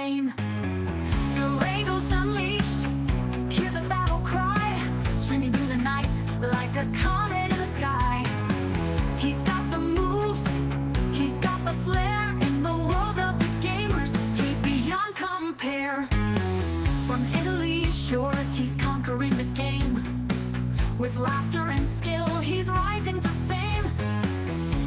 flame. Fuegos unleashed, hear the battle cry, streaming through the night like a comet in the sky. He's got the moves, he's got the flair. In the world of the gamers, he's beyond compare. From Italy's shores, he's conquering the game. With laughter and skill, he's rising to fame.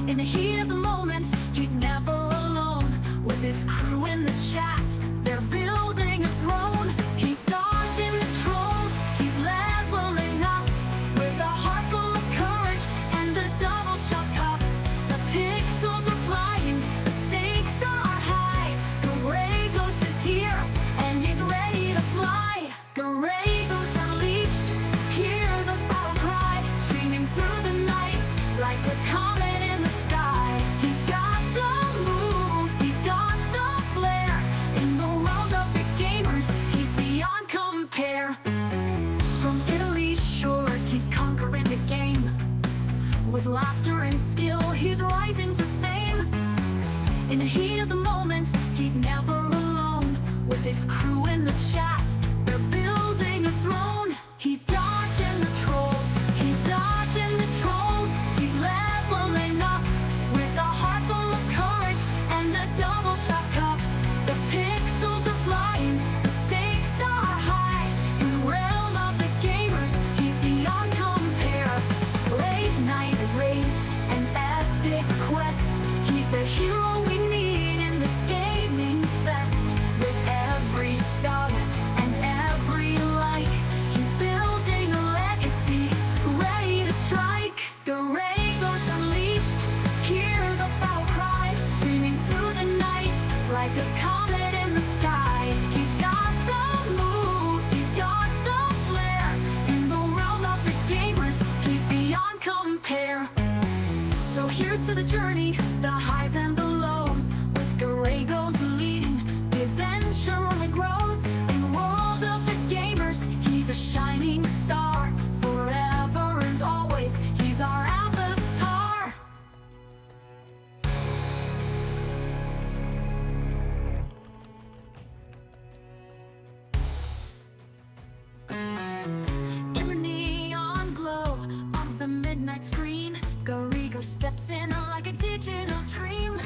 In the heat of the moment, he's never alone. With his crew in the chat, they're building a throne. He's dodging the trolls, he's leveling up. With a heart full of courage and a double shot cup. The pixels are flying, the stakes are high. Garagos is here, and he's ready to fly. Garagos unleashed, hear the battle cry, streaming through the night like a comet in the sky. He's got the moves, he's got the flair. In the world of the gamers, he's beyond compare. From Italy's shores, he's conquering the game. With laughter and skill, he's rising to fame. In the heat of the moment, he's never alone. With his crew in the chat, they're building a throne. He's dodging the trolls, he's dodging the trolls. He's leveling up with a heart full of courage and a double shot cup. The pixels are flying, the stakes are high. In the realm of the gamers, he's beyond compare. Late night raids and epic quests, he's the hero we need in this gaming fest. With every sub and every like, he's building a legacy, ready to strike. Garagos unleashed, hear the battle cry, streaming through the night like a comet in the sky. He's got the moves, he's got the flair. In the world of the gamers, he's beyond compare. So here's to the journey, the highs and the lows. With Garagos leading, the adventure only grows. In the world of the gamers, he's a shining star. Forever and always, he's our avatar. In the neon glow of the midnight screen, Garrigo steps in like a digital dream.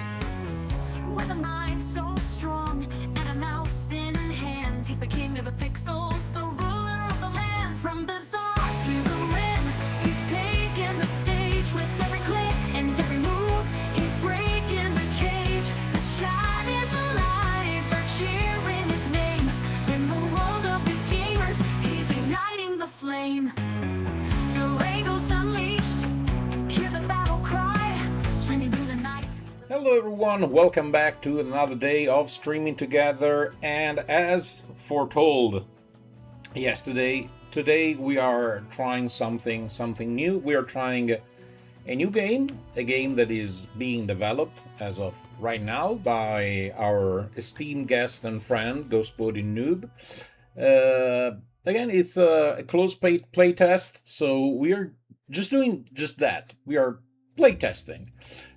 With a mind so strong and a mouse in hand, he's the king of the pixels, the ruler of the land. From bazaar to the rim, he's taking the stage. With every click and every move, he's breaking the cage. The chat is alive, they're cheering his name. In the world of the gamers, he's igniting the flame. Garagos unleashed, hear the battle cry, streaming through the night. Hello everyone, welcome back to another day of streaming together. And as foretold yesterday, today we are trying something new. We are trying a new game, a game that is being developed as of right now by our esteemed guest and friend, Gospodin Noob. Again, it's a closed play test, so we are just doing just that. We are play testing.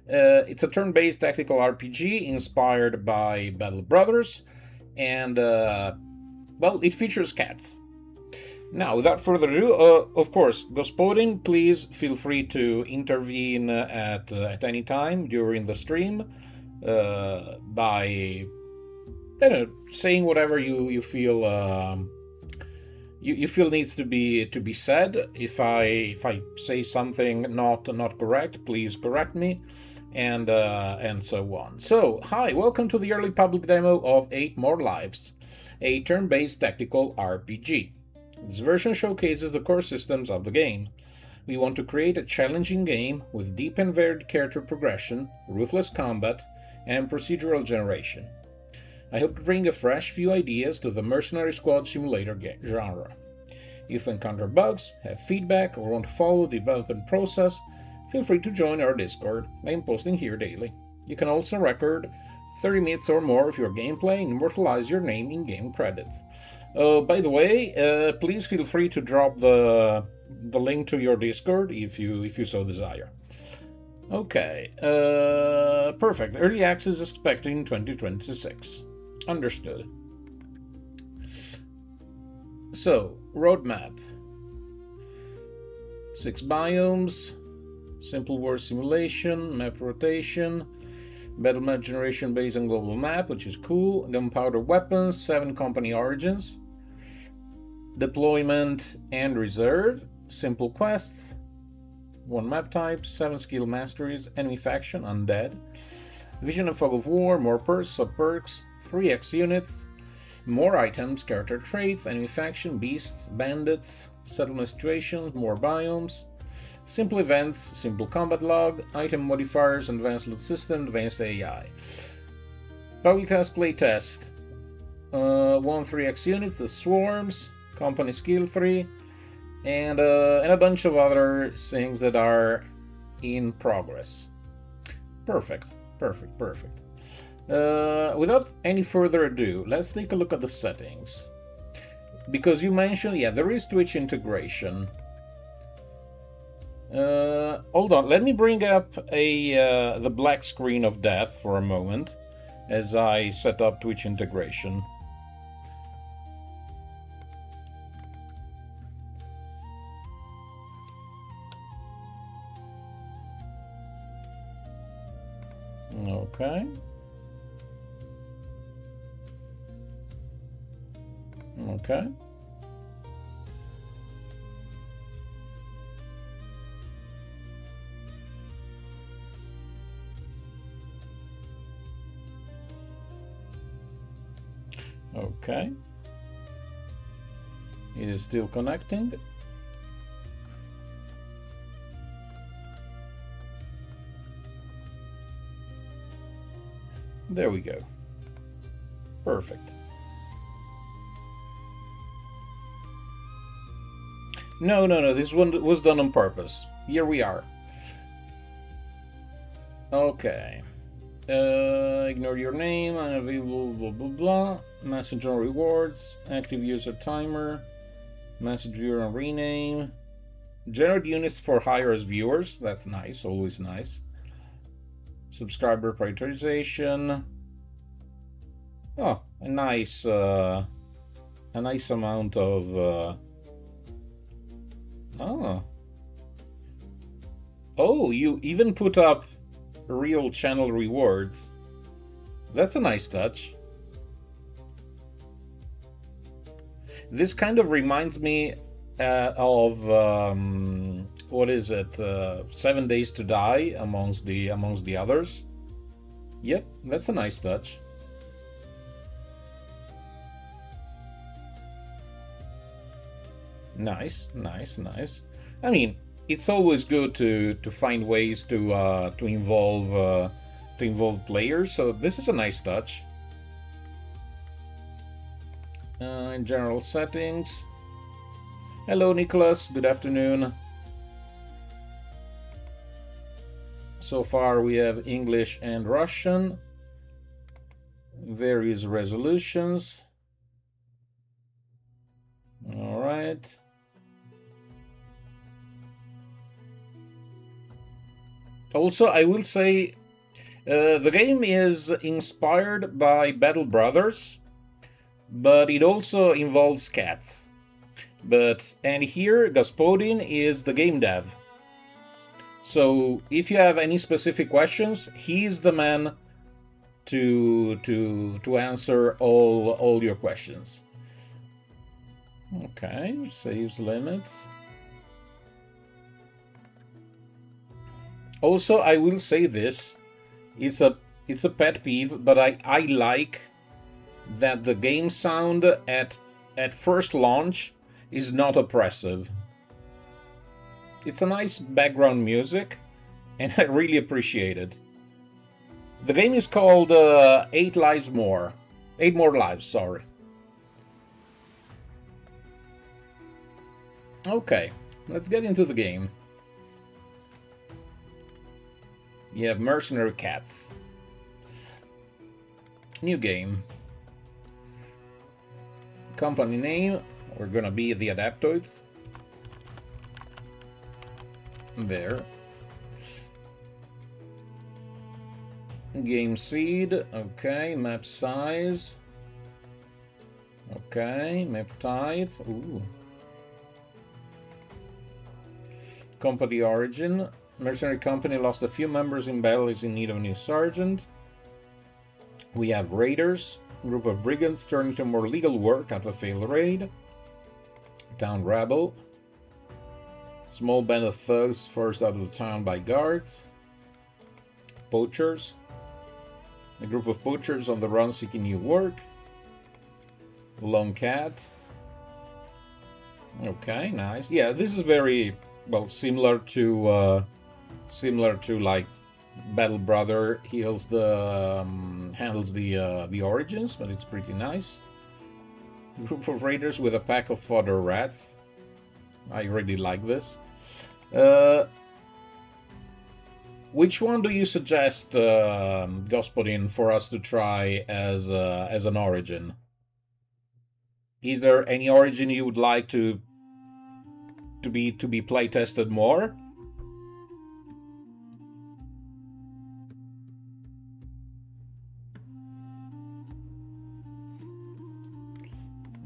It's a turn-based tactical RPG inspired by Battle Brothers, and well, it features cats. Now, without further ado, of course, Gospodin, please feel free to intervene at any time during the stream by, saying whatever you feel you feel needs to be said. If I say something not correct, please correct me, and so on. So, hi, welcome to the early public demo of 8 More Lives, a turn-based tactical RPG. This version showcases the core systems of the game. We want to create a challenging game with deep and varied character progression, ruthless combat, and procedural generation. I hope to bring a fresh few ideas to the Mercenary Squad Simulator genre. If you encounter bugs, have feedback, or want to follow the development process, feel free to join our Discord. I am posting here daily. You can also record 30 minutes or more of your gameplay and immortalize your name in game credits. By the way, please feel free to drop the link to your Discord if you so desire. Okay, perfect. Early access is expected in 2026. Understood. So, roadmap. 6 biomes, simple world simulation, map rotation, battle map generation based on global map, which is cool, gunpowder weapons, 7 company origins, deployment and reserve, simple quests, 1 map type, 7 skill masteries, enemy faction, undead, vision and fog of war, more perks, sub-perks, 3x units, more items, character traits, enemy faction, beasts, bandits, settlement situations, more biomes, simple events, simple combat log, item modifiers, advanced loot system, advanced AI. Public test, play test. 1 3x units, the swarms, company skill 3, and a bunch of other things that are in progress. Perfect. Without any further ado, let's take a look at the settings. Because you mentioned, yeah, there is Twitch integration. Hold on, let me bring up the black screen of death for a moment as I set up Twitch integration. Okay. Okay. Okay. It is still connecting. There we go. Perfect. No, this one was done on purpose. Here we are. Okay. Ignore your name, unavailable, blah blah blah. Message on rewards, active user timer, message viewer and rename. Generate units for hire as viewers, that's nice, always nice. Subscriber prioritization. Oh, a nice amount of Oh, you even put up real channel rewards. That's a nice touch. This kind of reminds me of what is it? 7 Days to Die amongst the others. Yep, that's a nice touch. Nice. I mean, it's always good to find ways to involve players. So this is a nice touch. In general settings. Hello, Nicholas. Good afternoon. So far, we have English and Russian. Various resolutions. All right. Also, I will say the game is inspired by Battle Brothers, but it also involves cats. And here, Gospodin is the game dev. So if you have any specific questions, he's the man to answer all your questions. Okay, saves limits. Also, I will say this: it's a pet peeve, but I like that the game sound at first launch is not oppressive. It's a nice background music, and I really appreciate it. The game is called 8 More Lives, sorry. Okay, let's get into the game. You have mercenary cats. New game. Company name, we're gonna be the Adaptoids. There. Game seed, okay, map size. Okay, map type. Ooh. Company origin. Mercenary company lost a few members in battle, is in need of a new sergeant. We have raiders. Group of brigands turning to more legal work after a failed raid. Town rabble. Small band of thugs forced out of the town by guards. Poachers. A group of poachers on the run seeking new work. Lone cat. Okay, nice. Yeah, this is very well similar to like Battle Brother. Handles the origins, but it's pretty nice. Group of raiders with a pack of fodder rats. I really like this. Which one do you suggest, Gospodin, for us to try as an origin? Is there any origin you would like to be play tested more?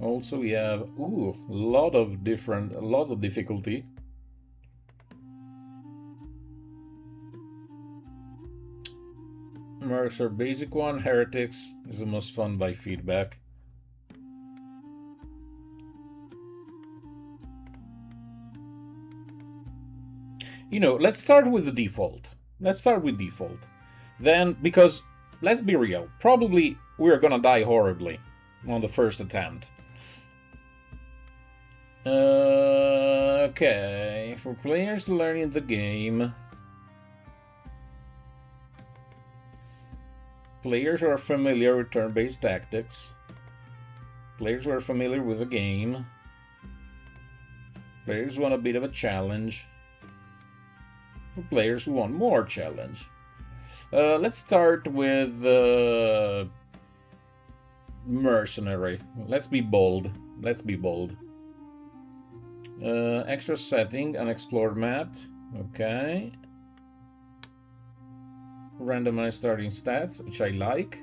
Also, we have a lot of difficulty. Mercs are basic one. Heretics is the most fun by feedback. Let's start with the default. Then, because, let's be real, probably we're gonna die horribly on the first attempt. Okay, for players learning the game. Players who are familiar with turn-based tactics. Players who are familiar with the game. Players who want a bit of a challenge. For players who want more challenge. Let's start with mercenary. Let's be bold. Extra setting, unexplored map. Okay. Randomized starting stats, which I like.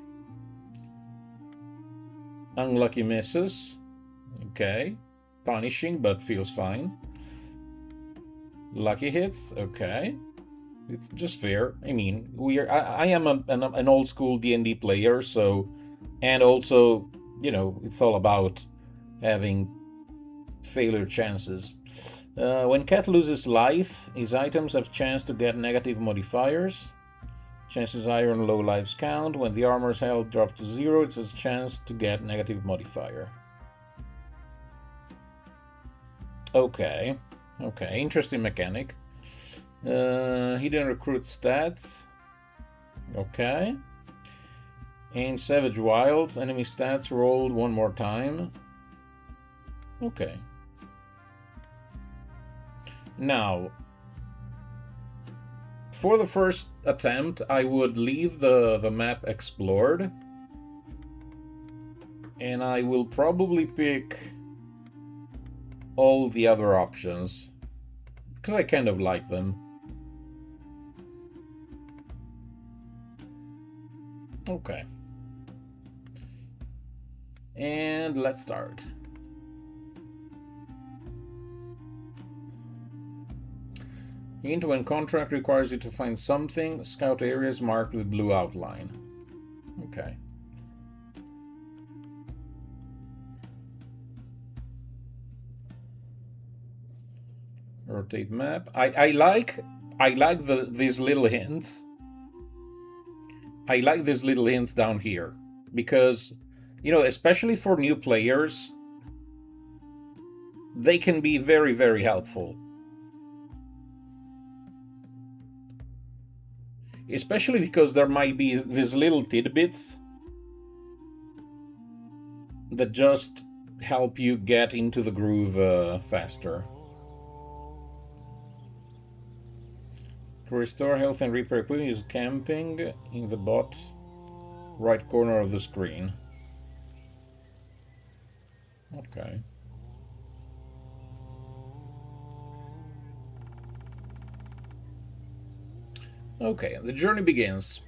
Unlucky misses. Okay. Punishing, but feels fine. Lucky hits. Okay. It's just fair. I mean, I am an old school D&D player, so, and also, it's all about having failure chances. When Cat loses life, his items have chance to get negative modifiers. Chances higher on low lives count. When the armor's health drops to 0, it has a chance to get negative modifier. Okay, interesting mechanic. Hidden recruit stats. Okay. In Savage Wilds, enemy stats rolled one more time. Okay. Now, for the first attempt, I would leave the map explored. And I will probably pick all the other options, because I kind of like them. Okay. And let's start. Hint: when contract requires you to find something, scout areas marked with blue outline. Okay. Rotate map. I like these little hints. I like these little hints down here because, especially for new players, they can be very, very helpful. Especially because there might be these little tidbits that just help you get into the groove faster. To restore health and repair equipment, use camping in the bottom right corner of the screen. Okay. Okay, the journey begins.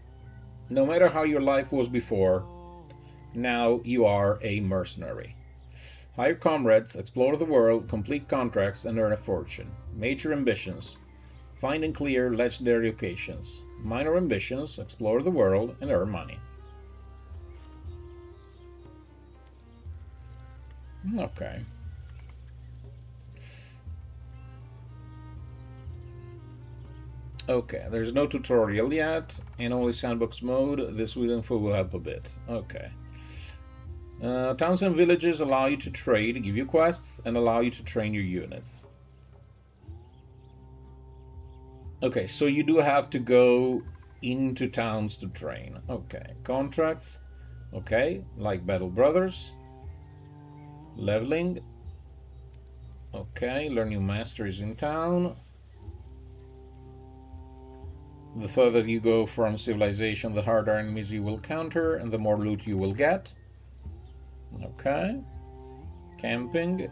No matter how your life was before, now you are a mercenary. Hire comrades, explore the world, complete contracts, and earn a fortune. Major ambitions. Find and clear legendary locations. Minor ambitions, explore the world, and earn money. Okay. Okay, there's no tutorial yet, and only sandbox mode. This info will help a bit. Okay. Towns and villages allow you to trade, give you quests, and allow you to train your units. Okay, so you do have to go into towns to train. Okay, contracts. Okay, like Battle Brothers. Leveling. Okay, learn new masteries in town. The further you go from civilization, the harder enemies you will counter, and the more loot you will get. Okay. Camping.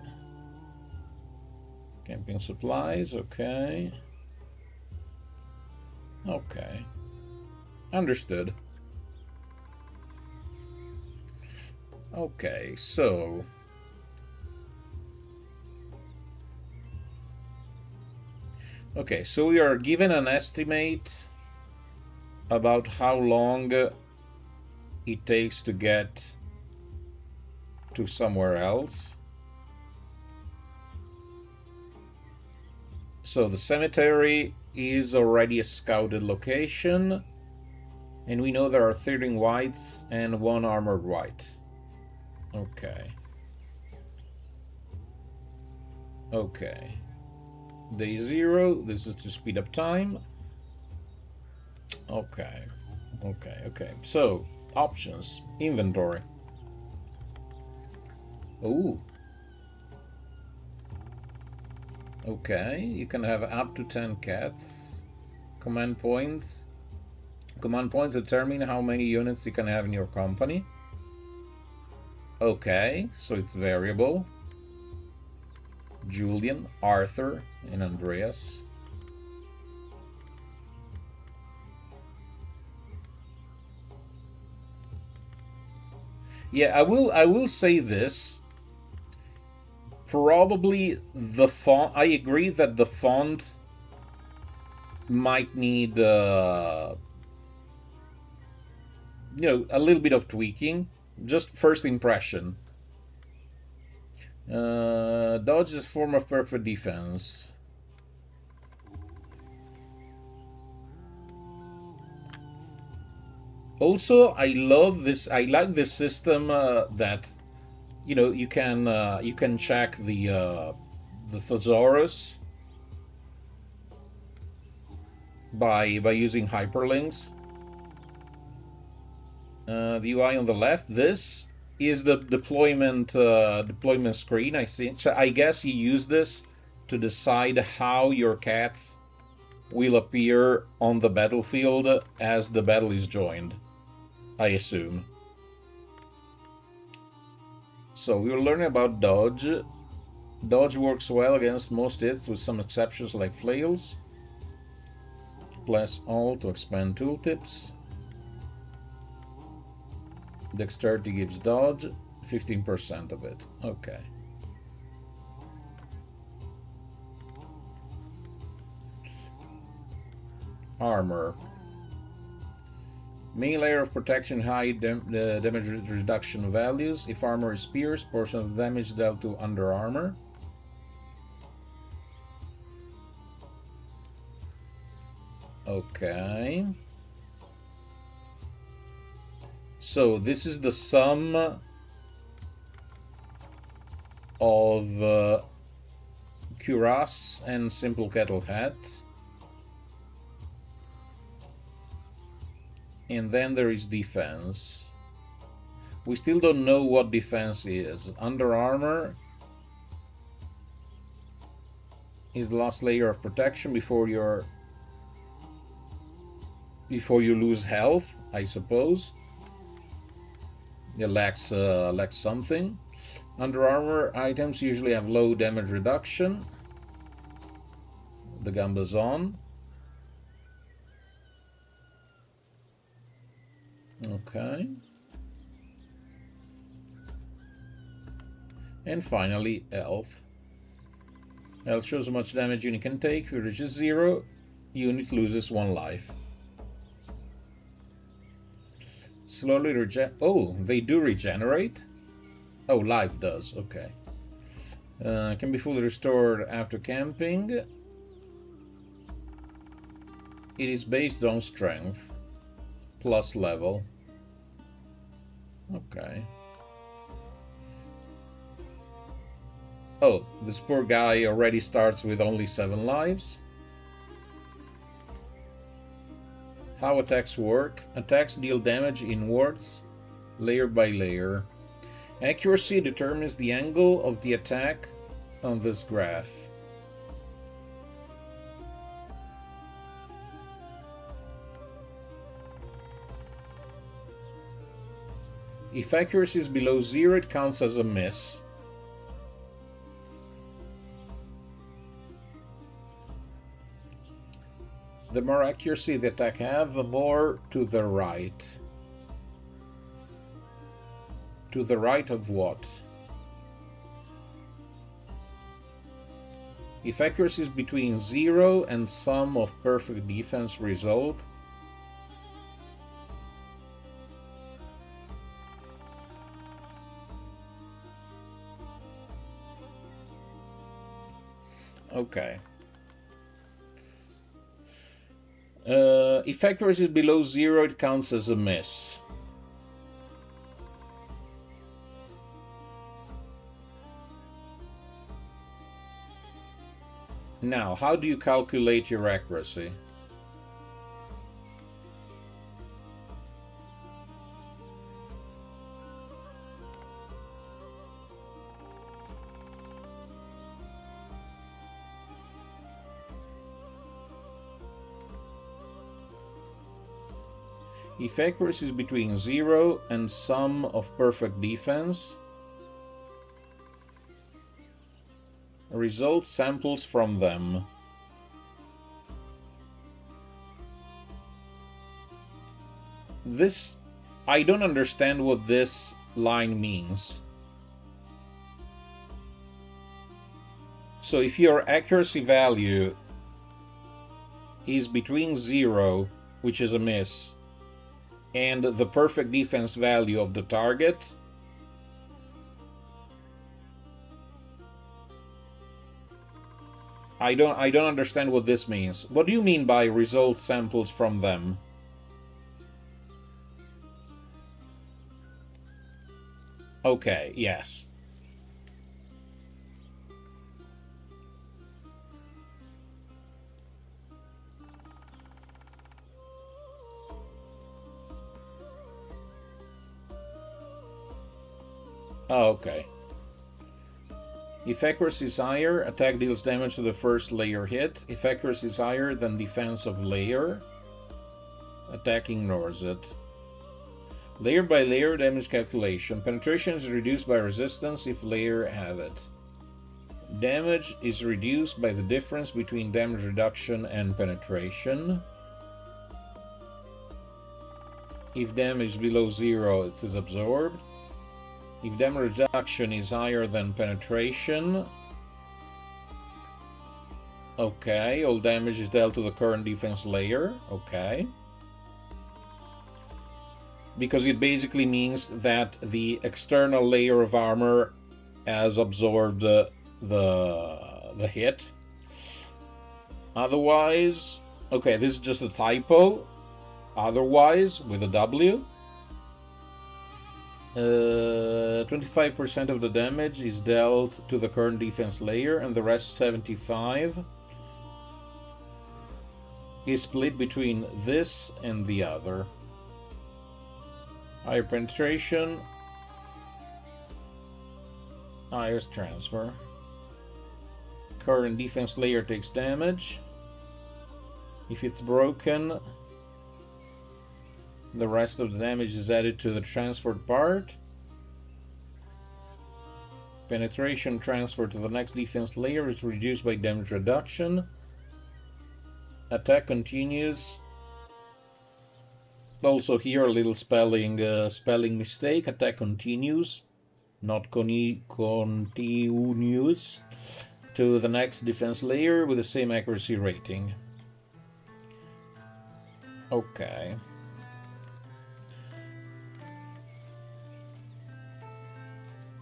Camping supplies, okay. Okay. Understood. Okay, so... Okay, so we are given an estimate about how long it takes to get to somewhere else. So the cemetery is already a scouted location, and we know there are 13 whites and 1 armored white. Okay. Okay. Day 0, this is to speed up time. Okay. Okay. So, options. Inventory. Ooh. Okay, you can have up to 10 cats. Command points. Command points determine how many units you can have in your company. Okay, so it's variable. Julian, Arthur, and Andreas. Yeah, I will say this. Probably the font. I agree that the font might need a little bit of tweaking. Just first impression. Dodge is a form of perfect defense. Also, I love this. I like this system that you can check the thesaurus by using hyperlinks. The UI on the left. This is the deployment screen. I see. So I guess you use this to decide how your cats will appear on the battlefield as the battle is joined, I assume. So we were learning about dodge. Dodge works well against most hits, with some exceptions like flails. Press Alt to expand tooltips. Dexterity gives dodge, 15% of it. Okay. Armor. Main layer of protection, high damage reduction values. If armor is pierced, portion of the damage dealt to under armor. Okay. So this is the sum of cuirass and simple kettle hat. And then there is defense. We still don't know what defense is. Under armor is the last layer of protection before you lose health, I suppose. It lacks something. Under armor items usually have low damage reduction. The gamba's on. Okay. And finally, health. Health shows how much damage unit can take. If it reaches 0, unit loses 1 life. Slowly oh, they do regenerate? Oh, life does, okay. Can be fully restored after camping. It is based on strength plus level. Okay. Oh, this poor guy already starts with only 7 lives. How attacks work? Attacks deal damage inwards, layer by layer. Accuracy determines the angle of the attack on this graph. If accuracy is below 0, it counts as a miss. The more accuracy the attack have, the more to the right. To the right of what? If accuracy is between 0 and sum of perfect defense result, okay. If accuracy is below 0, it counts as a miss. Now, how do you calculate your accuracy? If accuracy is between 0 and sum of perfect defense, result samples from them. This, I don't understand what this line means. So if your accuracy value is between 0, which is a miss, and the perfect defense value of the target, I don't understand what this means. What do you mean by result samples from them? Okay, yes. Oh, okay. If accuracy is higher, attack deals damage to the first layer hit. If accuracy is higher than defense of layer, attack ignores it. Layer by layer damage calculation. Penetration is reduced by resistance if layer have it. Damage is reduced by the difference between damage reduction and penetration. If damage is below 0, it is absorbed. If damage reduction is higher than penetration, okay, all damage is dealt to the current defense layer, okay. Because it basically means that the external layer of armor has absorbed the hit. Otherwise, okay, this is just a typo. Otherwise, with a W, 25% of the damage is dealt to the current defense layer, and the rest 75 is split between this and the other. Higher penetration, higher transfer. Current defense layer takes damage. If it's broken, the rest of the damage is added to the transferred part. Penetration transfer to the next defense layer is reduced by damage reduction. Attack continues. Also here a little spelling mistake. Attack continues not continuous to the next defense layer with the same accuracy rating. Okay.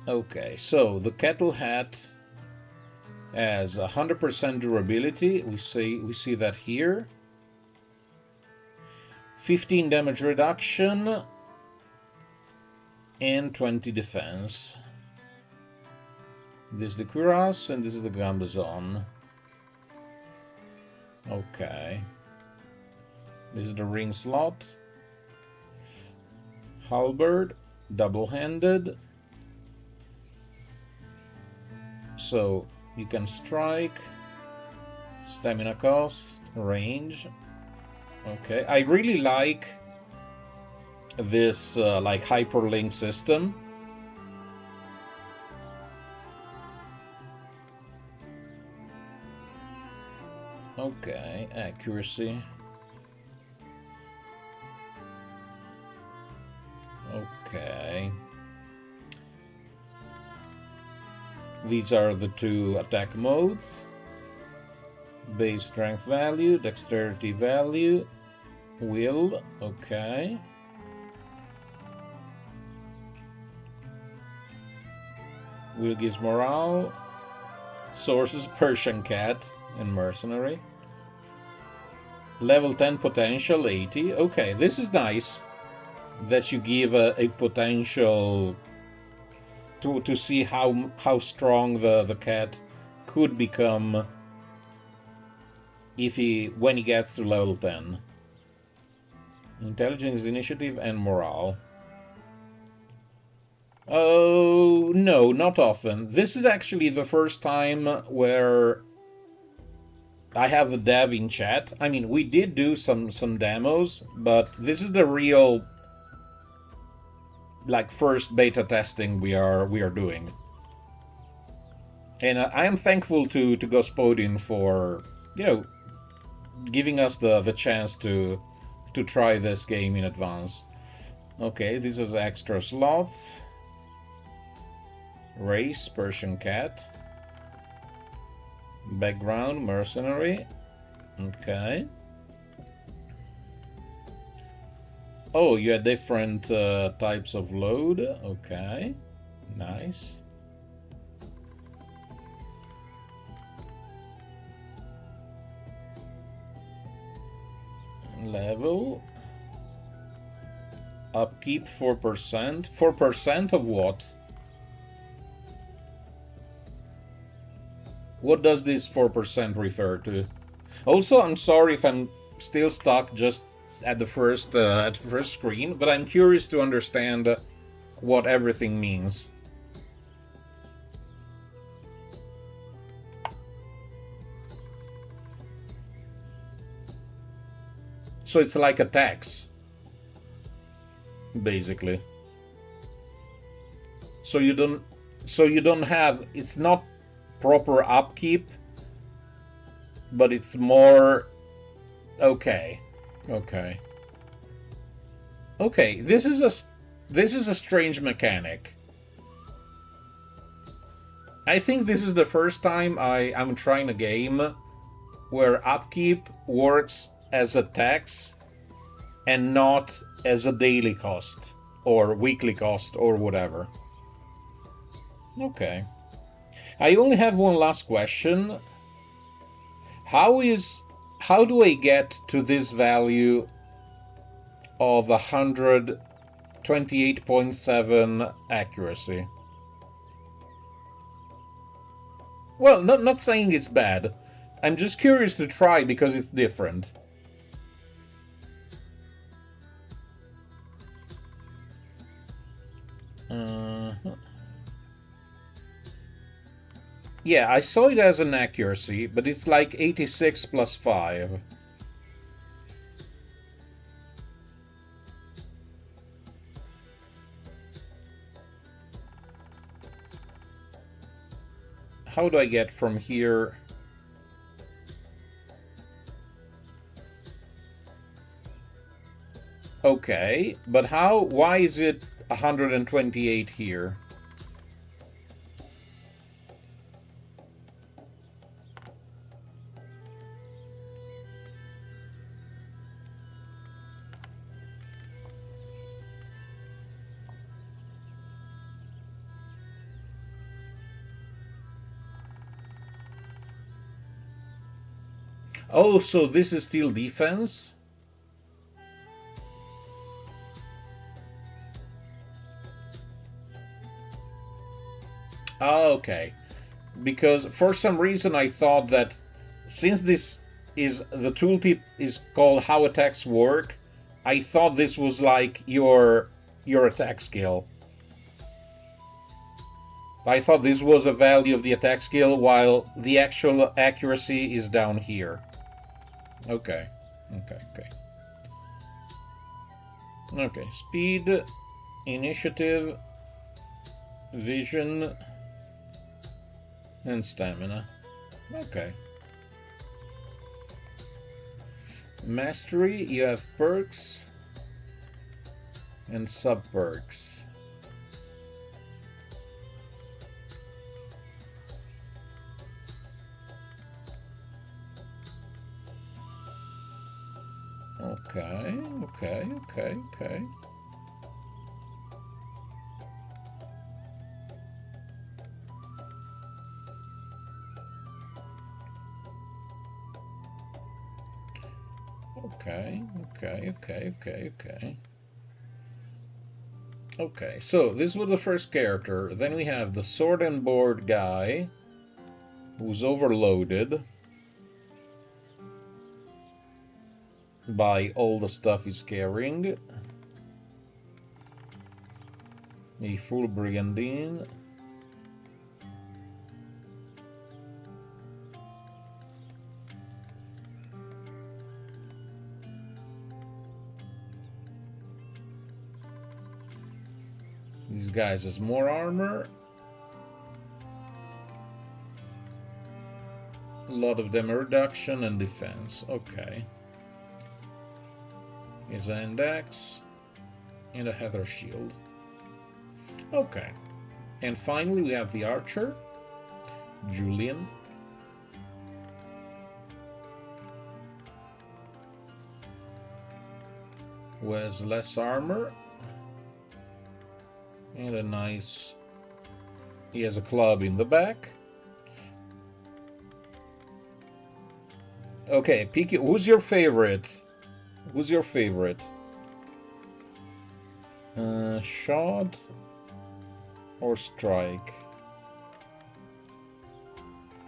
Okay, so the kettle hat has 100% durability. We see that here. 15 damage reduction and 20 defense. This is the cuirass and this is the gambazon. Okay. This is the ring slot. Halberd, double-handed. So you can strike, stamina cost, range. Okay, I really like this like hyperlink system. Okay, accuracy. Okay. These are the two attack modes. Base strength value, dexterity value, will, okay. Will gives morale. Sources Persian cat and mercenary. Level 10 potential 80. Okay, this is nice that you give a potential to see how strong the cat could become when he gets to level 10. Intelligence, initiative, and morale. Oh, no, not often. This is actually the first time where I have the dev in chat. I mean, we did do some demos, but this is the real, like, first beta testing we are doing. And I am thankful to Gospodin for, giving us the chance to try this game in advance. Okay, this is extra slots. Race, Persian cat. Background, mercenary. Okay. Oh, you had different types of load. Okay. Nice. Level. Upkeep 4%. 4% of what? What does this 4% refer to? Also, I'm sorry if I'm still stuck just at the first screen, but I'm curious to understand what everything means. So it's like a tax, basically. So you don't have, it's not proper upkeep, but it's more okay. This is a strange mechanic. I think this is the first time I'm trying a game where upkeep works as a tax and not as a daily cost or weekly cost or whatever. Okay. I only have one last question. How do I get to this value of 128.7 accuracy? Well, not saying it's bad. I'm just curious to try because it's different. Yeah, I saw it as an accuracy, but it's like 86 plus 5. How do I get from here? Okay, but why is it 128 here? Oh, so this is still defense? Oh, okay. Because for some reason I thought that since this is the tooltip is called how attacks work, I thought this was like your attack skill. I thought this was a value of the attack skill while the actual accuracy is down here. Okay. Okay, speed, initiative, vision, and stamina. Okay. Mastery, you have perks and sub perks. Okay. Okay, so this was the first character. Then we have the sword and board guy, who's overloaded by all the stuff he's carrying. A full brigandine. These guys has more armor. A lot of them reduction and defense. Okay. Here's an index and a heather shield. Okay. And finally we have the archer, Julian. Who has less armor. And a nice... He has a club in the back. Okay, Piki, who's your favorite? Who's your favorite? Shot or strike?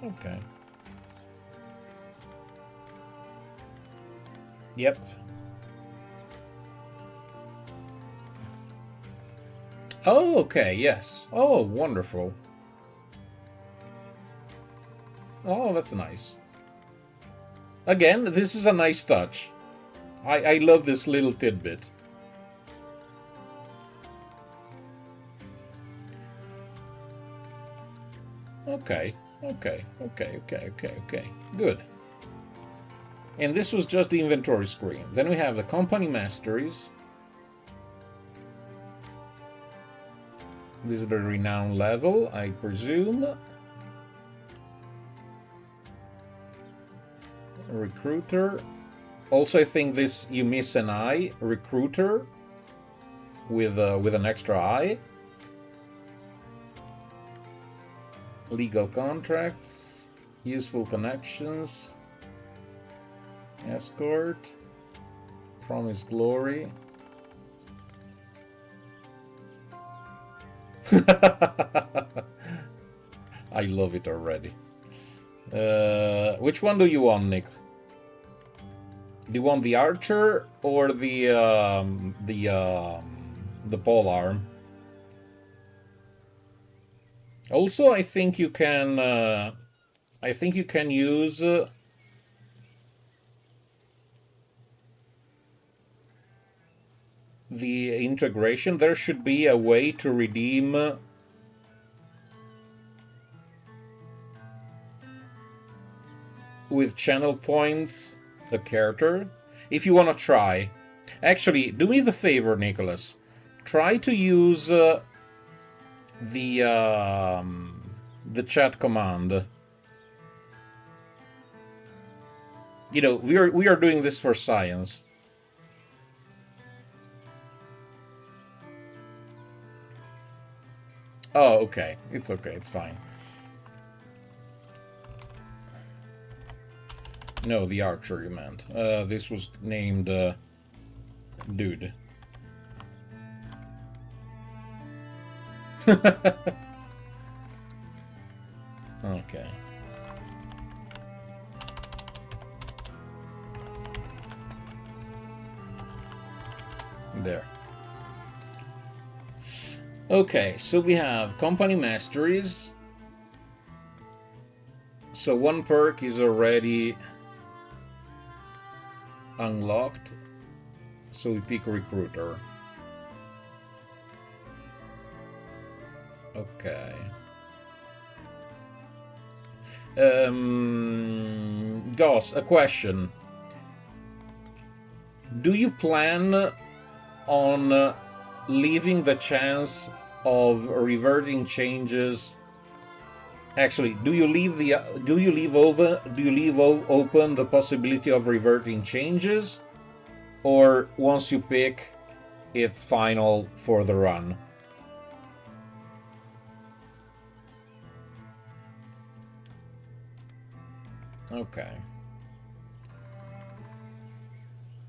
Okay. Yep. Oh, okay, yes. Oh, wonderful. Oh, that's nice. Again, this is a nice touch. I love this little tidbit. Okay. Good. And this was just the inventory screen. Then we have the company masteries. This is the renown level, I presume. Recruiter. Also, I think this you miss an eye. Recruiter with an extra eye. Legal contracts, useful connections, escort, promised glory. I love it already. Which one do you want, Nick? Do you want the archer or the polearm? Also, I think you can. I think you can use. The integration. There should be a way to redeem. With channel points. A character, if you want to try. Actually, do me the favor, Nicholas. Try to use the chat command. You know, we are doing this for science. Oh, okay. It's okay. It's fine. No, the archer you meant. This was named Dude. Okay. There. Okay, so we have company masteries. So one perk is already unlocked. So we pick recruiter. Okay. Goss, a question. Do you plan on leaving the chance of reverting changes? Actually, do you leave open the possibility of reverting changes, or once you pick, it's final for the run? Okay.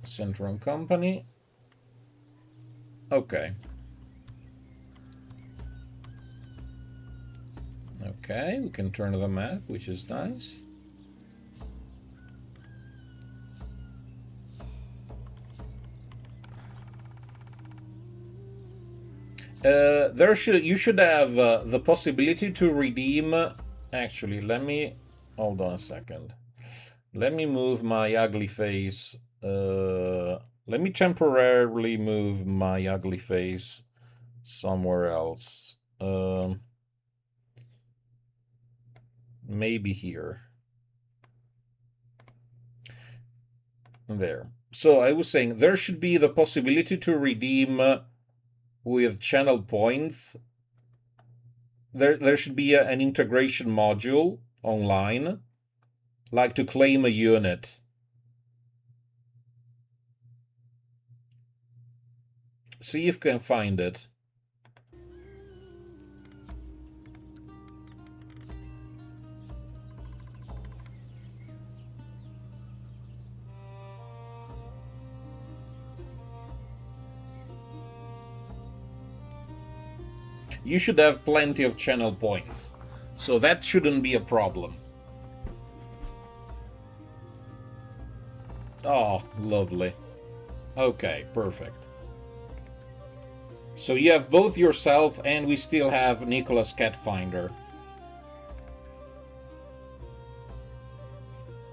Central company. Okay. Okay, we can turn the map, which is nice. You should have the possibility to redeem. Actually, hold on a second. Let me move my ugly face. Let me temporarily move my ugly face somewhere else. Maybe here. There. So I was saying there should be the possibility to redeem with channel points. There should be an integration module online, like to claim a unit. See if you can find it. You should have plenty of channel points, so that shouldn't be a problem. Oh, lovely. Okay, perfect. So you have both yourself, and we still have Nicholas Catfinder.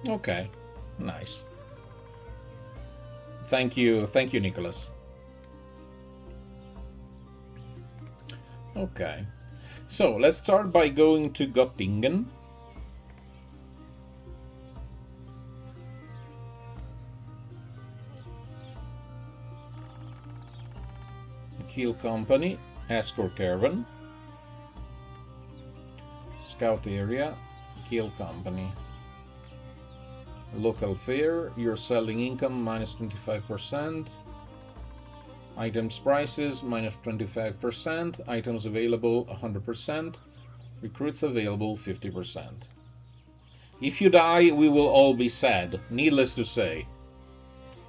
Okay, nice. Thank you, Nicholas. Okay, so let's start by going to Göttingen. Kill Company, Escort Caravan. Scout Area, Kill Company. Local fare, you're selling income minus 25%. Items prices minus 25%. Items available 100%. Recruits available 50%. If you die, we will all be sad, needless to say.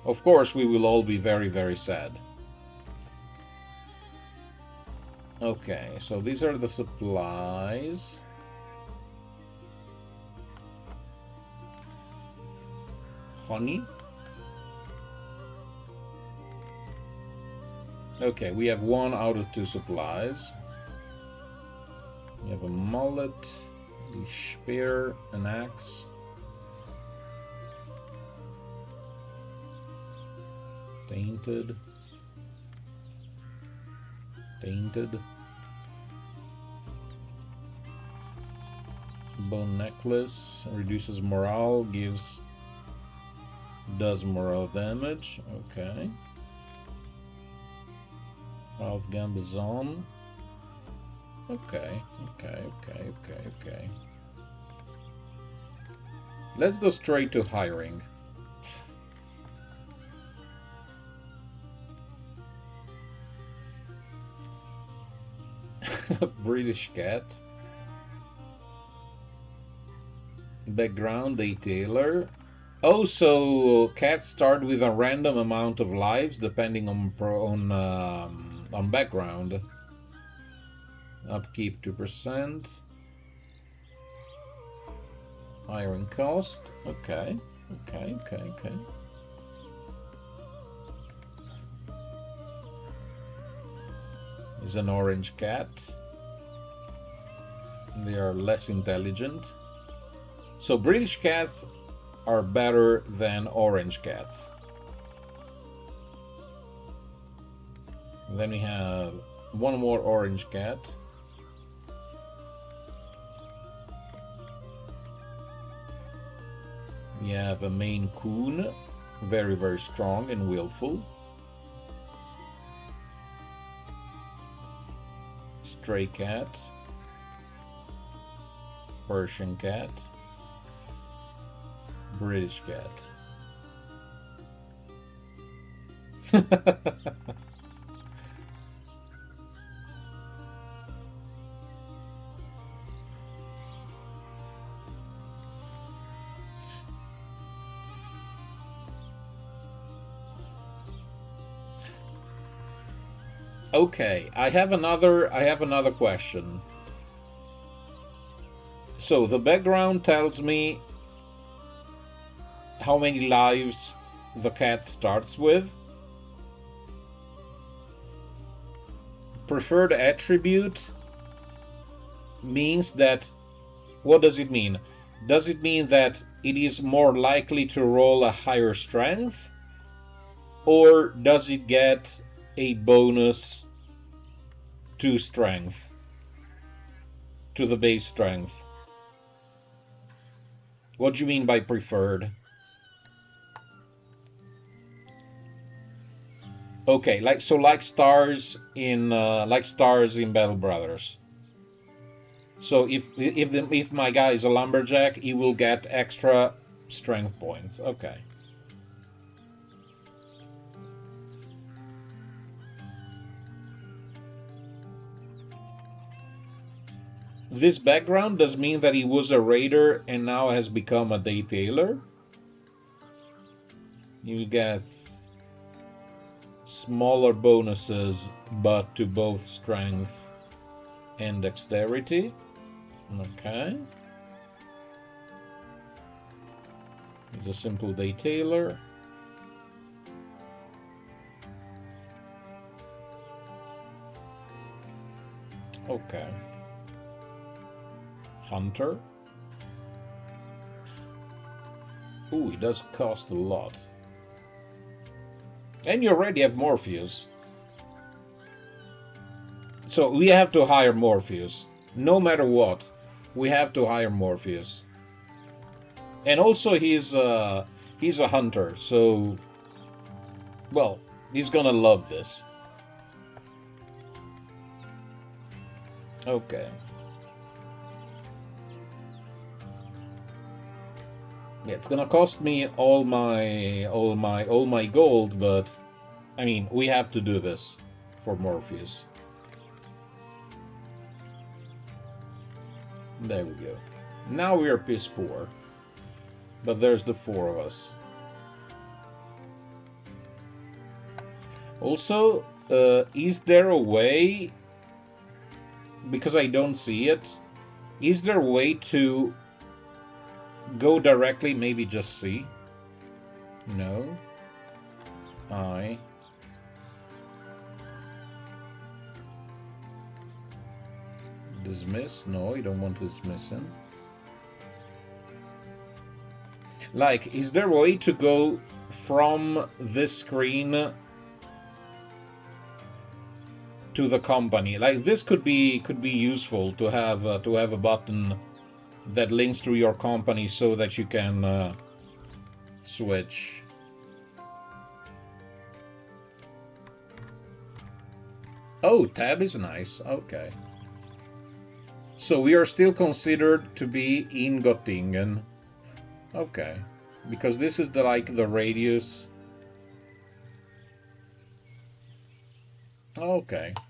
Of course, we will all be very, very sad. Okay, so these are the supplies. Honey. Okay, we have 1 out of 2 supplies. We have a mullet, a spear, an axe. Tainted. Bone necklace, reduces morale, does morale damage. Okay. Ralph Gambazon. Okay. Let's go straight to hiring. British cat. Background, a tailor. Oh, so cats start with a random amount of lives depending on background. Upkeep 2%. Iron cost. Okay. Is an orange cat. They are less intelligent. So British cats are better than orange cats. And then we have one more orange cat. We have a Maine Coon, very, very strong and willful. Stray cat. Persian cat. British cat. Okay, I have another question. So the background tells me how many lives the cat starts with. Preferred attribute means that, what does it mean? Does it mean that it is more likely to roll a higher strength? Or does it get a bonus to strength? To the base strength? What do you mean by preferred? Okay, like stars in Battle Brothers. So if my guy is a lumberjack, he will get extra strength points. Okay. This background does mean that he was a raider and now has become a detailer. You get smaller bonuses, but to both strength and dexterity. Okay. He's a simple detailer. Okay. Hunter. Ooh, it does cost a lot. And you already have Morpheus. So we have to hire Morpheus. No matter what, we have to hire Morpheus. And also he's a hunter, so... Well, he's gonna love this. Okay. Yeah, it's gonna cost me all my gold, but I mean, we have to do this for Morpheus. There we go. Now we are piss poor, but there's the four of us. Also, is there a way? Because I don't see it. Is there a way to go directly, maybe just C? No. I. Dismiss? No, you don't want to dismiss him. Like, is there a way to go from this screen to the company? Like, this could be useful to have a button that links to your company so that you can switch. Oh, tab is nice. Okay. So we are still considered to be in Göttingen. Okay. Because this is the radius. Okay.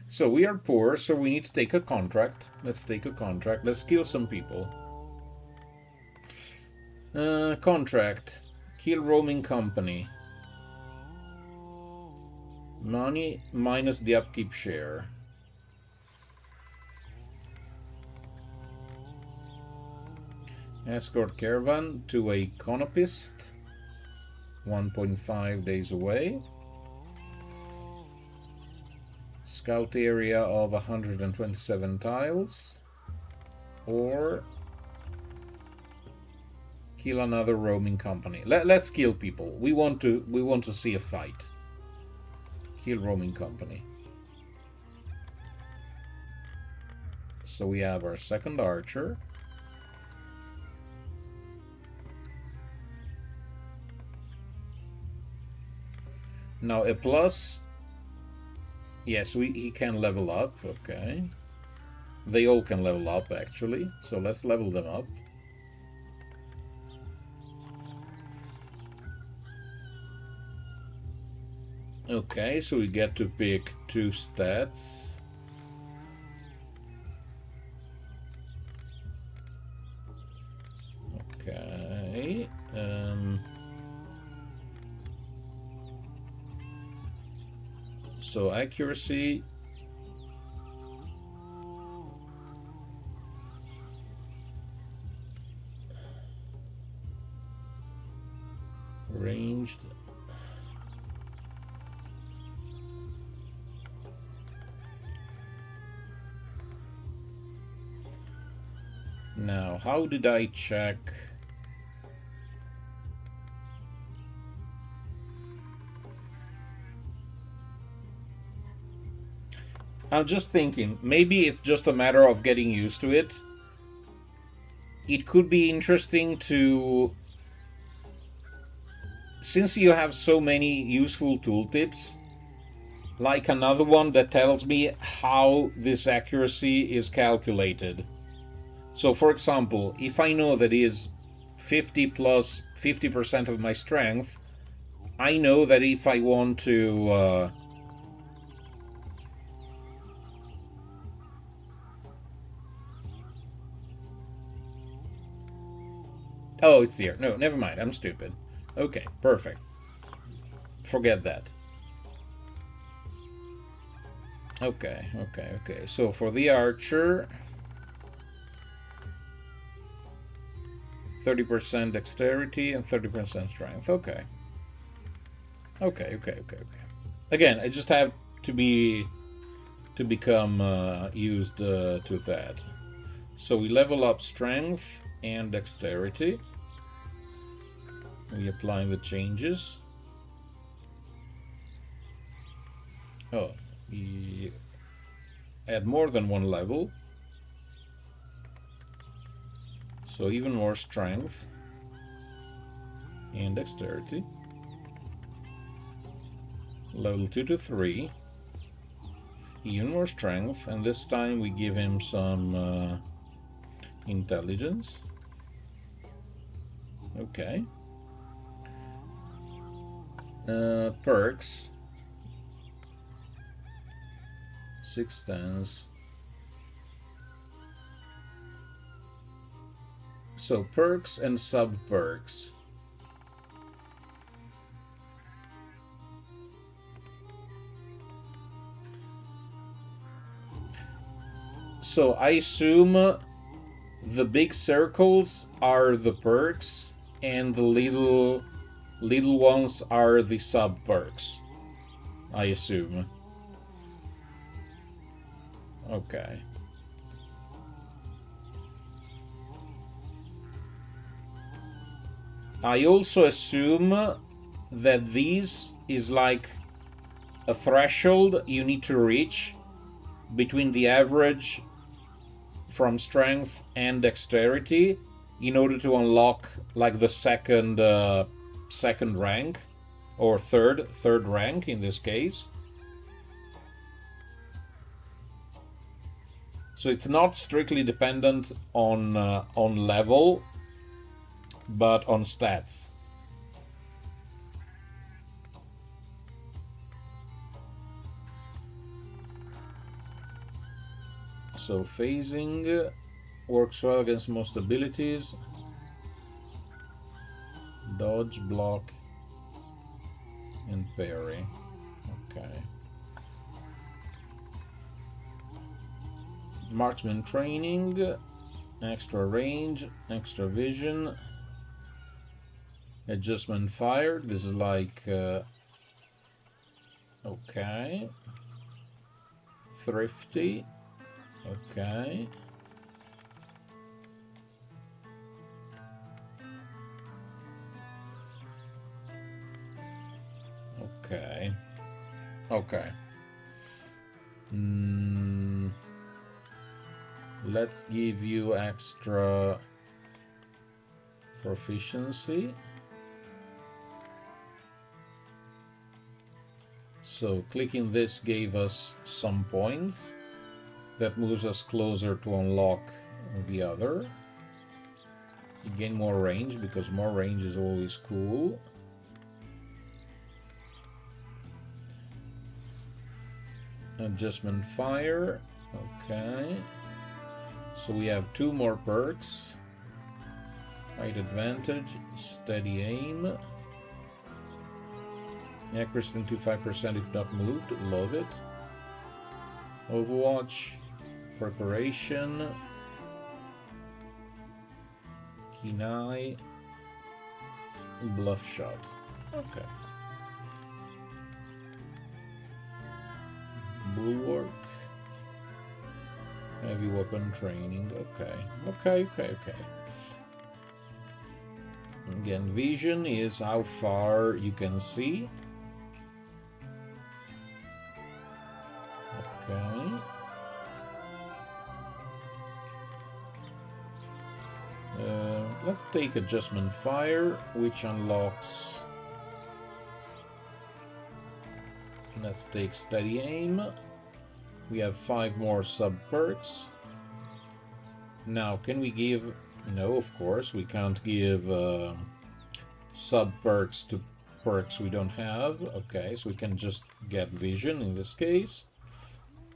So we are poor, so we need to take a contract. Let's take a contract. Let's kill some people. Contract. Kill roaming company. Money minus the upkeep share. Escort caravan to a conopist. 1.5 days away. Scout area of 127 tiles. Or kill another roaming company. Let's kill people. We want to see a fight. Kill roaming company. So we have our second archer. Now a plus. Yes, he can level up. Okay. They all can level up actually. So let's level them up. Okay, so we get to pick 2 stats. Okay. So accuracy. Ranged. Now, how did I check? I'm just thinking, maybe it's just a matter of getting used to it. It could be interesting to, since you have so many useful tooltips, like another one that tells me how this accuracy is calculated. So for example, if I know that is 50 plus 50% of my strength, I know that if I want to oh, it's here. No, never mind. I'm stupid. Okay, perfect. Forget that. Okay. So for the archer, 30% dexterity and 30% strength. Okay. Again, I just have to become used to that. So we level up strength and dexterity. We apply the changes. Oh, we add more than 1 level. So even more strength and dexterity. Level 2 to 3. Even more strength, and this time we give him some intelligence. Okay. Perks. 6 stands. So perks and sub-perks. So I assume the big circles are the perks and the little ones are the sub-perks. I assume. Okay. I also assume that these is like a threshold you need to reach between the average from strength and dexterity in order to unlock like the second rank or third rank in this case. So it's not strictly dependent on level, but on stats. So phasing works well against most abilities. Dodge, block, and parry. Okay. Marksman training, extra range, extra vision, adjustment fire. This is like okay. Thrifty. Okay. Okay. Okay. Let's give you extra proficiency. So clicking this gave us some points. That moves us closer to unlock the other. You gain more range, because more range is always cool. Adjustment fire. Okay. So we have 2 more perks. Height advantage, steady aim. Accuracy 25% if not moved. Love it. Overwatch. Preparation. Keen eye. Bluff shot. Okay. Bulwark. Heavy weapon training. Okay. Again, vision is how far you can see. Okay. Let's take adjustment fire, which unlocks. Let's take steady aim. We have 5 more sub perks. Now, can we give? No, of course, we can't give sub perks to perks we don't have. Okay, so we can just get vision in this case.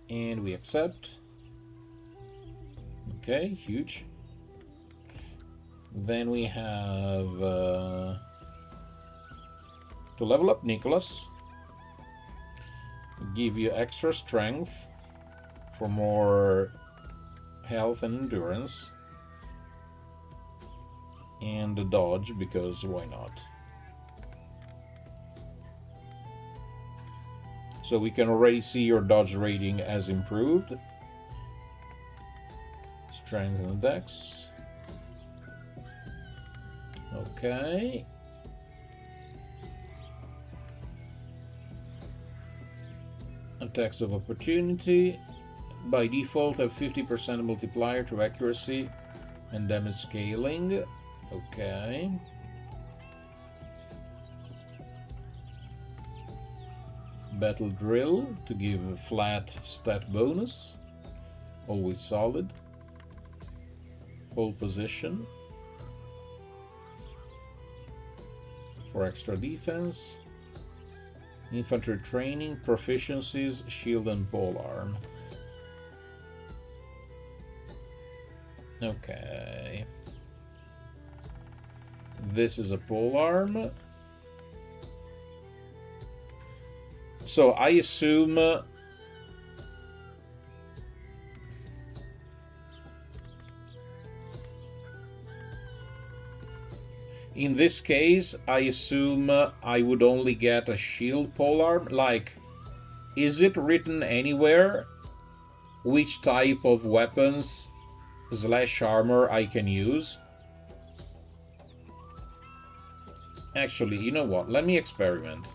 And we accept. Okay, huge. Then we have to level up Nicholas. Give you extra strength for more health and endurance. And a dodge, because why not? So we can already see your dodge rating has improved. Strength and dex. Okay. Attacks of opportunity. By default have 50% multiplier to accuracy and damage scaling. Okay. Battle drill to give a flat stat bonus. Always solid. Pole position for extra defense. Infantry training, proficiencies, shield and polearm. Okay. This is a polearm. So I assume in this case, I assume I would only get a shield polearm. Like, is it written anywhere which type of weapons / armor I can use? Actually, you know what? Let me experiment.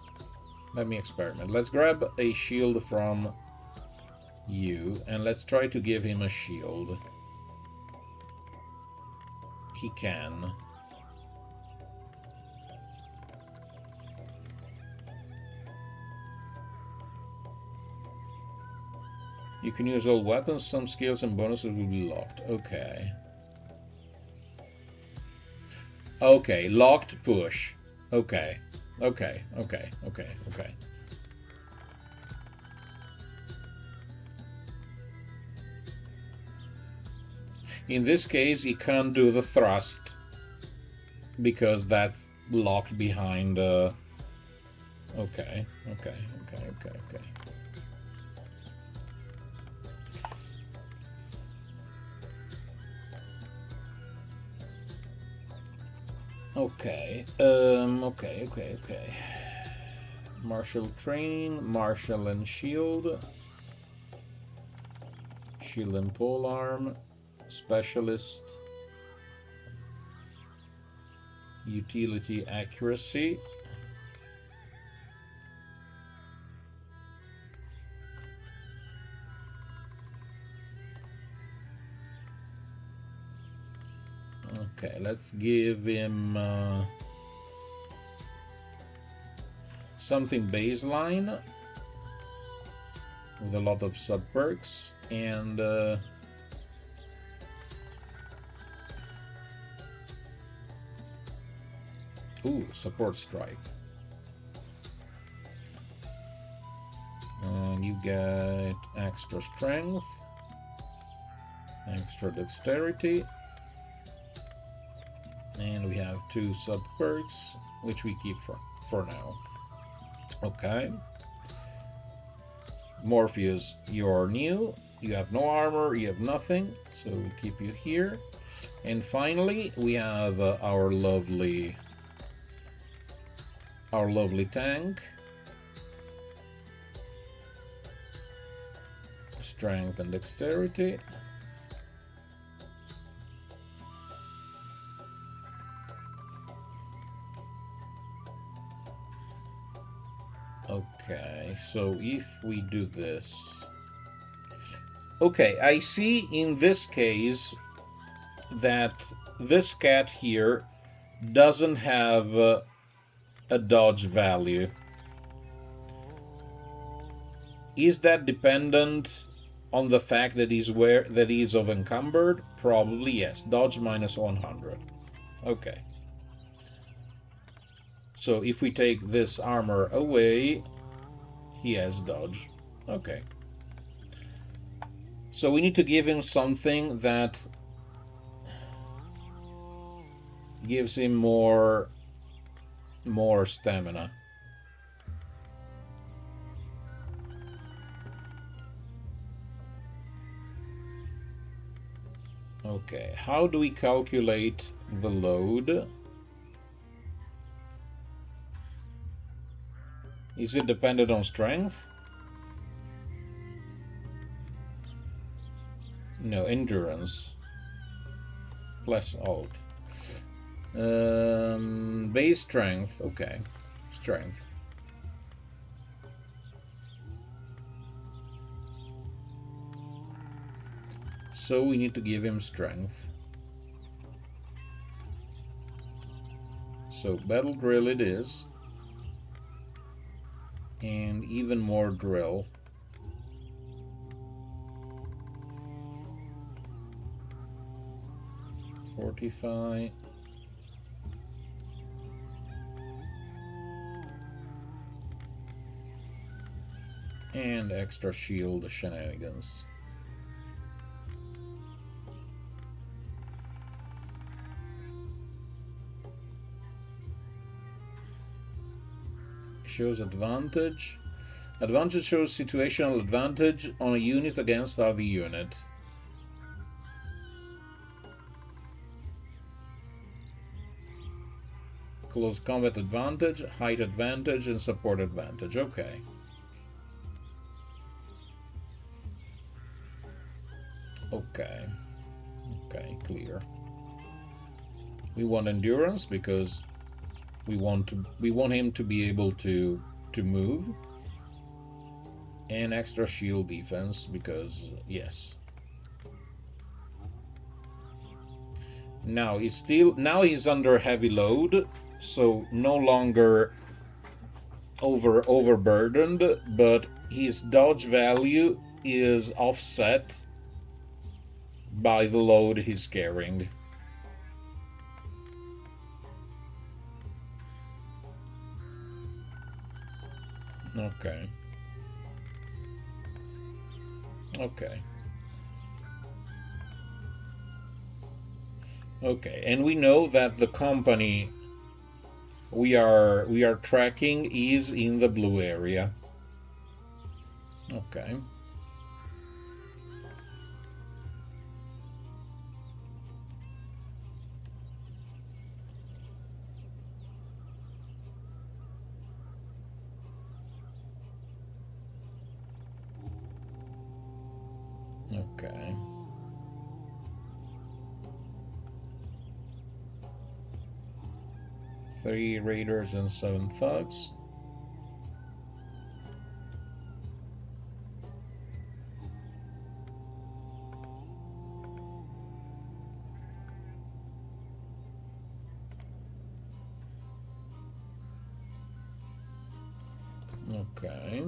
Let's grab a shield from you, and let's try to give him a shield. He can. You can use all weapons, some skills and bonuses will be locked. Okay. Okay, locked push. Okay. Okay. In this case, he can't do the thrust because that's locked behind. Okay, okay, okay, okay, okay. Okay, okay. Martial training, martial and shield. Shield and polearm. Specialist. Utility accuracy. Okay, let's give him something baseline with a lot of sub perks and ooh, support strike. And you get extra strength, extra dexterity, and we have 2 sub perks, which we keep for now. Okay. Morpheus, you're new. You have no armor, you have nothing, so we'll keep you here. And finally, we have our lovely tank. Strength and dexterity. Okay, so if we do this... Okay, I see in this case that this cat here doesn't have a dodge value. Is that dependent on the fact that he's of encumbered? Probably yes. Dodge minus 100. Okay. So if we take this armor away, he has dodge. Okay. So we need to give him something that gives him more stamina. Okay, how do we calculate the load? Is it dependent on strength? No, endurance. Plus alt. Base strength. Okay, strength. So we need to give him strength. So battle drill it is. And even more drill. Fortify. And extra shield shenanigans. Shows advantage. Advantage shows situational advantage on a unit against other unit. Close combat advantage, height advantage, and support advantage. Okay. Okay. Okay, clear. We want endurance because we want him to be able to move, and extra shield defense because yes. Now he's under heavy load, so no longer overburdened, but his dodge value is offset by the load he's carrying. Okay. Okay. Okay, and we know that the company we are tracking is in the blue area. Okay. Okay. Three raiders and 7 thugs. Okay.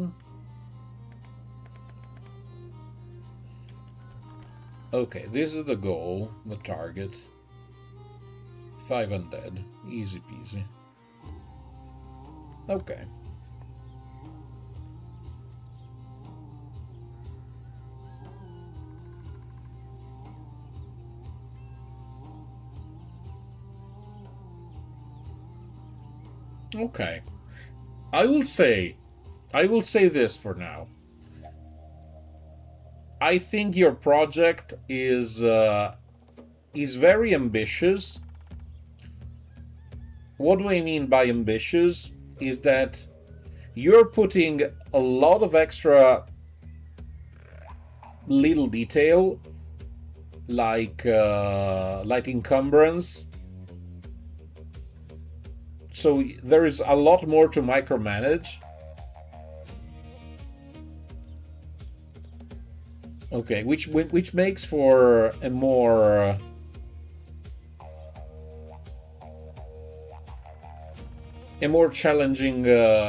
Okay, this is the goal, the target. 5 undead. Easy peasy. Okay. Okay. I will say this for now. I think your project is very ambitious. What do I mean by ambitious? Is that you're putting a lot of extra little detail, like encumbrance. So there is a lot more to micromanage. Okay, which makes for a more challenging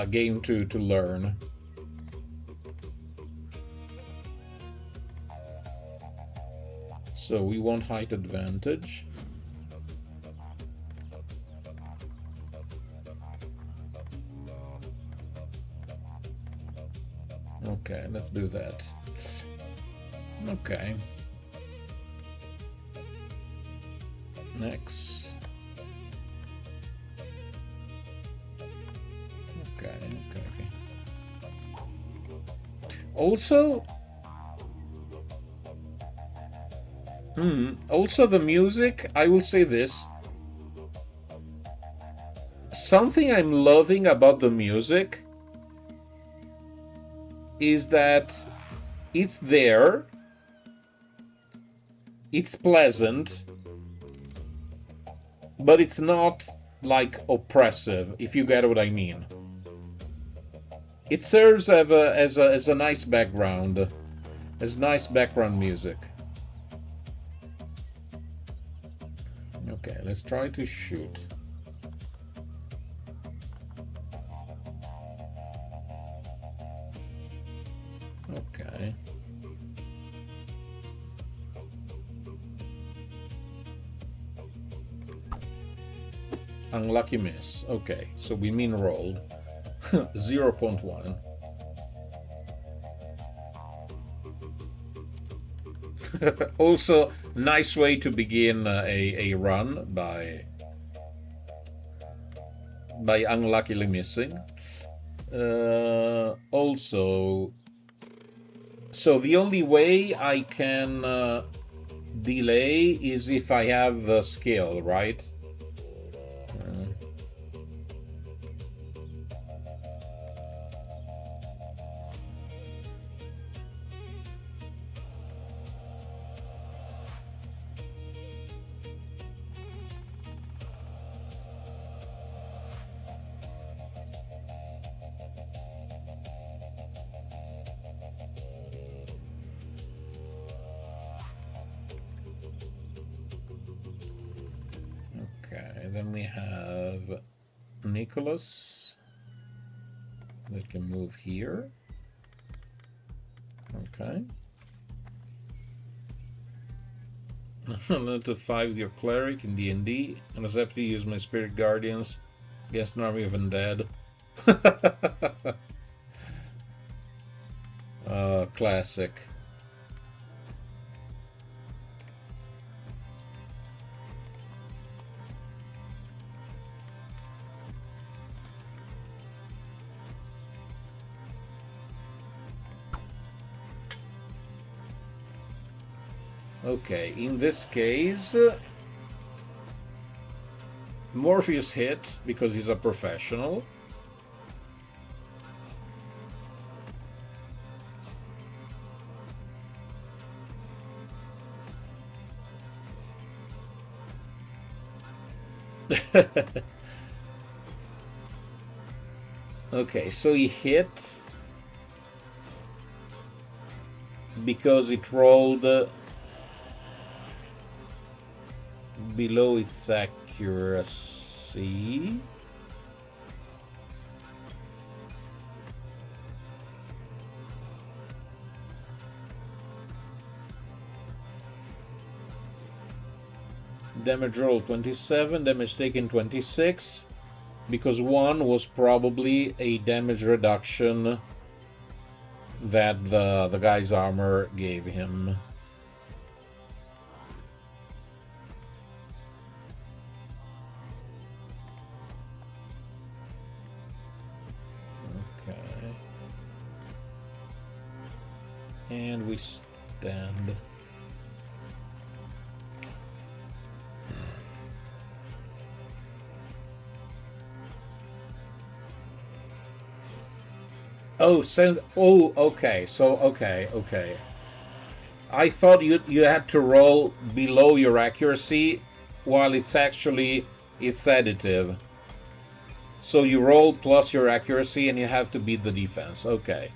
game to learn. So we want height advantage. Okay, let's do that. Okay. Next. Okay. Also, the music, I will say this. Something I'm loving about the music is that it's there, it's pleasant, but it's not like oppressive, if you get what I mean. It serves as a nice background, as nice background music. Okay, let's try to shoot. Okay. Unlucky miss. Okay, so we mean rolled. 0.1. Also, nice way to begin a run by unluckily missing. Also, so the only way I can delay is if I have the skill, right? Okay, then we have Nicholas that can move here. Okay. Learn to 5 with your cleric in D&D, and I have to use my spirit guardians against an army of undead. Classic. Okay, in this case, Morpheus hit because he's a professional. Okay, so he hit because it rolled below its accuracy. Damage roll 27, damage taken 26, because 1 was probably a damage reduction that the guy's armor gave him. Okay. And we stand. Oh, send. Oh, okay. So, okay. I thought you had to roll below your accuracy, while it's actually it's additive. So you roll plus your accuracy, and you have to beat the defense. Okay.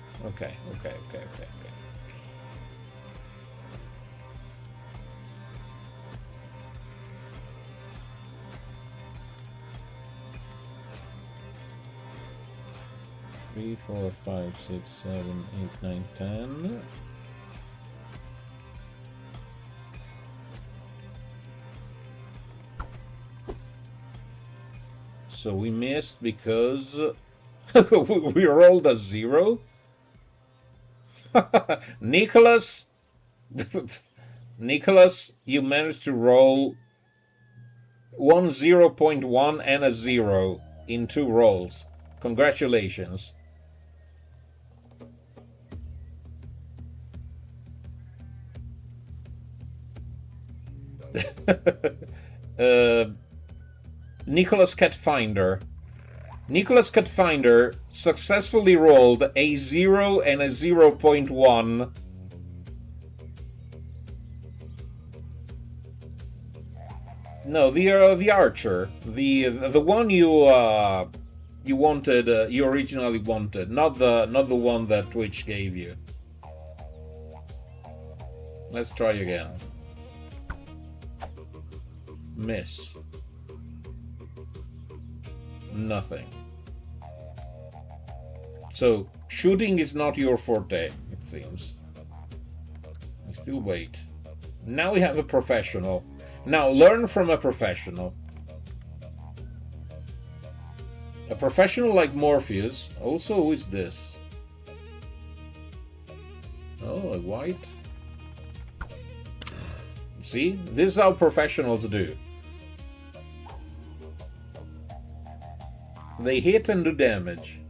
3, 4, 5, 6, 7, 8, 9, 10. So we missed because we rolled a 0. Nicholas, you managed to roll 0.1 and a 0 in 2 rolls. Congratulations. Nicholas Catfinder. Nicholas Catfinder successfully rolled a 0 and a 0.1. No, the archer, the one you wanted, you originally wanted, not the one that Twitch gave you. Let's try again. Miss. Nothing. So shooting is not your forte, it seems. I still wait. Now we have a professional. Now learn from a professional. A professional like Morpheus. Also, who is this? Oh, a white. See? This is how professionals do. They hit and do damage.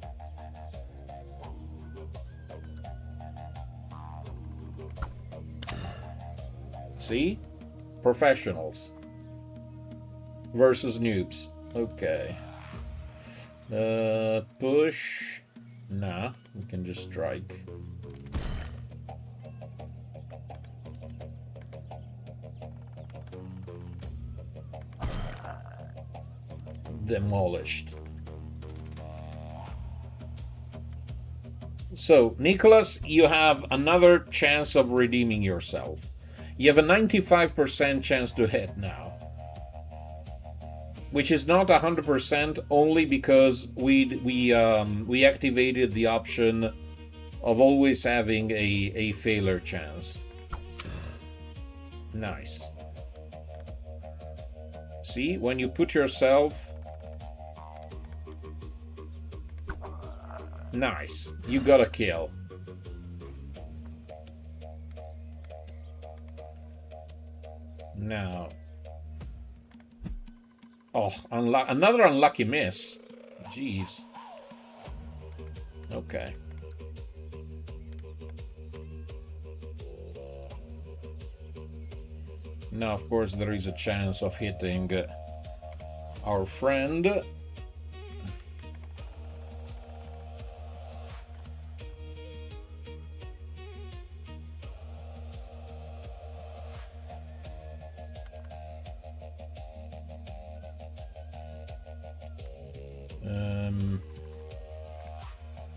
See? Professionals versus noobs. Okay. Push. Nah, we can just strike. Demolished. So, Nicholas, you have another chance of redeeming yourself. You have a 95% chance to hit now. Which is not 100% only because we activated the option of always having a failure chance. Nice. See, when you put yourself... Nice. You got a kill. Now. Oh, another unlucky miss. Jeez. Okay. Now, of course, there is a chance of hitting our friend.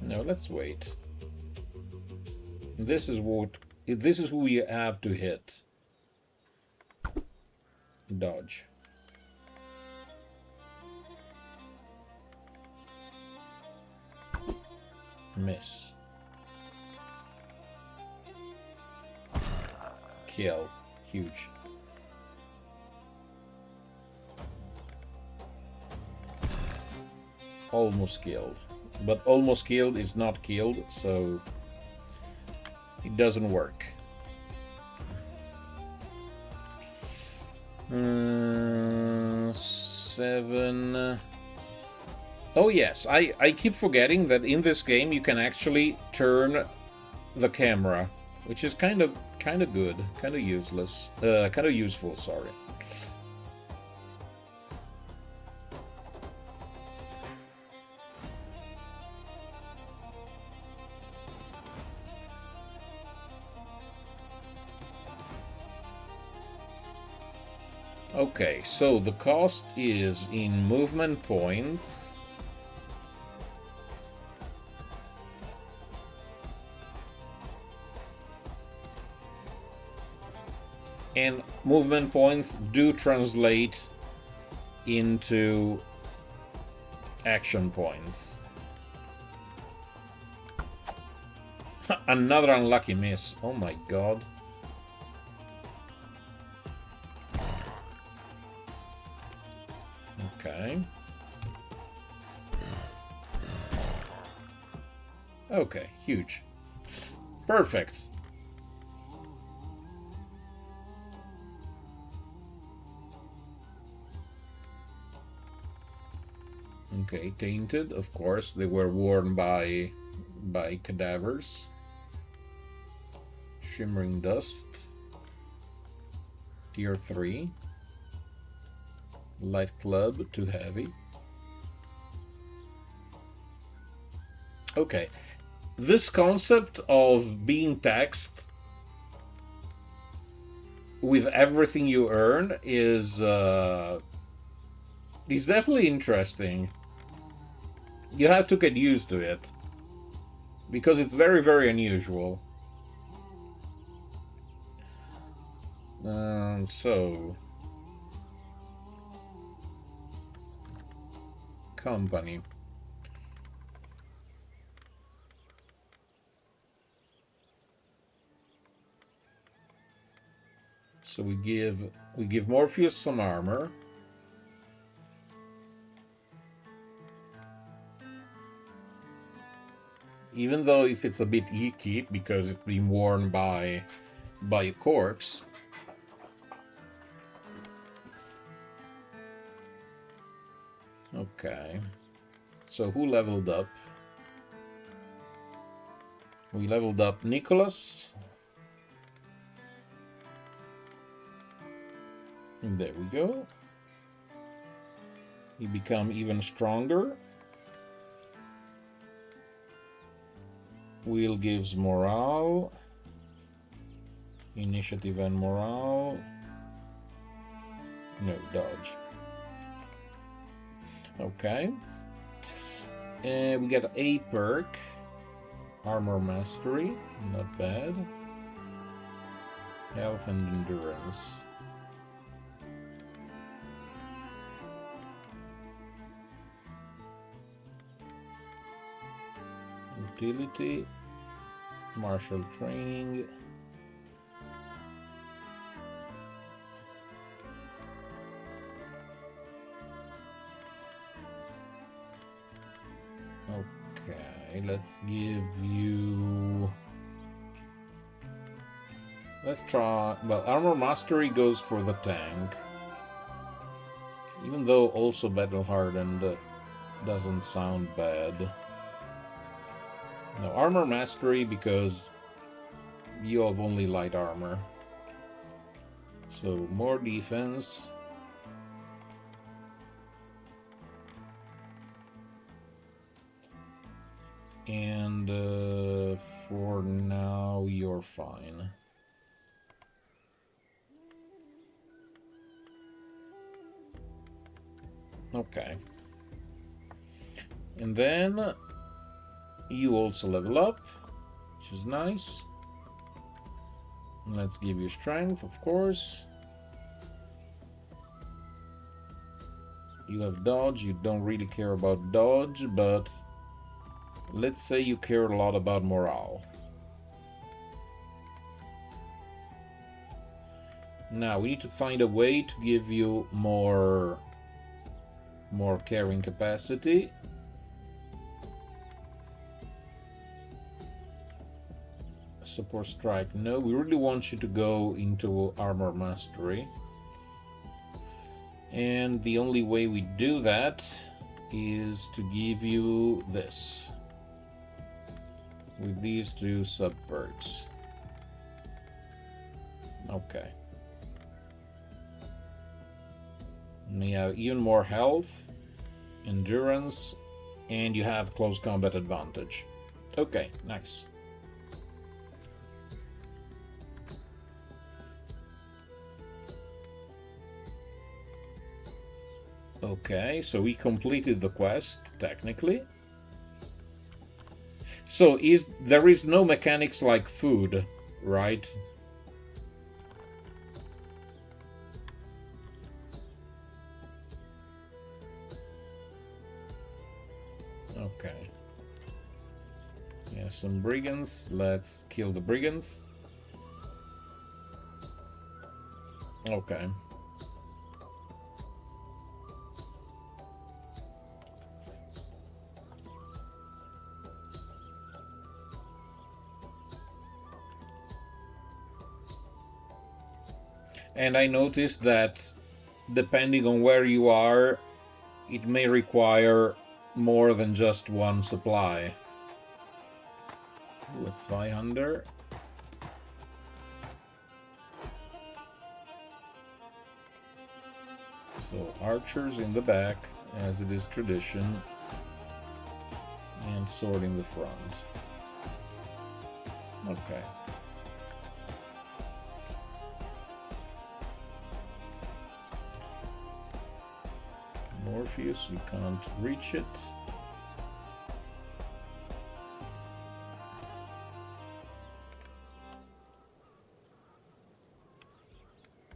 No, let's wait. This is who we have to hit. Dodge. Miss. Kill. Huge. Almost killed. But almost killed is not killed, so it doesn't work. 7. Oh yes, I keep forgetting that in this game you can actually turn the camera, which is kind of good, kind of useless, kind of useful. Sorry. Okay, so the cost is in movement points. And movement points do translate into action points. Another unlucky miss. Oh my god. Okay. Okay, huge. Perfect. Okay, tainted, of course. They were worn by cadavers. Shimmering dust. Tier 3. Light club, too heavy. Okay. This concept of being taxed with everything you earn is definitely interesting. You have to get used to it, because it's very, very unusual. So... company. So we give Morpheus some armor. Even though if it's a bit icky because it's been worn by a corpse. Okay. So who leveled up? We leveled up Nicholas. And there we go. He become even stronger. Wheel gives morale. Initiative and morale. No, dodge. Okay. We got a perk. Armor Mastery. Not bad. Health and Endurance. Utility. Martial Training. Okay, let's give you... Let's try... Well, Armor Mastery goes for the tank. Even though also Battle Hardened doesn't sound bad. No, Armor Mastery because you have only light armor. So more defense. And for now, you're fine. Okay. And then you also level up, which is nice. Let's give you strength, of course. You have dodge. You don't really care about dodge, but let's say you care a lot about morale. Now we need to find a way to give you more carrying capacity. Support strike. No, we really want you to go into armor mastery. And the only way we do that is to give you this. With these two sub-perks. Okay. And you have even more health, endurance, and you have close combat advantage. Okay, nice. Okay, so we completed the quest, technically. So there is no mechanics like food, right? Okay. Yeah, some brigands. Let's kill the brigands. Okay. And I noticed that depending on where you are, it may require more than just one supply. Let's fly under. So archers in the back, as it is tradition, and sword in the front. Okay. Morpheus, we can't reach it.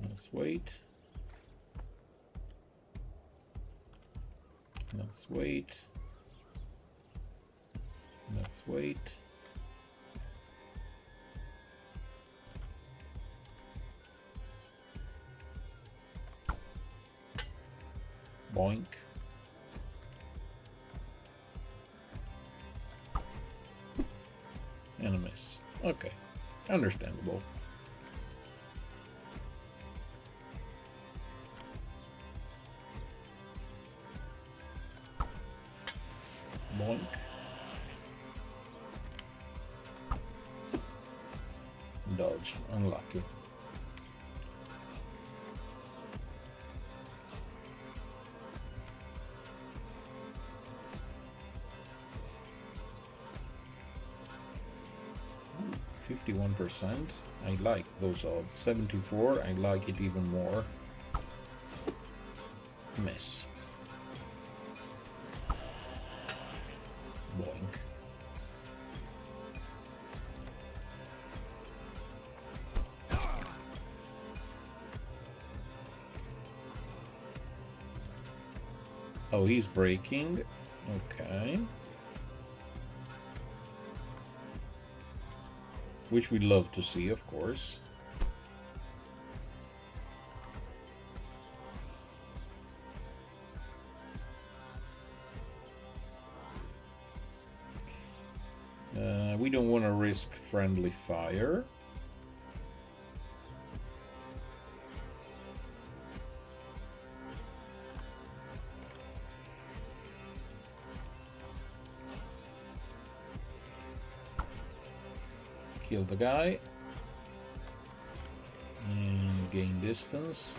Let's wait. Let's wait. Let's wait. Boink. And a miss. Okay. Understandable. Boink. Dodge. Unlucky. Ooh, 51%. I like those odds. 74. I like it even more. Miss. Boink. Oh, he's breaking. Okay. Which we'd love to see, of course. We don't want to risk friendly fire. Kill the guy. And gain distance.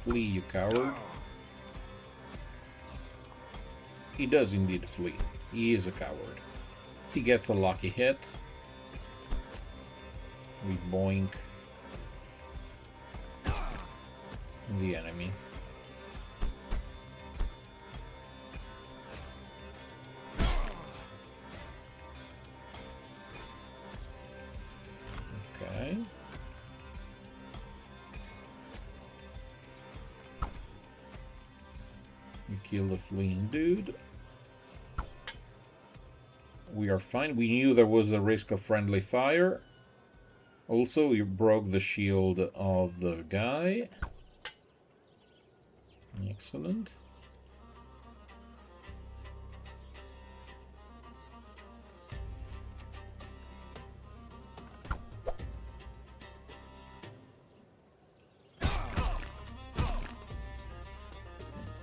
Flee, you coward. He does indeed flee. He is a coward. He gets a lucky hit. We boink the enemy. Okay. We kill the fleeing dude. We are fine. We knew there was a risk of friendly fire. Also, we broke the shield of the guy. Excellent.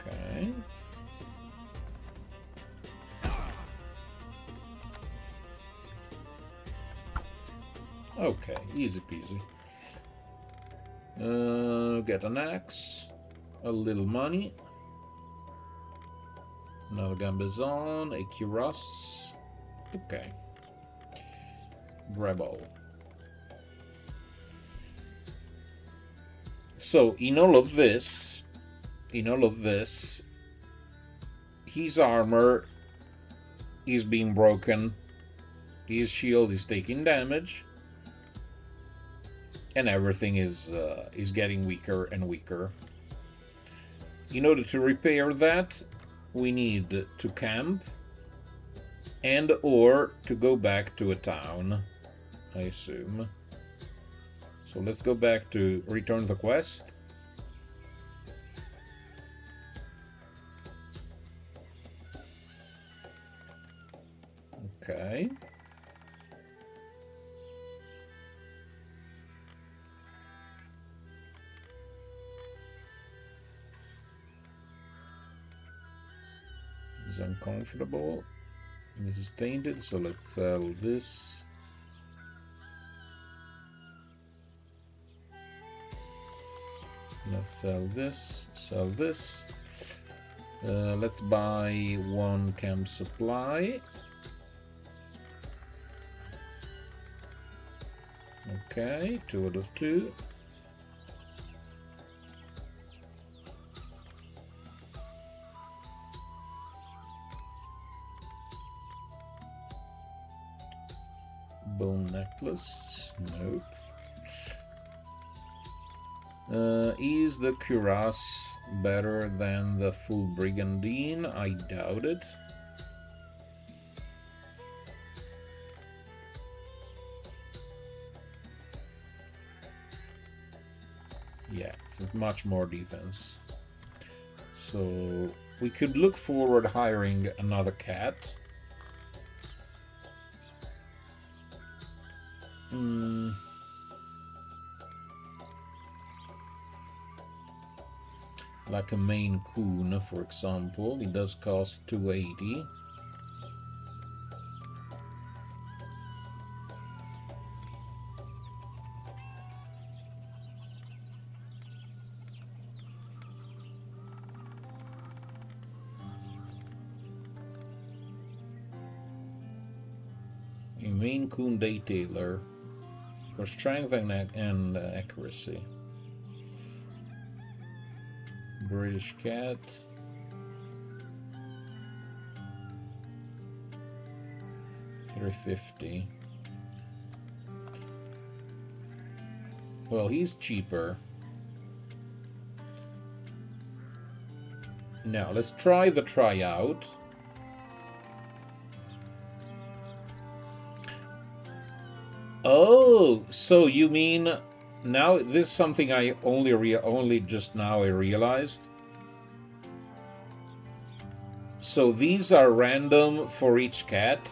Okay. Okay, easy peasy. Get an axe, a little money, another gambazon, a cuirass. Okay. Grab all. So in all of this, his armor is being broken, his shield is taking damage, and everything is getting weaker and weaker. In order to repair that, we need to camp and or to go back to a town, I assume. So let's go back to return the quest. Okay. It's uncomfortable. This is tainted, so let's sell this. Let's sell this, sell this. Let's buy one camp supply. Okay, 2 out of 2. Bone necklace, nope. Is the cuirass better than the full brigandine? I doubt it. Yeah, it's much more defense. So we could look forward hiring another cat. Like a Maine Coon, for example. It does cost 280. A Maine Coon Detailer for strength and accuracy. British cat. $350. Well, he's cheaper. Now let's try the tryout. Oh, so you mean now this is something I only just now I realized. So these are random for each cat.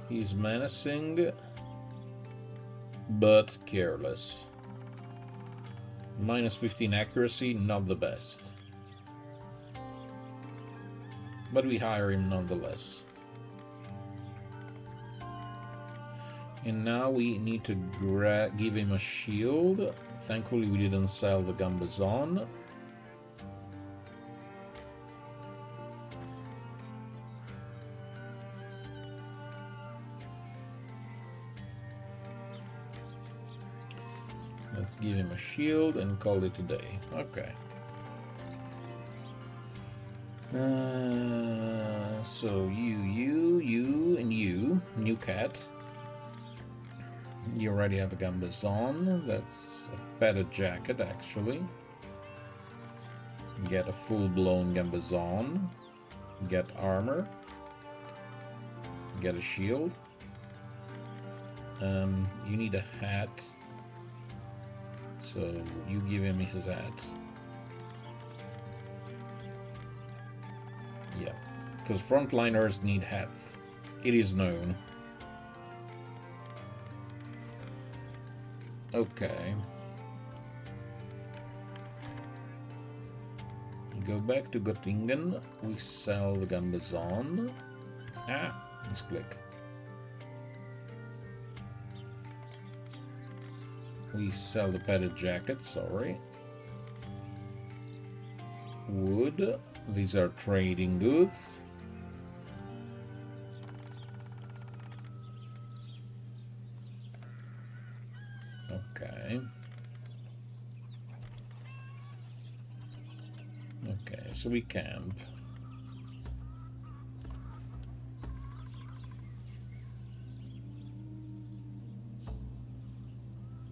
He's menacing. but careless. Minus 15 accuracy, not the best. But we hire him nonetheless. And now we need to give him a shield. Thankfully we didn't sell the Gambazon. Let's give him a shield and call it a day. Okay. So you, and you, new cat. You already have a Gambazon. That's a padded jacket, actually. Get a full-blown Gambazon. Get armor. Get a shield. You need a hat. So you give him his hat. Yeah, because frontliners need hats. It is known. Okay. Go back to Göttingen. We sell the Gambazon. Misclick. We sell the padded jacket, sorry. Wood. These are trading goods. Okay. Okay, so we camp.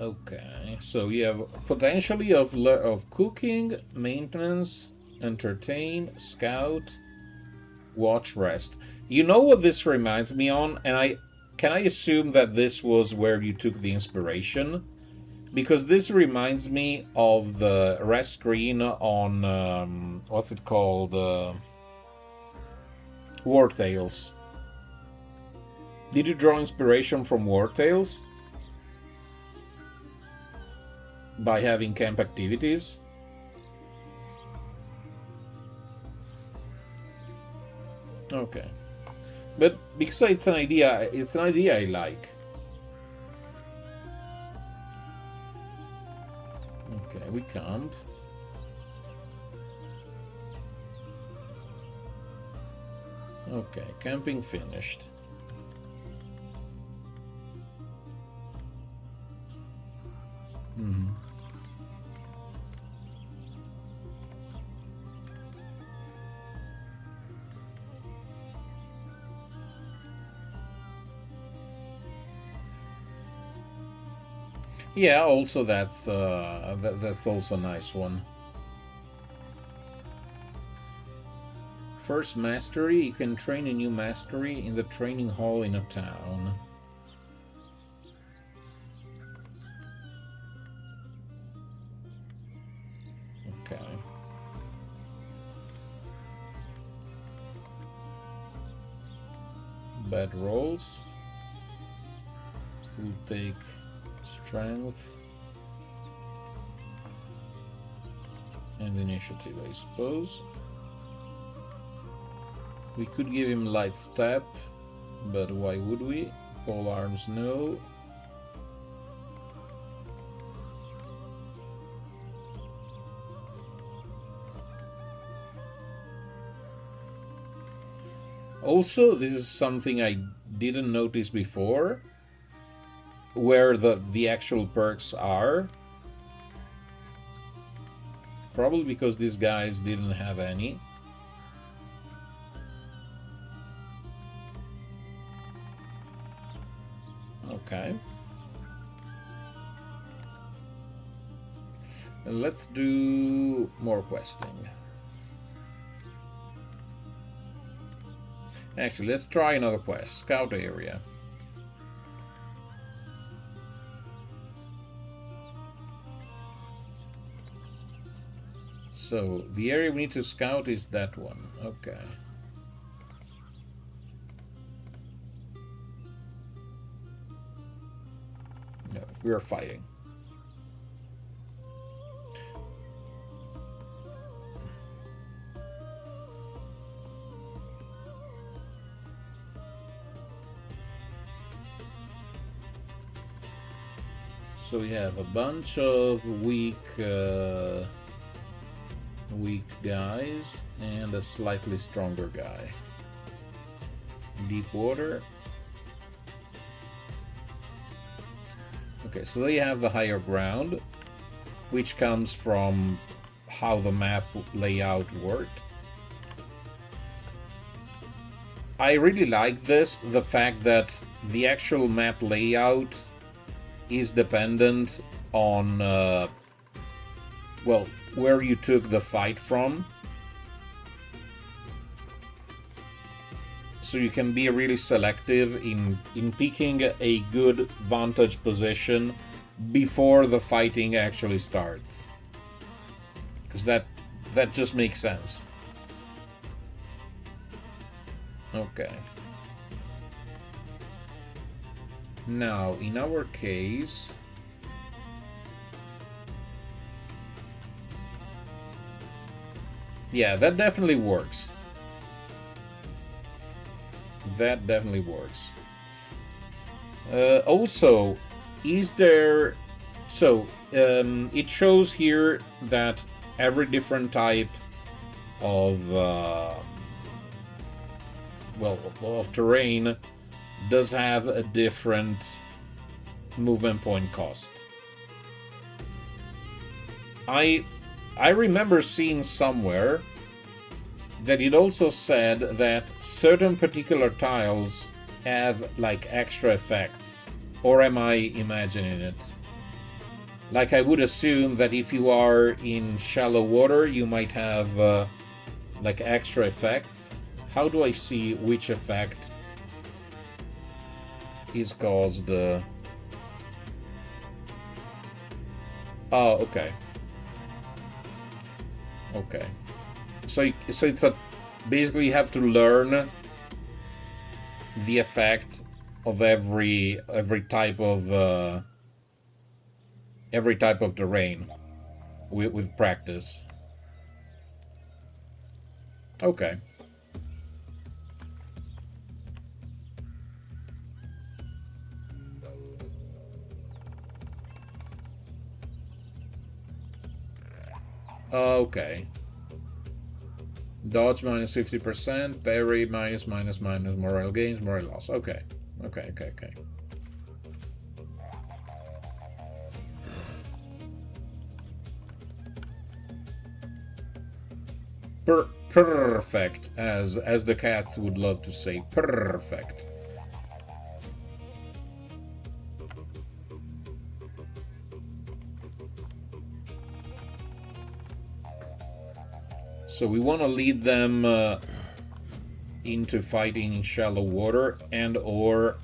Okay, so you have potentially of cooking, maintenance, entertain, scout, watch, rest. You know what this reminds me on, and can I assume that this was where you took the inspiration? Because this reminds me of the rest screen on what's it called? War Tales. Did you draw inspiration from War Tales? By having camp activities? Okay. But because it's an idea I like. Okay, we camp. Okay, camping finished. Yeah, also that's also a nice one. First mastery, you can train a new mastery in the training hall in a town. Okay. Bad rolls. Still take strength and initiative, I suppose. We could give him light step, but why would we? Pole arms, no. Also, this is something I didn't notice before, where the actual perks are. Probably because these guys didn't have any. Okay. And let's do more questing. Actually, let's try another quest. Scout area. So, the area we need to scout is that one. Okay. No. We are fighting. So we have a bunch of weak guys and a slightly stronger guy. Deep water. Okay, so they have the higher ground, which comes from how the map layout worked. I really like this, the fact that the actual map layout is dependent on, well, where you took the fight from. So you can be really selective in picking a good vantage position before the fighting actually starts. Because that just makes sense. Okay. Now, in our case, yeah, that definitely works. That definitely works. Also, is there... So, it shows here that every different type of, well, of terrain does have a different movement point cost. I remember seeing somewhere that it also said that certain particular tiles have like extra effects. Or am I imagining it? Like, I would assume that if you are in shallow water, you might have like extra effects. How do I see which effect is caused? Oh, okay. Okay. So it's a basically you have to learn the effect of every type of terrain with practice. Okay. Okay. Dodge minus 50%, parry minus, morale gains, morale loss. Okay. Okay. Perfect, as the cats would love to say. Perfect. So we want to lead them into fighting in shallow water and or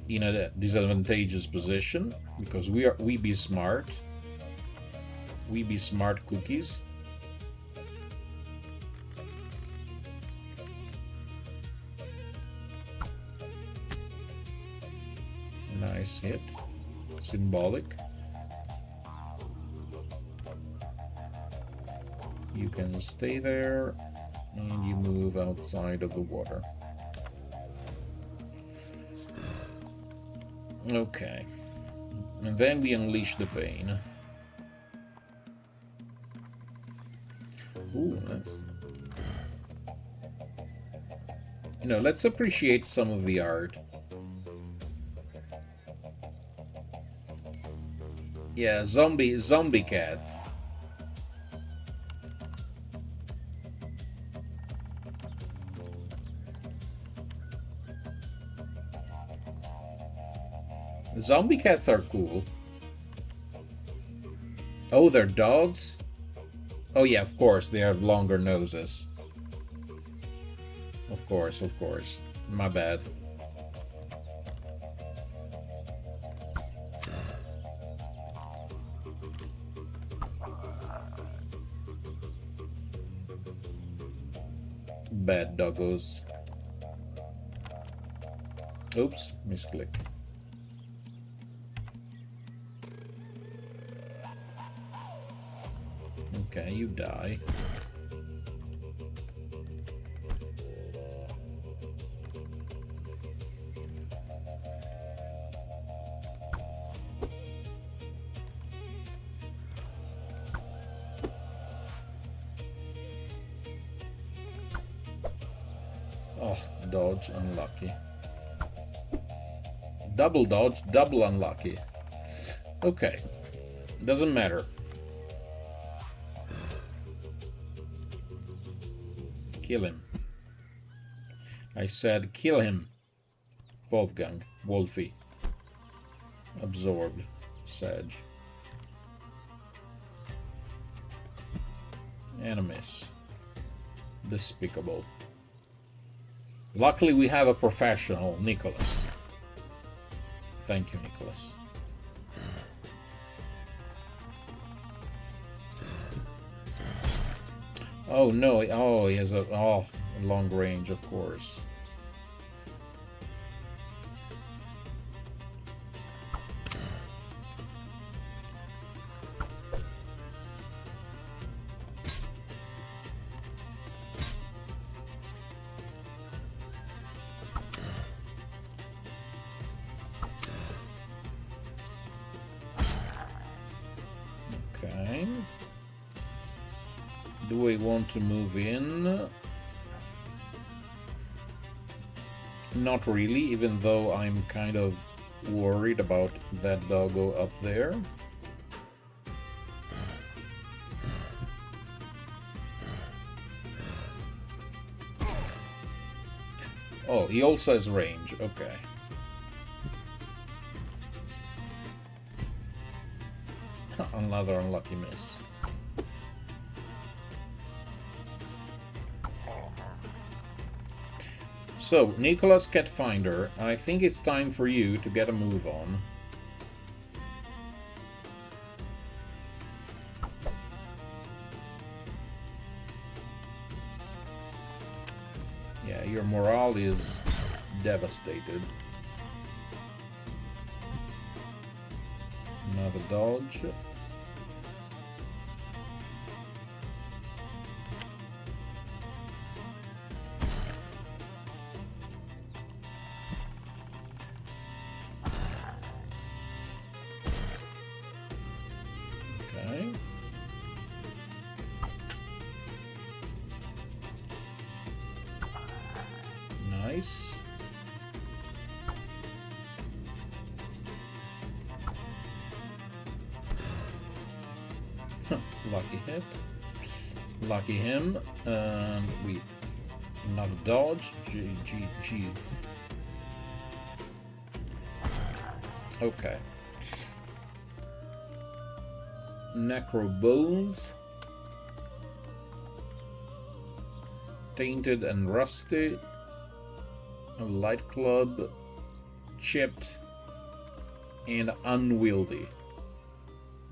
in a disadvantageous position, because we be smart. We be smart cookies. Nice hit. Symbolic. You can stay there, and you move outside of the water. Okay. And then we unleash the pain. Ooh, that's... You know, let's appreciate some of the art. Yeah, zombie cats. Zombie cats are cool. Oh, they're dogs? Oh yeah, of course, they have longer noses. Of course. My bad. Bad doggos. Oops, misclick. Okay, you die. Oh, dodge, unlucky. Double dodge, double unlucky. Okay, doesn't matter. Kill him. I said kill him. Wolfgang, Wolfie. Absorbed. Sag. And a miss. Despicable. Luckily we have a professional, Nicholas. Thank you, Nicholas. Oh no, oh, he has a long range, of course. Okay. Do I want to move in? Not really, even though I'm kind of worried about that doggo up there. Oh, he also has range, okay. Another unlucky miss. So, Nicholas Catfinder, I think it's time for you to get a move on. Yeah, your morale is devastated. Another dodge. Okay. Nice. Lucky hit. Lucky him. And we another dodge. Jeez. Okay. Necro Bones. Tainted and Rusty. A Light Club. Chipped. And Unwieldy.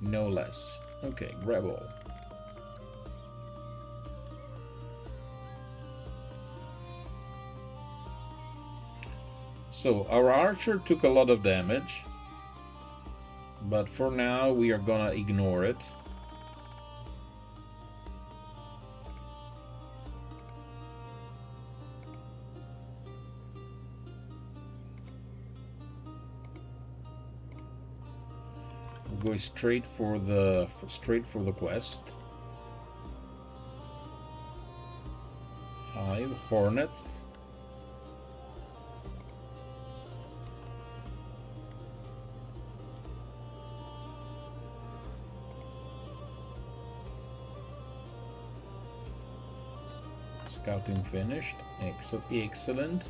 No less. Okay, grab all. So, our archer took a lot of damage. But for now, we are gonna ignore it. We're going straight for the quest. Hive, Hornets. Scouting finished. Excellent.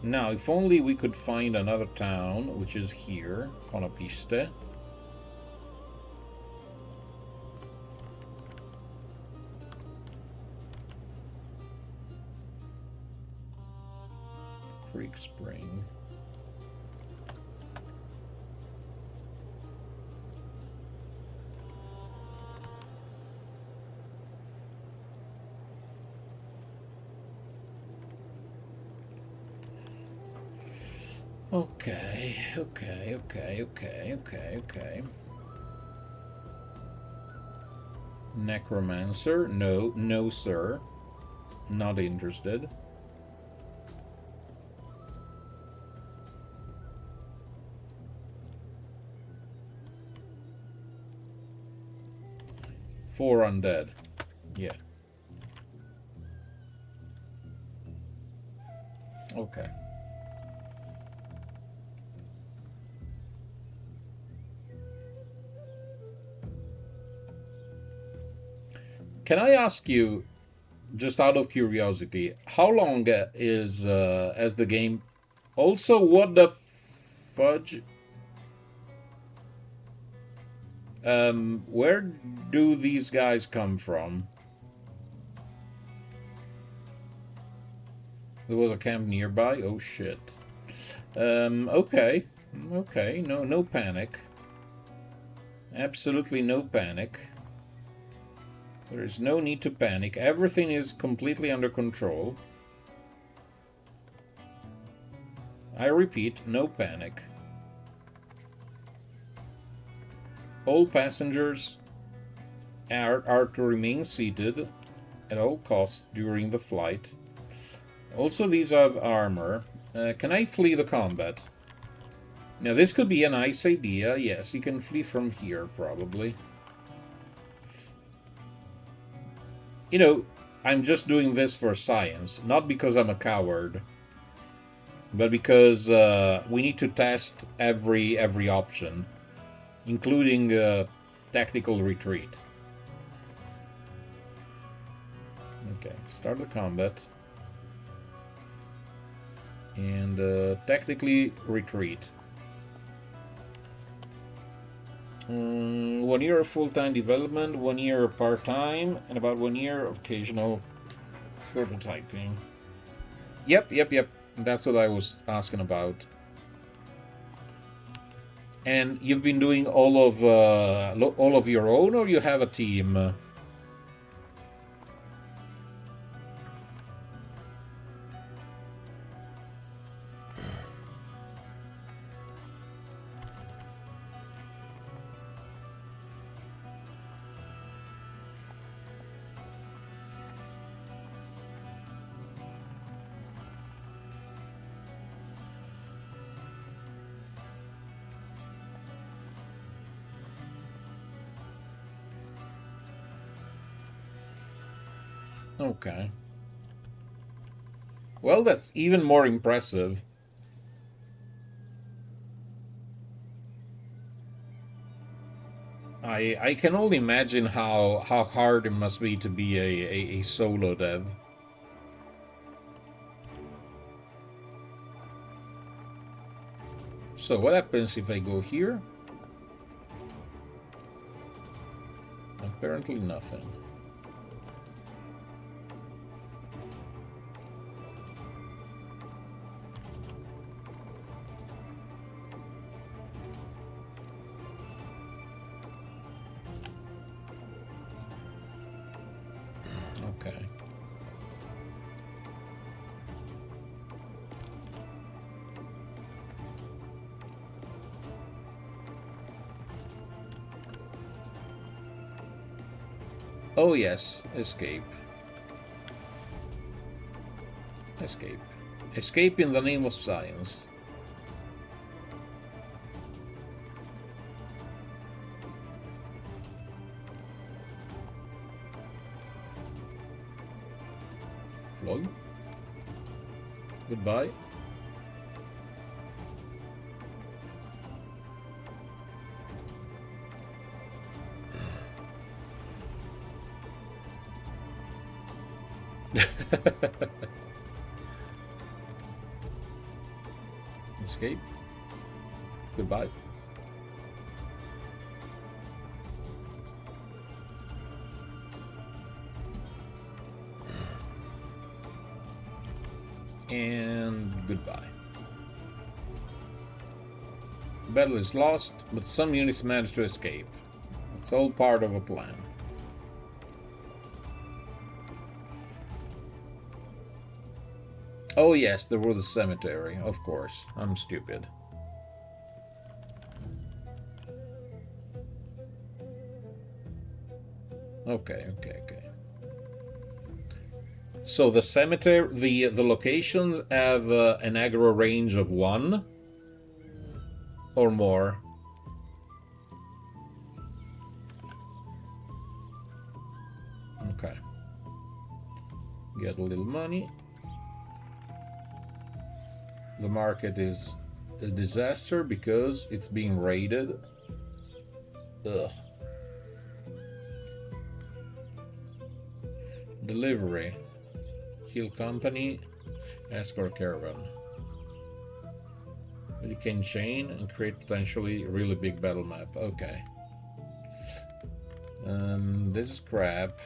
Now, if only we could find another town, which is here, Conopiste. Creek Spring. Okay. Necromancer? No, no, sir. Not interested. Four undead. Yeah. Okay. Can I ask you, just out of curiosity, how long is as the game? Also, what the fudge? Where do these guys come from? There was a camp nearby. Oh shit. Okay, okay. No panic. Absolutely no panic. There is no need to panic. Everything is completely under control. I repeat, no panic. All passengers are to remain seated at all costs during the flight. Also, these have armor. Can I flee the combat? Now, this could be a nice idea. Yes, you can flee from here, probably. You know, I'm just doing this for science, not because I'm a coward, but because we need to test every option, including tactical retreat. Okay, start the combat. And tactically retreat. 1 year of full-time development, 1 year of part-time, and about 1 year of occasional prototyping. Yep. That's what I was asking about. And you've been doing all of your own, or you have a team? Okay. Well, that's even more impressive. I can only imagine how hard it must be to be a solo dev. So what happens if I go here? Apparently nothing. Okay. Oh yes, escape. Escape. Escape in the name of science. Floyd? Goodbye. Escape. Goodbye. And goodbye. Battle is lost, but some units managed to escape. It's all part of a plan. Oh yes, there was a cemetery, of course. I'm stupid. Okay, okay, okay. So the cemetery, the locations have an aggro range of 1 or more. Okay. Get a little money. The market is a disaster because it's being raided. Ugh. Delivery. Kill company. Escort caravan. You can chain and create potentially a really big battle map. Okay. This is crap.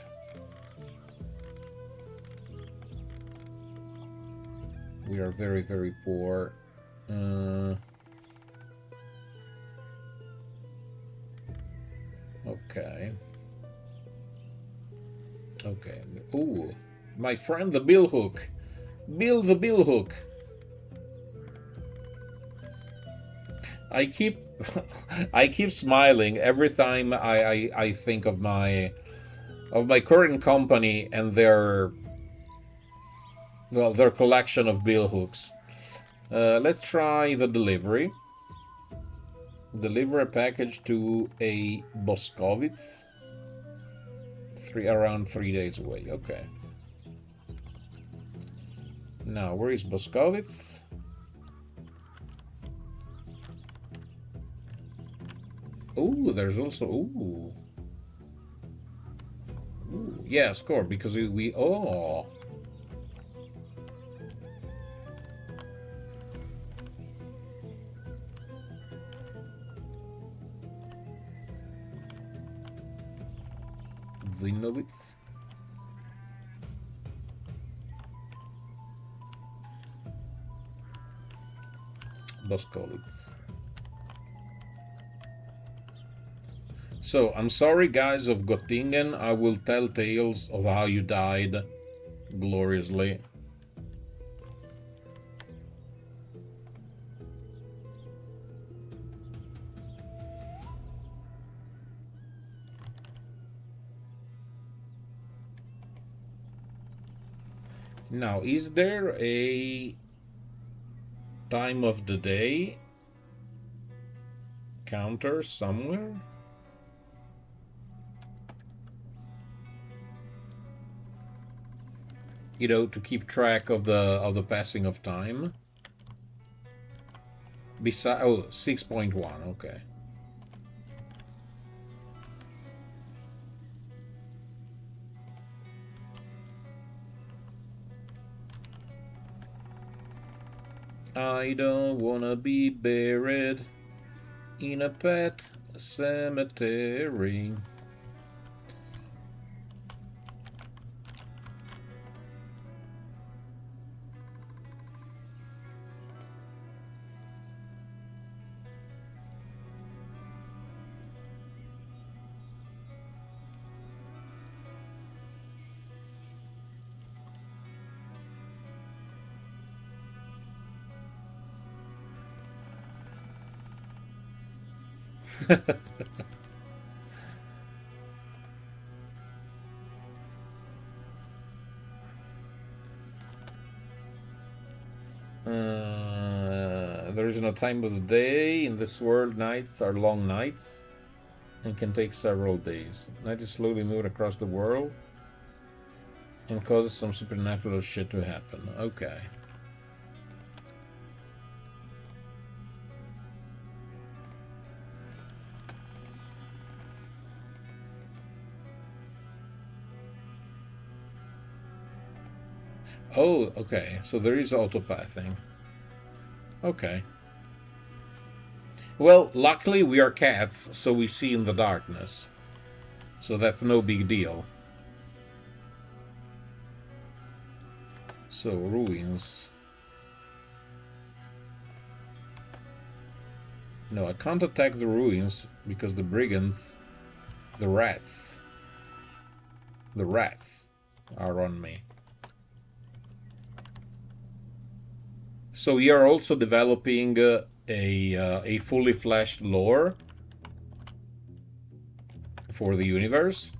We are very, very poor. Okay. Okay. Ooh, my friend the billhook. Bill the billhook. I keep I keep smiling every time I think of my current company and their collection of billhooks. Let's try the delivery. Deliver a package to a Boscovitz. Around 3 days away. Okay. Now, where is Boscovitz? Ooh, there's also ooh. Ooh. Yeah, score because we oh. Zinovitz. Boscovitz. So, I'm sorry, guys of Göttingen. I will tell tales of how you died gloriously. Now, is there a time of the day counter somewhere? You know, to keep track of the passing of time. Besides, 6.1, okay. I don't wanna be buried in a pet cemetery. There is no time of the day. In this world, nights are long nights and can take several days. Night is slowly moving across the world and causes some supernatural shit to happen. Okay. Oh, okay. So there is autopathing. Okay. Well, luckily we are cats, so we see in the darkness. So that's no big deal. So, ruins. No, I can't attack the ruins because the brigands, the rats are on me. So we are also developing a fully fleshed lore for the universe.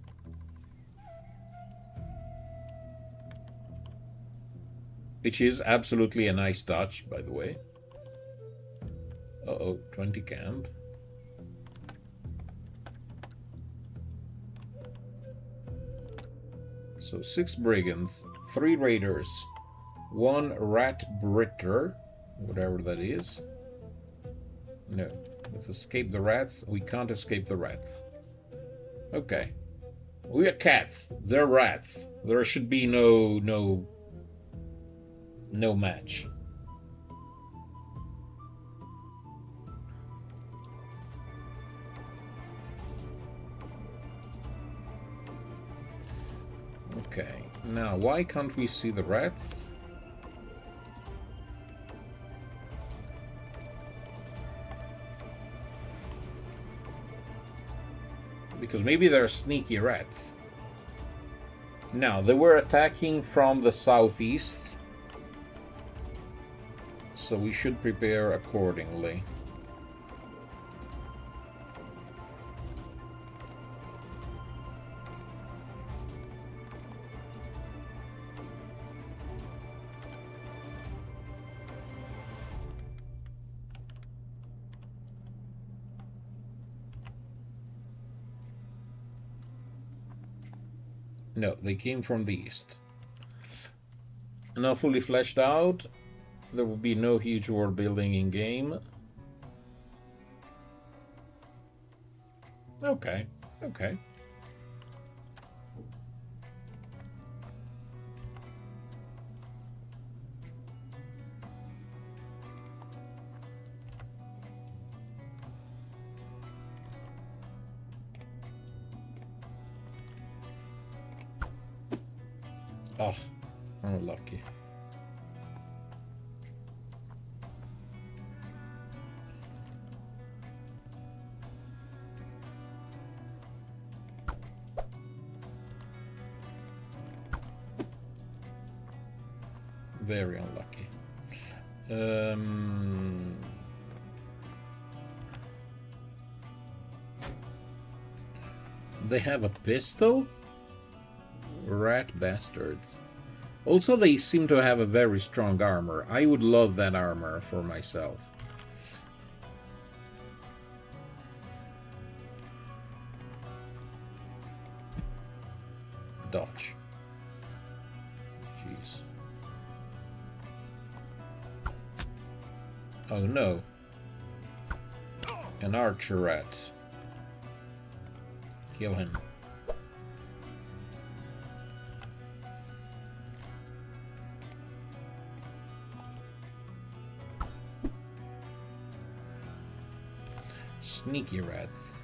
which is absolutely a nice touch, by the way. Uh-oh, 20 camp. So 6 brigands, 3 raiders, 1 rat britter, whatever that is. No, let's escape the rats. We can't escape the rats. Okay. We are cats. They're rats. There should be no match. Okay. Now, why can't we see the rats? Because maybe they're sneaky rats. Now, they were attacking from the southeast, so we should prepare accordingly. No, they came from the east. Now fully fleshed out, there will be no huge world building in game. Okay, okay. Oh, unlucky. Very unlucky. They have a pistol? Rat bastards. Also, they seem to have a very strong armor. I would love that armor for myself. Dodge. Jeez. Oh no. An archer rat. Kill him. Sneaky rats.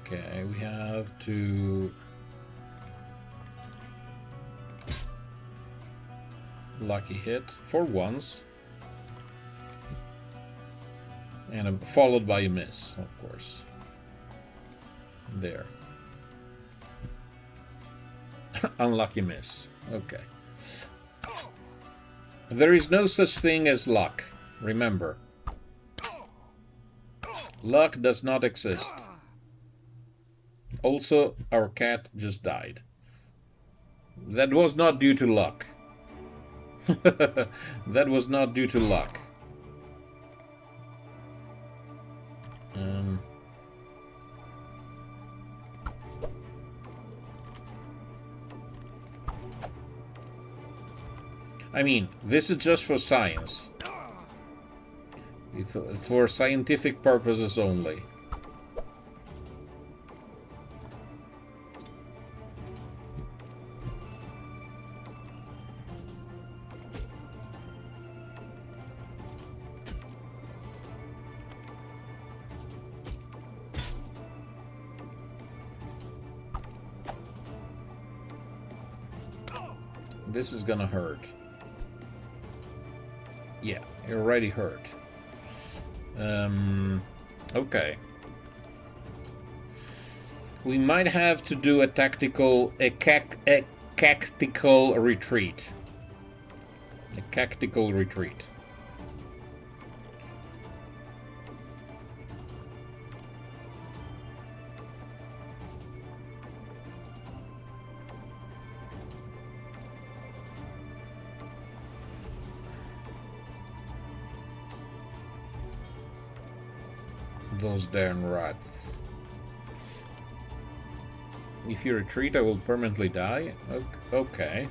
Okay, we have to lucky hit for once, and followed by a miss, of course. There. Unlucky miss. Okay. There is no such thing as luck. Remember. Luck does not exist. Also, our cat just died. That was not due to luck. That was not due to luck. I mean, this is just for science. It's for scientific purposes only. This is gonna hurt. Yeah, it already hurt. Okay. We might have to do a tactical retreat. A tactical retreat. Those darn rats. If you retreat, I will permanently die? Okay.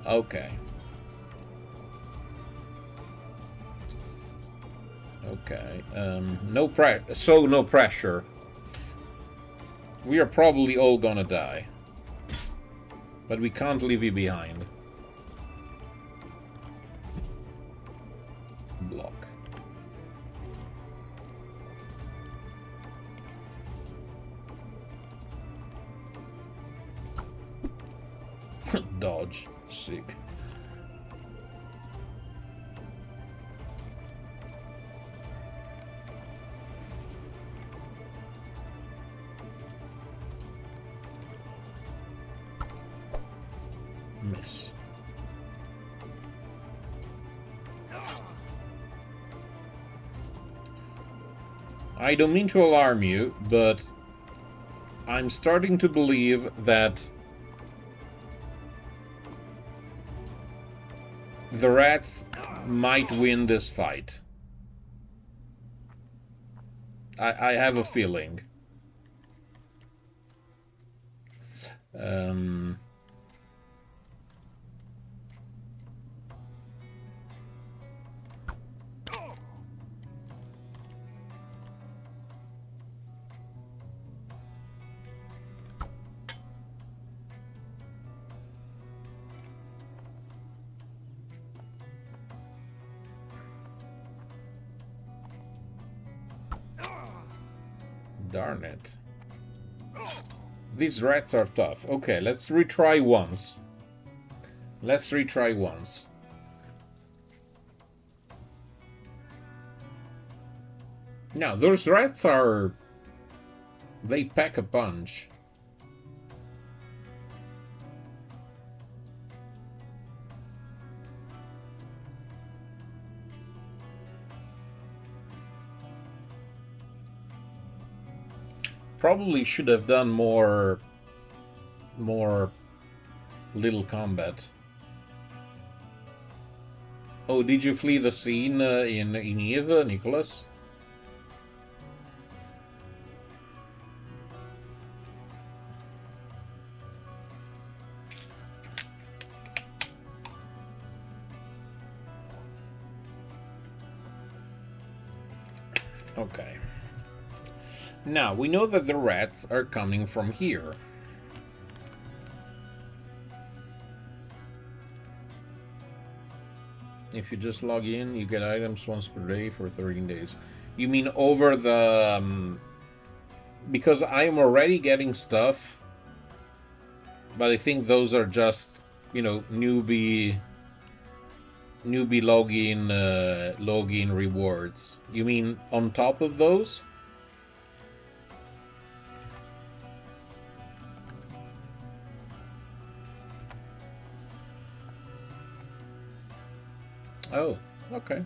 Okay. Okay. No pressure. We are probably all gonna die. But we can't leave you behind. Block. Dodge. Sick. Miss. I don't mean to alarm you, but I'm starting to believe that the rats might win this fight. I have a feeling. Darn it. These rats are tough. Okay, let's retry once. Let's retry once. Now, those rats are... they pack a punch. Probably should have done more little combat. Oh, did you flee the scene in Eve, Nicholas? Okay. Now, we know that the rats are coming from here. If you just log in, you get items once per day for 13 days. You mean over the... because I'm already getting stuff, but I think those are just, you know, newbie login rewards. You mean on top of those? Oh, okay.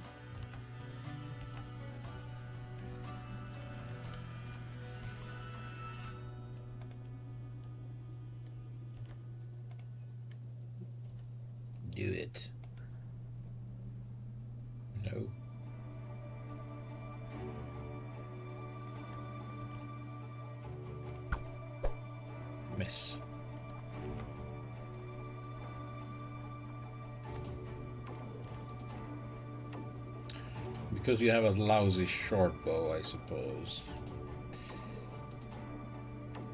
Do it. No. Miss. Because you have a lousy short bow, I suppose.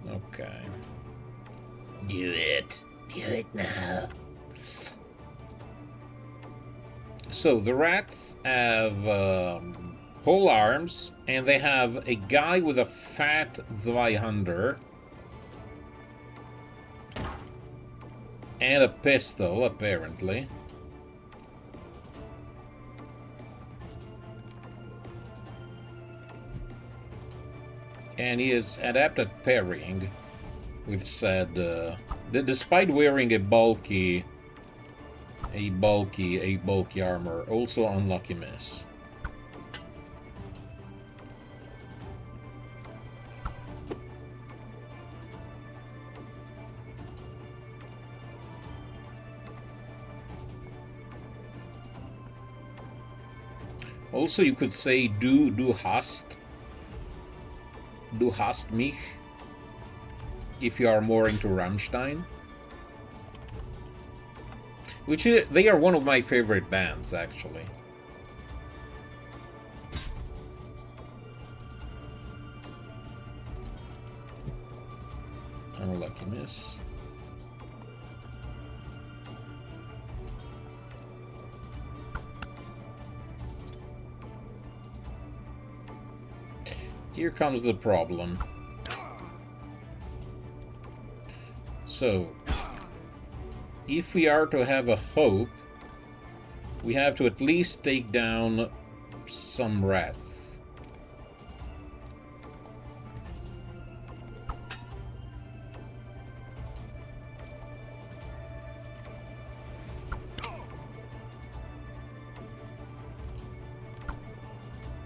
Okay. Do it. Do it now. So the rats have pole arms, and they have a guy with a fat Zweihander and a pistol, apparently. And he is adept at parrying with said, despite wearing a bulky armor. Also unlucky miss. Also, you could say du hast. Du hast mich. If you are more into Rammstein. Which they are one of my favorite bands, actually. Unlucky miss. Here comes the problem. So, if we are to have a hope, we have to at least take down some rats.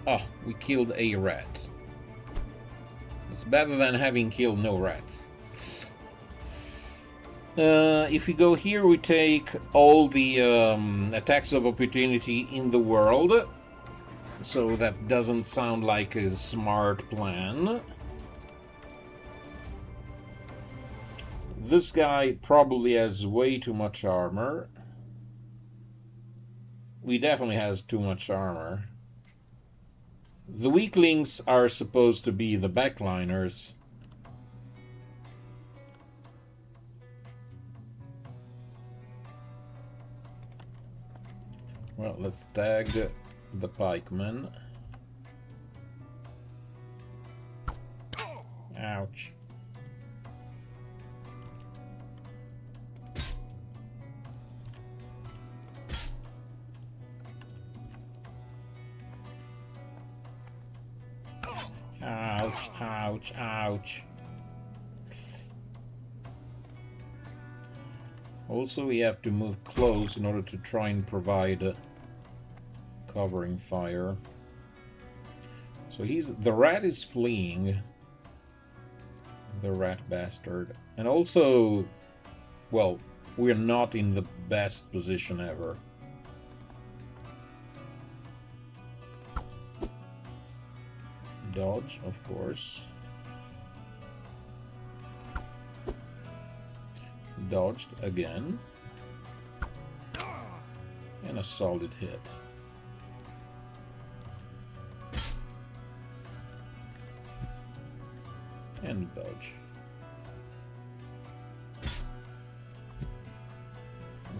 Oh, we killed a rat. It's better than having killed no rats. If we go here, we take all the attacks of opportunity in the world. So that doesn't sound like a smart plan. This guy probably has way too much armor. He definitely has too much armor. The weaklings are supposed to be the backliners. Well, let's tag the pikemen. Ouch. Ouch, ouch, ouch. Also, we have to move close in order to try and provide covering fire. So the rat is fleeing. The rat bastard. And also, well, we're not in the best position ever. Dodge, of course. Dodged again. And a solid hit. And dodge.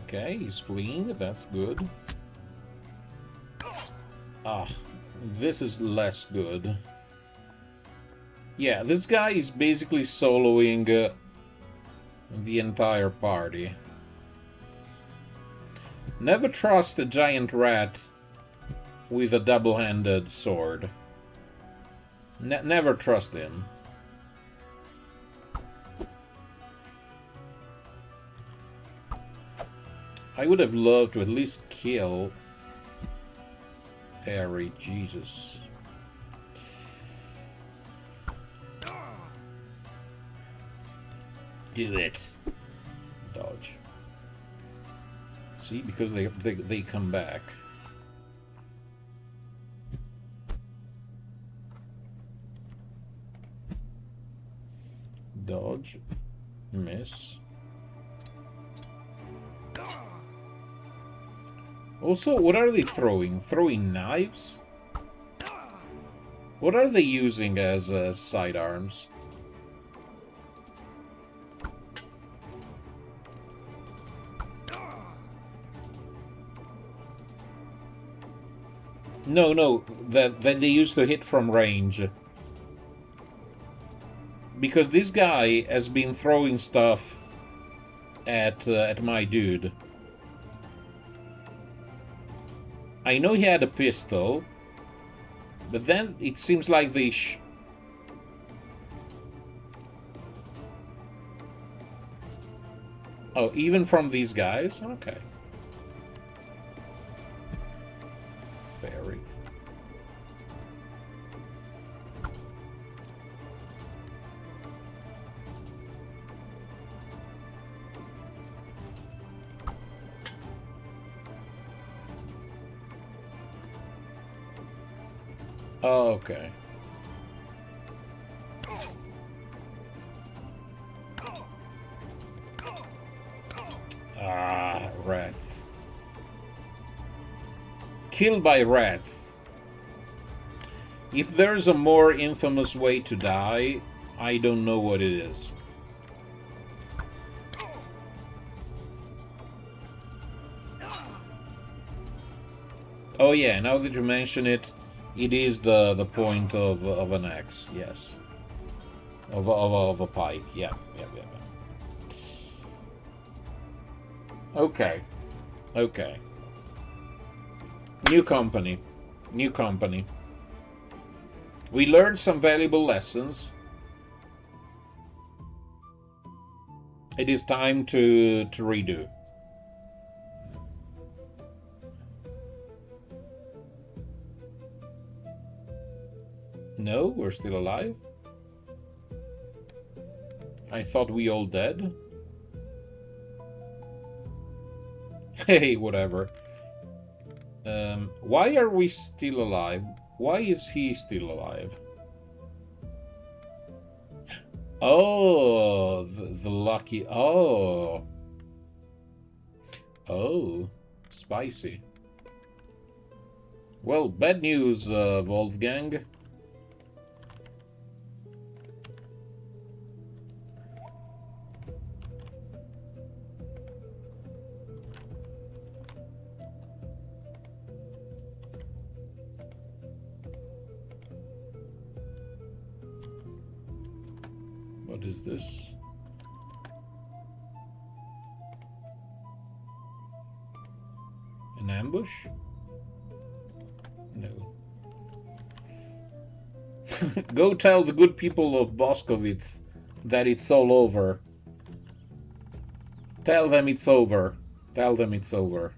Okay, he's fleeing, that's good. Ah, this is less good. Yeah, this guy is basically soloing the entire party. Never trust a giant rat with a double-handed sword. Never trust him. I would have loved to at least kill Perry, Jesus. Do it. Dodge. See, because they come back. Dodge. Miss. Also, what are they throwing? Throwing knives? What are they using as sidearms? No, that they used to hit from range. Because this guy has been throwing stuff at my dude. I know he had a pistol, but then it seems like they oh, even from these guys? Okay. Very. Okay. Ah, rats. Killed by rats. If there's a more infamous way to die, I don't know what it is. Oh yeah, now that you mention it, it is the point of an axe, yes. Of a pike, yeah. Okay. Okay. New company. New company. We learned some valuable lessons. It is time to redo. No, we're still alive. I thought we all dead. Hey, whatever. Why are we still alive? Why is he still alive? Oh, the lucky... Oh. Oh, spicy. Well, bad news, Wolfgang. What is this? An ambush? No. Go tell the good people of Boskowitz that it's all over. Tell them it's over. Tell them it's over.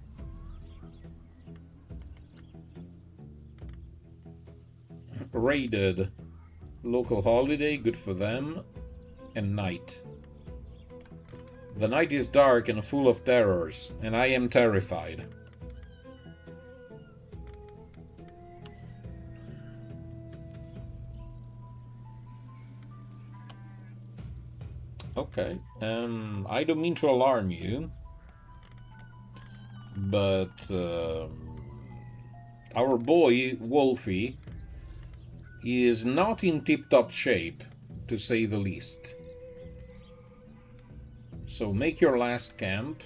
Raided. Local holiday, good for them. And night. The night is dark and full of terrors, and I am terrified. Okay, I don't mean to alarm you, but our boy, Wolfie, is not in tip-top shape, to say the least. So make your last camp,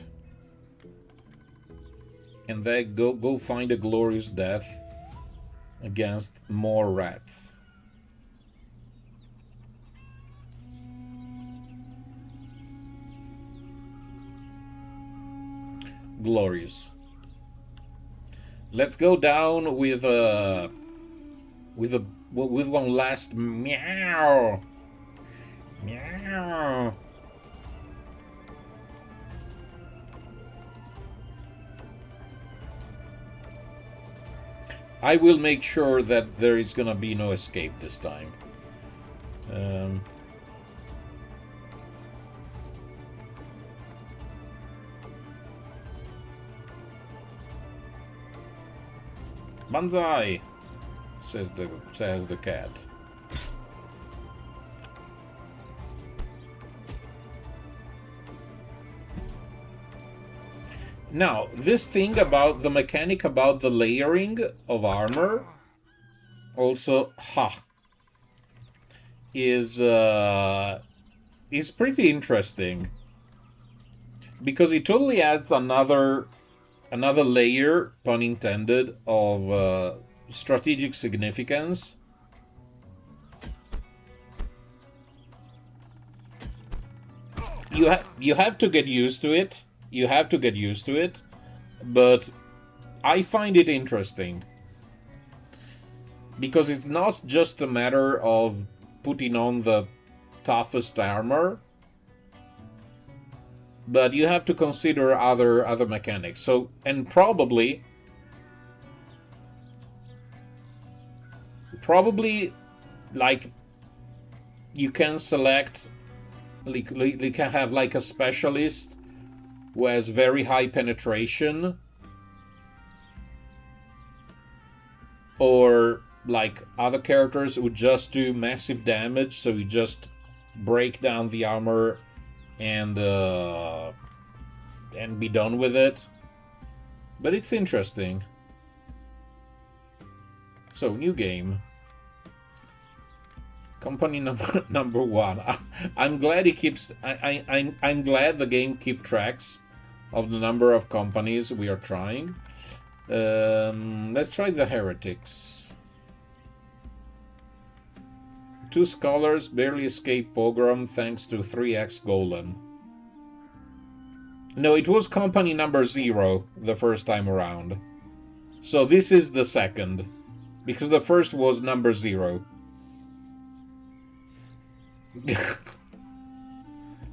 and then go find a glorious death against more rats. Glorious. Let's go down with one last meow. Meow. I will make sure that there is gonna be no escape this time. Banzai, says the cat. Now, this thing about the mechanic about the layering of armor, also, is pretty interesting, because it totally adds another layer, pun intended, of strategic significance. You have to get used to it. You have to get used to it, but I find it interesting because it's not just a matter of putting on the toughest armor, but you have to consider other mechanics. So, and probably like you can select, like you can have like a specialist who has very high penetration, or like other characters would just do massive damage, so you just break down the armor and be done with it. But it's interesting. So, new game. Company number 1. I'm glad he keeps. I'm glad the game keeps tracks of the number of companies we are trying. Let's try the heretics. 2 scholars barely escaped pogrom thanks to 3x golem. No, it was company number 0 the first time around. So this is the second, because the first was number 0.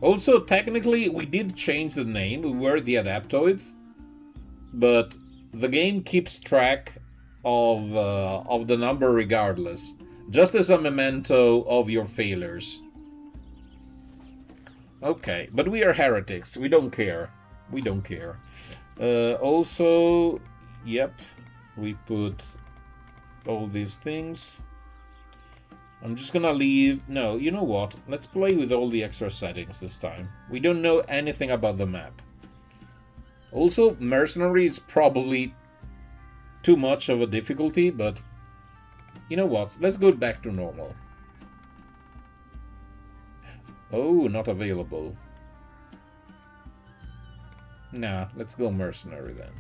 Also, technically, we did change the name. We were the Adaptoids, but the game keeps track of the number regardless, just as a memento of your failures. Okay, but we are heretics. We don't care. We don't care. Also, yep, we put all these things. I'm just gonna leave. No, you know what? Let's play with all the extra settings this time. We don't know anything about the map. Also, mercenary is probably too much of a difficulty, but you know what? Let's go back to normal. Oh, not available. Nah, let's go mercenary then.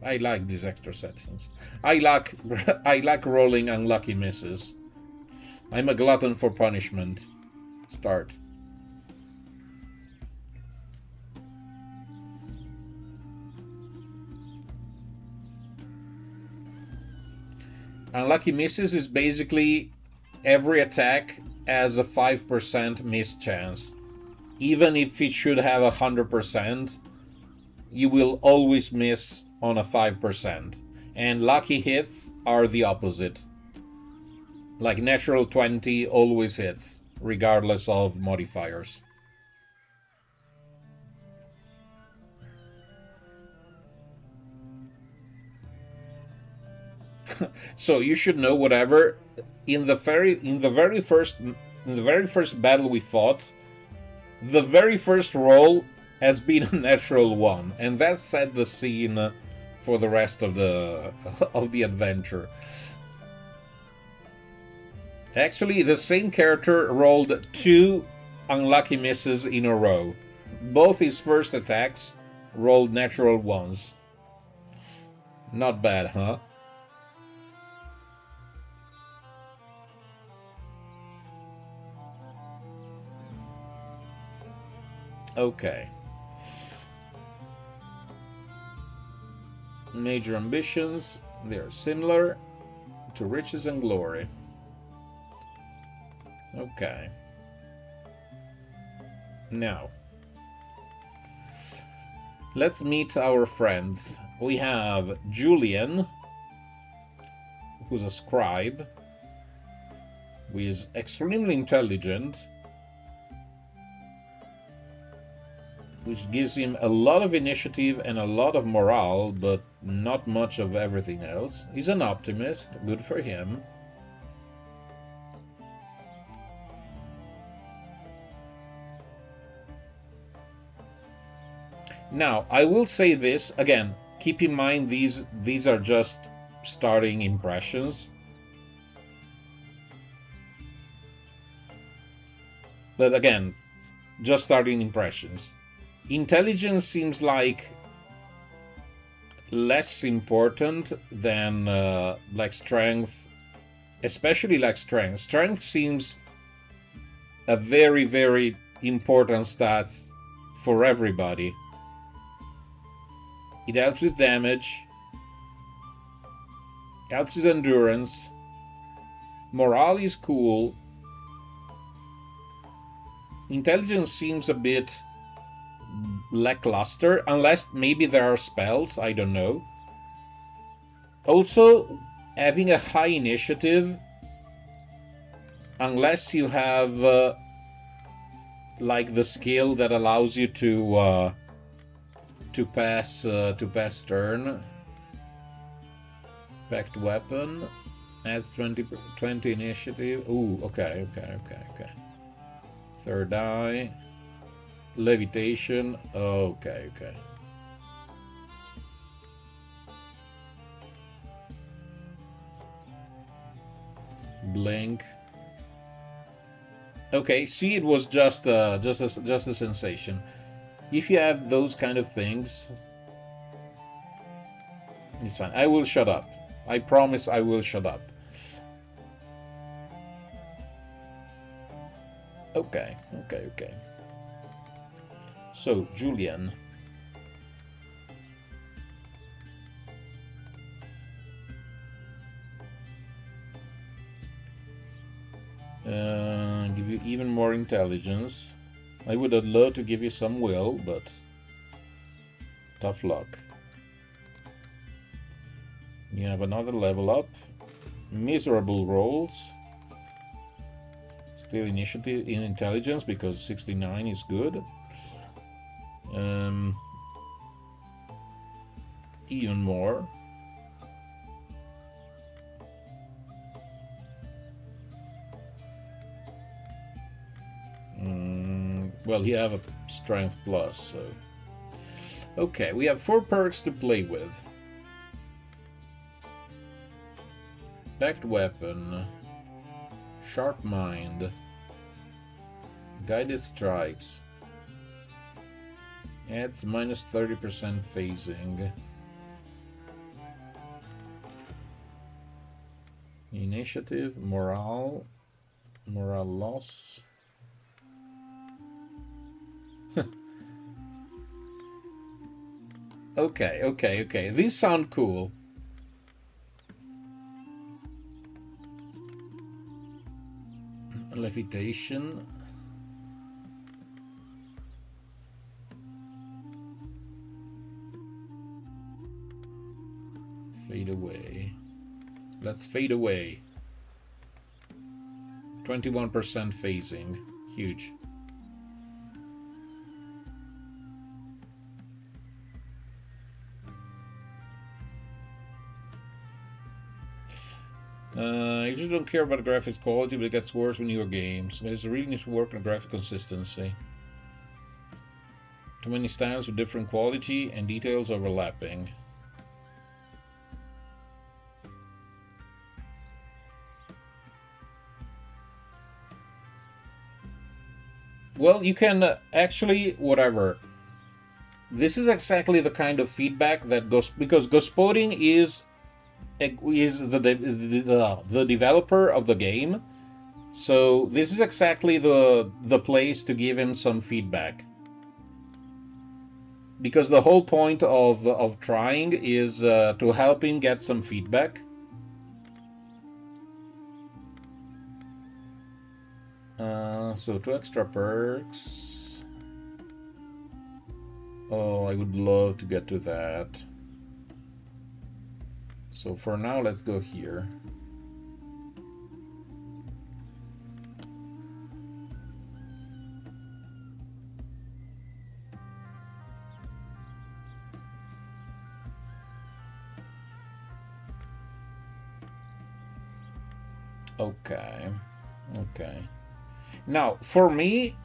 I like these extra settings. I like rolling unlucky misses. I'm a glutton for punishment. Start. Unlucky misses is basically every attack has a 5% miss chance. Even if it should have 100%, you will always miss on a 5%. And lucky hits are the opposite. Like natural 20 always hits, regardless of modifiers. So you should know whatever. In the very first battle we fought, the very first roll has been a natural 1, and that set the scene for the rest of the adventure. Actually, the same character rolled 2 unlucky misses in a row. Both his first attacks rolled natural 1s. Not bad, huh? Okay. Major ambitions, they are similar to riches and glory. Okay. Now, let's meet our friends. We have Julian, who's a scribe, who is extremely intelligent, which gives him a lot of initiative and a lot of morale, but not much of everything else. He's an optimist, good for him. Now, I will say this, again, keep in mind these are just starting impressions. But again, just starting impressions. Intelligence seems like less important than like strength, especially like strength. Strength seems a very, very important stats for everybody. It helps with damage, helps with endurance, morale is cool. Intelligence seems a bit lackluster, unless maybe there are spells, I don't know. Also, having a high initiative, unless you have like the skill that allows you to pass turn. Packed weapon. Adds 20 initiative. Ooh, okay. Third eye. Levitation. Okay. Blink. Okay, see, it was just a sensation. If you have those kind of things, it's fine. I will shut up. I promise I will shut up. Okay. So, Julian. Give you even more intelligence. I would have loved to give you some will, but tough luck. You have another level up. Miserable rolls. Still initiative in intelligence because 69 is good. Even more. Well, you have a strength plus, so. Okay, we have 4 perks to play with. Backed weapon. Sharp mind. Guided strikes. Adds minus 30% phasing. Initiative, morale loss. Okay. These sound cool. Levitation. Fade away. Let's fade away. 21% phasing. Huge. I usually don't care about the graphics quality, but it gets worse with newer games. There's really need to work on graphic consistency. Too many styles with different quality and details overlapping. Well, you can actually, whatever. This is exactly the kind of feedback that goes, because Gospodin is the developer of the game, so this is exactly the place to give him some feedback, because the whole point of trying is to help him get some feedback. So 2 extra perks. Oh, I would love to get to that. So for now, let's go here. Okay. Now, for me,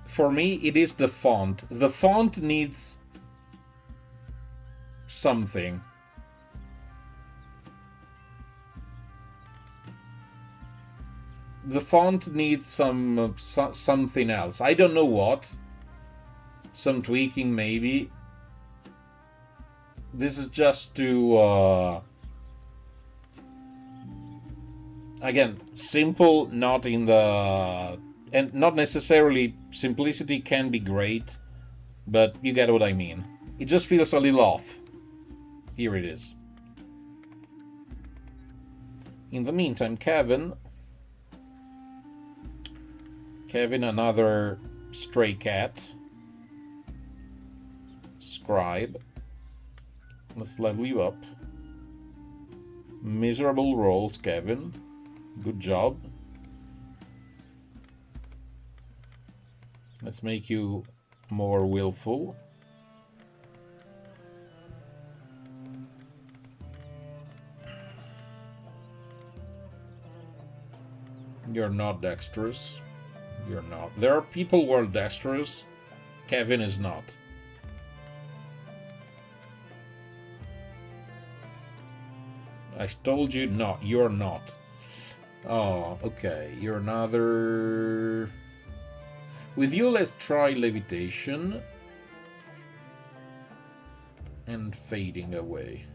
it is the font. The font needs something. The font needs something else. I don't know what. Some tweaking, maybe. This is just to again, simple, not in the, and not necessarily simplicity can be great, but you get what I mean. It just feels a little off. Here it is. In the meantime, Kevin, another stray cat. Scribe. Let's level you up. Miserable rolls, Kevin. Good job. Let's make you more willful. You're not dexterous. You're not. There are people who are dexterous. Kevin is not. I told you not. You're not. Oh, okay. You're another... With you, let's try levitation. And fading away.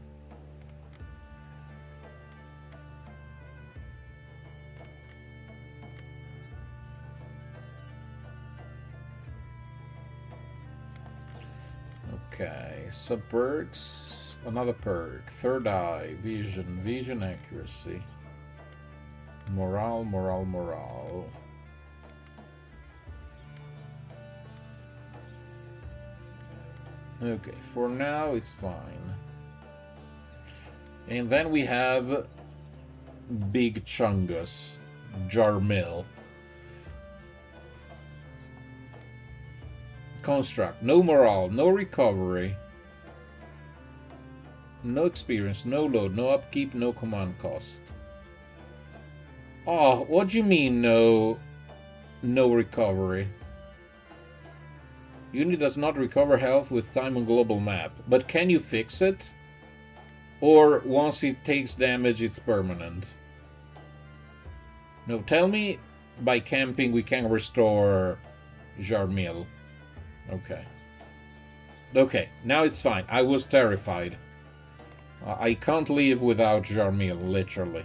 Okay, sub-perks, another perk, third eye, vision accuracy, morale. Okay, for now it's fine. And then we have Big Chungus, Jarmil. Construct, no morale, no recovery, no experience, no load, no upkeep, no command cost. Oh, what do you mean no recovery? Unit does not recover health with time on global map, but can you fix it? Or once it takes damage, it's permanent? No, tell me by camping we can restore Jarmil. Okay. Okay, now it's fine. I was terrified. I can't live without Jarmil, literally.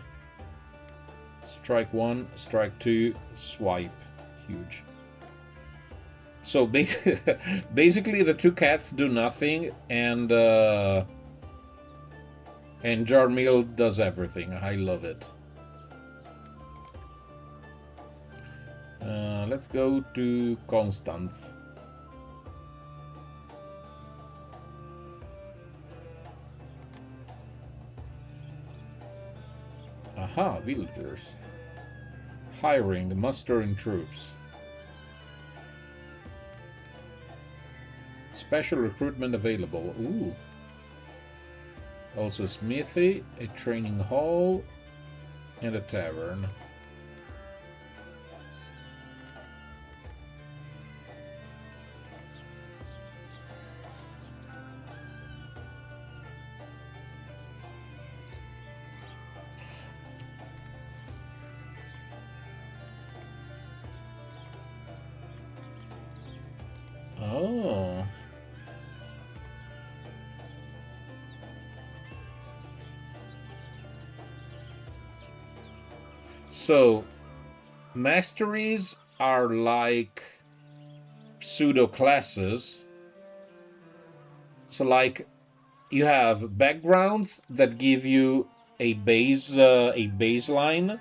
Strike 1, strike 2, swipe. Huge. So basically the two cats do nothing, and Jarmil does everything. I love it. Let's go to Constance. Aha, villagers. Hiring, mustering troops. Special recruitment available. Ooh. Also smithy, a training hall, and a tavern. Oh. So, masteries are like pseudo classes. So, like, you have backgrounds that give you a baseline,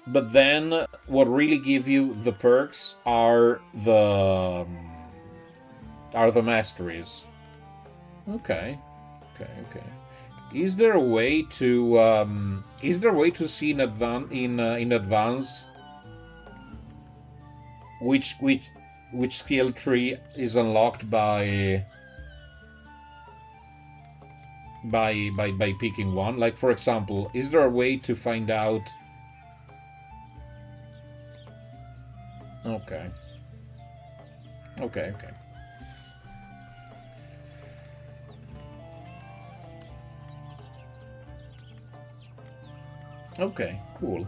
but then what really give you the perks are the masteries. Okay. Is there a way to see in advance which skill tree is unlocked by picking one? Like, for example, is there a way to find out? Okay. Okay, cool.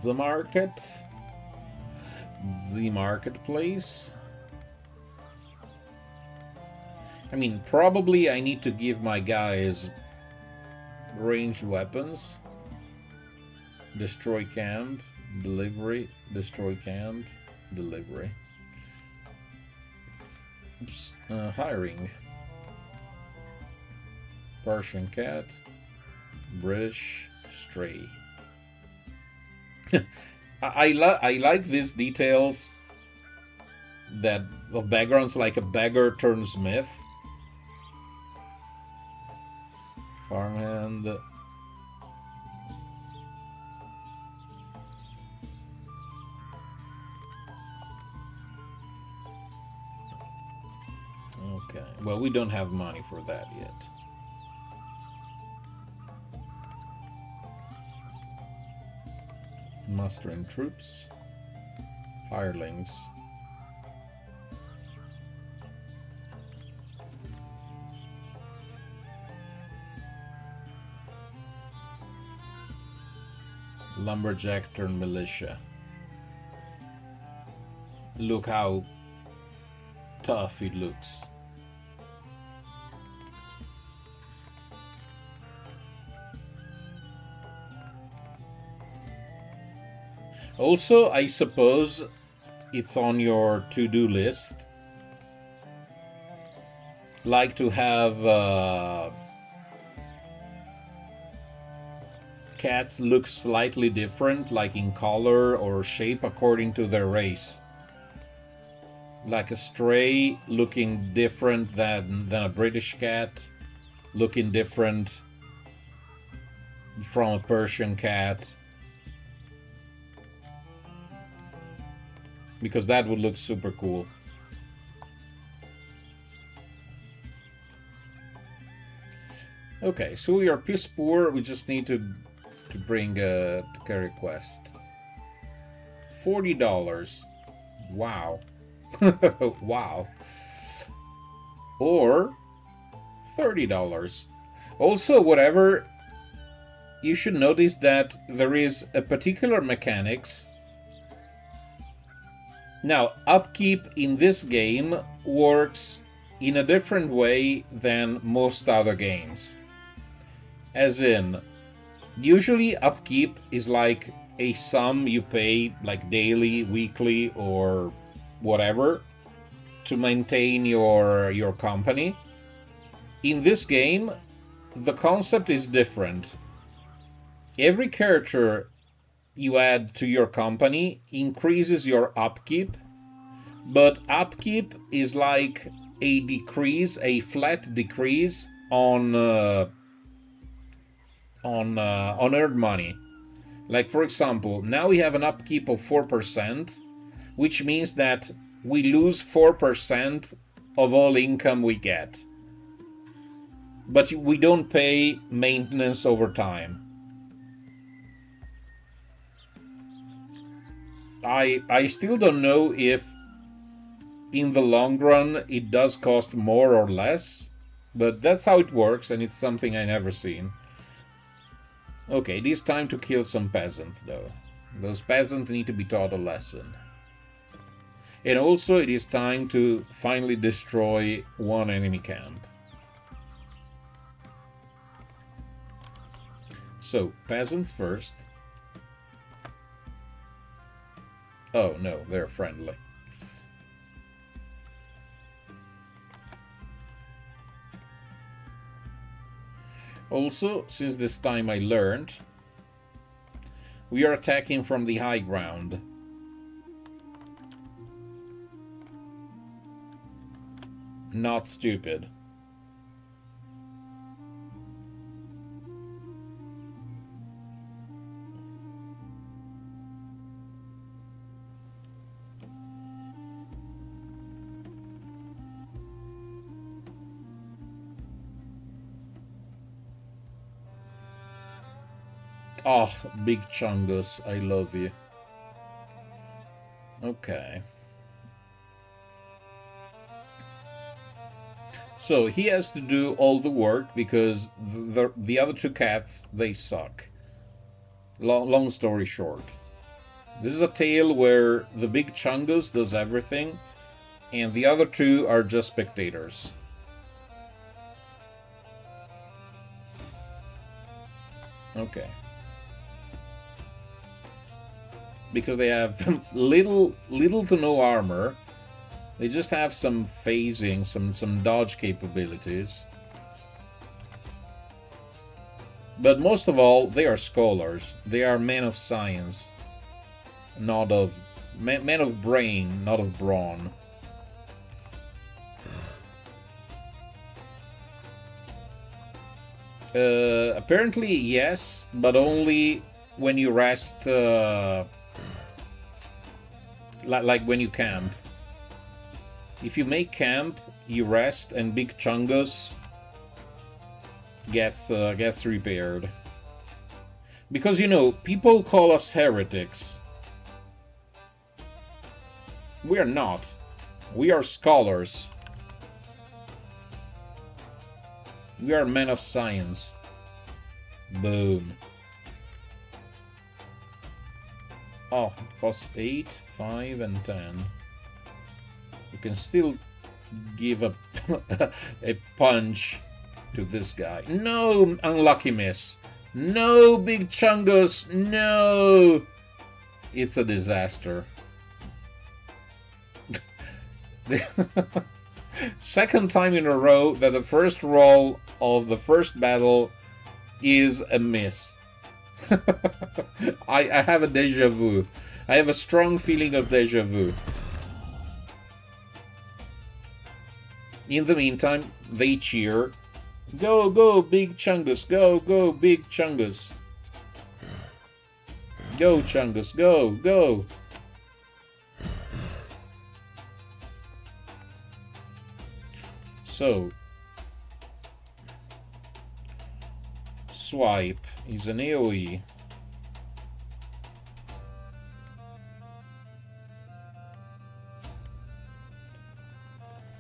The marketplace. I mean, probably I need to give my guys ranged weapons. Destroy camp, delivery, destroy camp, delivery. Oops. Hiring. Persian cat, British stray. I like these details that of backgrounds, like a beggar turned smith. Farmhand. Okay, well, we don't have money for that yet. Mustering troops. Hirelings. Lumberjack turned militia. Look how tough it looks. Also, I suppose it's on your to-do list, like to have cats look slightly different, like in color or shape according to their race. Like a stray looking different than a British cat, looking different from a Persian cat. Because that would look super cool. Okay, so we are piss poor. We just need to bring a carry quest. $40. Wow. Wow. Or $30. Also, whatever, you should notice that there is a particular mechanics. Now, upkeep in this game works in a different way than most other games. As in, usually upkeep is like a sum you pay like daily, weekly, or whatever to maintain your company. In this game, the concept is different. Every character you add to your company increases your upkeep, but upkeep is like a decrease, a flat decrease on earned money. Like, for example, now we have an upkeep of 4%, which means that we lose 4% of all income we get. But we don't pay maintenance over time. I still don't know if in the long run it does cost more or less, but that's how it works, and it's something I never seen. Okay, it is time to kill some peasants, though. Those peasants need to be taught a lesson. And also, it is time to finally destroy one enemy camp. So, peasants first. Oh, no, they're friendly. Also, since this time I learned, we are attacking from the high ground. Not stupid. Oh, Big Chungus, I love you. Okay. So he has to do all the work because the other two cats, they suck. Long story short. This is a tale where the Big Chungus does everything and the other two are just spectators. Okay. Because they have little to no armor. They just have some phasing, some dodge capabilities. But most of all, they are scholars. They are men of science, not of men of brain, not of brawn. Apparently, yes, but only when you rest. Like when you camp. If you make camp, you rest, and Big Chungus gets repaired. Because, you know, people call us heretics. We are not. We are scholars. We are men of science. Boom. Oh, it was 8, 5, and 10. You can still give a, a punch to this guy. No, unlucky miss. No, Big Chungus. No. It's a disaster. Second time in a row that the first roll of the first battle is a miss. I have a deja vu. I have a strong feeling of deja vu. In the meantime, they cheer. Go, go, Big Chungus. Go, go, Big Chungus. Go, Chungus. Go, go. So, swipe is an AoE.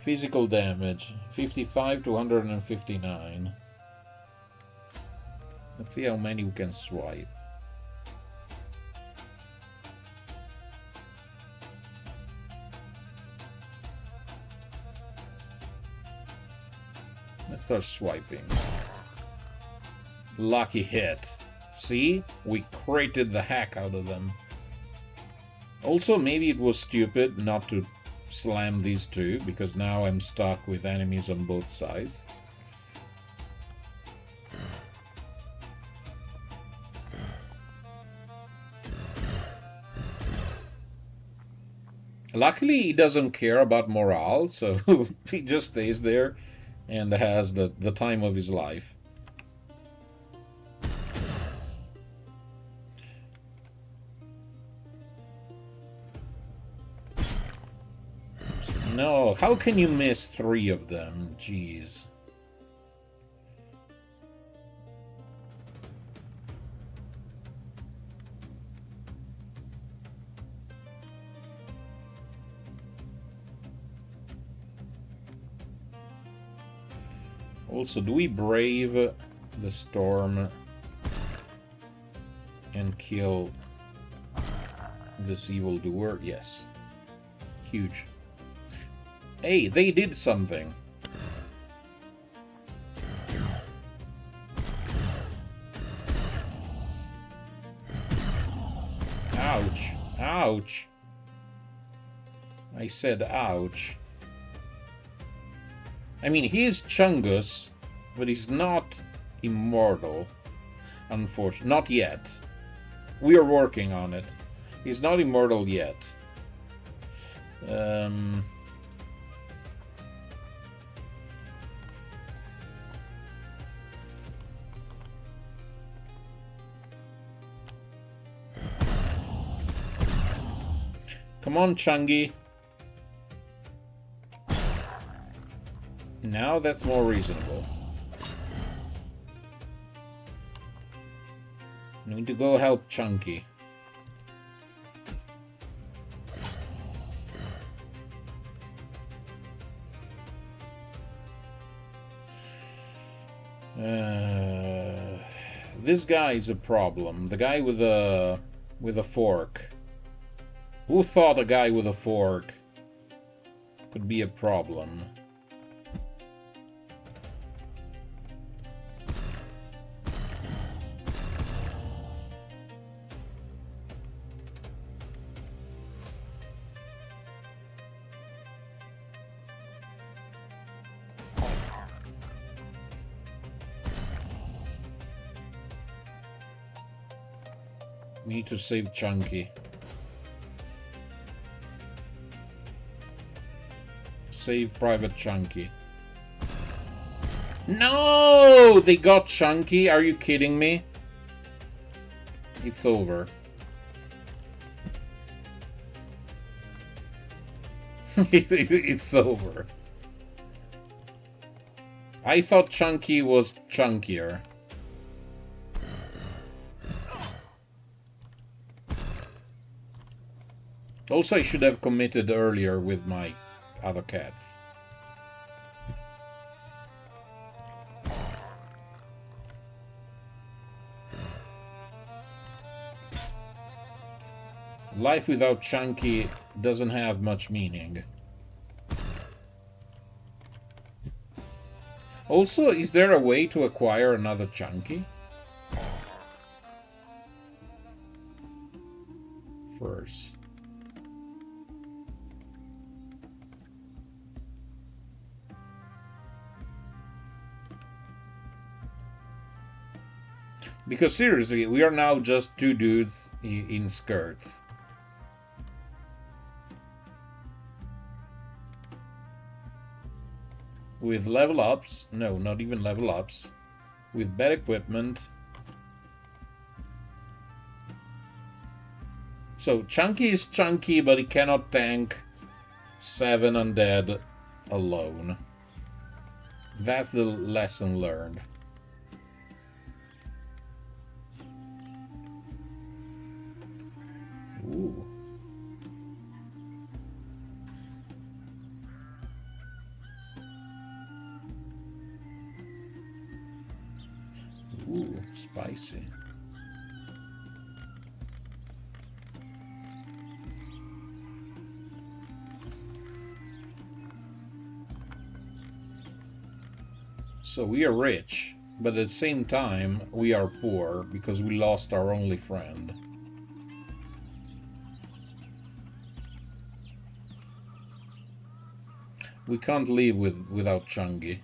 Physical damage, 55 to 159. Let's see how many we can swipe. Let's start swiping. Lucky hit. See? We crated the heck out of them. Also, maybe it was stupid not to slam these two, because now I'm stuck with enemies on both sides. Luckily, he doesn't care about morale, so he just stays there and has the time of his life. No, how can you miss 3 of them? Jeez. Also, do we brave the storm and kill this evildoer? Yes. Huge. Hey, they did something. Ouch. Ouch. I said ouch. I mean, he is Chungus, but he's not immortal. Unfortunately. Not yet. We are working on it. He's not immortal yet. Come on, Chungy. Now that's more reasonable. I need to go help Chunky. This guy is a problem. The guy with a fork. Who thought a guy with a fork could be a problem? We need to save Chunky. Save Private Chunky. No! They got Chunky? Are you kidding me? It's over. It's over. I thought Chunky was chunkier. Also, I should have committed earlier with my other cats. Life without Chunky doesn't have much meaning. Also, is there a way to acquire another Chunky? First. Because seriously, we are now just two dudes in skirts. With level ups, no, not even level ups, with bad equipment. So Chunky is chunky, but he cannot tank 7 undead alone. That's the lesson learned. Ooh. Ooh, spicy. So we are rich, but at the same time, we are poor because we lost our only friend. We can't live without Chungy.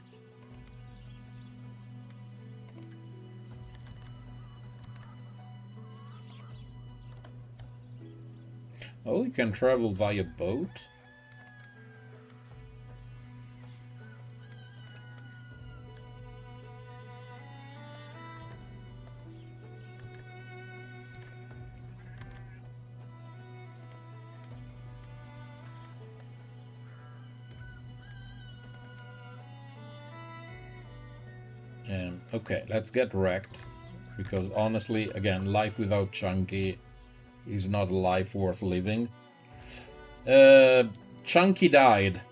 Oh, you can travel via boat? Okay, let's get wrecked. Because honestly, again, life without Chunky is not a life worth living. Chunky died.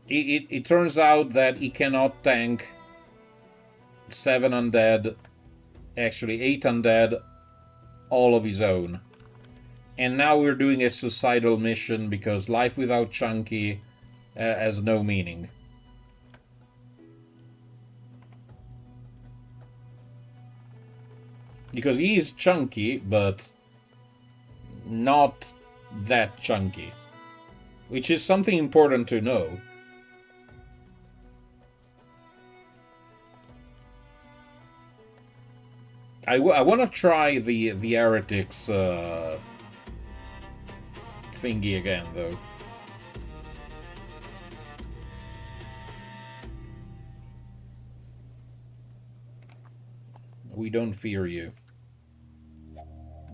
It turns out that he cannot tank 7 undead, actually 8 undead, all of his own. And now we're doing a suicidal mission because life without Chunky has no meaning. Because he is chunky, but not that chunky. Which is something important to know. I want to try the heretics thingy again, though. We don't fear you.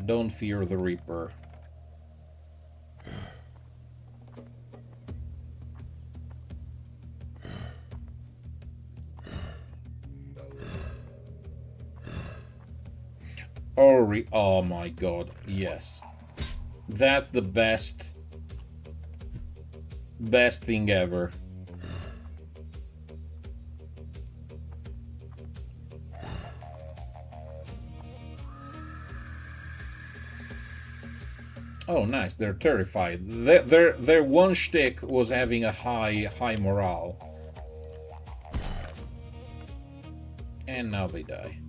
Don't fear the Reaper. Oh my god, yes. That's the best thing ever. Oh, nice. They're terrified. Their one shtick was having a high morale. And now they die.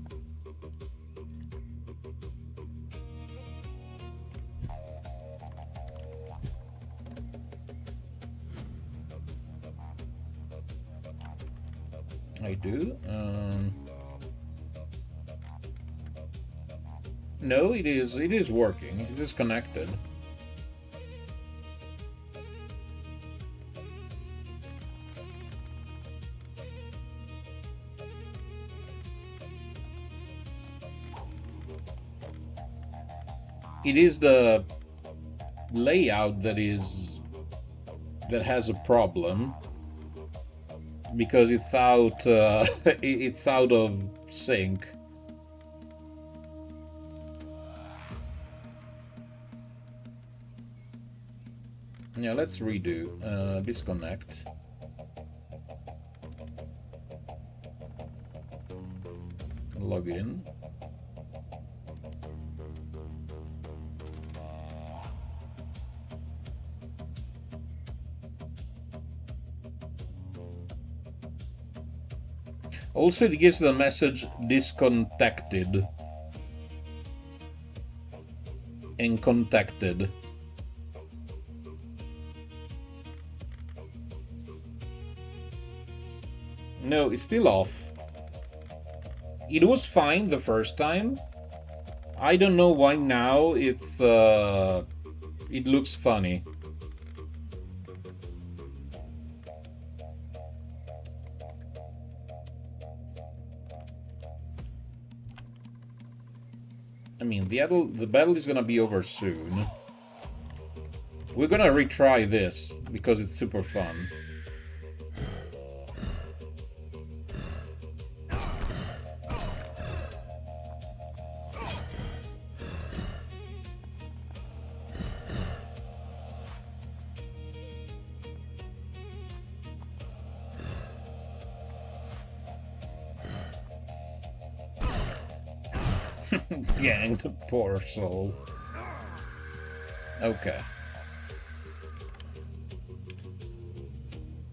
I do. No, it is working. It is connected. It is the layout that has a problem because it's out it's out of sync. Yeah, let's redo. Disconnect. Log in. Also, it gives the message discontacted and contacted. No, it's still off. It was fine the first time. I don't know why now it's it looks funny. I mean, the battle is gonna be over soon. We're gonna retry this because it's super fun. Ganged, poor soul. Okay.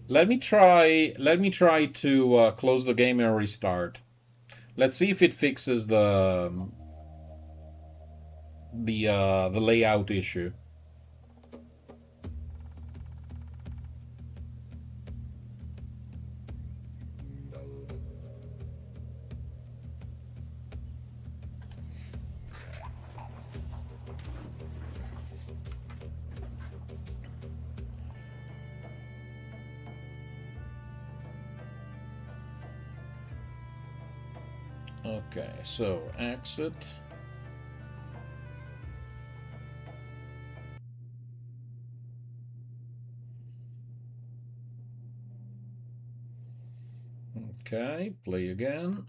Let me try to close the game and restart. Let's see if it fixes the layout issue. Okay, so exit. Okay, play again.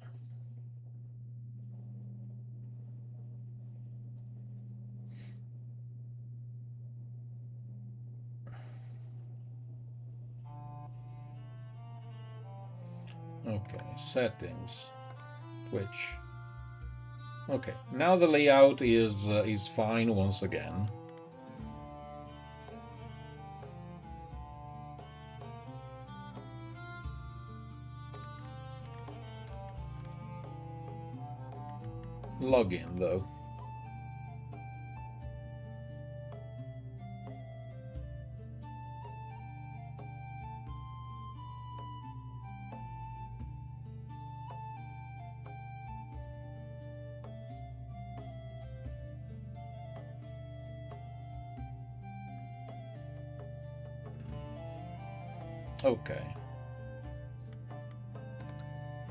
Okay, settings, Twitch. Okay, now the layout is fine once again. Login though. Okay.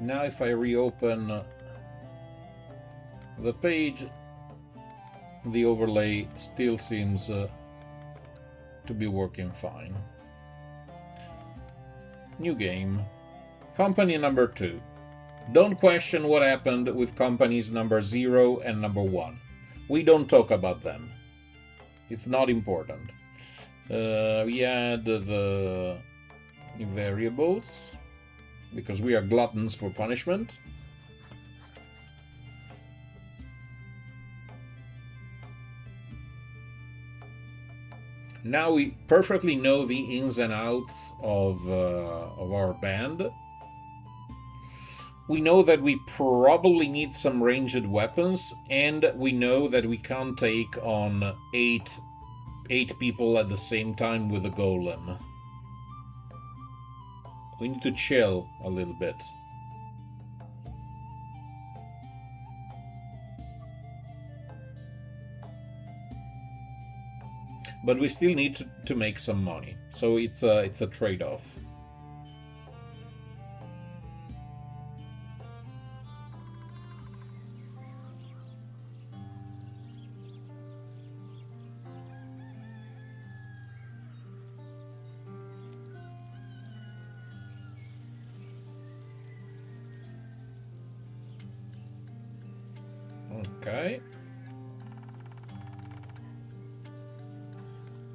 Now if I reopen the page, the overlay still seems to be working fine. New game. Company number 2. Don't question what happened with companies number 0 and number 1. We don't talk about them. It's not important. We add the variables because we are gluttons for punishment. Now we perfectly know the ins and outs of our band. We know that we probably need some ranged weapons, and we know that we can't take on eight people at the same time with a golem. We need to chill a little bit. But we still need to make some money, so it's a trade-off. Okay.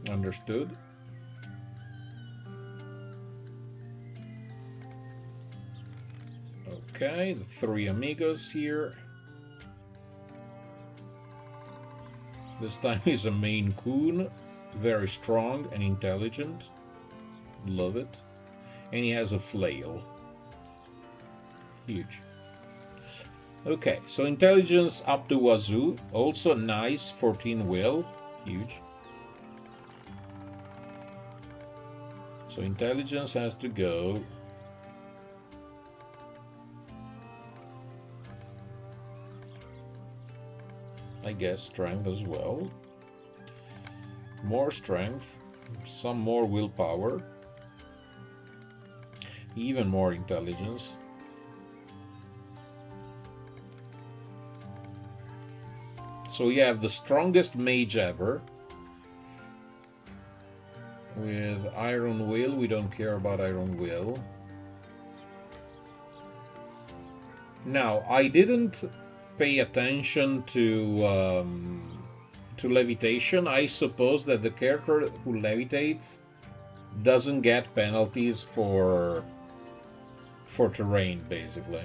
Understood. Okay, the three amigos here. This time he's a Maine Coon, very strong and intelligent. Love it. And he has a flail. Huge. Okay, so intelligence up to wazoo. Also nice, 14 will. Huge. So intelligence has to go. I guess strength as well. More strength. Some more willpower. Even more intelligence. So we have the strongest mage ever. With Iron Will, we don't care about Iron Will. Now, I didn't pay attention to levitation. I suppose that the character who levitates doesn't get penalties for terrain, basically.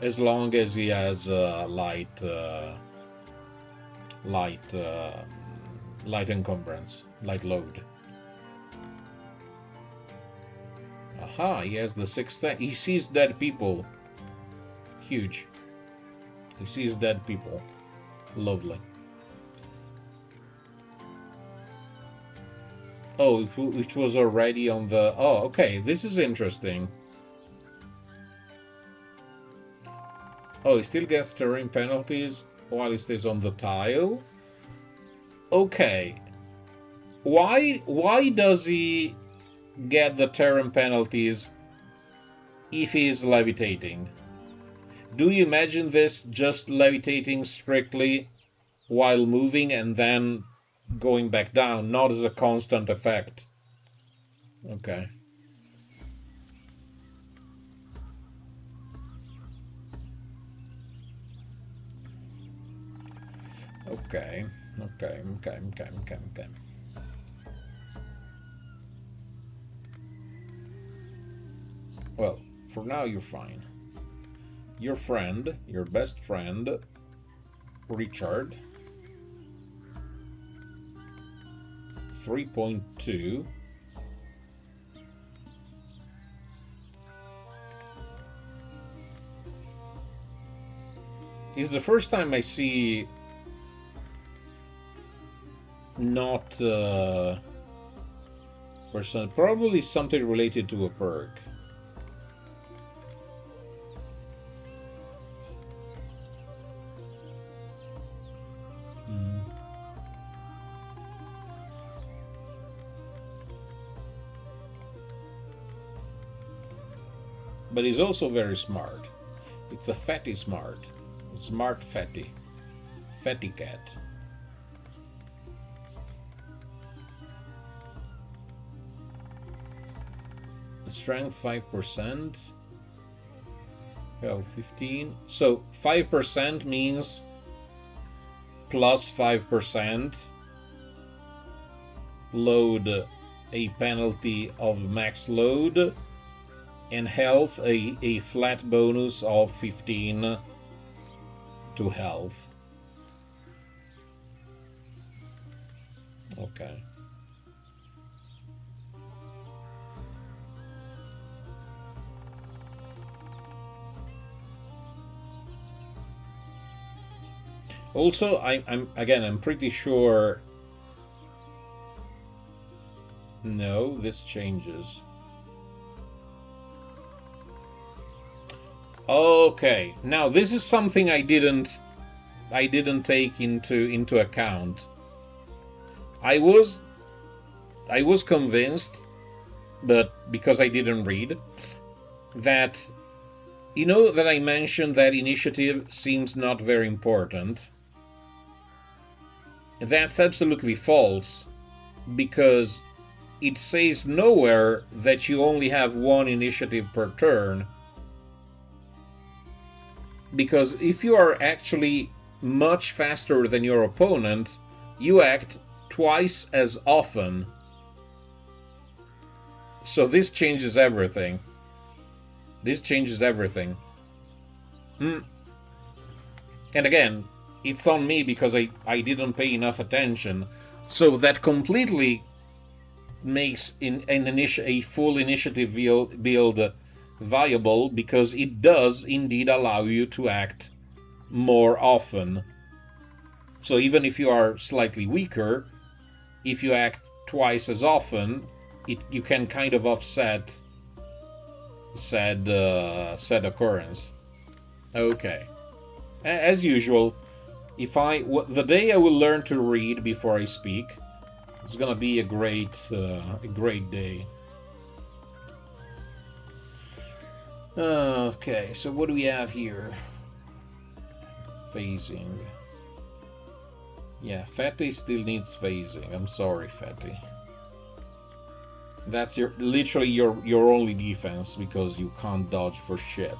As long as he has light encumbrance, light load. Aha, he has the sixth. He sees dead people. Huge. He sees dead people. Lovely. Oh, which was already on the... Oh, okay, this is interesting. Oh, he still gets terrain penalties while he stays on the tile? Okay. Why does he get the terrain penalties if he's levitating? Do you imagine this just levitating strictly while moving and then going back down, not as a constant effect? Okay. Okay. Well, for now you're fine. Your friend, your best friend, Richard, 3.2. It's the first time I see not person, probably something related to a perk. But he's also very smart. It's a fatty smart. Smart fatty. Fatty cat. Strength 5%. Health 15. So 5% means plus 5% load a penalty of max load, and health a flat bonus of 15 to health. Okay. Also, I'm pretty sure. No, this changes. Okay, now this is something I didn't take into account. I was convinced, but because I didn't read, that you know that I mentioned that initiative seems not very important. That's absolutely false, because it says nowhere that you only have one initiative per turn. Because if you are actually much faster than your opponent, you act twice as often. So this changes everything. This changes everything. And again, it's on me because I didn't pay enough attention. So that completely makes a full initiative build viable, because it does indeed allow you to act more often. So even if you are slightly weaker, if you act twice as often, you can kind of offset said occurrence. Okay. As usual, the day I will learn to read before I speak, it's gonna be a great day. Okay, so what do we have here? Phasing. Yeah, Fatty still needs phasing. I'm sorry, Fatty. That's literally your only defense, because you can't dodge for shit.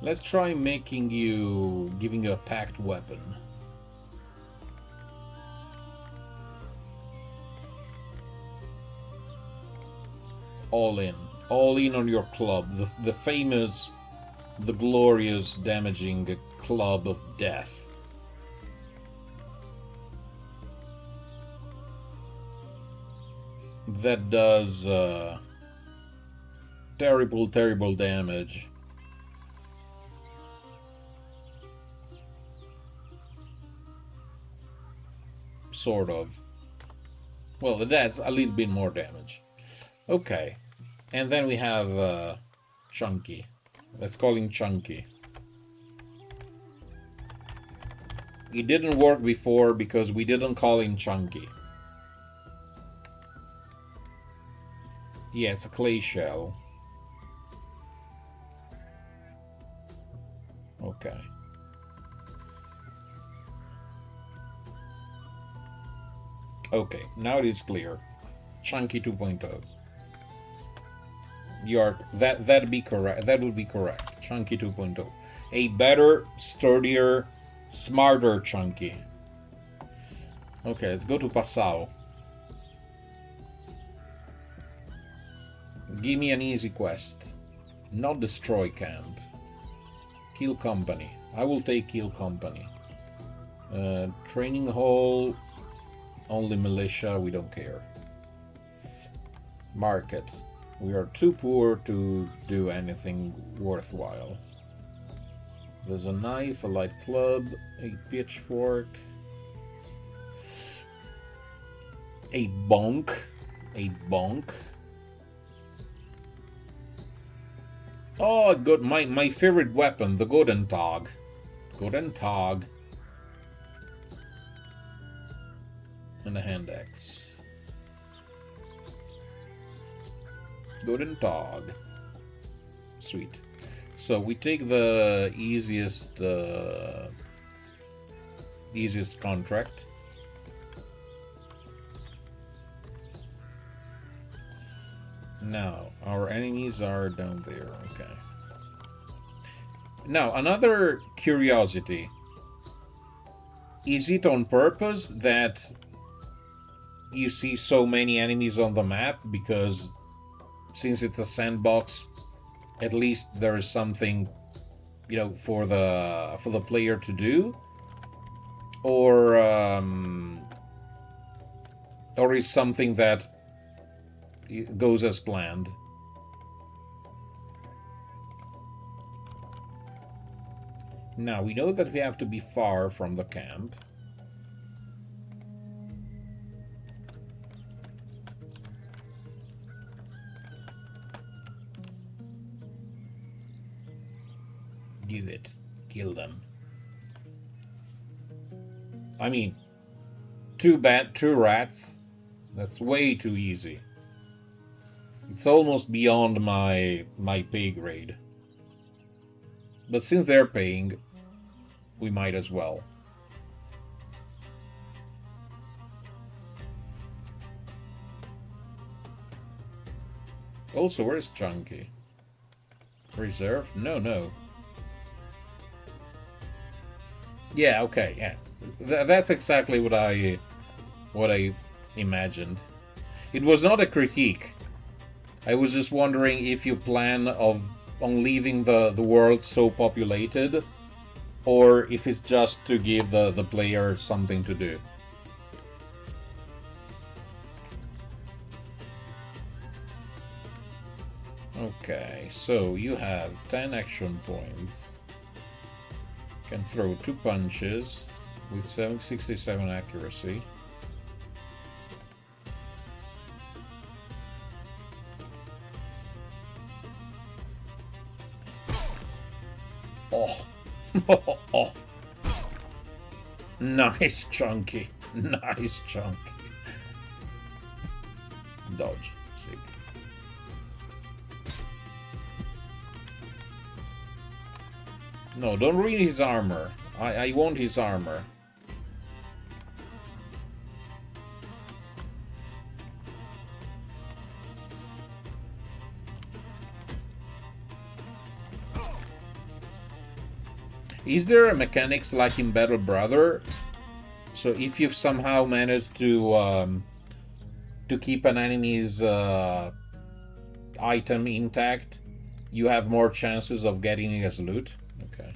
Let's try giving you a packed weapon. All in on your club, the famous, the glorious, damaging club of death. That does terrible damage. Sort of. Well, that's a little bit more damage. Okay. And then we have Chunky. Let's call him Chunky. It didn't work before because we didn't call him Chunky. Yeah, it's a clay shell. Okay. Okay, now it is clear. Chunky 2.0. That'd be correct. That would be correct. Chunky 2.0. A better, sturdier, smarter Chunky. Okay, let's go to Passau. Give me an easy quest. Not destroy camp. Kill company. I will take kill company. Training hall. Only militia, we don't care. Market. We are too poor to do anything worthwhile. There's a knife, a light club, a pitchfork, a bonk. Oh, good. My favorite weapon, the Godentag. And a hand axe. Godentag. Sweet. So we take the easiest contract. Now, our enemies are down there. Okay. Now, another curiosity. Is it on purpose that you see so many enemies on the map? Because since it's a sandbox, at least there is something, for the player to do, or is something that goes as planned. Now we know that we have to be far from the camp. Do it. Kill them. I mean, two rats. That's way too easy. It's almost beyond my pay grade. But since they're paying, we might as well. Also, where's Chunky? Reserve? No. Yeah, okay, yeah. That's exactly what I imagined. It was not a critique. I was just wondering if you plan on leaving the world so populated, or if it's just to give the player something to do. Okay, so you have 10 action points. Can throw 2 punches with 767 accuracy. Oh. Oh. Nice, Chunky. Nice, Chunky. Dodge. See. No, don't ruin his armor. I want his armor. Is there a mechanics like in Battle Brother? So if you've somehow managed to keep an enemy's item intact, you have more chances of getting it as loot? Okay.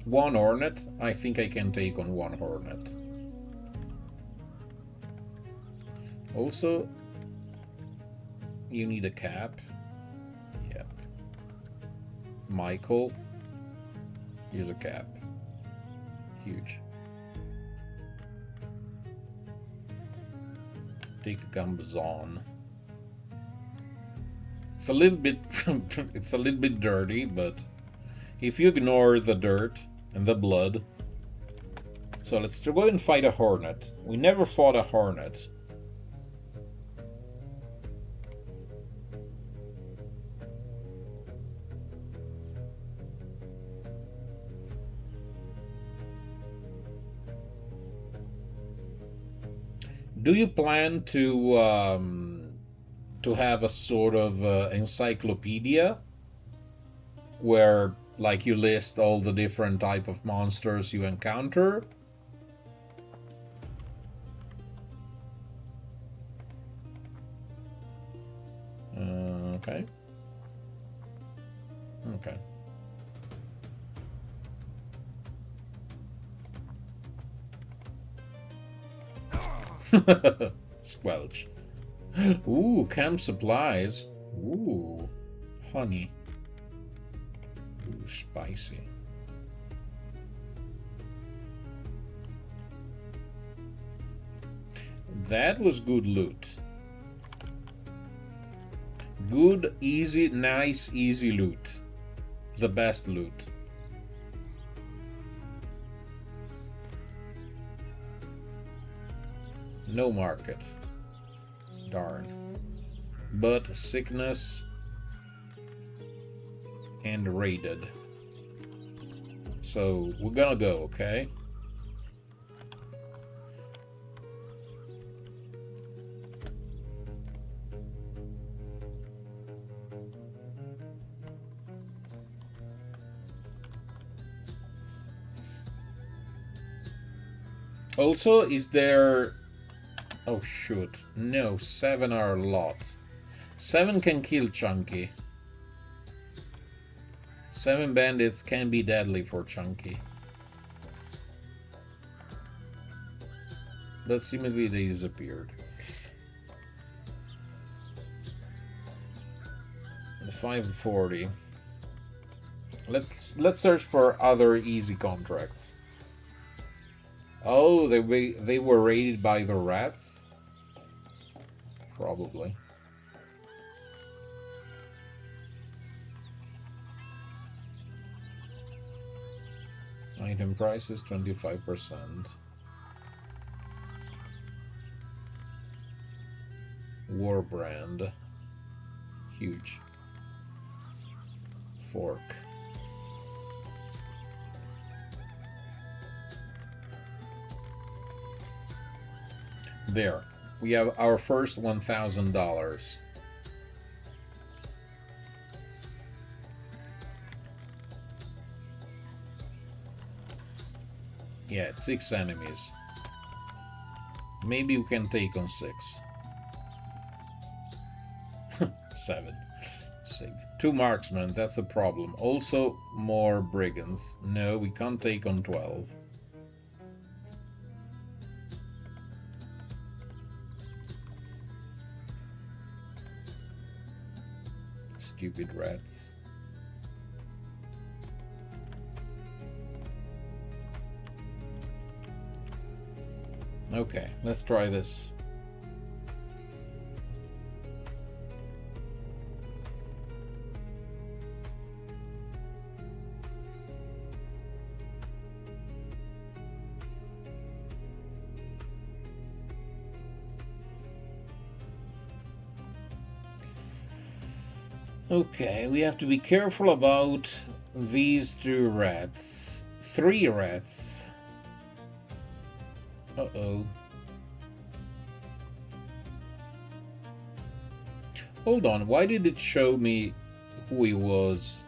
One Hornet? I think I can take on one Hornet. Also, you need a cap. Yep. Michael, here's a cap. Huge. Take a Gambazon. It's a little bit it's a little bit dirty, but if you ignore the dirt and the blood. So let's go and fight a Hornet. We never fought a Hornet. Do you plan to have a sort of encyclopedia where, like, you list all the different type of monsters you encounter? Okay. Okay. Squelch. Ooh, camp supplies. Ooh, honey. Ooh, spicy. That was good loot. Good, easy, nice, easy loot. The best loot. No market. Darn. But sickness and raided. So we're gonna go, okay? Also, is there... Oh, shoot. No, 7 are a lot. 7 can kill Chunky. 7 bandits can be deadly for Chunky. But seemingly they disappeared. The 540. Let's search for other easy contracts. Oh, they were raided by the rats? Probably. Item prices 25%. War brand. Huge. Fork. There. We have our first $1,000. Yeah, 6 enemies. Maybe we can take on 6. 7. Sig. 2 marksmen, that's a problem. Also, more brigands. No, we can't take on 12. Stupid rats. Okay, let's try this. Okay, we have to be careful about these 2 rats. 3 rats. Uh-oh. Hold on, why did it show me who he was?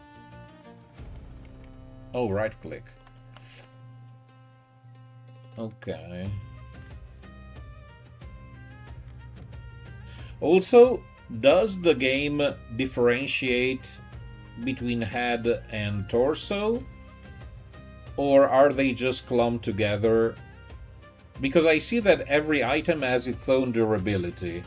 Oh, right click. Okay. Also, does the game differentiate between head and torso? Or are they just clumped together? Because I see that every item has its own durability.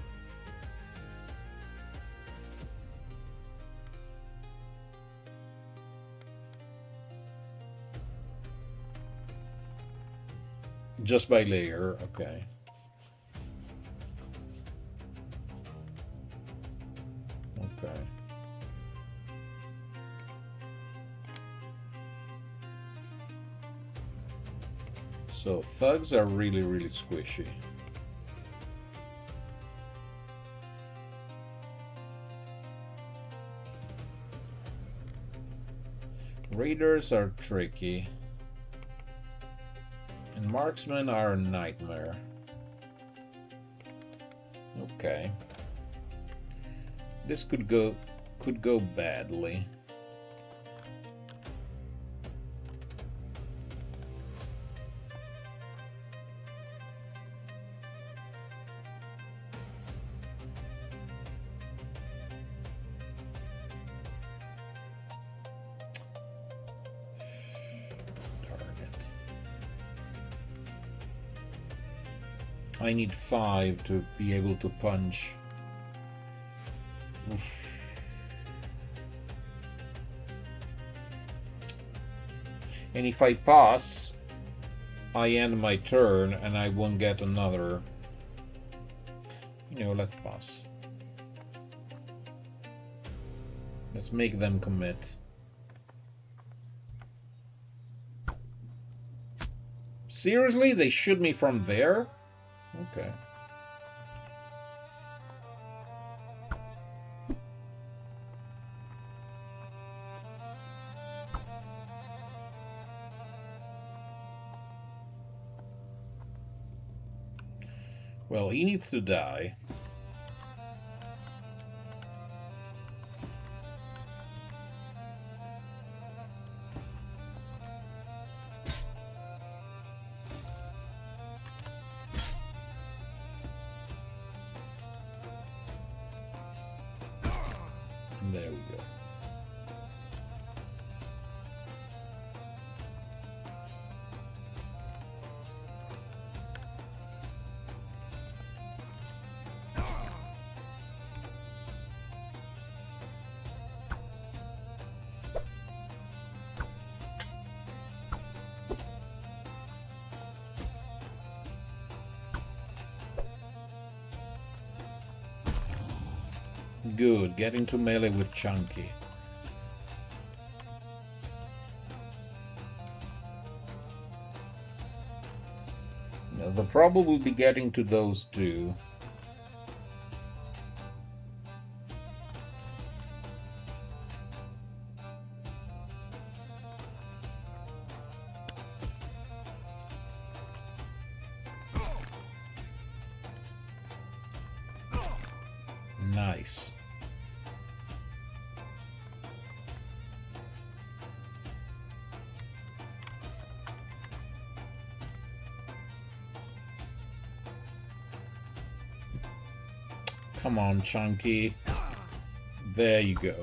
Just by layer, okay. Okay. So thugs are really, really squishy. Raiders are tricky. And marksmen are a nightmare. Okay. This could go badly. I need 5 to be able to punch. Oof. And if I pass, I end my turn and I won't get another. You know, let's pass. Let's make them commit. Seriously? They shoot me from there? Okay. Well, he needs to die. There we go. Good, get into melee with Chunky. Now, the problem will be getting to those two. Nice. Come on, Chunky. There you go.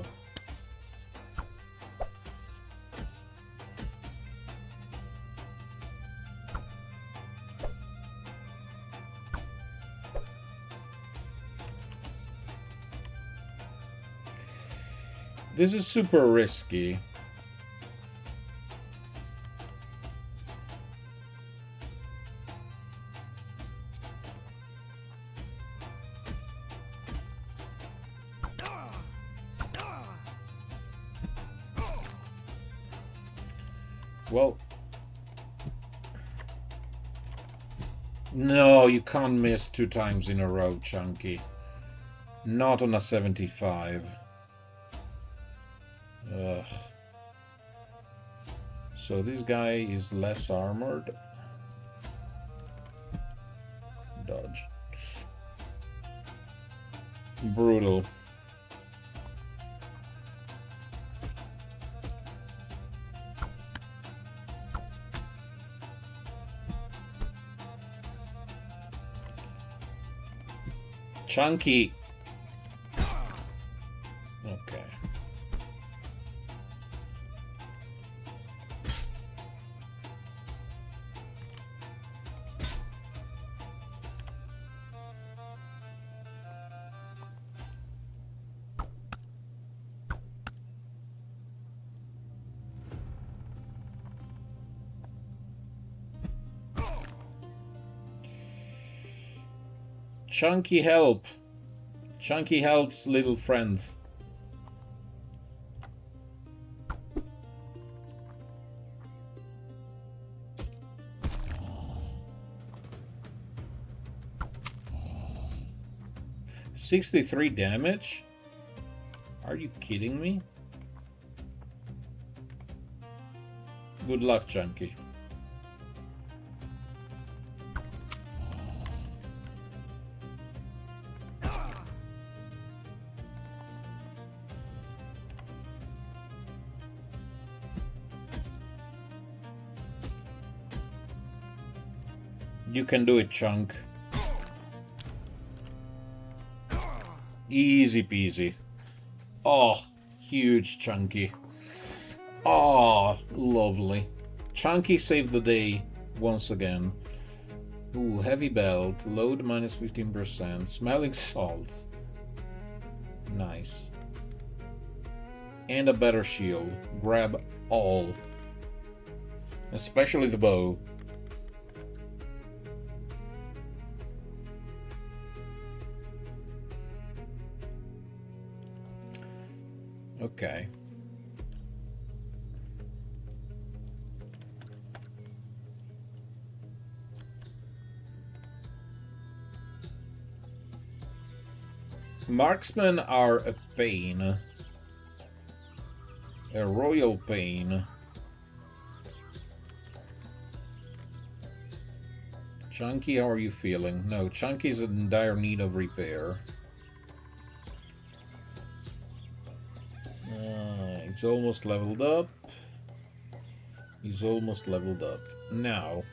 This is super risky. Well, no, you can't miss 2 times in a row, Chunky. Not on a 75. Ugh. So this guy is less armored. Dodge. Brutal. Chunky. Okay. Chunky help. Chunky helps little friends. $63 damage? Are you kidding me? Good luck, Chunky. You can do it, Chunk. Easy peasy. Oh, huge Chunky. Oh, lovely. Chunky saved the day once again. Ooh, heavy belt. Load minus 15%. Smelling salts. Nice. And a better shield. Grab all. Especially the bow. Okay. Marksmen are a pain. A royal pain. Chunky, how are you feeling? No, Chunky's in dire need of repair. He's almost leveled up. He's almost leveled up. Now,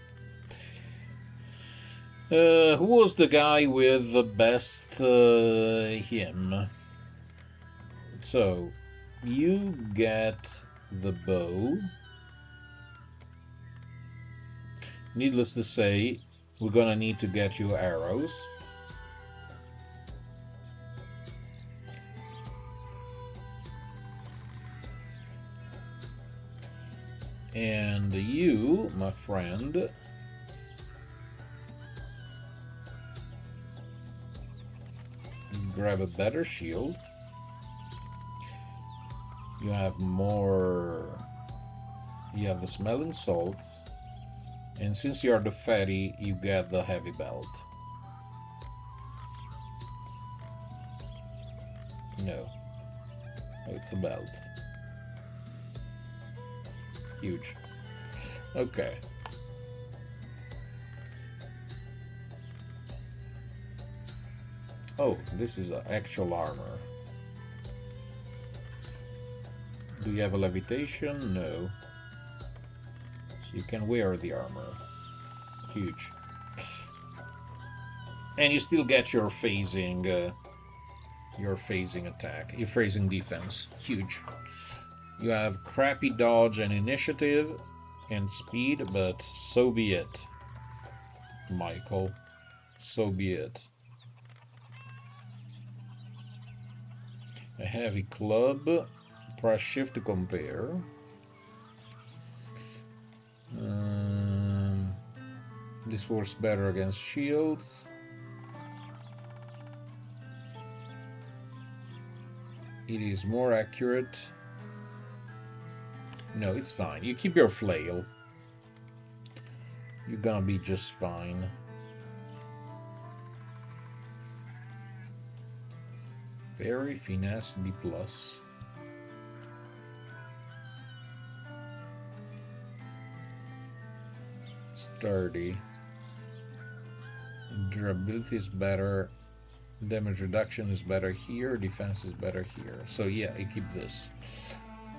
who was the guy with the best him? So, you get the bow. Needless to say, we're gonna need to get you arrows. And you, my friend, grab a better shield. You have more... You have the smelling salts. And since you are the fatty, you get the heavy belt. No. It's a belt. Huge. Okay. Oh, this is actual armor. Do you have a levitation? No. So you can wear the armor. Huge. And you still get your phasing attack, your phasing defense. Huge. You have crappy dodge and initiative and speed, but so be it, Michael. So be it. A heavy club. Press shift to compare. This works better against shields. It is more accurate. No, it's fine. You keep your flail. You're gonna be just fine. Very finesse D+. Sturdy. Durability is better. Damage reduction is better here. Defense is better here. So yeah, I keep this.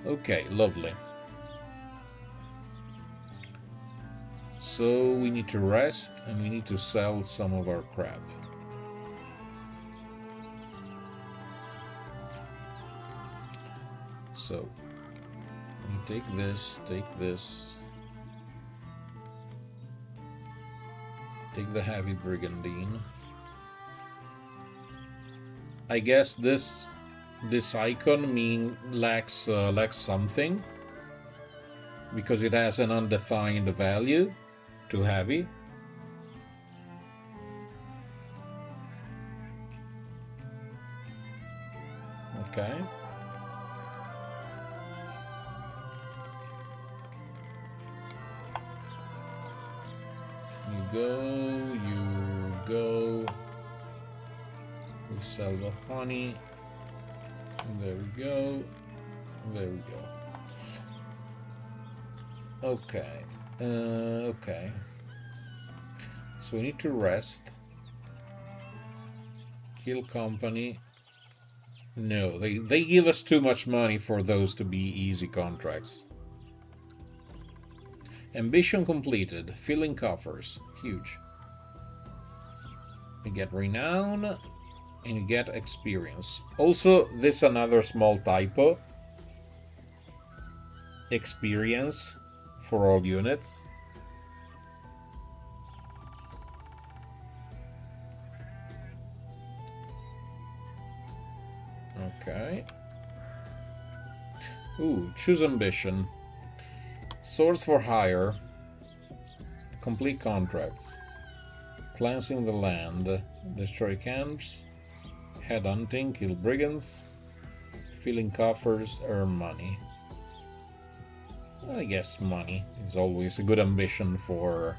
Okay, lovely. So we need to rest and we need to sell some of our crap. So we take this, take the heavy brigandine. I guess this icon lacks something because it has an undefined value. Too heavy. Okay. You go. We sell the honey. And there we go. There we go. Okay. Okay. So we need to rest. Kill company. No, they give us too much money for those to be easy contracts. Ambition completed. Filling coffers. Huge. You get renown and you get experience. Also, this another small typo. Experience for all units. Okay. Ooh, choose ambition. Swords for hire. Complete contracts. Cleansing the land. Destroy camps. Head hunting. Kill brigands. Filling coffers. Earn money. I guess money is always a good ambition for...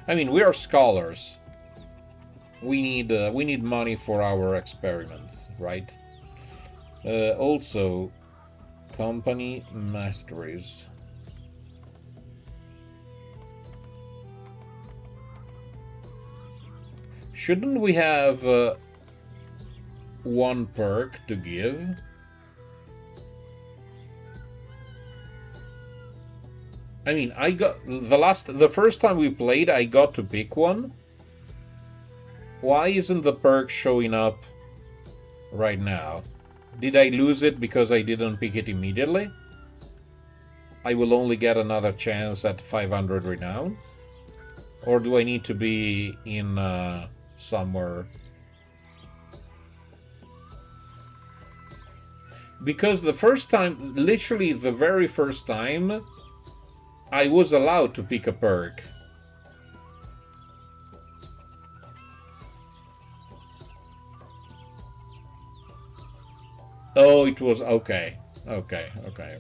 I mean, we are scholars. We need money for our experiments, right? Also, company masteries. Shouldn't we have one perk to give? I mean, I got the first time we played, I got to pick one. Why isn't the perk showing up right now? Did I lose it because I didn't pick it immediately? I will only get another chance at 500 renown? Or do I need to be in somewhere? Because the first time, literally the very first time, I was allowed to pick a perk. Oh, it was okay. Okay. Okay.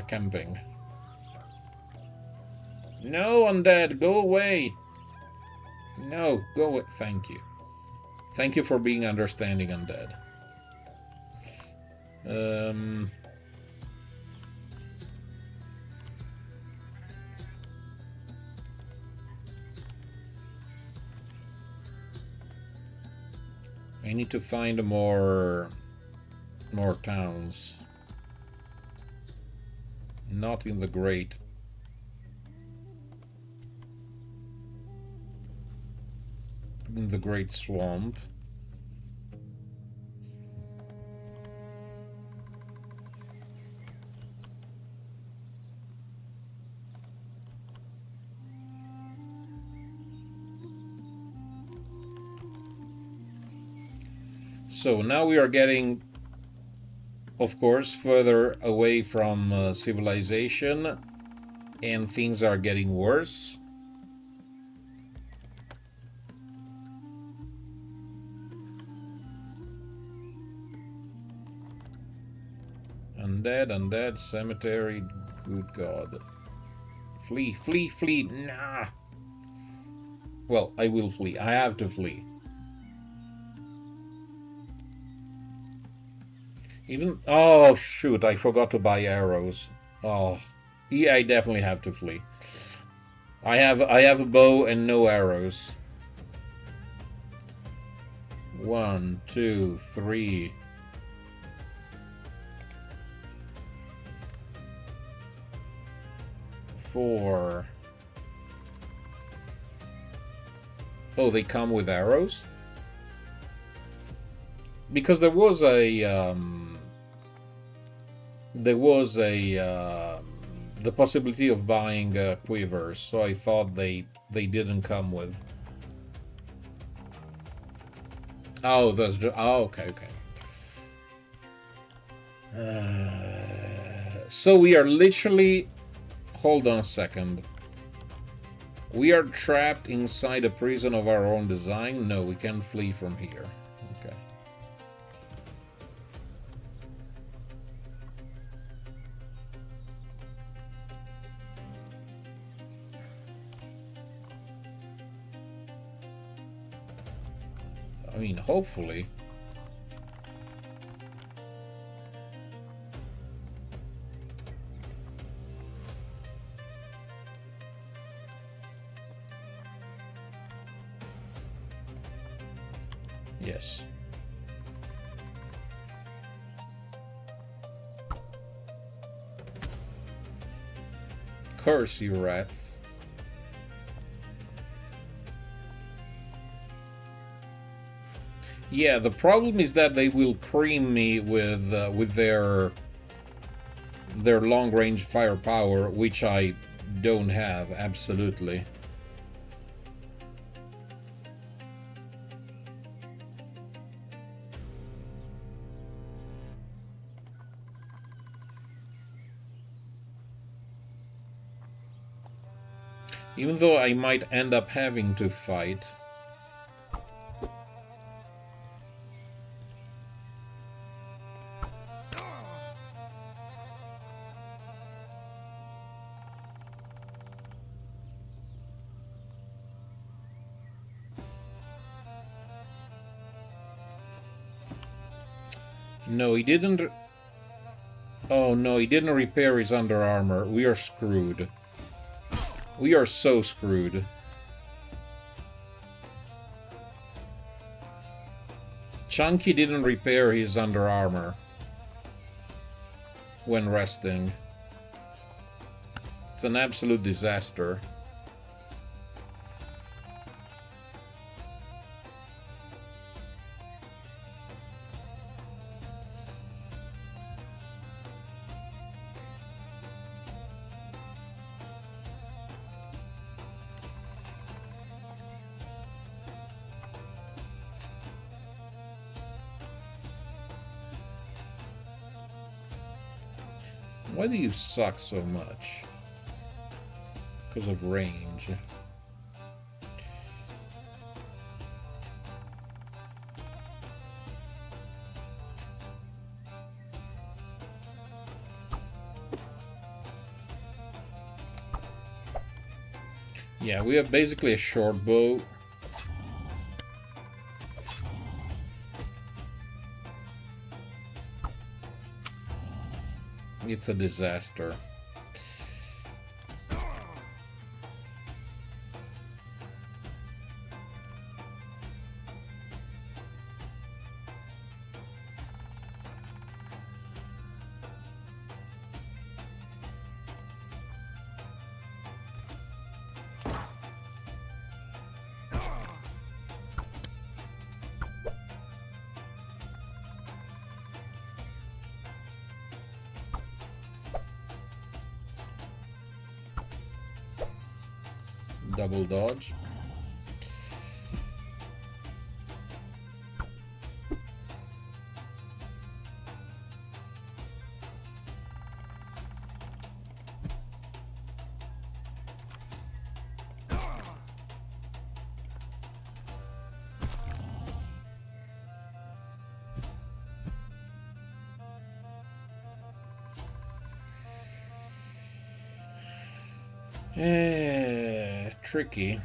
Camping. No, undead, go away. No, go away. Thank you. Thank you for being understanding, undead. I need to find more towns. Not in the great. In the great swamp. So now we are getting, of course, further away from civilization, and things are getting worse. Undead, cemetery, good God. Flee, nah. Well, I will flee. I have to flee. Oh shoot, I forgot to buy arrows. Oh, yeah, I definitely have to flee. I have a bow and no arrows. 1, 2, 3. 4. Oh, they come with arrows? Because there was the possibility of buying quivers, so I thought they didn't come with. Oh, that's just, oh, okay. So we are literally. Hold on a second. We are trapped inside a prison of our own design. No, we can flee from here. Okay. I mean, hopefully. Yes. Curse you, rats. Yeah, the problem is that they will cream me with their long-range firepower, which I don't have, absolutely. Even though I might end up having to fight. No, he didn't. Oh no, he didn't repair his under armor. We are screwed. We are so screwed. Chunky didn't repair his under armor when resting. It's an absolute disaster. Why do you suck so much? Because of range. Yeah, we have basically a short bow. It's a disaster. Double dodge. Tricky.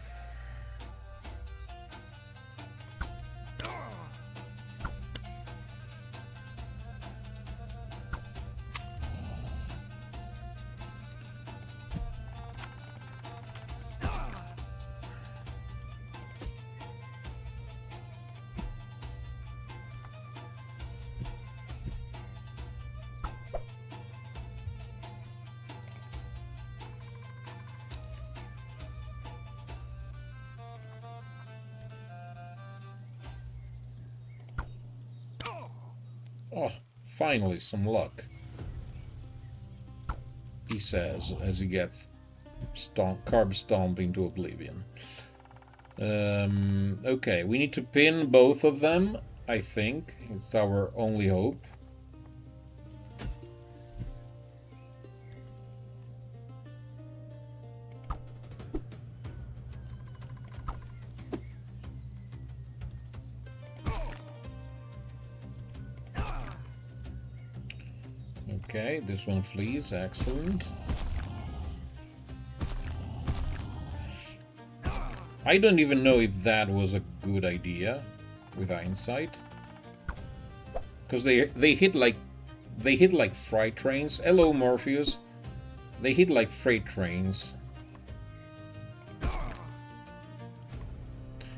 Oh, finally some luck, he says as he gets carb stomp into oblivion. Okay, we need to pin both of them, I think. It's our only hope. Okay, this one flees, excellent. I don't even know if that was a good idea with hindsight. Because they hit like freight trains. Hello, Morpheus. They hit like freight trains.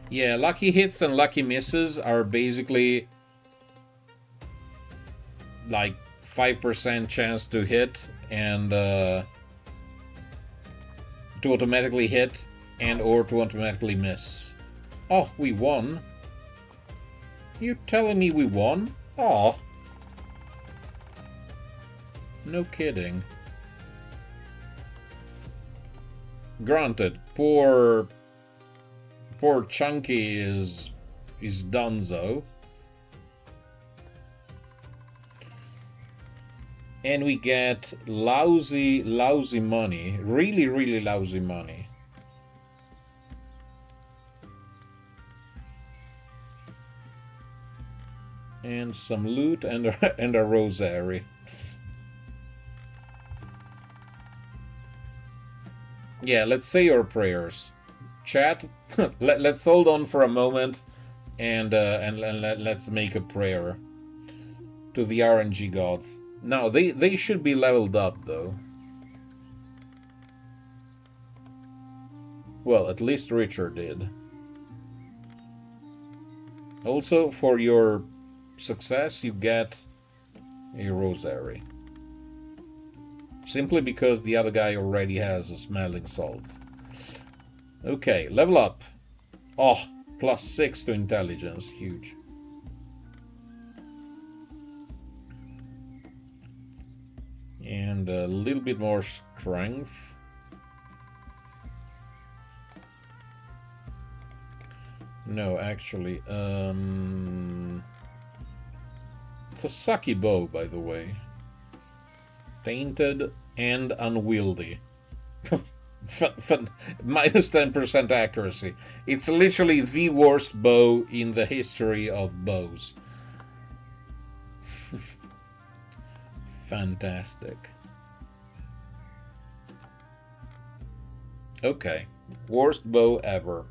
Yeah, lucky hits and lucky misses are basically like 5% chance to hit and to automatically hit and or to automatically miss. Oh, we won. You telling me we won? Aw. No kidding. Granted, poor Chunky is donezo. And we get lousy money. Really lousy money. And some loot and a rosary. Yeah, let's say our prayers. Chat, let's hold on for a moment and let's make a prayer to the RNG gods. Now, they should be leveled up, though. Well, at least Richard did. Also, for your success, you get a rosary. Simply because the other guy already has a smelling salt. Okay, level up. Oh, +6 to intelligence. Huge. And a little bit more strength. No, actually, it's a sucky bow, by the way. Tainted and unwieldy. Minus 10% accuracy. It's literally the worst bow in the history of bows. Fantastic. Okay, Worst bow ever.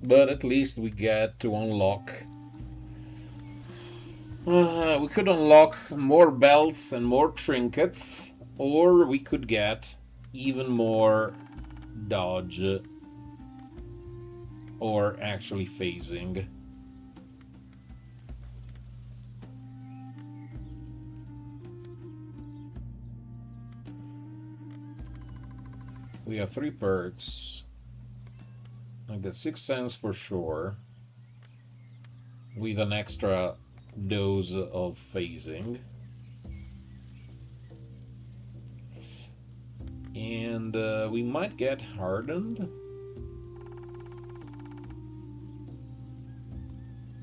But at least we get to unlock. We could unlock more belts and more trinkets, or we could get even more dodge, or actually phasing. We have 3 perks. I get 6 cents for sure, with an extra dose of phasing. And we might get hardened.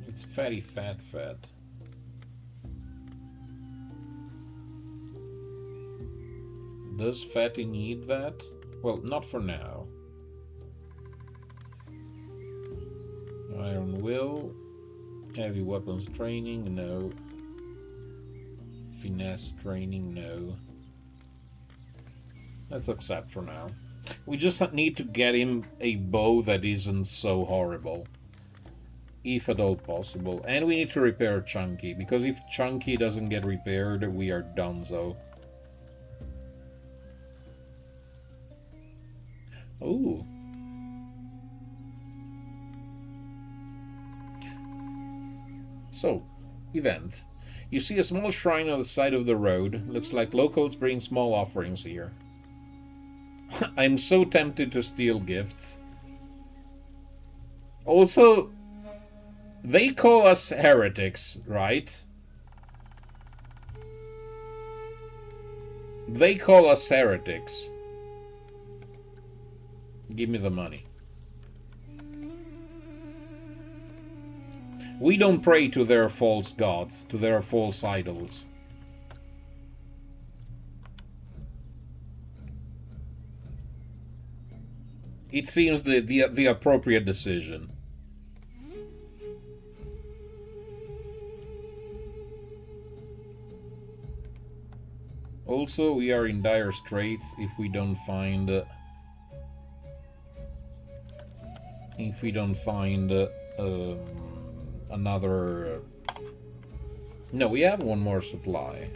It's fatty fat. Does fatty need that? Well, not for now. Iron will. Heavy weapons training, no. Finesse training, no. Let's accept for now. We just need to get him a bow that isn't so horrible. If at all possible. And we need to repair Chunky, because if Chunky doesn't get repaired, we are donezo. Ooh. So, event. You see a small shrine on the side of the road. Looks like locals bring small offerings here. I'm so tempted to steal gifts. Also, they call us heretics, right? They call us heretics. Give me the money. We don't pray to their false gods, to their false idols. It seems the appropriate decision. Also, we are in dire straits if we don't find another. No, we have one more supply.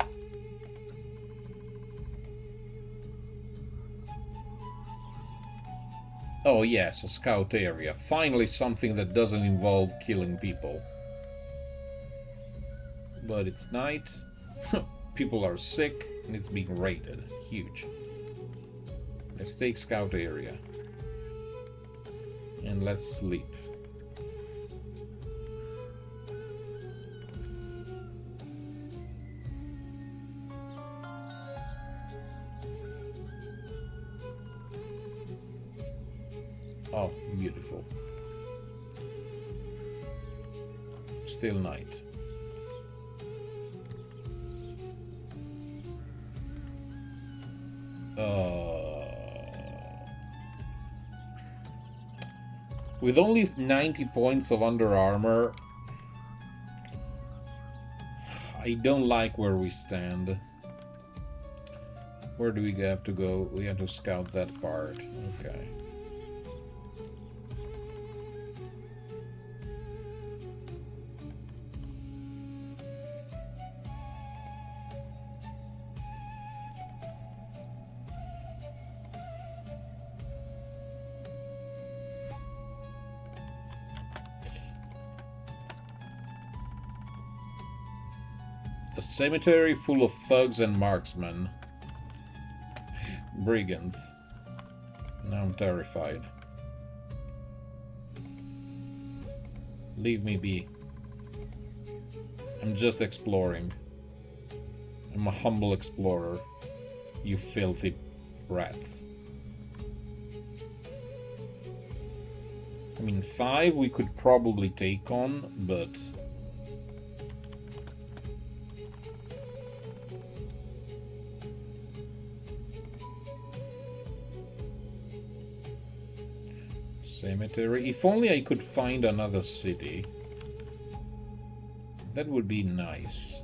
Oh yes, a scout area. Finally something that doesn't involve killing people. But it's night. People are sick and it's being raided. Huge. Let's take scout area. And let's sleep. Oh, beautiful. Still night. With only 90 points of under armor, I don't like where we stand. Where do we have to go? We have to scout that part. Okay. A cemetery full of thugs and marksmen. Brigands. Now I'm terrified. Leave me be. I'm just exploring. I'm a humble explorer. You filthy rats. I mean, 5 we could probably take on, but... Cemetery. If only I could find another city. That would be nice.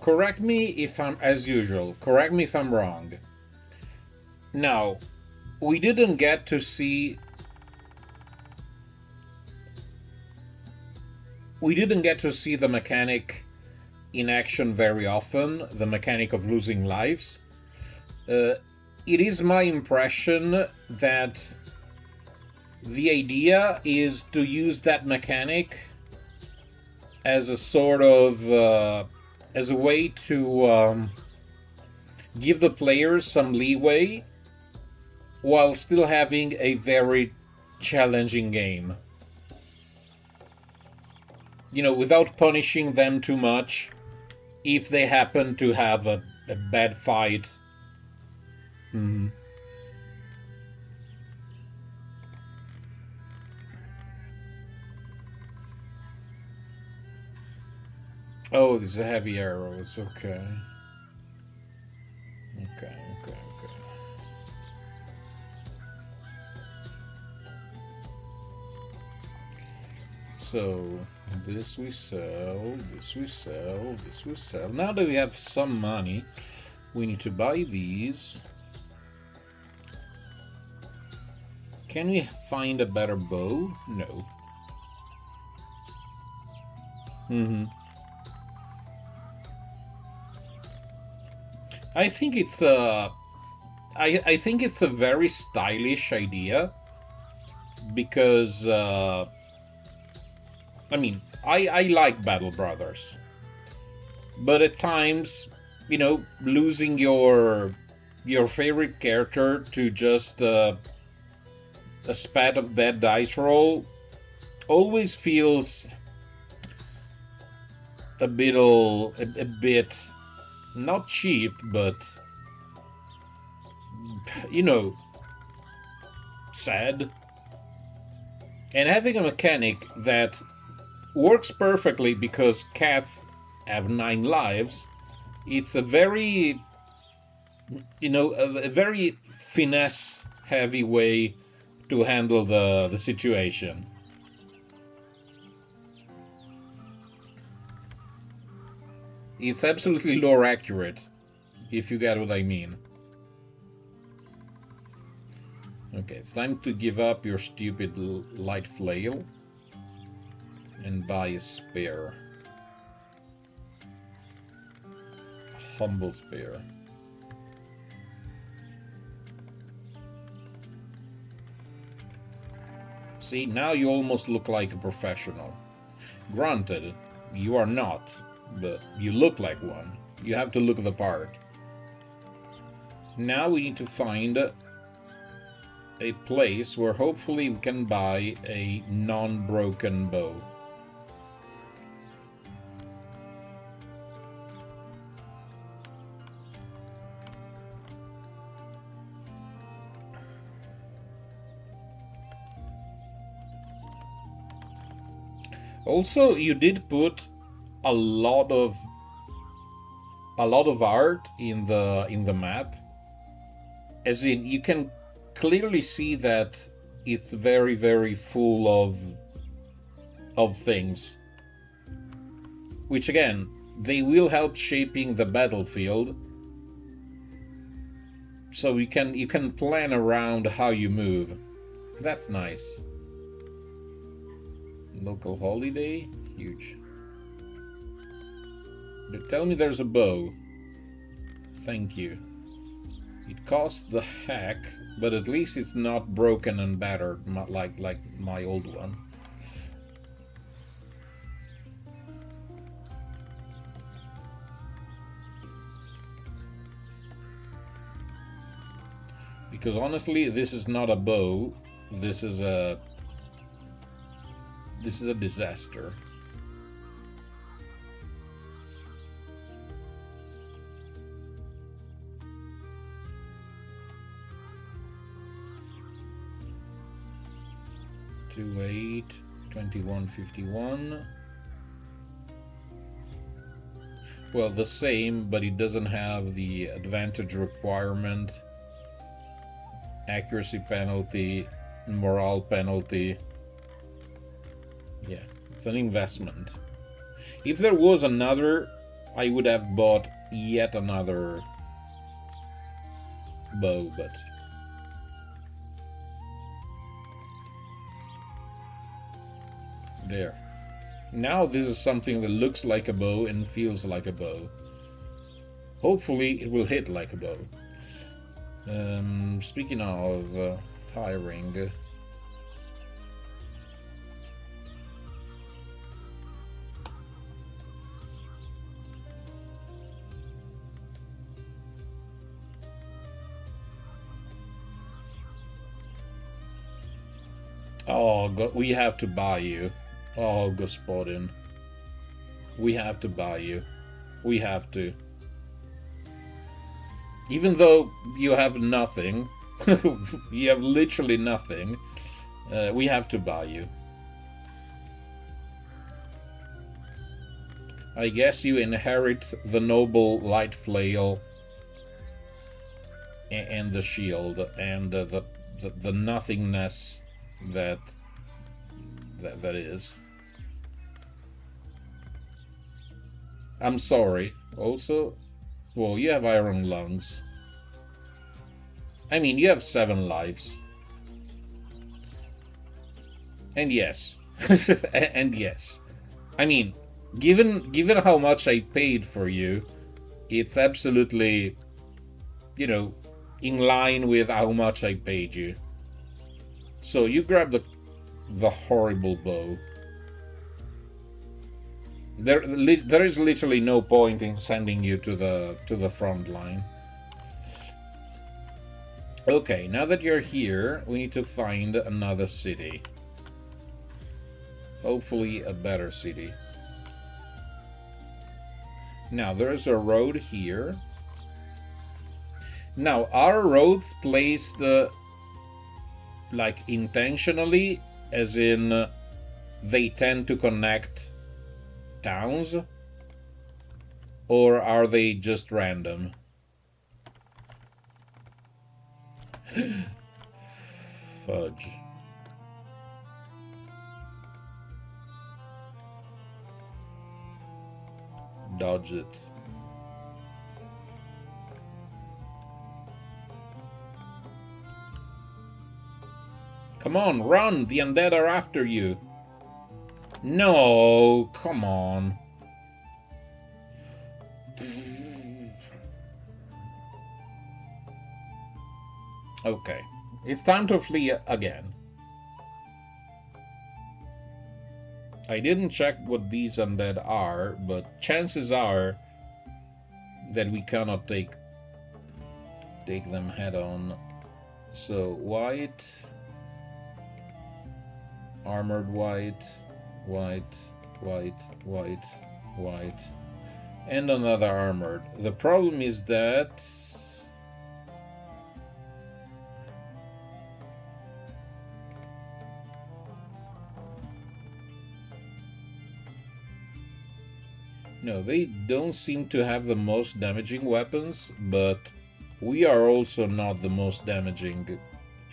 correct me if I'm, as usual, correct me if I'm wrong. Now, we didn't get to see the mechanic in action very often, the mechanic of losing lives. It is my impression that the idea is to use that mechanic as a sort of as a way to give the players some leeway while still having a very challenging game. You know, without punishing them too much if they happen to have a bad fight. Oh, these are heavy arrows. Okay. Okay. So, this we sell, this we sell, this we sell. Now that we have some money, we need to buy these. Can we find a better bow? No. I think it's a very stylish idea because I mean, I like Battle Brothers, but at times, you know, losing your favorite character to just a spat of bad dice roll always feels a bit not cheap, but you know, sad. And having a mechanic that works perfectly because cats have 9 lives, it's a very, you know, a very finesse heavy way to handle the situation. It's absolutely lore accurate, if you get what I mean. Okay, it's time to give up your stupid light flail and buy a spear. A humble spear. See, now you almost look like a professional. Granted, you are not, but you look like one. You have to look the part. Now we need to find a place where hopefully we can buy a non-broken bow. Also, you did put a lot of art in the map. As in, you can clearly see that it's very, very full of things. Which again, they will help shaping the battlefield. So you can plan around how you move. That's nice. Local holiday, huge. Tell me there's a bow. Thank you. It costs the heck, but at least it's not broken and battered like my old one. Because honestly, this is not a bow. This is a disaster. $28, $21.51. Well, the same, but it doesn't have the advantage requirement, accuracy penalty, morale penalty. Yeah, it's an investment. If there was another I would have bought yet another bow, but there. Now this is something that looks like a bow and feels like a bow. Hopefully it will hit like a bow. Speaking of hiring... Oh, God, we have to buy you. Oh, Gospodin. We have to buy you. We have to. Even though you have nothing, you have literally nothing, we have to buy you. I guess you inherit the noble light flail and the shield and the nothingness that is. I'm sorry. Also, well, you have iron lungs. I mean, you have 7 lives. And yes. And yes. I mean, given how much I paid for you, it's absolutely, you know, in line with how much I paid you. So you grab the horrible bow. There is literally no point in sending you to the front line. Okay, now that you're here, we need to find another city. Hopefully a better city. Now, there's a road here. Now, are roads placed like intentionally, as in they tend to connect towns? Or are they just random? Fudge. Dodge it. Come on, run! The undead are after you. No, come on. Okay, it's time to flee again. I didn't check what these undead are, but chances are that we cannot take them head on. So white, armored white, white, white, white, white, and another armored. The problem is that no, they don't seem to have the most damaging weapons, but we are also not the most damaging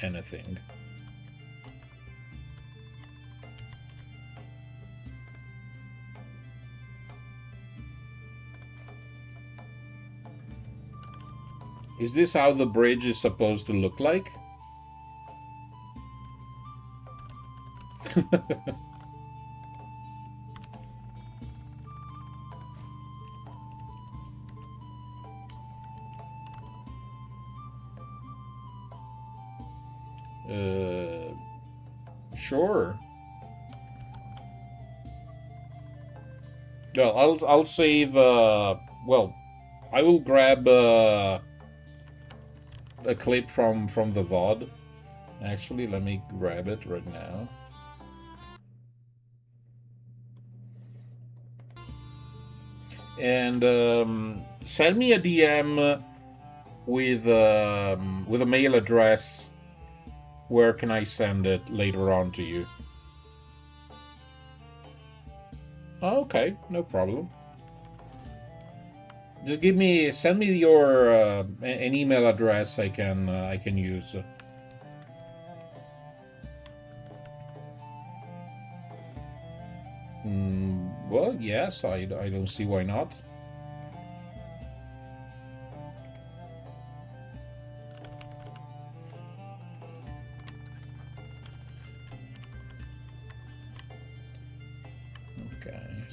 anything. Is this how the bridge is supposed to look like? Sure. Well, I'll save. Well, I will grab a clip from the VOD. Actually, let me grab it right now. And send me a DM with a mail address. Where can I send it later on to you? Oh, okay, no problem. Just send me your an email address I can use. Well, yes, I don't see why not.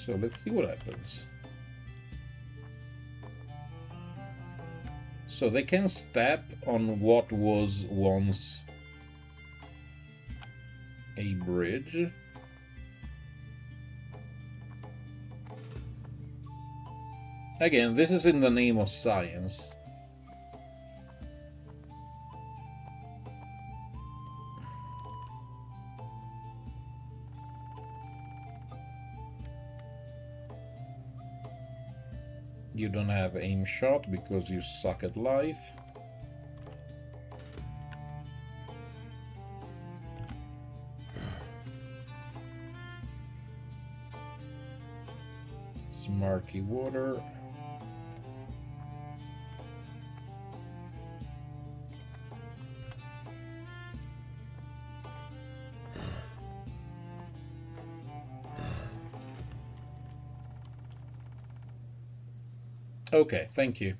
So let's see what happens. So they can step on what was once a bridge. Again, this is in the name of science. You don't have aim shot because you suck at life. It's murky water. Okay, thank you.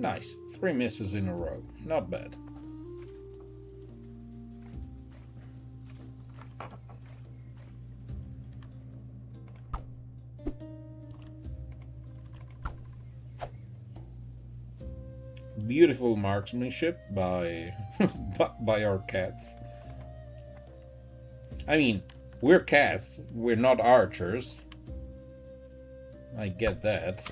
Nice. 3 misses in a row. Not bad. Beautiful marksmanship by by our cats. I mean, we're cats. We're not archers. I get that.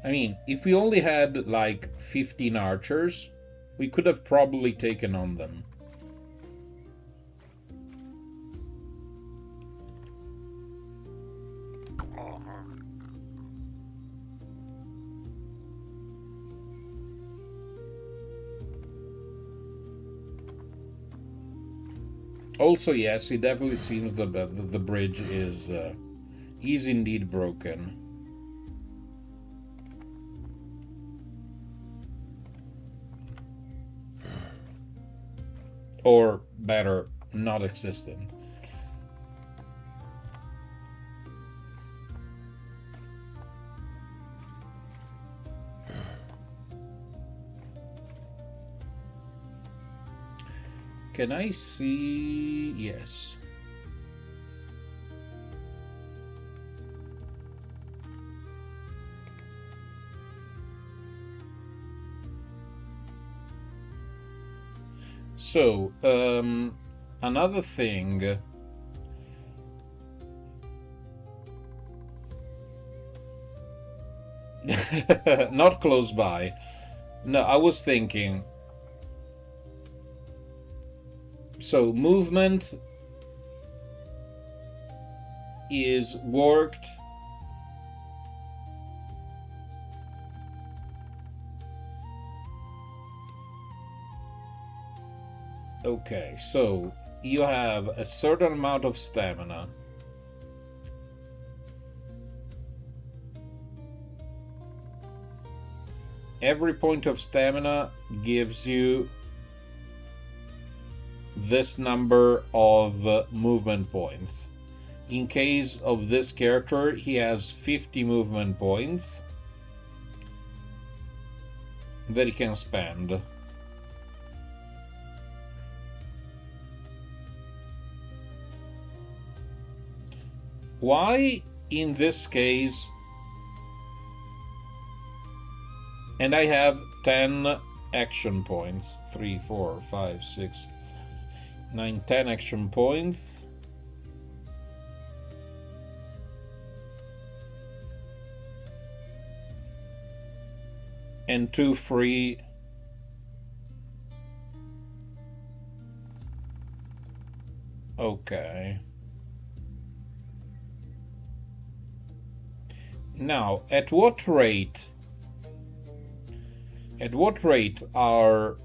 I mean, if we only had like 15 archers, we could have probably taken on them. Also, yes, it definitely seems that the bridge is indeed broken. Or better, not existent. Can I see? Yes. So, another thing. Not close by. No, I was thinking. So, movement is worked. Okay, so you have a certain amount of stamina. Every point of stamina gives you this number of movement points. In case of this character, he has 50 movement points that he can spend. Why, in this case, and I have 10 action points, 3, 4, 5, 6, 9, 10 action points. And 2 free. Okay. Now, at what rate are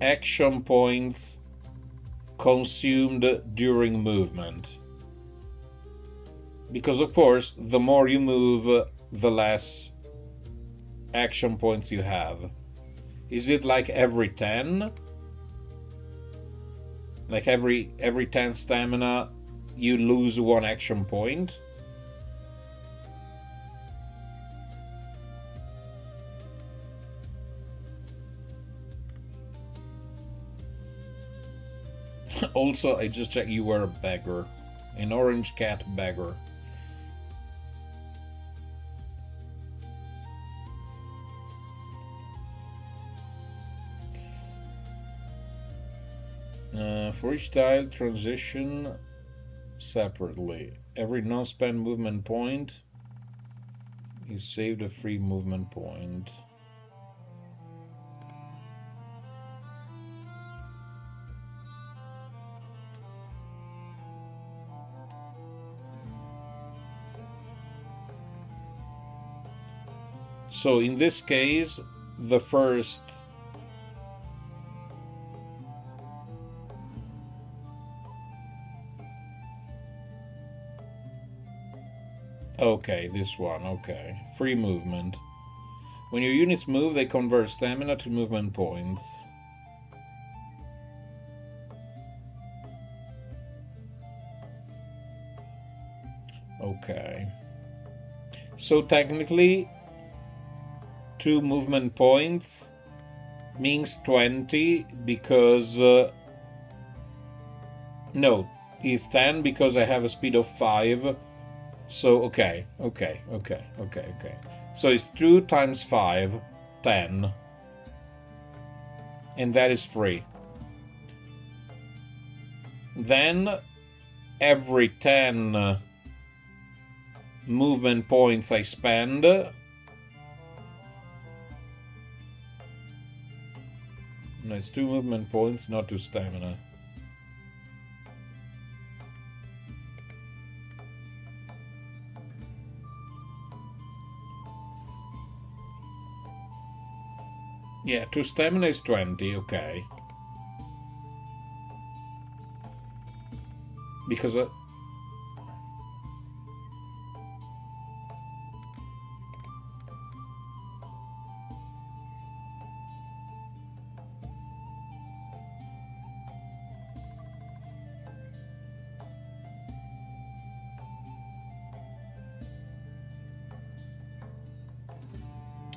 action points consumed during movement? Because of course, the more you move, the less action points you have. Is it like every 10? Like every 10 stamina, you lose 1 action point? Also, I just checked, you were a beggar. An orange cat beggar. For each tile, transition separately. Every non-spent movement point is saved a free movement point. So in this case, the first okay, this one, okay. Free movement. When your units move, they convert stamina to movement points. Okay. So technically, 2 movement points means 20 because... no, is 10 because I have a speed of 5. So, okay. So it's 2 times 5, 10. And that is free. Then, every 10 movement points I spend, no, it's 2 movement points, not 2 stamina. Yeah, 2 stamina is 20, okay. Because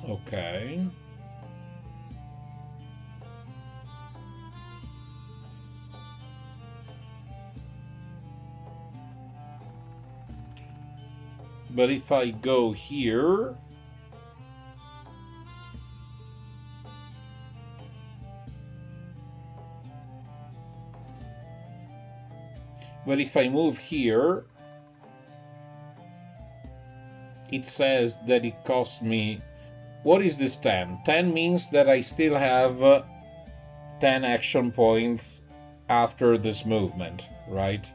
okay. But if I go here, but if I move here, it says that it costs me... What is this 10? 10 means that I still have 10 action points after this movement, right?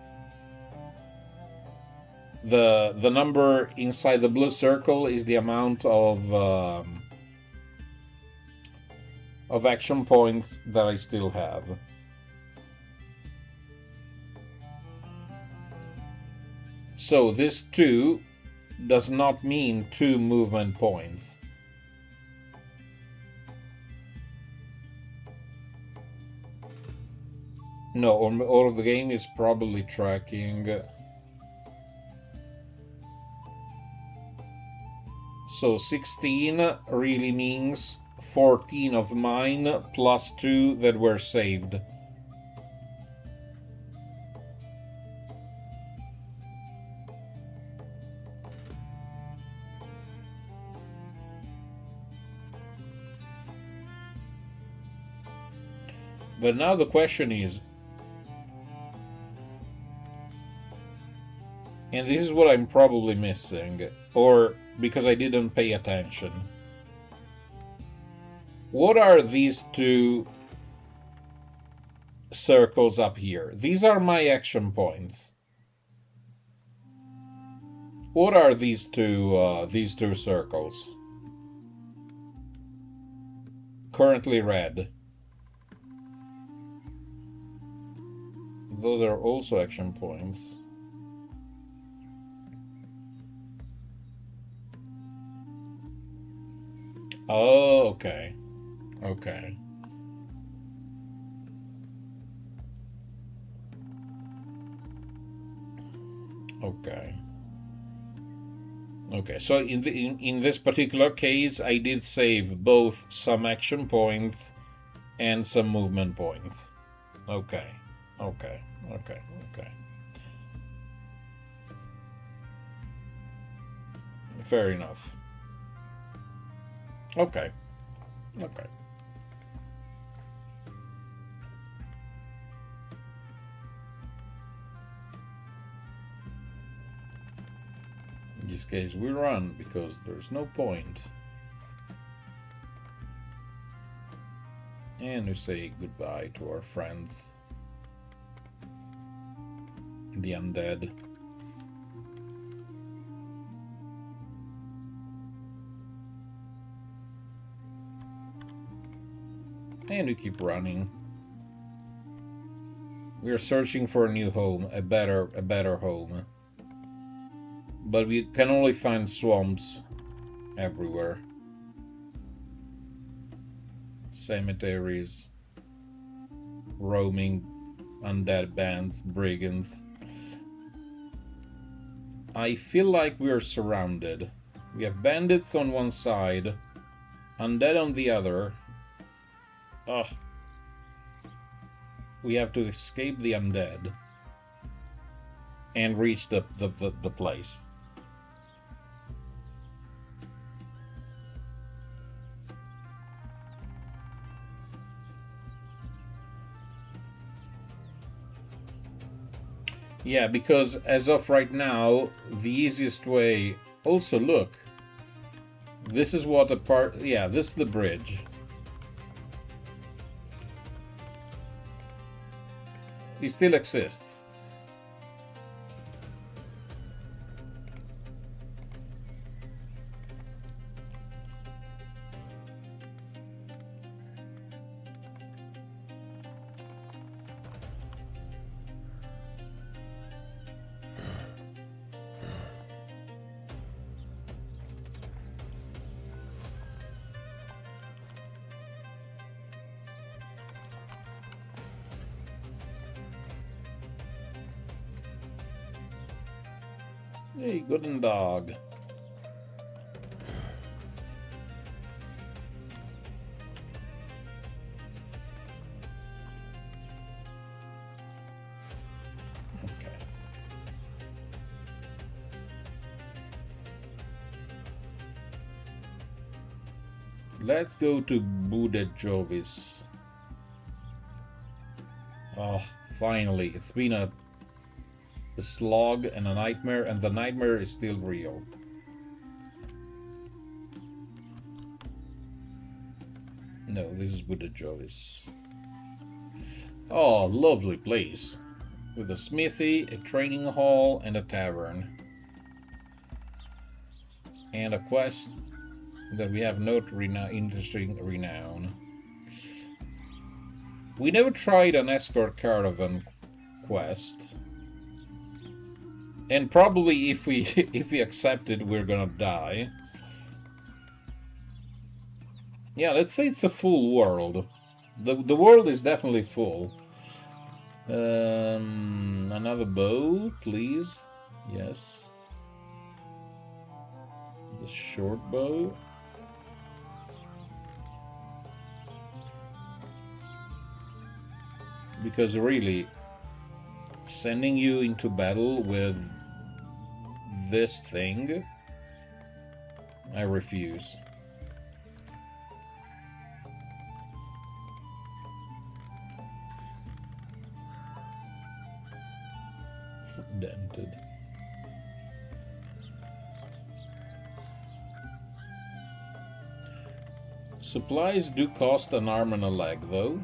The number inside the blue circle is the amount of action points that I still have. So this 2 does not mean 2 movement points. No, all of the game is probably tracking. So 16 really means 14 of mine plus 2 that were saved. But now the question is, and this is what I'm probably missing, or because I didn't pay attention. What are these 2 circles up here? These are my action points. What are these two circles? Currently red. Those are also action points. Oh, okay. Okay. Okay. Okay, so in this particular case, I did save both some action points and some movement points. Okay. Okay. Okay. Okay. Fair enough. Okay. Okay. In this case, we run because there's no point. And we say goodbye to our friends, the undead. And we keep running. We are searching for a new home, a better home. But we can only find swamps everywhere. Cemeteries, roaming undead bands, brigands. I feel like we're surrounded. We have bandits on one side, undead on the other. Ugh. We have to escape the undead and reach the place. Yeah, because as of right now, the easiest way... Also, look. This is what the part... Yeah, this is the bridge. He still exists. Hey, good dog. Okay. Let's go to Buddha Jovis. Oh, finally. It's been a slog and a nightmare, and the nightmare is still real. No, this is Buddha Jovis. Oh, lovely place. With a smithy, a training hall, and a tavern. And a quest that we have no interesting renown. We never tried an escort caravan quest. And probably if we accept it, we're gonna die. Yeah, let's say it's a full world. The world is definitely full. Another bow, please. Yes. The short bow. Because really, sending you into battle with this thing, I refuse. Dented. Supplies do cost an arm and a leg, though.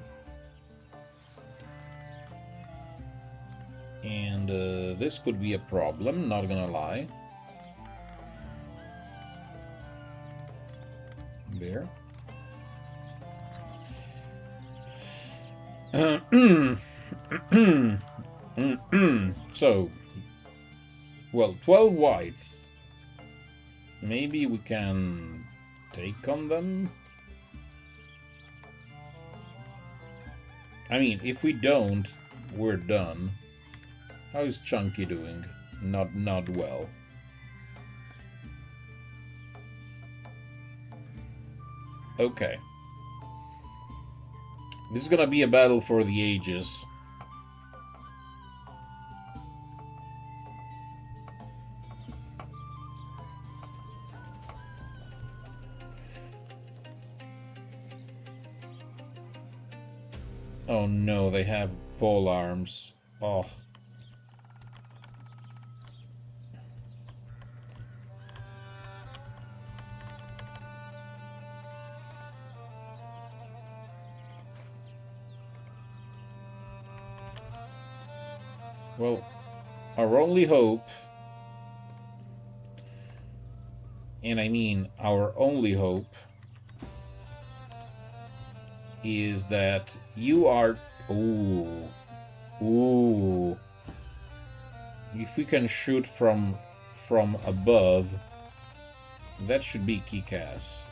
And this could be a problem, not gonna lie. So, well, 12 whites. Maybe we can take on them? I mean, if we don't, we're done. How is Chunky doing? Not well. Okay. This is gonna be a battle for the ages. Oh no, they have pole arms. Oh. Well, our only hope, and I mean our only hope, is that you are... Ooh. Ooh. If we can shoot from above, that should be kick-ass.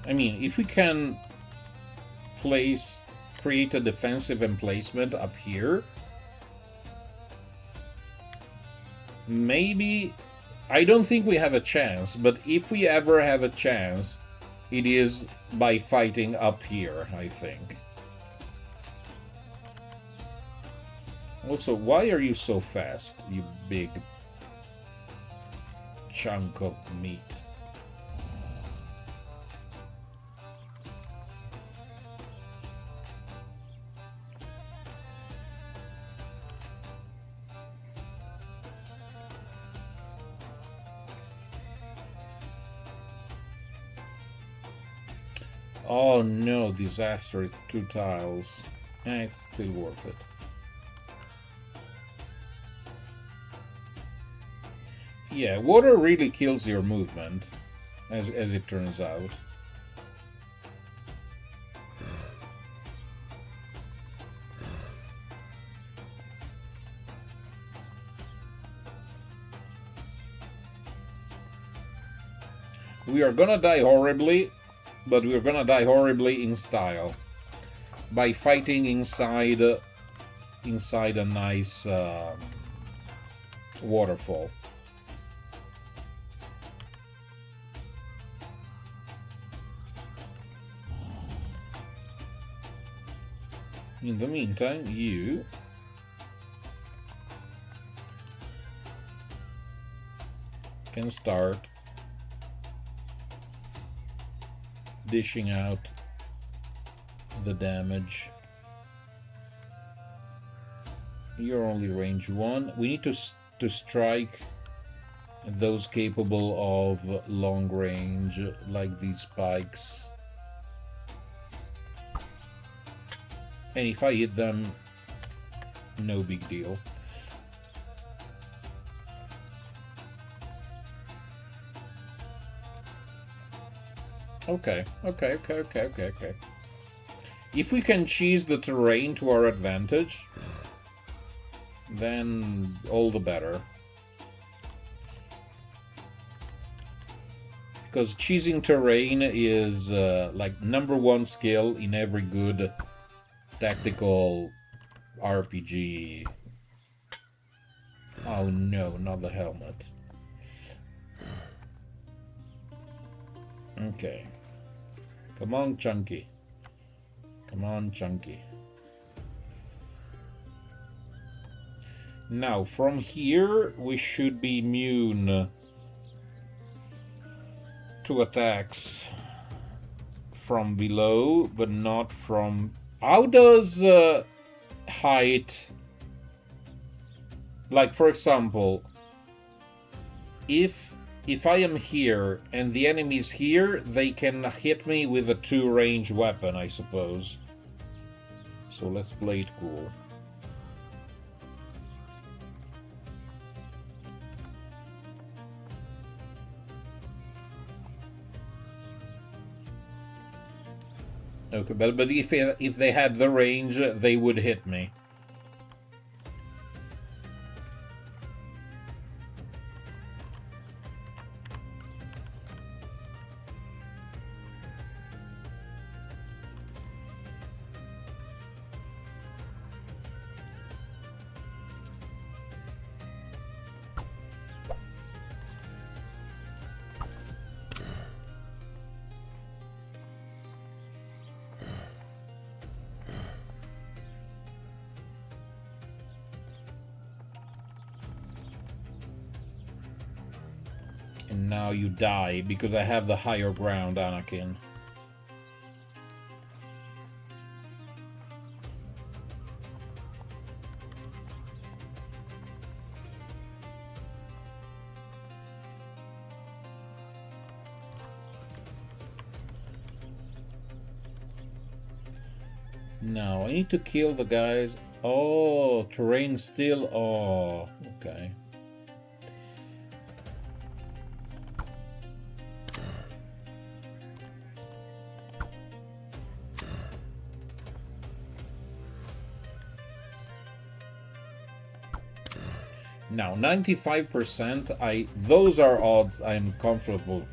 I mean, if we can create a defensive emplacement up here, maybe, I don't think we have a chance, but if we ever have a chance, it is by fighting up here, I think. Also, why are you so fast, you big chunk of meat? Oh no, disaster, it's 2 tiles. It's still worth it. Yeah, water really kills your movement, as it turns out. We are gonna die horribly, but we're gonna die horribly in style. By fighting inside a nice waterfall. In the meantime, you can start dishing out the damage. You're only range 1. We need to strike those capable of long range, like these spikes. And if I hit them, no big deal. Okay. If we can cheese the terrain to our advantage, then all the better. Because cheesing terrain is like #1 skill in every good tactical RPG. Oh no, not the helmet. Okay. Come on, Chunky. Come on, Chunky. Now, from here, we should be immune to attacks from below, but not from... How does height... Like, for example, if I am here and the enemy's here, they can hit me with a 2-range weapon, I suppose. So let's play it cool. Okay, but if they had the range, they would hit me. And now you die because I have the higher ground, Anakin. No, I need to kill the guys. Oh, terrain still. Oh, okay. Now, 95%, those are odds I'm comfortable.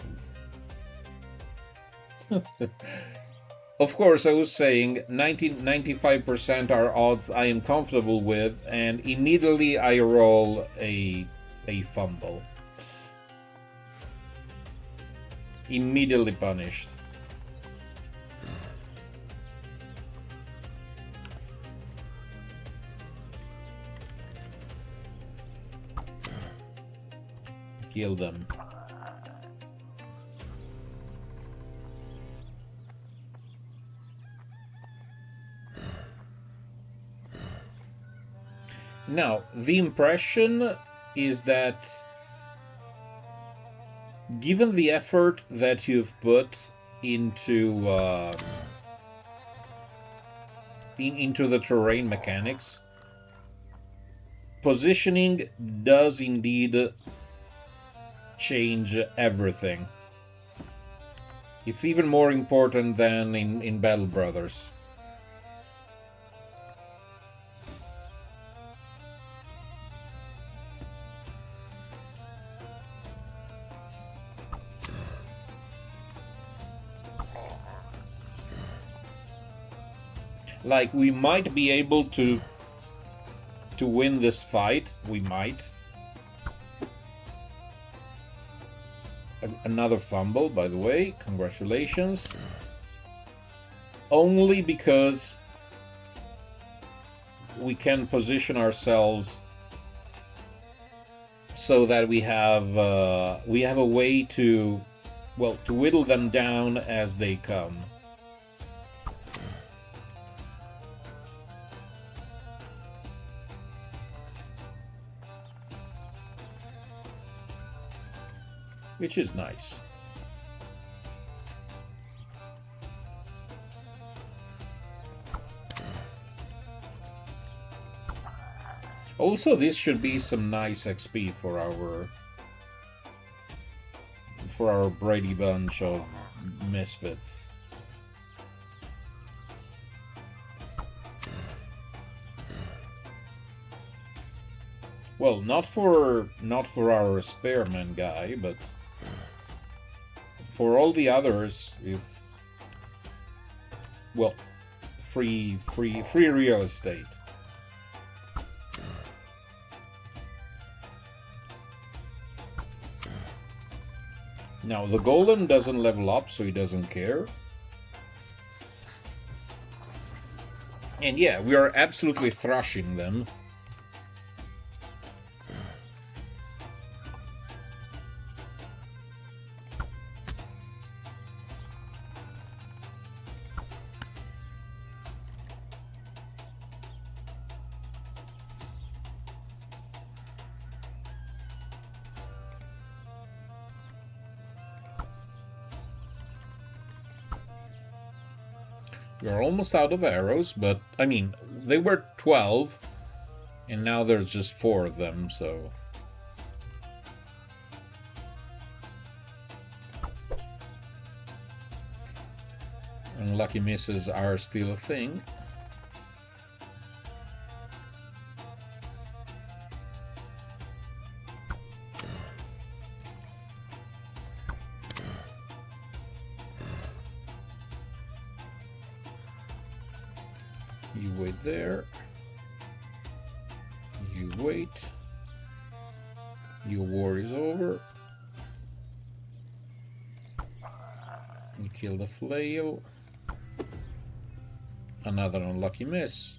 Of course, I was saying 95% are odds I am comfortable with, and immediately I roll a fumble. Immediately punished. Kill them. Now, the impression is that given the effort that you've put into into the terrain mechanics, positioning does indeed change everything. It's even more important than in Battle Brothers. Like, we might be able to win this fight. We might. Another fumble, by the way. Congratulations. Only because we can position ourselves so that we have a way to, well, to whittle them down as they come. Which is nice. Also, this should be some nice XP for our Brady Bunch of misfits. Well, not for our experiment guy, but for all the others is, well, free real estate. Now, the golem doesn't level up, so he doesn't care. And yeah, we are absolutely thrashing them. We're almost out of arrows, but, I mean, they were 12, and now there's just 4 of them, so... Unlucky misses are still a thing. You wait there. You wait. Your war is over. You kill the flail. Another unlucky miss.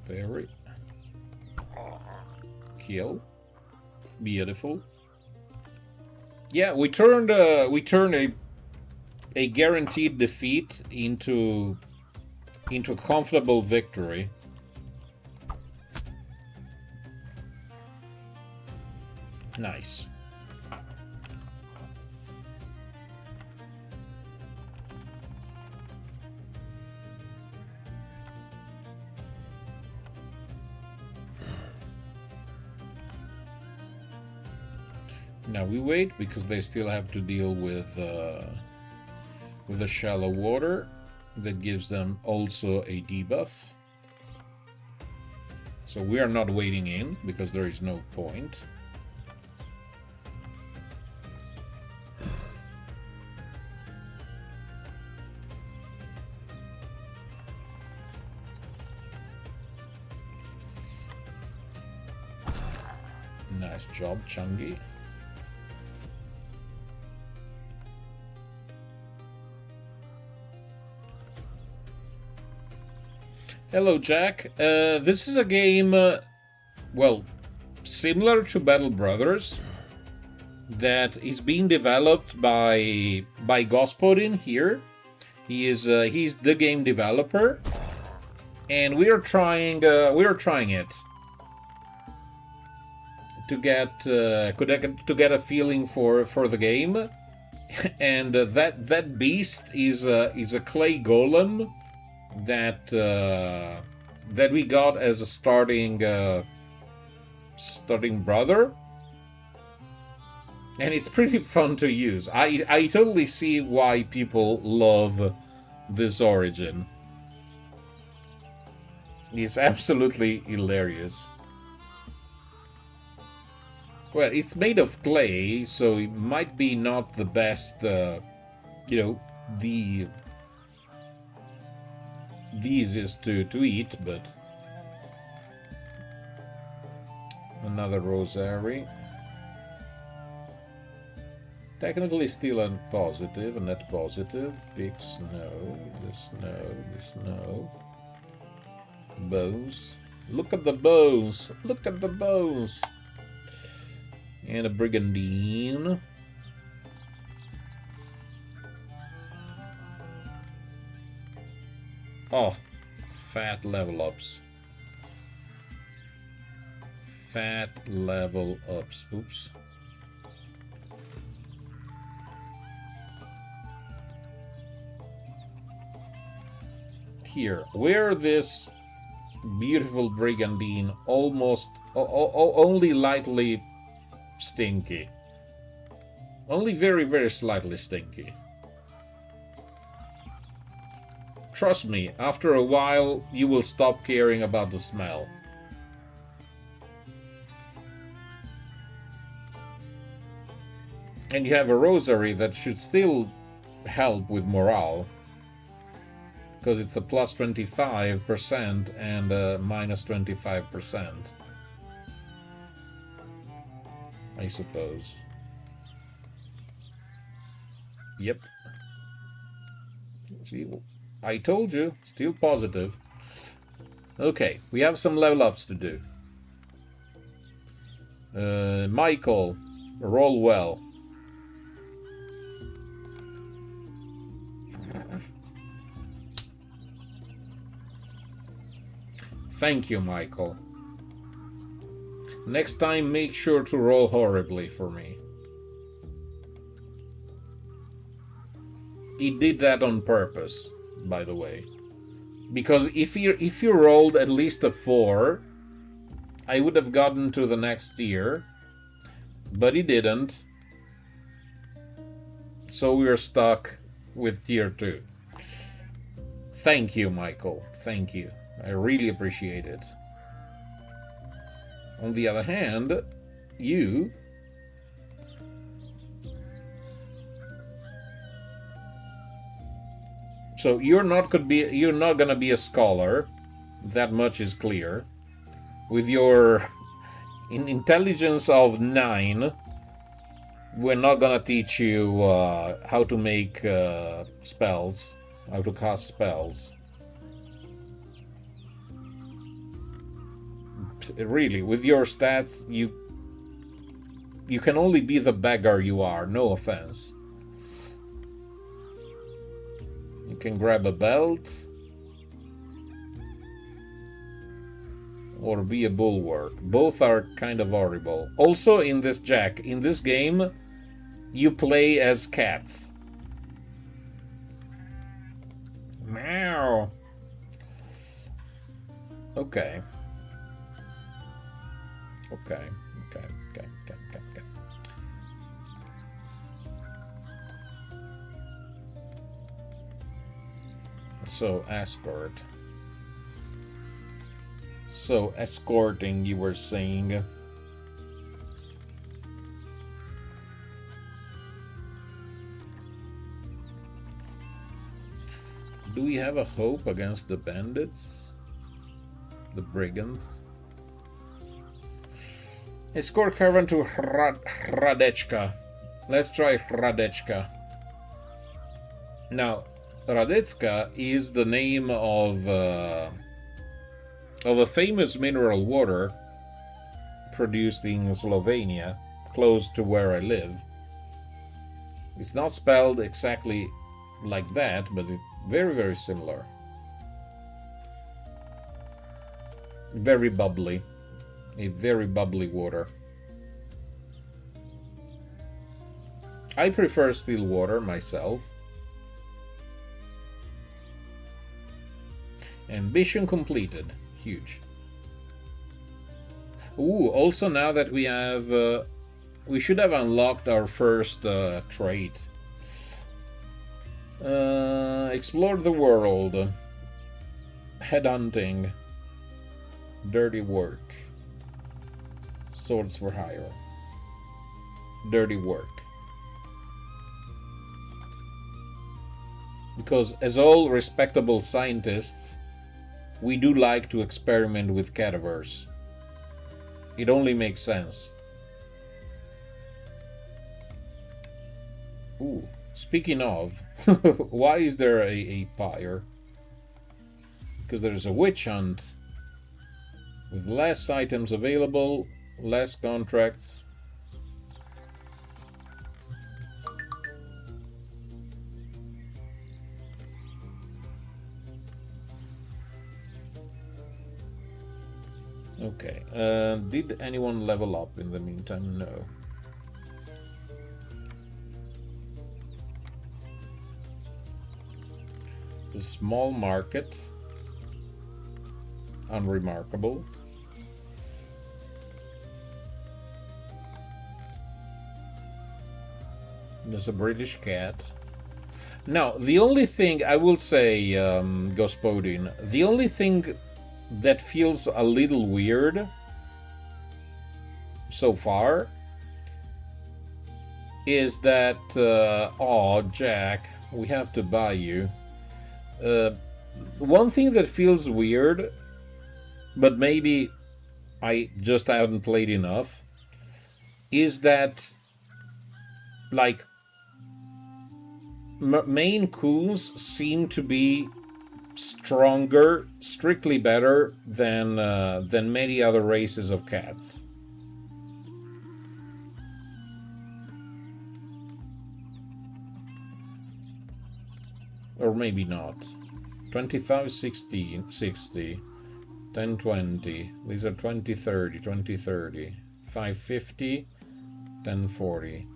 Parry. Kill. Beautiful. Yeah, we turned a guaranteed defeat into a comfortable victory. Nice. Now we wait because they still have to deal with the shallow water that gives them also a debuff. So we are not waiting in because there is no point. Nice job, Chungi. Hello, Jack. This is a game, well, similar to Battle Brothers, that is being developed by Gospodin here. He's the game developer, and we are trying it to get a feeling for the game, and that beast is a clay golem that we got as a starting brother, and it's pretty fun to use. I totally see why people love this origin. It's absolutely hilarious. Well, it's made of clay, so it might be not the best, the easiest to eat, but another rosary. Technically still a positive, a net positive. Big snow, the snow. Bones. Look at the bones! Look at the bones! And a brigandine. Oh, fat level ups. Fat level ups. Oops. Here, where this beautiful brigandine almost only lightly stinky. Only very, very slightly stinky. Trust me, after a while, you will stop caring about the smell. And you have a rosary that should still help with morale, because it's a plus 25% and a minus 25%. I suppose. Yep. See, I told you, still positive. Okay, we have some level ups to do. Michael, roll well. Thank you, Michael. Next time, make sure to roll horribly for me. He did that on purpose, by the way. Because if you rolled at least a 4, I would have gotten to the next tier, but he didn't. So we are stuck with tier 2. Thank you, Michael. Thank you. I really appreciate it. On the other hand, you... So you're not gonna be a scholar. That much is clear. With your intelligence of 9, we're not gonna teach you how to make spells, how to cast spells. Really, with your stats, you can only be the beggar you are. No offense. You can grab a belt or be a bulwark. Both are kind of horrible. Also, in this game, you play as cats. Meow. Okay. Okay. So, escort. So, escorting, you were saying. Do we have a hope against the bandits? The brigands? Escort caravan to Hradečka. Let's try Hradečka. Now, Hradečka is the name of a famous mineral water produced in Slovenia, close to where I live. It's not spelled exactly like that, but it's very, very similar. Very bubbly. A very bubbly water. I prefer still water myself. Ambition completed. Huge. Ooh, also now that we have... we should have unlocked our first trait. Explore the world. Headhunting. Dirty work. Swords for hire. Dirty work. Because as all respectable scientists, we do like to experiment with cadavers. It only makes sense. Ooh, speaking of, why is there a pyre? Because there's a witch hunt with less items available, less contracts. Okay, did anyone level up in the meantime? No. The small market, unremarkable. There's a British cat. Now, the only thing I will say, Gospodin, the only thing that feels a little weird so far is that, oh, Jack, we have to buy you. One thing that feels weird, but maybe I just haven't played enough, is that, like, Maine Coons seem to be stronger, strictly better than many other races of cats. Or maybe not. 25, 60, 60, 10, 20. These are 20, 30, 20, 30. 550, 10, 40.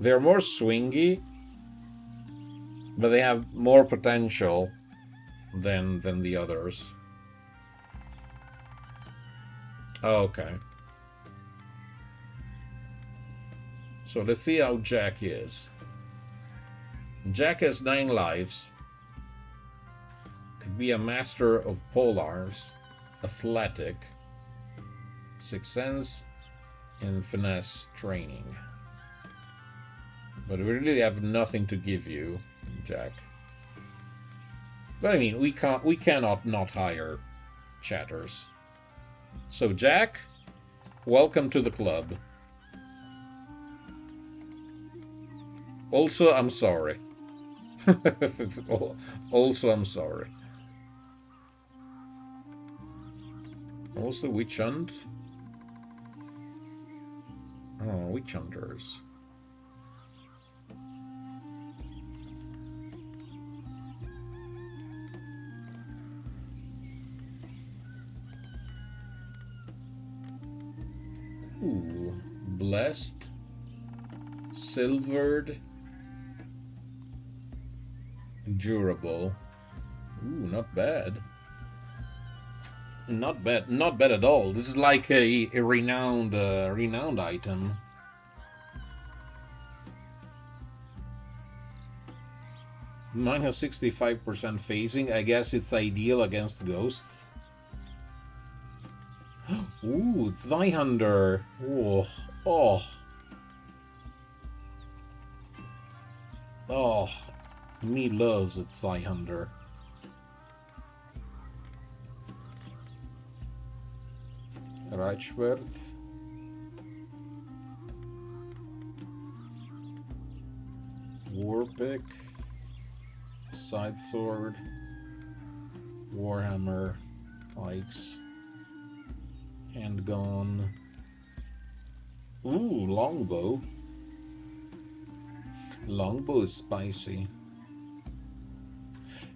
They're more swingy, but they have more potential than the others. Okay. So let's see how Jack is. Jack has 9 lives. Could be a master of polars, athletic, 6 sense, and finesse training. But we really have nothing to give you, Jack. But I mean, we cannot not hire chatters. So Jack, welcome to the club. Also, I'm sorry. Also, I'm sorry. Also, witch hunt. Oh, witch hunters. Ooh, blessed, silvered, durable. Ooh, not bad. Not bad. Not bad at all. This is like a renowned item. Mine has 65% phasing. I guess it's ideal against ghosts. Ooh, it's Zweihander. Oh, oh. Oh, me loves it, Zweihander. Reichswert. Warpick. Side sword. Warhammer. Pikes. Handgun. Ooh, longbow. Longbow is spicy.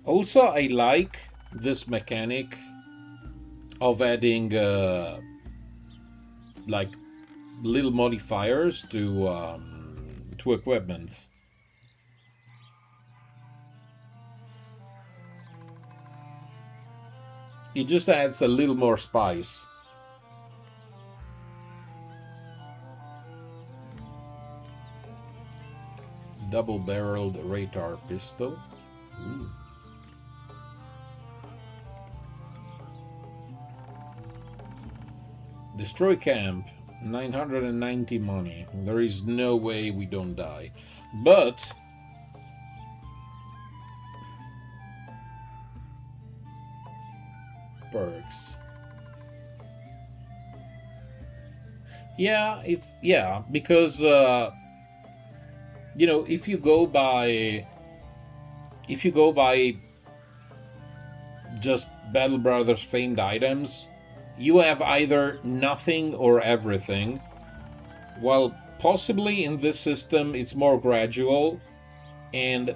Also, I like this mechanic of adding like little modifiers to equipment. It just adds a little more spice. Double-barreled Ratar pistol. Ooh. Destroy camp. 990 money. There is no way we don't die. But perks. Yeah, because you know, if you go by just Battle Brothers famed items, you have either nothing or everything. While possibly in this system it's more gradual, and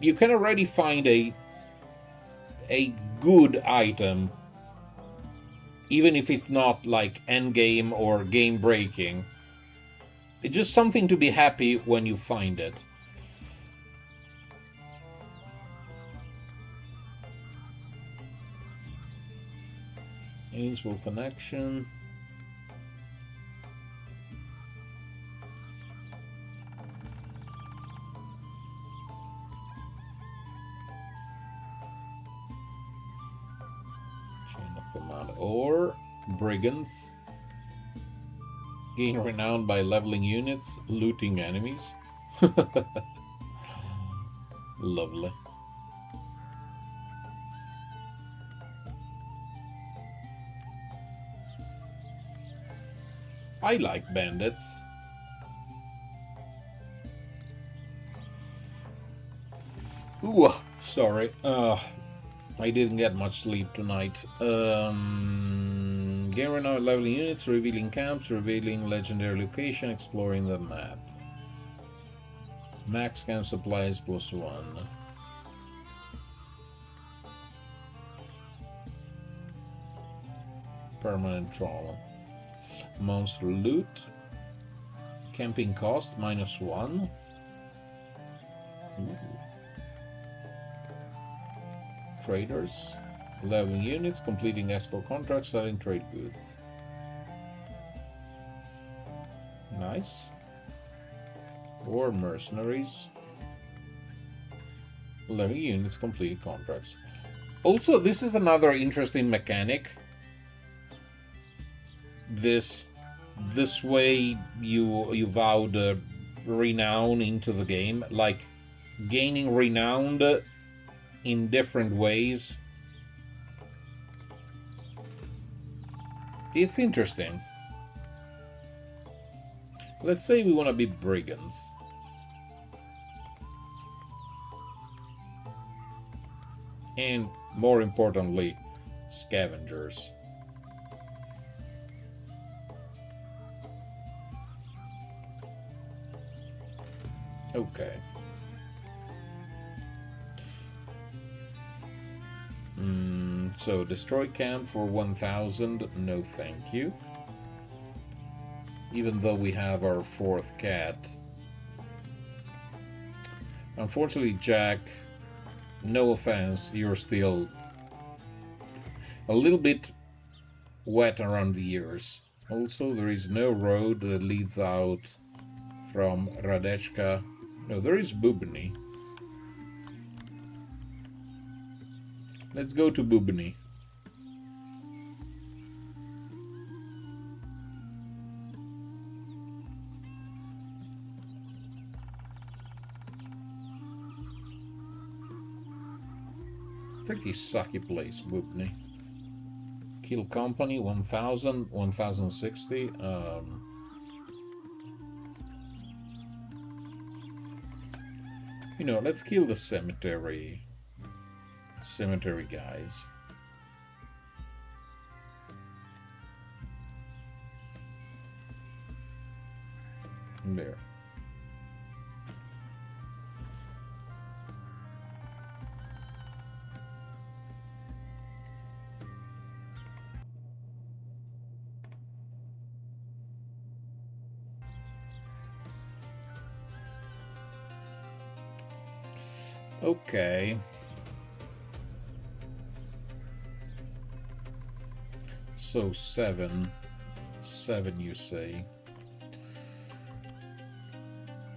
you can already find a good item, even if it's not like endgame or game breaking. It's just something to be happy when you find it. Ainsworth connection. Chain of command. Or brigands. Gain renown by leveling units, looting enemies. Lovely. I like bandits. Ooh, sorry. I didn't get much sleep tonight. Gain renown leveling units, revealing camps, revealing legendary location, exploring the map. Max camp supplies +1. Permanent trauma. Monster loot. Camping cost -1. Ooh. Traders. Leveling units, completing export contracts, selling trade goods. Nice. Or mercenaries. 11 units completed contracts. Also, this is another interesting mechanic. This way you vowed renown into the game, like gaining renowned in different ways. It's interesting. Let's say we want to be brigands. And more importantly, scavengers. Okay. So destroy camp for 1,000. No, thank you. Even though we have our 4th cat. Unfortunately, Jack, no offense, you're still a little bit wet around the ears. Also, there is no road that leads out from Radechka. No, there is Bubny. Let's go to Bubny. Pretty sucky place, Bubny. Kill company, 1,000, 1,060. You know, let's kill the cemetery guys. There. Okay. So 7 you say.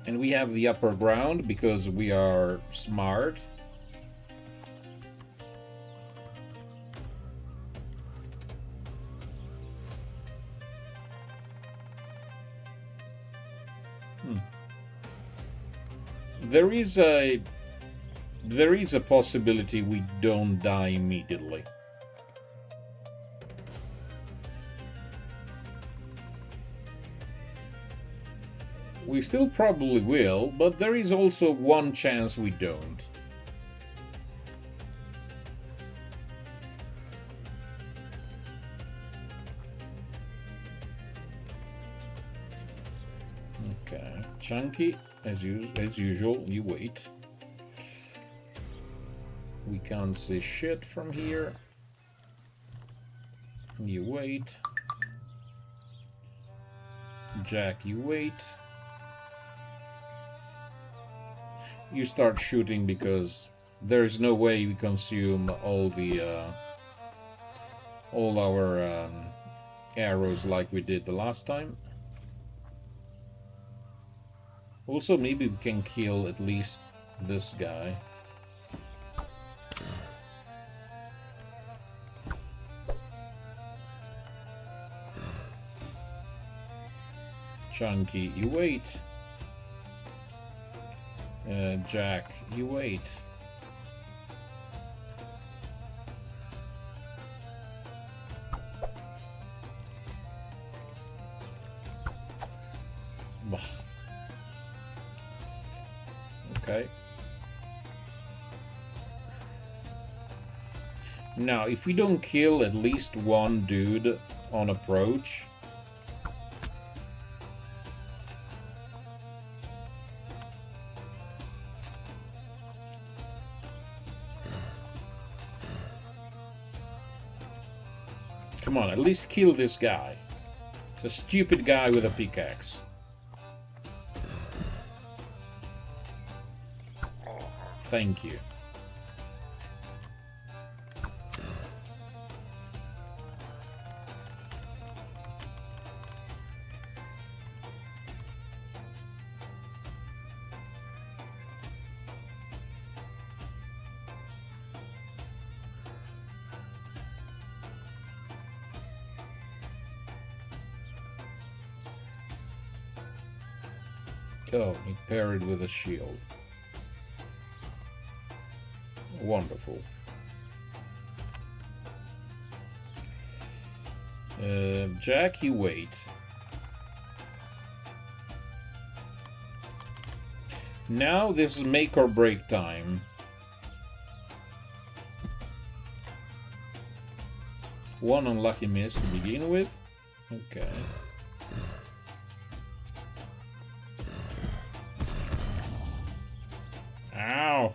And we have the upper ground because we are smart. There is a possibility we don't die immediately. We still probably will, but there is also one chance we don't. Okay, Chunky, as usual, you wait. We can't see shit from here. You wait. Jack, you wait. You start shooting because there's no way we consume all our arrows like we did the last time. Also, maybe we can kill at least this guy. Chunky, you wait. Jack, you wait. Okay. Now, if we don't kill at least one dude on approach, come on, at least kill this guy. It's a stupid guy with a pickaxe. Thank you. Oh, he parried with a shield. Wonderful. Jack, you wait. Now this is make or break time. One unlucky miss to begin with. Okay. Ow!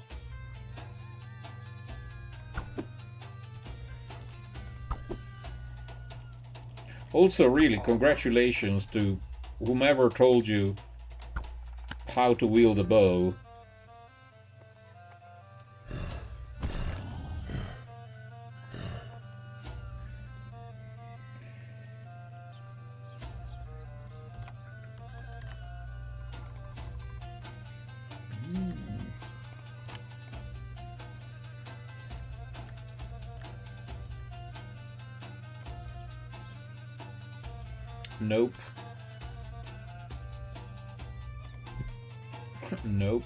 Also, really, congratulations to whomever told you how to wield a bow. Nope. Nope.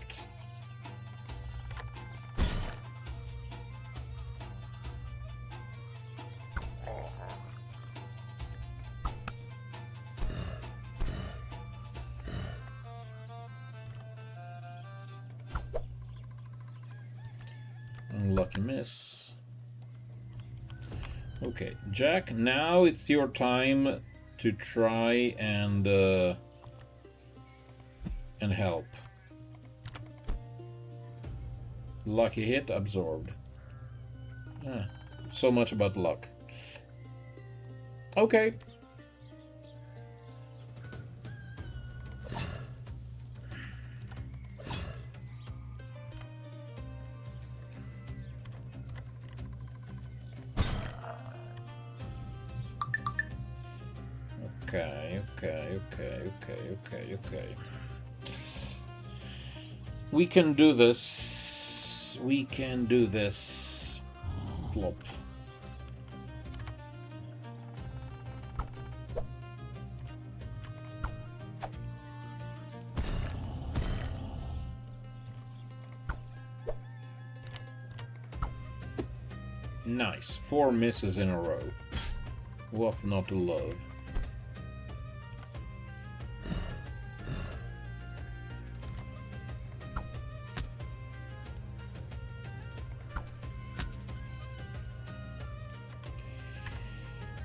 Unlucky miss. Okay, Jack, now it's your time to try and help. Lucky hit absorbed. Ah, so much about luck. Okay. Okay. We can do this. We can do this. Plop. Nice. 4 misses in a row. What's not to love?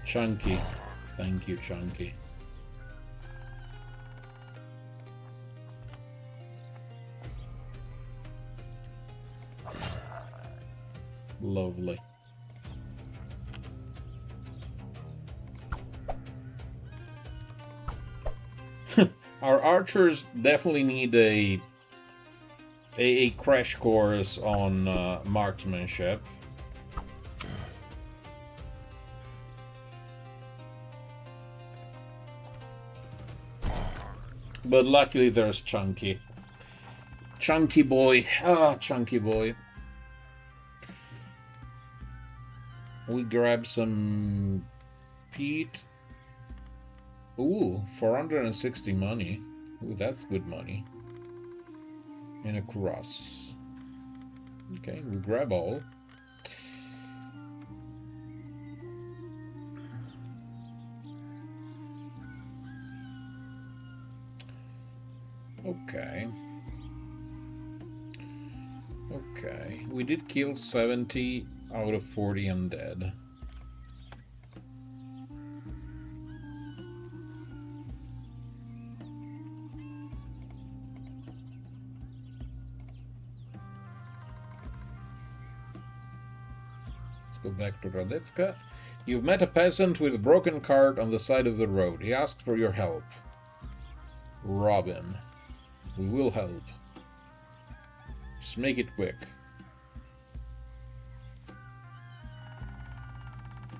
Chunky. Thank you, Chunky. Lovely. Our archers definitely need a crash course on marksmanship. But luckily there's Chunky. Chunky boy. Ah, Chunky boy. We grab some peat. Ooh, 460 money. Ooh, that's good money. And a cross. Okay, we grab all. Okay. Okay. We did kill 70 out of 40 undead. Let's go back to Radetska. You've met a peasant with a broken cart on the side of the road. He asked for your help. Robin. We will help. Just make it quick.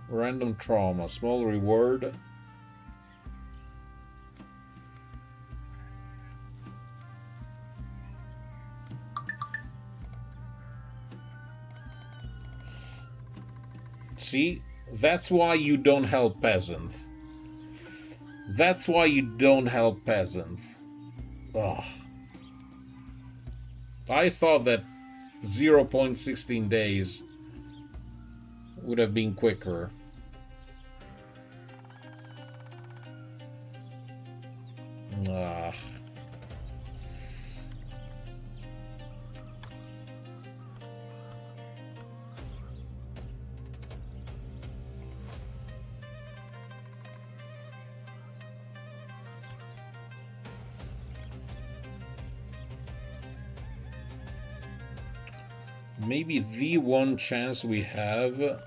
Random trauma. Small reward. See? That's why you don't help peasants. That's why you don't help peasants. Ugh. I thought that 0.16 days would have been quicker. Ah. Maybe the one chance we have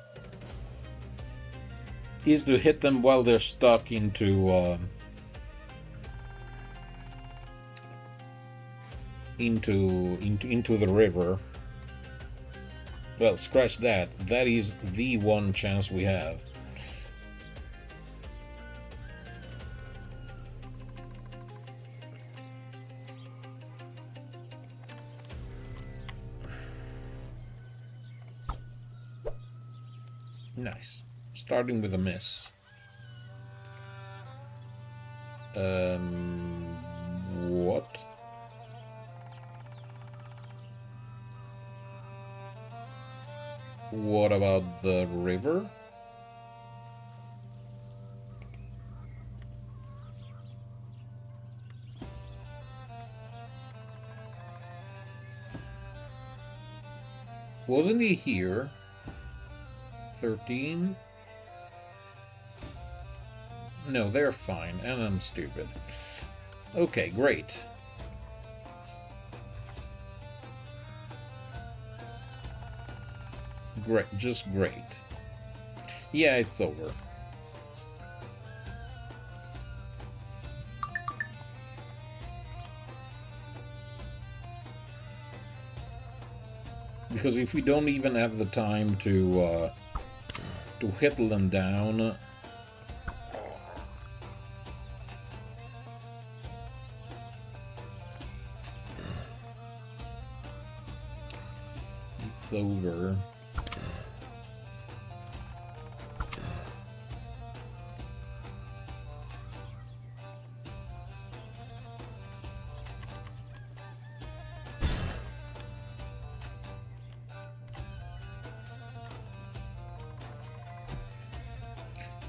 is to hit them while they're stuck into the river. Well, scratch that. That is the one chance we have. Nice. Starting with a miss. What? What about the river? Wasn't he here? 13? No, they're fine, and I'm stupid. Okay, great. Great, just great. Yeah, it's over. Because if we don't even have the time to whittle them down, it's over.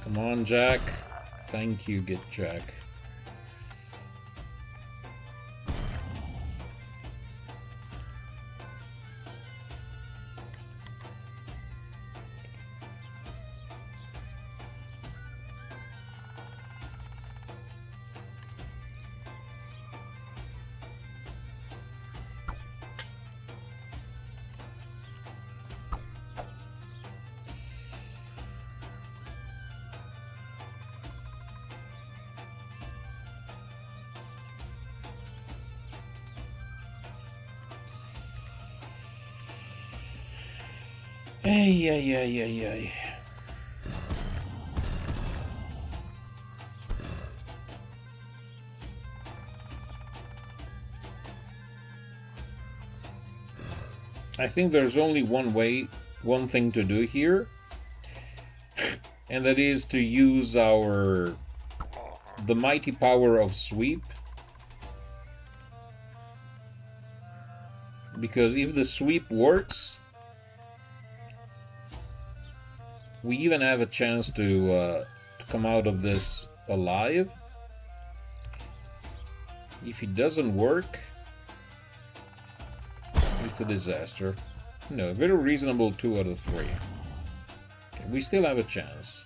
Come on, Jack. Thank you, Get Jack. Ay, ay, ay, ay, ay. I think there's only one thing to do here, and that is to use the mighty power of sweep. Because if the sweep works, we even have a chance to come out of this alive. If it doesn't work, it's a disaster. No, very reasonable 2 out of 3. Okay, we still have a chance.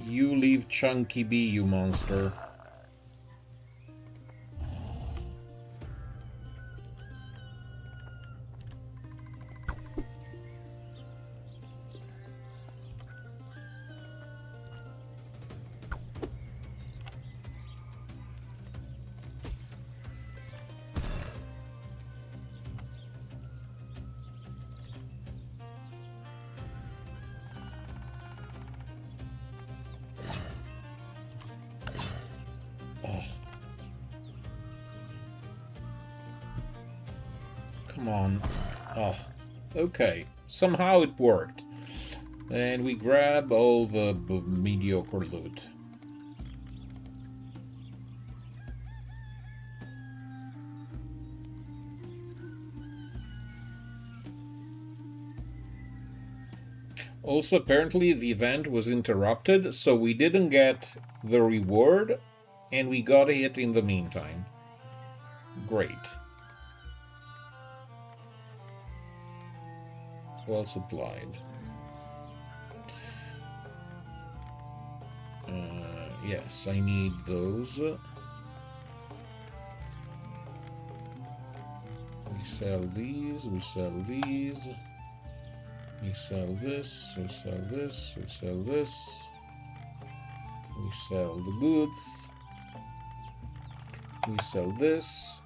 You leave Chunky be, you monster. Come on. Oh, okay. Somehow it worked. And we grab all the mediocre loot. Also, apparently the event was interrupted, so we didn't get the reward, and we got it in the meantime. Great. Well supplied. Yes, I need those. We sell these, we sell these. We sell this, we sell this, we sell this. We sell the goods. We sell this.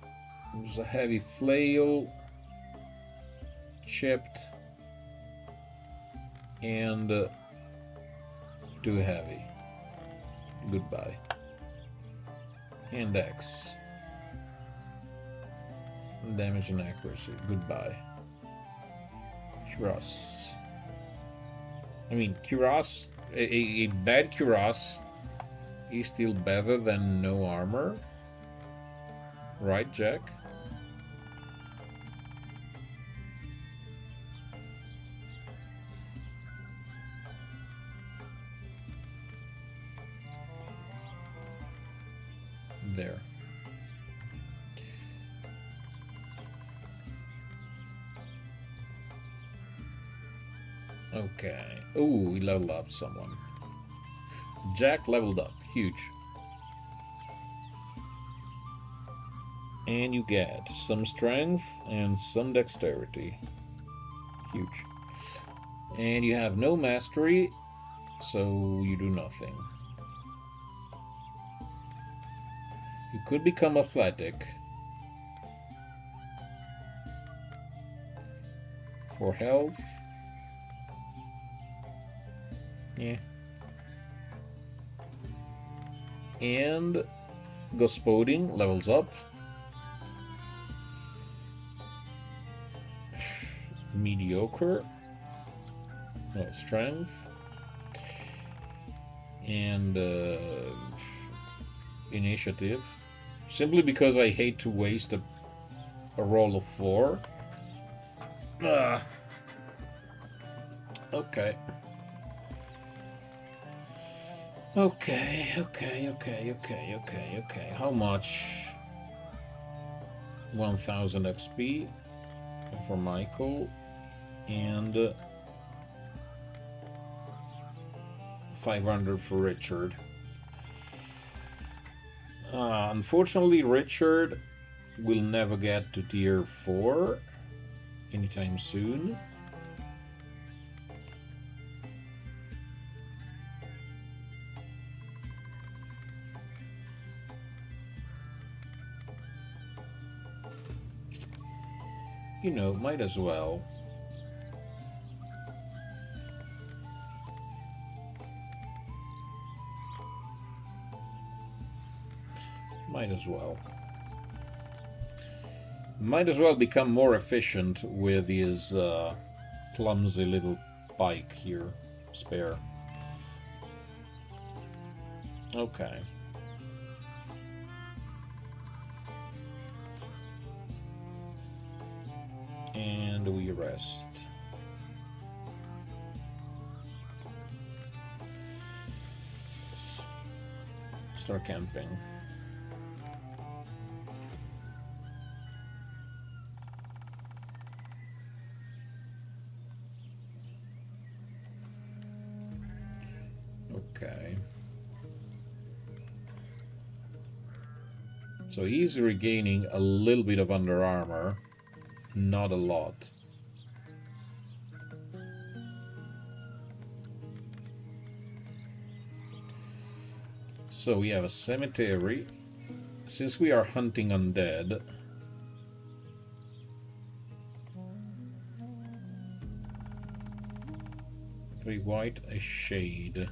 There's a heavy flail. Chipped. And too heavy. Goodbye. And X. Damage and accuracy. Goodbye. Cuirass. I mean, cuirass. A bad cuirass is still better than no armor. Right, Jack? There. Okay. Oh, we leveled up someone. Jack leveled up. Huge. And you get some strength and some dexterity. Huge. And you have no mastery, so you do nothing. You could become athletic. For health. Yeah. And Gospoding levels up. Mediocre. No strength. And initiative. Simply because I hate to waste a roll of 4. Okay. Okay. How much? 1000 XP for Michael and 500 for Richard. Unfortunately, Richard will never get to tier 4 anytime soon. You know, might as well. Might as well. Might as well become more efficient with his clumsy little bike here. Spare. Okay. And we rest. Start camping. Okay. So he's regaining a little bit of under armor. Not a lot. So we have a cemetery. Since we are hunting undead, three white, a shade.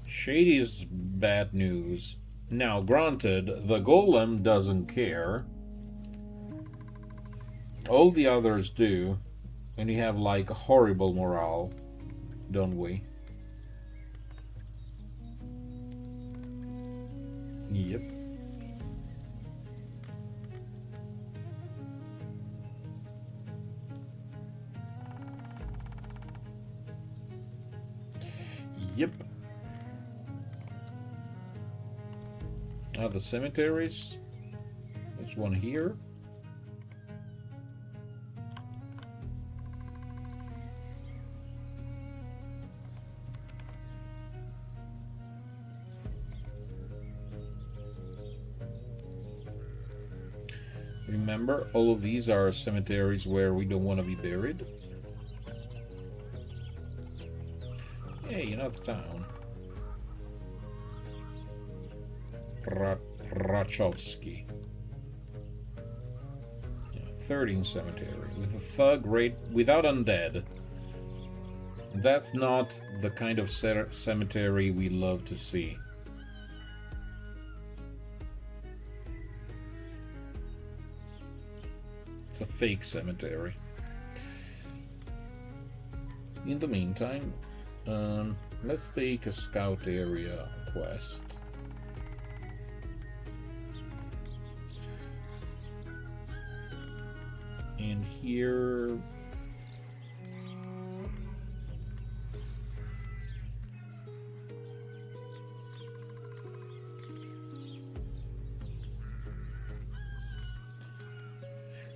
Shade is bad news. Now, granted, the golem doesn't care. All the others do. And we have like a horrible morale, don't we? Yep. Yep. The cemeteries. There's one here. Remember, all of these are cemeteries where we don't want to be buried. Hey, another town. Rachovsky. Yeah, 13 cemetery with a thug rate without undead. That's not the kind of cemetery we love to see. It's a fake cemetery. In the meantime, let's take a scout area quest. And here...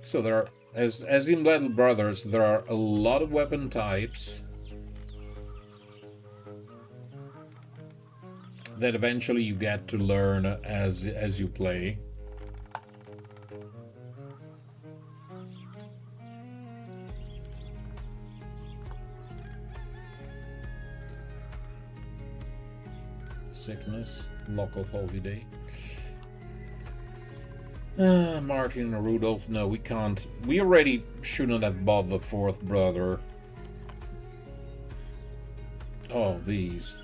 So there are, as in Battle Brothers, there are a lot of weapon types that eventually you get to learn as you play. Sickness, local holiday. Martin and Rudolph, no, we can't. We already shouldn't have bought the fourth brother. Oh, these.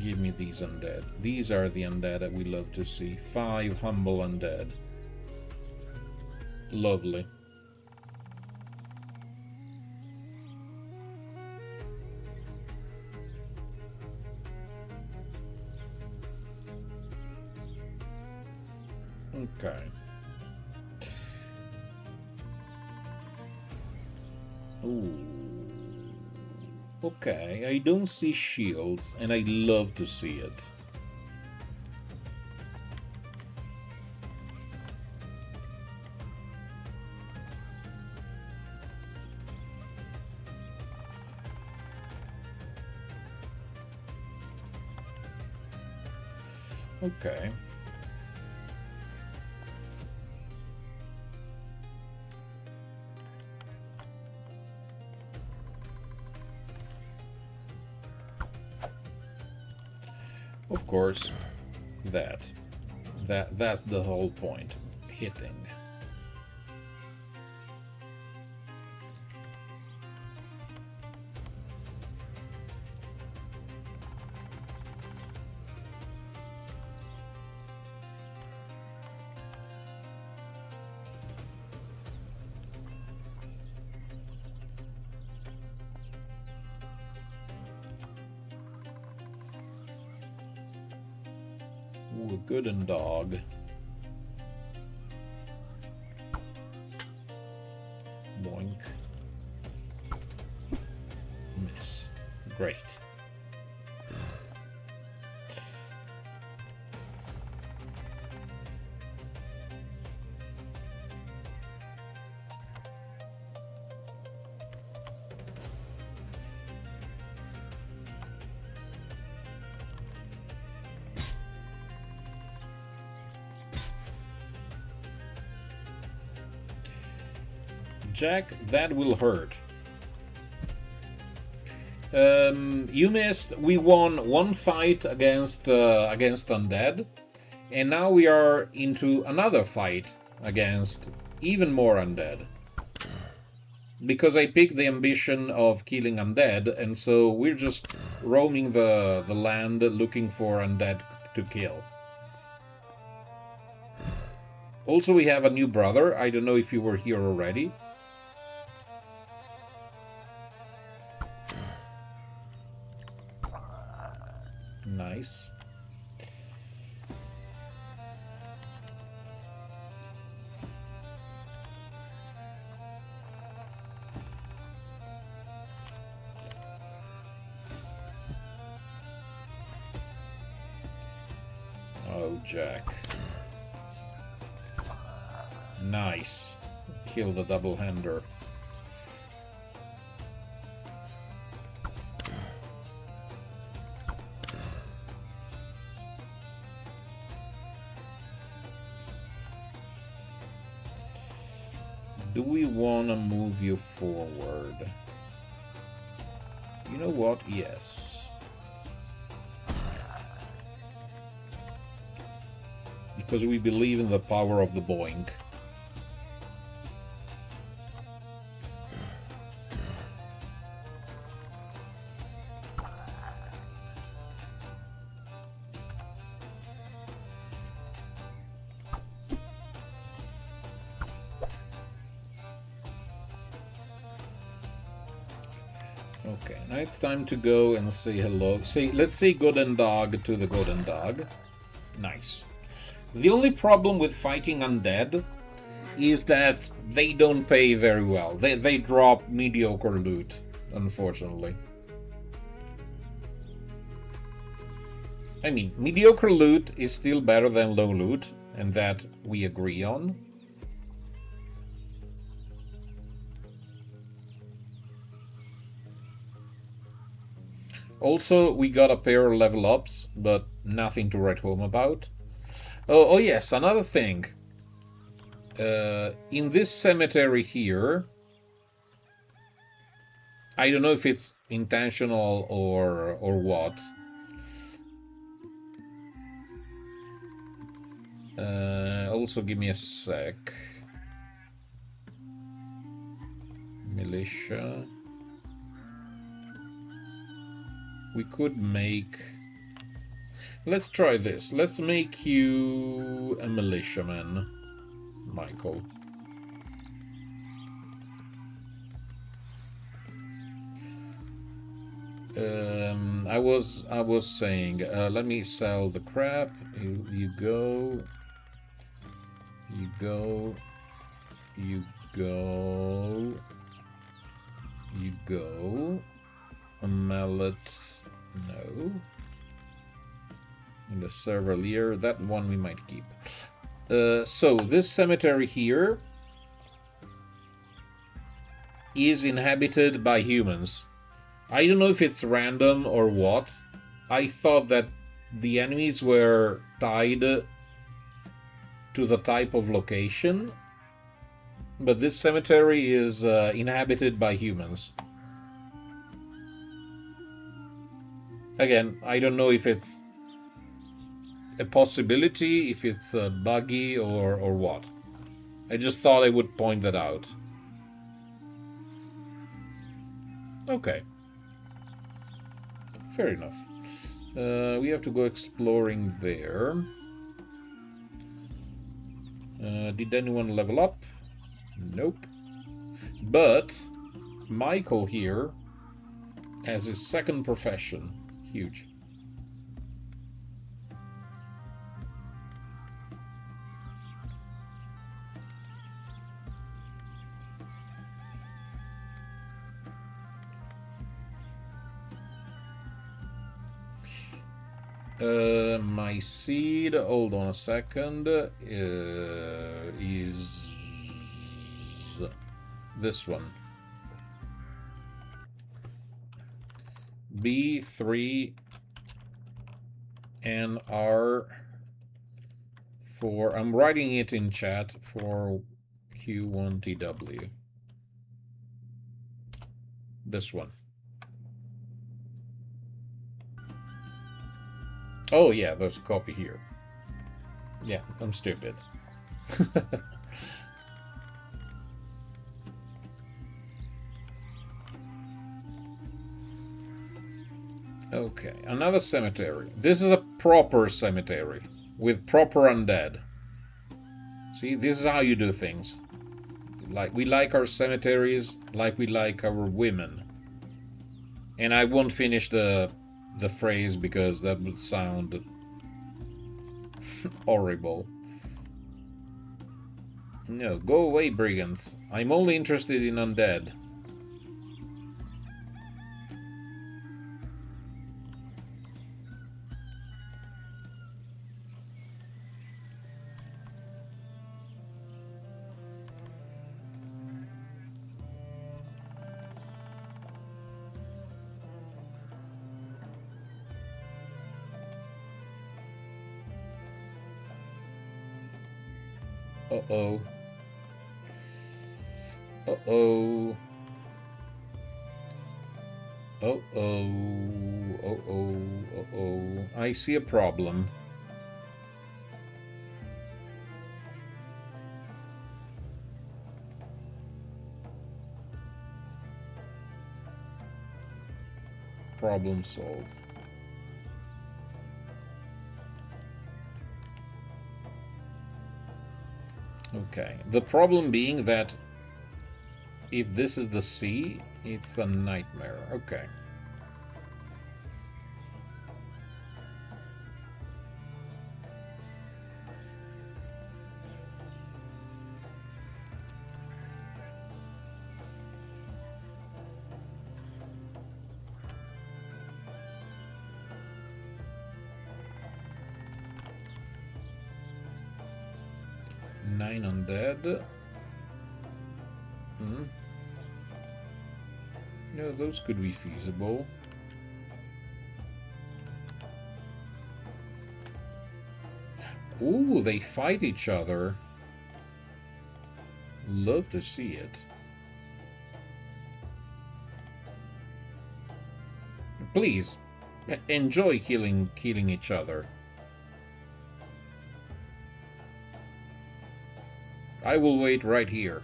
Give me these undead. These are the undead that we love to see. 5 humble undead. Lovely. Okay. Ooh. Okay, I don't see shields, and I'd love to see it. Okay. Of course, that's the whole point. Hitting. Ooh, good and dog. Boink. Miss. Great. Jack, that will hurt. You missed. We won one fight against undead, and now we are into another fight against even more undead. Because I picked the ambition of killing undead, and so we're just roaming the land looking for undead to kill. Also, we have a new brother. I don't know if you were here already. Nice. Oh, Jack. Nice. Kill the double-hander. Do we want to move you forward? You know what? Yes. Because we believe in the power of the Boink. Okay, now it's time to go and say hello. Let's say golden dog to the golden dog. Nice. The only problem with fighting undead is that they don't pay very well. They drop mediocre loot, unfortunately. I mean, mediocre loot is still better than low loot, and that we agree on. Also, we got a pair of level ups, but nothing to write home about. Oh yes, another thing. In this cemetery here, I don't know if it's intentional or what. Also, give me a sec. Militia. We could make... Let's try this. Let's make you a militiaman, Michael. I was saying, let me sell the crap. You go. You go. You go. You go. A mallet. No. In the servalier, that one we might keep. So this cemetery here is inhabited by humans. I don't know if it's random or what. I thought that the enemies were tied to the type of location, but this cemetery is inhabited by humans. Again, I don't know if it's a possibility, if it's buggy or what. I just thought I would point that out. Okay. Fair enough. We have to go exploring there. Did anyone level up? Nope. But Michael here has his second profession. Huge. My seed, hold on a second, is this one. B3 and R4. I'm writing it in chat for Q1TW. This one. Oh yeah, there's a copy here. Yeah, I'm stupid. Okay, another cemetery. This is a proper cemetery with proper undead. See, this is how you do things. Like, we like our cemeteries like we like our women. And I won't finish the phrase because that would sound horrible. No, go away, brigands. I'm only interested in undead. Uh-oh. Uh-oh. Uh-oh. Uh-oh. Uh-oh. I see a problem. Problem solved. Okay. The problem being that if this is the sea, it's a nightmare. Okay. Nine undead. No, those could be feasible. Ooh, they fight each other. Love to see it. Please, enjoy killing each other. I will wait right here.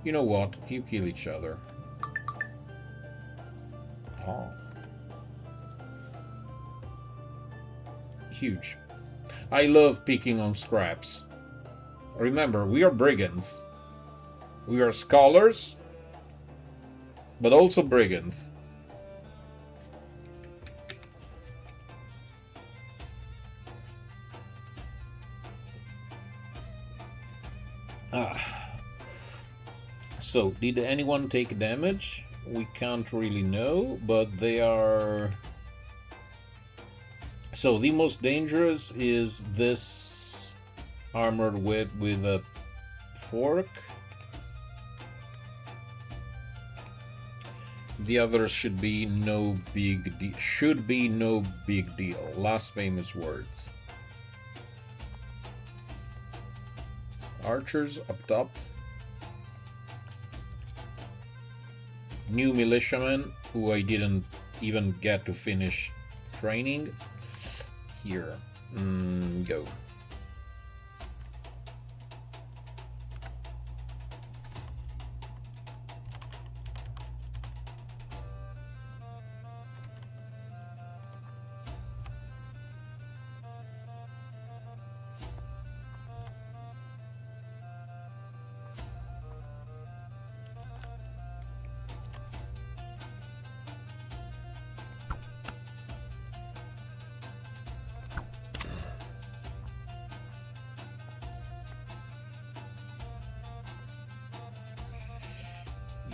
You know what? You kill each other. Oh. Huge. I love picking on scraps. Remember, we are brigands. We are scholars, but also brigands. So, did anyone take damage? We can't really know, but they are... So, the most dangerous is this armored whip with a fork. The others should be no big deal. Should be no big deal. Last famous words. Archers up top. New militiamen who I didn't even get to finish training. Here. Go.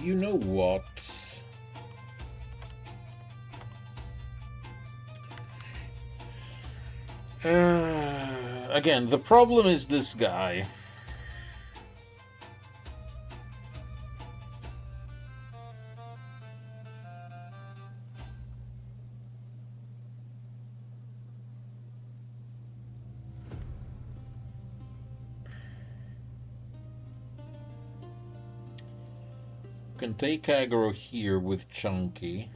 You know what? Again, the problem is this guy. Can take aggro here with Chunky.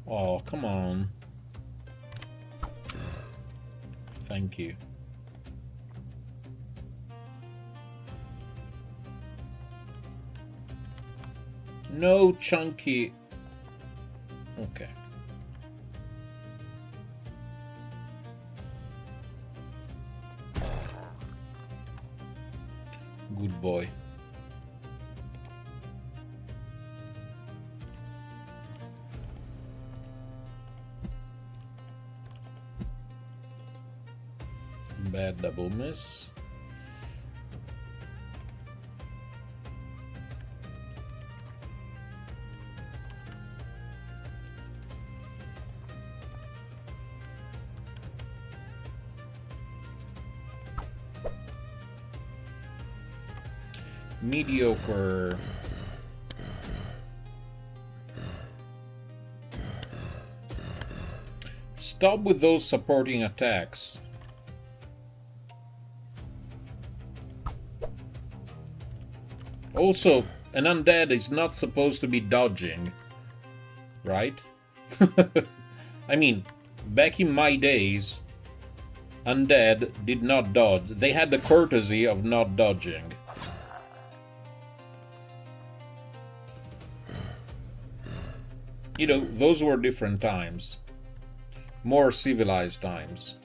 Oh, come on. Thank you. No, Chunky. Okay. Good boy. Bad double miss. Mediocre. Stop with those supporting attacks. Also, an undead is not supposed to be dodging, right? I mean, back in my days, undead did not dodge. They had the courtesy of not dodging. You know, those were different times. More civilized times.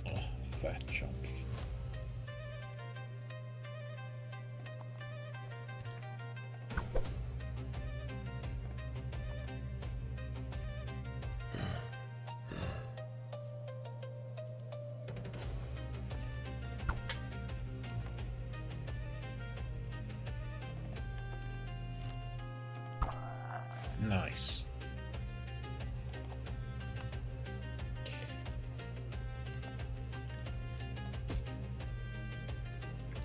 Oh, fat chunk. Nice.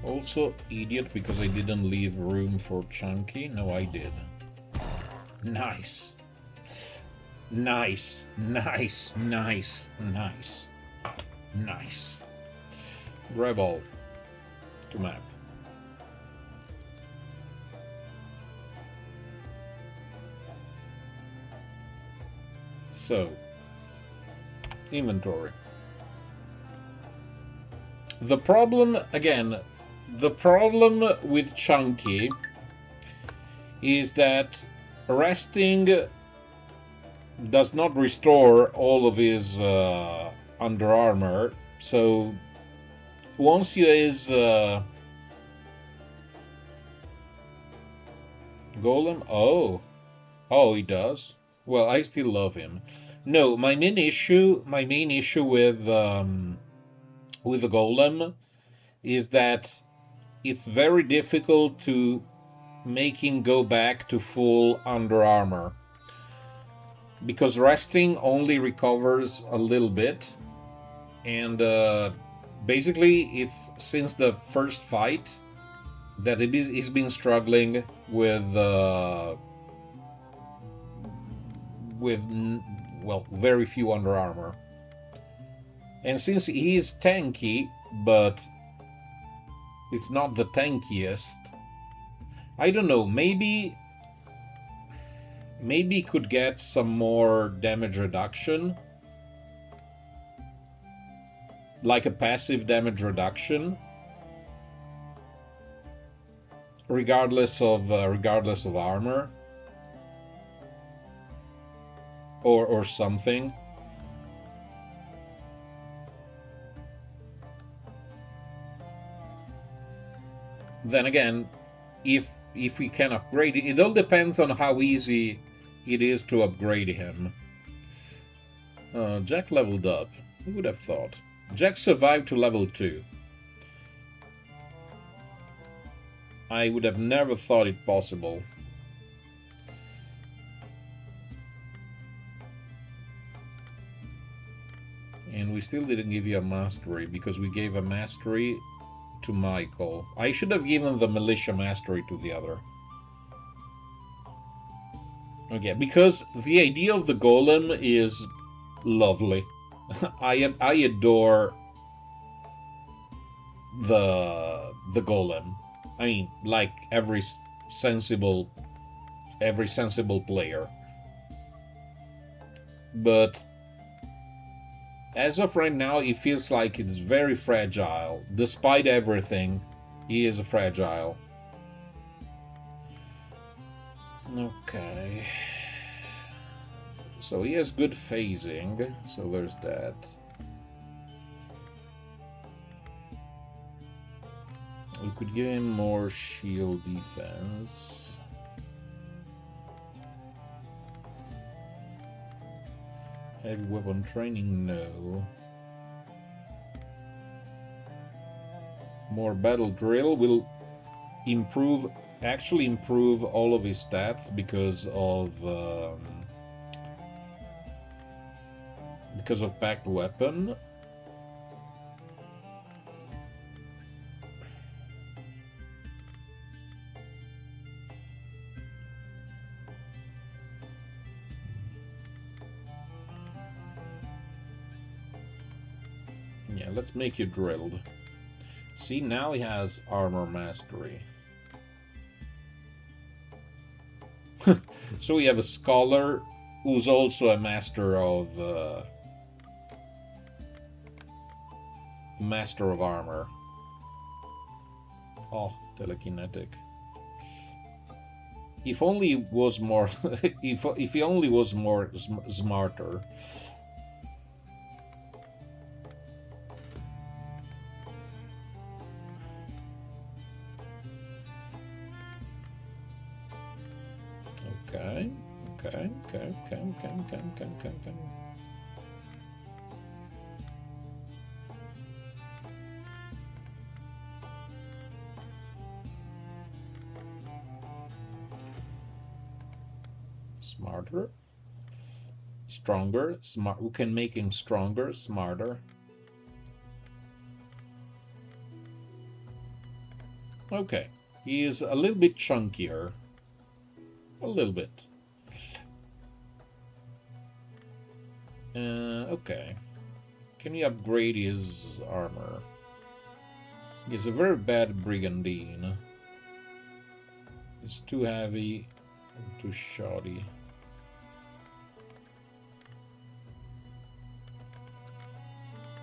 Also, idiot, because I didn't leave room for Chunky. No, I did. Nice. Nice. Nice. Nice. Nice. Nice. Grab all. To map. So, inventory. The problem, again, the problem with Chunky is that resting does not restore all of his under armor. So, once you is Golem, oh, he does. Well, I still love him. No, my main issue with the Golem is that it's very difficult to make him go back to full under armor, because resting only recovers a little bit, and basically it's since the first fight that he's been struggling with well, very few under armor. And since he is tanky, but it's not the tankiest, I don't know, maybe he could get some more damage reduction, like a passive damage reduction, regardless of armor. Or something. Then again, if we can upgrade it, it all depends on how easy it is to upgrade him. Jack leveled up. Who would have thought? Jack survived to level 2. I would have never thought it possible. And we still didn't give you a mastery, because we gave a mastery to Michael. I should have given the militia mastery to the other. Okay, because the idea of the golem is lovely. I adore the golem. I mean, like sensible every sensible player. But as of right now, it feels like it's very fragile. Despite everything, he is fragile. Okay. So he has good phasing, so there's that. We could give him more shield defense. Heavy weapon training, no. More battle drill will actually improve all of his stats because of packed weapon. Yeah, let's make you drilled. See, now he has armor mastery. So we have a scholar who's also a master of armor. Oh, telekinetic. If only he was more if he only was more smarter. Okay. Smarter. Stronger. Smart. We can make him stronger, smarter. Okay. He is a little bit chunkier. A little bit. Okay. Can you upgrade his armor? He's a very bad brigandine. It's too heavy and too shoddy.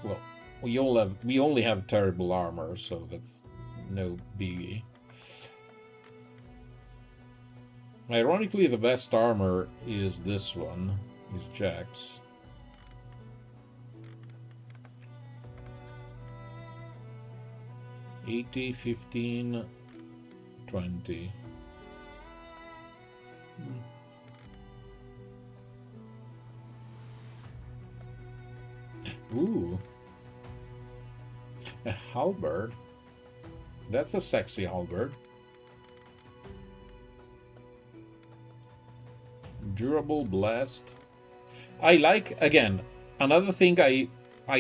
Well, we only have terrible armor, so that's no biggie. Ironically, the best armor is this one, is Jack's. $80, $15, $20. Ooh. A halberd. That's a sexy halberd. Durable blast. I like, again, another thing I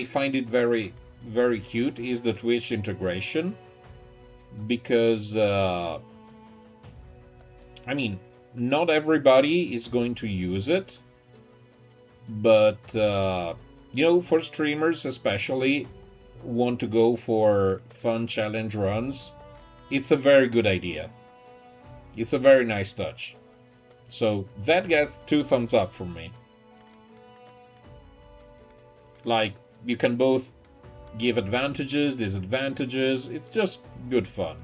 find it very, very cute is the Twitch integration. Because, I mean, not everybody is going to use it. But, you know, for streamers especially, want to go for fun challenge runs, it's a very good idea. It's a very nice touch. So that gets 2 thumbs up from me. Like, you can both give advantages, disadvantages. It's just good fun.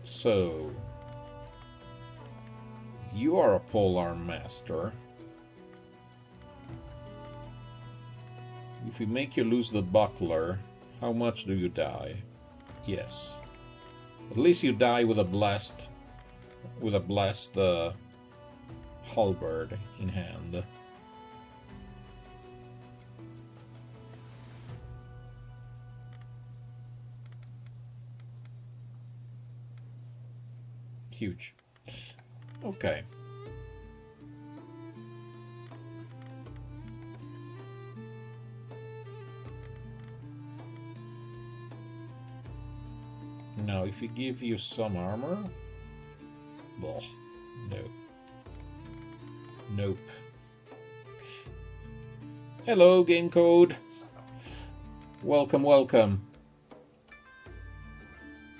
So, you are a polearm master. If we make you lose the buckler, how much do you die? Yes. At least you die with a blessed halberd in hand. Huge. Okay. Now, if we give you some armor, Well, no. Nope. Hello, game code. Welcome, welcome.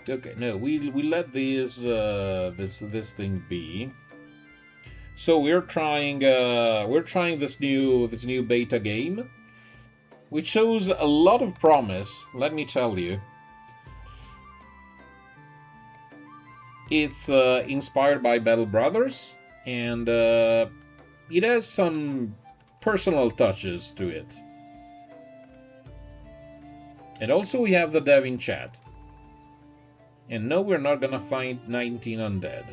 Okay, no, we let this thing be. So we're trying this new beta game, which shows a lot of promise. Let me tell you, it's inspired by Battle Brothers, and it has some personal touches to it. And also we have the dev in chat. And no, we're not gonna find 19 undead.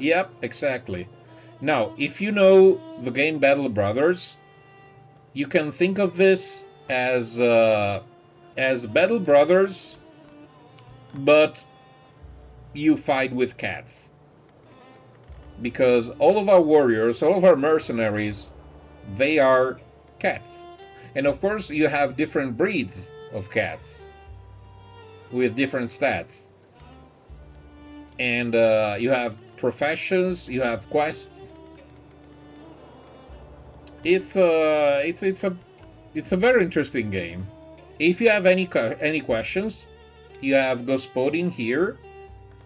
Yep, exactly. Now, if you know the game Battle Brothers, you can think of this as Battle Brothers, but you fight with cats. Because all of our warriors, all of our mercenaries, they are cats. And of course, you have different breeds of cats with different stats. And you have professions, you have quests. It's a very interesting game. If you have any questions, you have Gospodin here,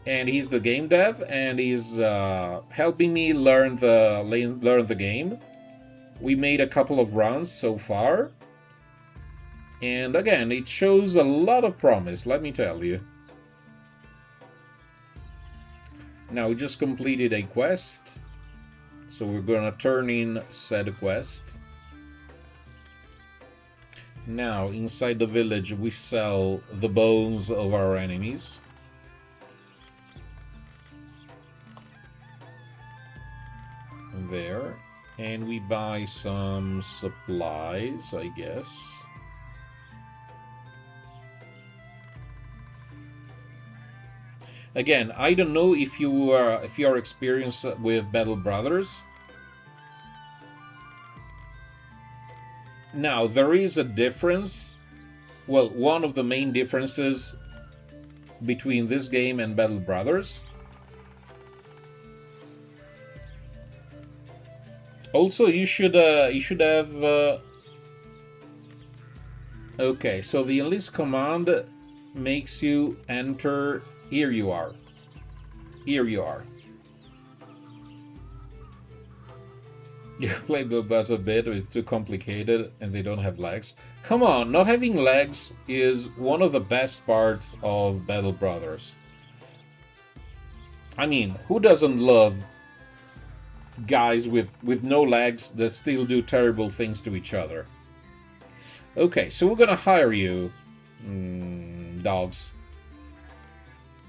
and he's the game dev, and he's helping me learn the game. We made a couple of runs so far, and again, it shows a lot of promise. Let me tell you. Now, we just completed a quest, so we're gonna turn in said quest. Now, inside the village, we sell the bones of our enemies. There. And we buy some supplies, I guess. Again, I don't know if you are experienced with Battle Brothers. Now, there is a difference. Well, one of the main differences between this game and Battle Brothers. Also, you should have. Okay, so the enlist command makes you enter. Here you are. Here you are. You play Bobat a bit, it's too complicated and they don't have legs. Come on, not having legs is one of the best parts of Battle Brothers. I mean, who doesn't love guys with no legs that still do terrible things to each other? Okay, so we're gonna hire you, dogs.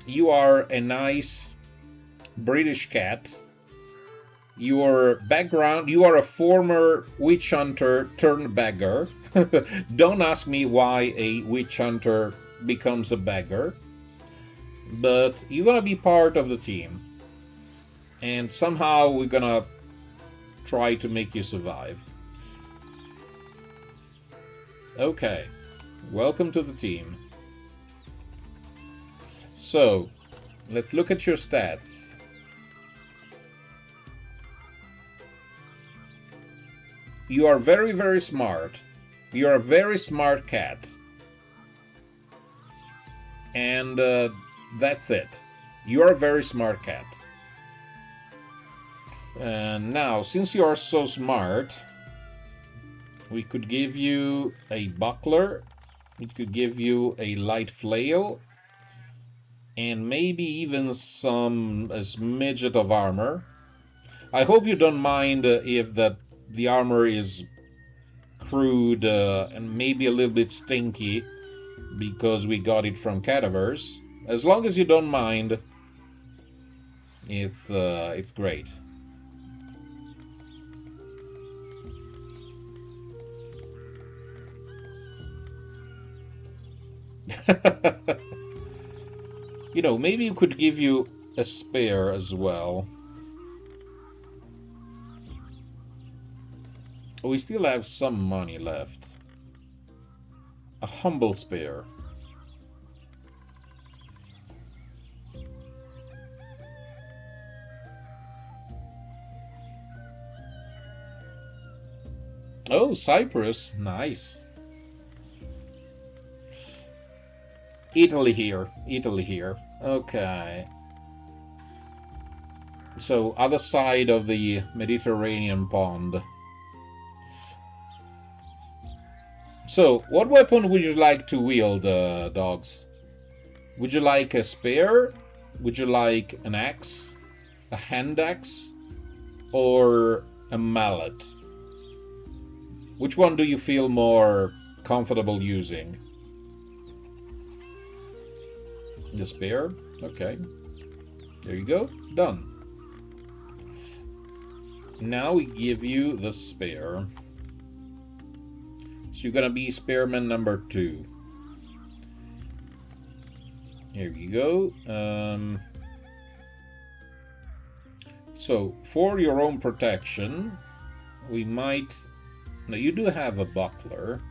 You are a nice British cat. Your background, you are a former witch hunter turned beggar. Don't ask me why a witch hunter becomes a beggar. But you're gonna be part of the team. And somehow we're gonna try to make you survive. Okay, welcome to the team. So, let's look at your stats. You are very, very smart. You are a very smart cat. And that's it. You are a very smart cat. And now, since you are so smart, we could give you a buckler. We could give you a light flail. And maybe even a smidget of armor. I hope you don't mind if the armor is crude and maybe a little bit stinky because we got it from Cadaverse. As long as you don't mind, it's great. You know, maybe we could give you a spare as well. We still have some money left. A humble spear. Oh, Cyprus. Nice. Italy here. Italy here. Okay. So, other side of the Mediterranean pond. So, what weapon would you like to wield, dogs? Would you like a spear? Would you like an axe? A hand axe? Or a mallet? Which one do you feel more comfortable using? The spear? Okay. There you go. Done. Now we give you the spear. So you're gonna be spearman number 2. Here you go. So for your own protection, we might... Now you do have a buckler.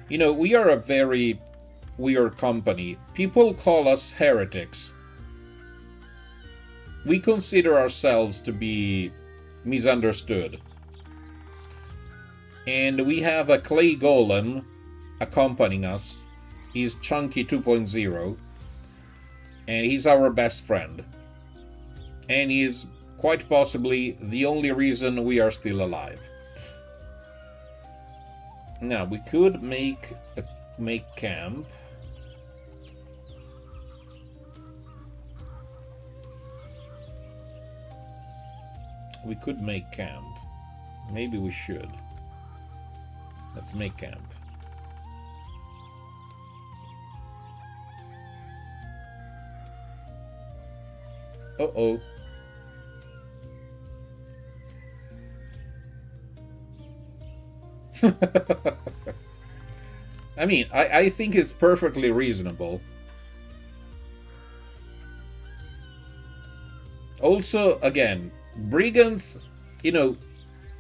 You know, we are a very weird company. People call us heretics. We consider ourselves to be misunderstood. And we have a clay golem accompanying us. He's Chunky 2.0. And he's our best friend. And he's quite possibly the only reason we are still alive. Now, we could make camp. We could make camp. Maybe we should. Let's make camp. Uh-oh. I mean, I think it's perfectly reasonable. Also, again, brigands, you know,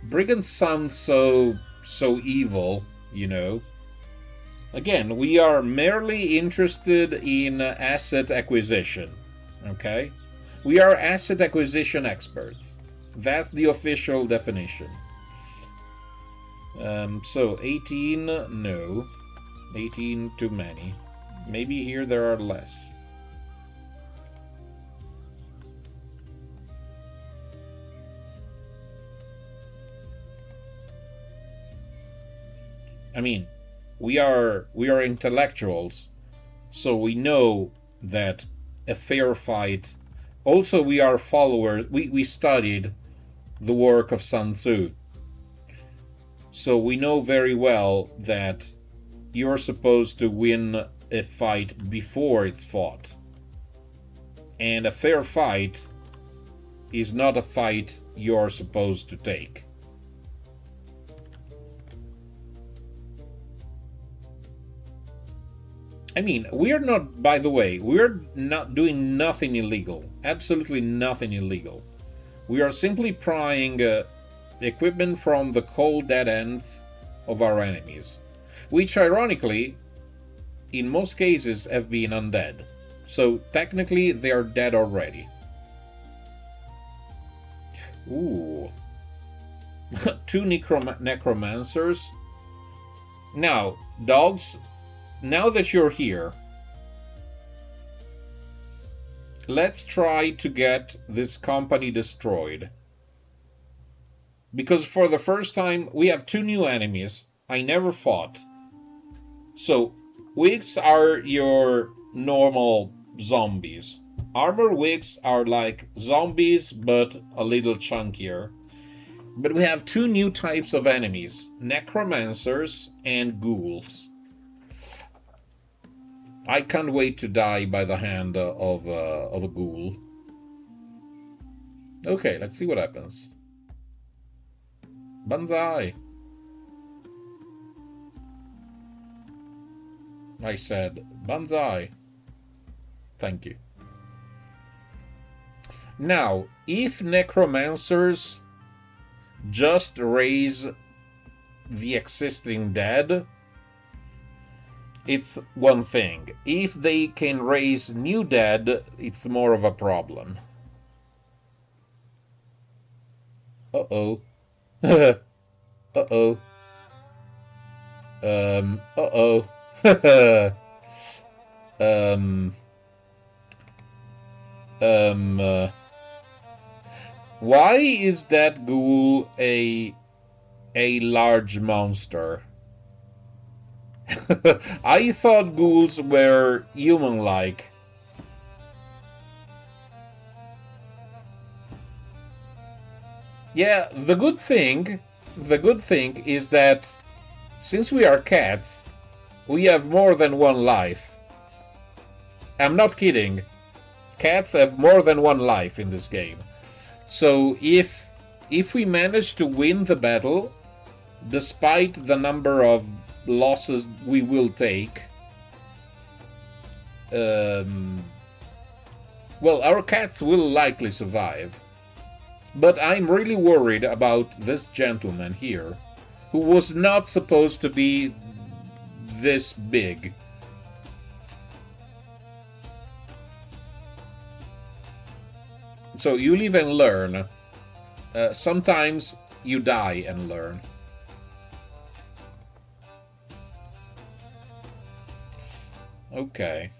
brigands sound so evil, you know. Again, we are merely interested in asset acquisition, okay? We are asset acquisition experts. That's the official definition. So 18, no. 18, too many. Maybe here there are less. I mean, we are intellectuals, so we know that a fair fight. Also, we are followers. We studied the work of Sun Tzu, so we know very well that you're supposed to win a fight before it's fought, and a fair fight is not a fight you're supposed to take. I mean, we're not, by the way, we're not doing nothing illegal. Absolutely nothing illegal. We are simply prying equipment from the cold dead ends of our enemies, which ironically, in most cases, have been undead. So technically, they are dead already. Ooh. 2 necromancers. Now, dogs... Now that you're here, let's try to get this company destroyed. Because for the first time, we have 2 new enemies I never fought. So, wigs are your normal zombies. Armor wigs are like zombies, but a little chunkier. But we have 2 new types of enemies, necromancers and ghouls. I can't wait to die by the hand of a ghoul. Okay, let's see what happens. Banzai! I said, Banzai. Thank you. Now, if necromancers just raise the existing dead, it's one thing. If they can raise new dead, it's more of a problem. Uh-oh. Uh-oh. Uh-oh. um, why is that ghoul a large monster? I thought ghouls were human-like. Yeah, the good thing is that since we are cats, we have more than one life. I'm not kidding. Cats have more than one life in this game. So if we manage to win the battle, despite the number of losses we will take, well, our cats will likely survive. But I'm really worried about this gentleman here, who was not supposed to be this big. So you live and learn. Sometimes you die and learn. Okay.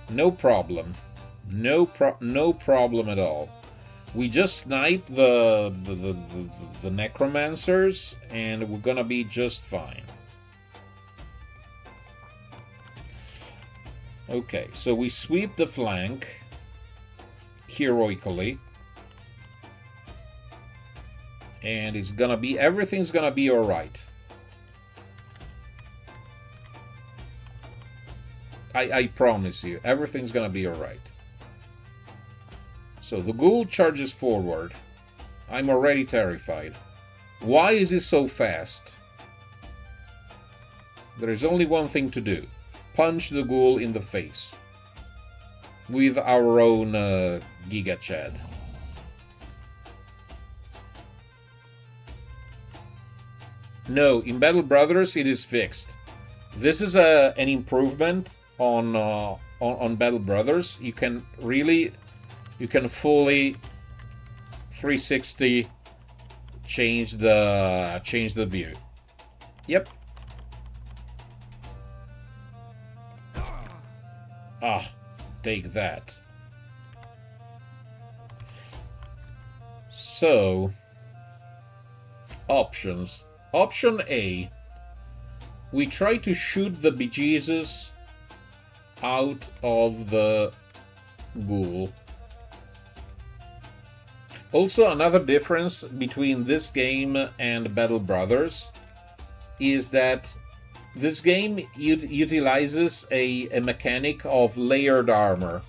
No problem. No problem at all. We just snipe the necromancers, and we're gonna be just fine. Okay, so we sweep the flank heroically, and everything's gonna be all right. I promise you, everything's gonna be all right. So the ghoul charges forward. I'm already terrified. Why is he so fast? There is only one thing to do. Punch the ghoul in the face. With our own Giga Chad. No, in Battle Brothers it is fixed. This is an improvement on Battle Brothers. You can fully 360 change the view. Yep. Ah, take that. So, options. Option A, we try to shoot the bejesus out of the ghoul. Also, another difference between this game and Battle Brothers is that this game utilizes a mechanic of layered armor.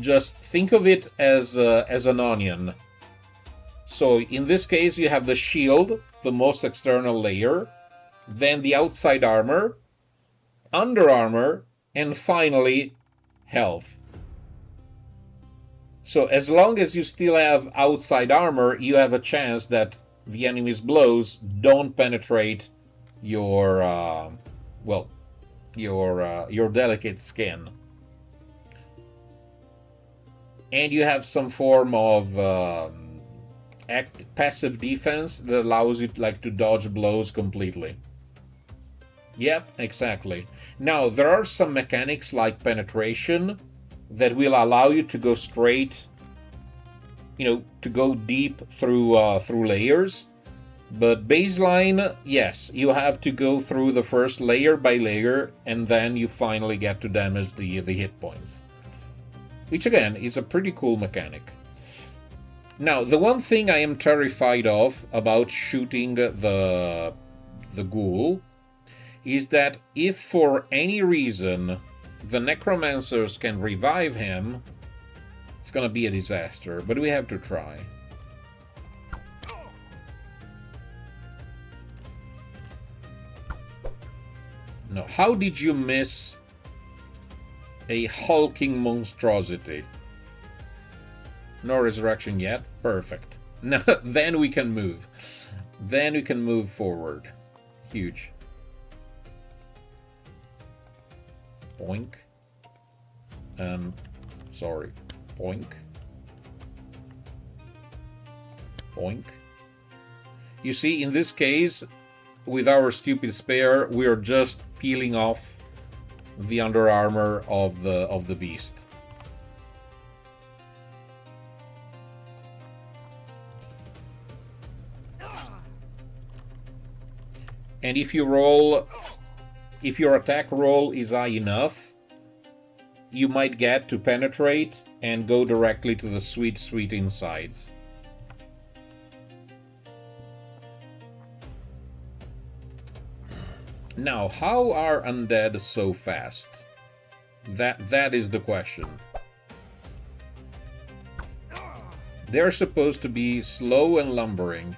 Just think of it as an onion. So in this case, you have the shield, the most external layer, then the outside armor, under armor, and finally health. So as long as you still have outside armor, you have a chance that the enemy's blows don't penetrate your your delicate skin, and you have some form of passive defense that allows you to dodge blows completely. Yep, exactly. Now there are some mechanics like penetration that will allow you to go straight, to go deep through layers. But baseline, yes, you have to go through the first layer by layer, and then you finally get to damage the hit points. Which again is a pretty cool mechanic. Now, the one thing I am terrified of about shooting the ghoul is that if for any reason the necromancers can revive him, it's gonna be a disaster, but we have to try. No, how did you miss a hulking monstrosity? No resurrection yet. Perfect. Now, then we can move. Then we can move forward. Huge. Boink. Sorry. Boink. Boink. You see, in this case, with our stupid spear, we are just peeling off the under armor of the beast. And if you roll, if your attack roll is high enough, you might get to penetrate and go directly to the sweet, sweet insides. Now, how are undead so fast? That is the question. They're supposed to be slow and lumbering.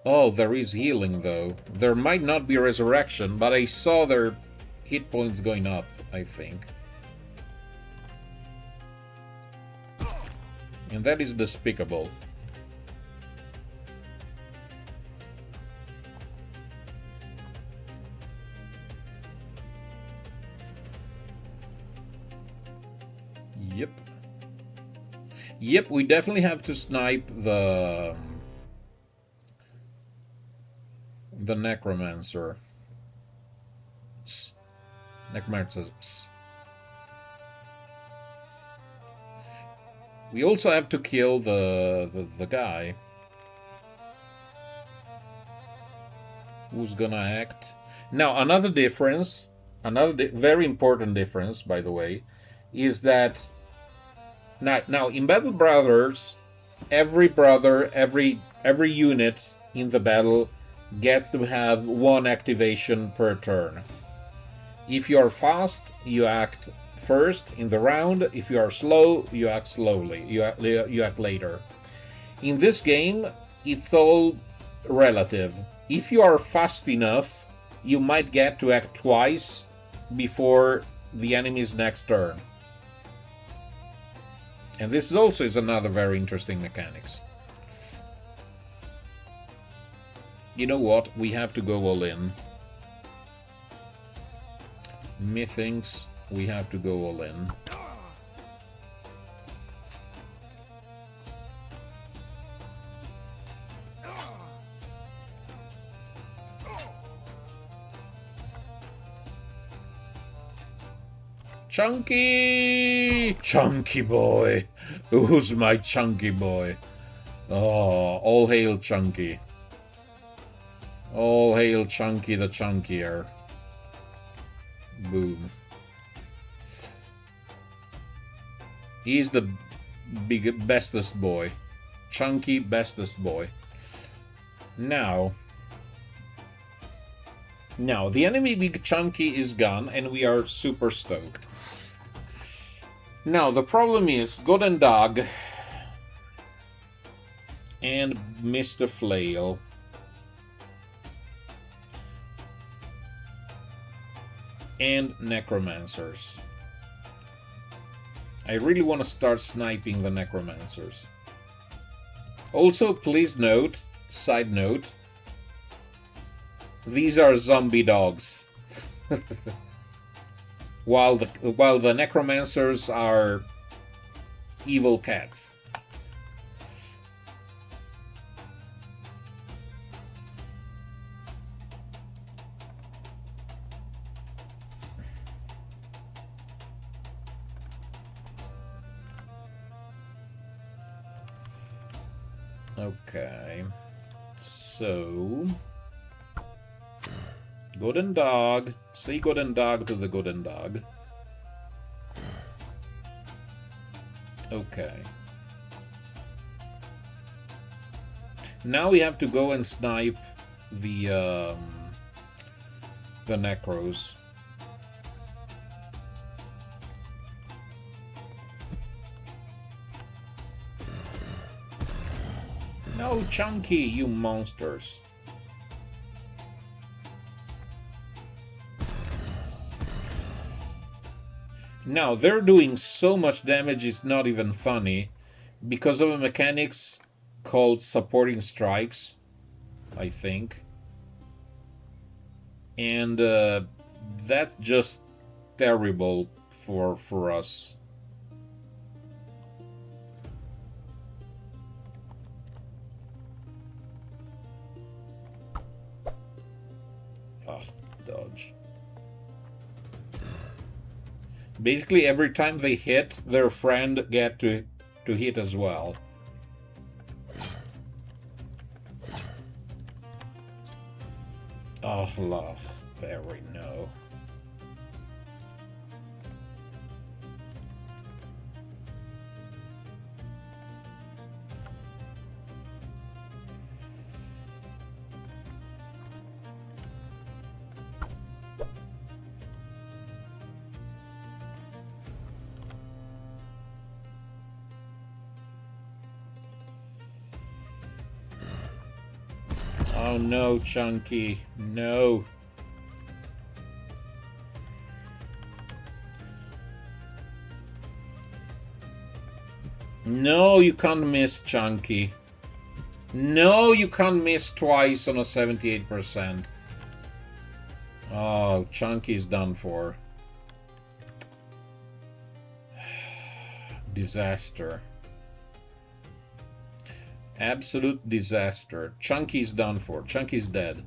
Oh, there is healing, though. There might not be resurrection, but I saw their hit points going up, I think. And that is despicable. Yep. Yep, we definitely have to snipe the necromancer. Psst. Necromancer says psst. We also have to kill the guy. Who's gonna act? Now, another difference, very important difference, by the way, is that now in Battle Brothers, every brother, every unit in the battle gets to have one activation per turn. If you are fast, you act first in the round. If you are slow, you act slowly. You act later. In this game, it's all relative. If you are fast enough, you might get to act twice before the enemy's next turn. And this also is another very interesting mechanics. You know what? We have to go all in. Methinks we have to go all in. Chunky! Chunky boy! Who's my chunky boy? Oh, all hail Chunky. All hail Chunky the Chunkier. Boom. He's the bestest boy. Chunky bestest boy. Now, the enemy Big Chunky is gone, and we are super stoked. Now, the problem is Golden Dog and Mr. Flail. And Necromancers. I really want to start sniping the Necromancers. Also, please note, side note, these are zombie dogs. while the Necromancers are evil cats. Okay, so Golden Dog, say Golden Dog to the Golden Dog. Okay. Now we have to go and snipe the Necros. No, Chunky, you monsters. Now, they're doing so much damage, it's not even funny. because of a mechanics called supporting strikes, I think. And that's just terrible for us. Ah, dodge. Basically, every time they hit, their friend get to hit as well. Oh, love. Very no. Oh no, Chunky. No. No, you can't miss, Chunky. No, you can't miss twice on a 78%. Oh, Chunky's done for. Disaster. Absolute disaster. Chunky's done for. Chunky's dead.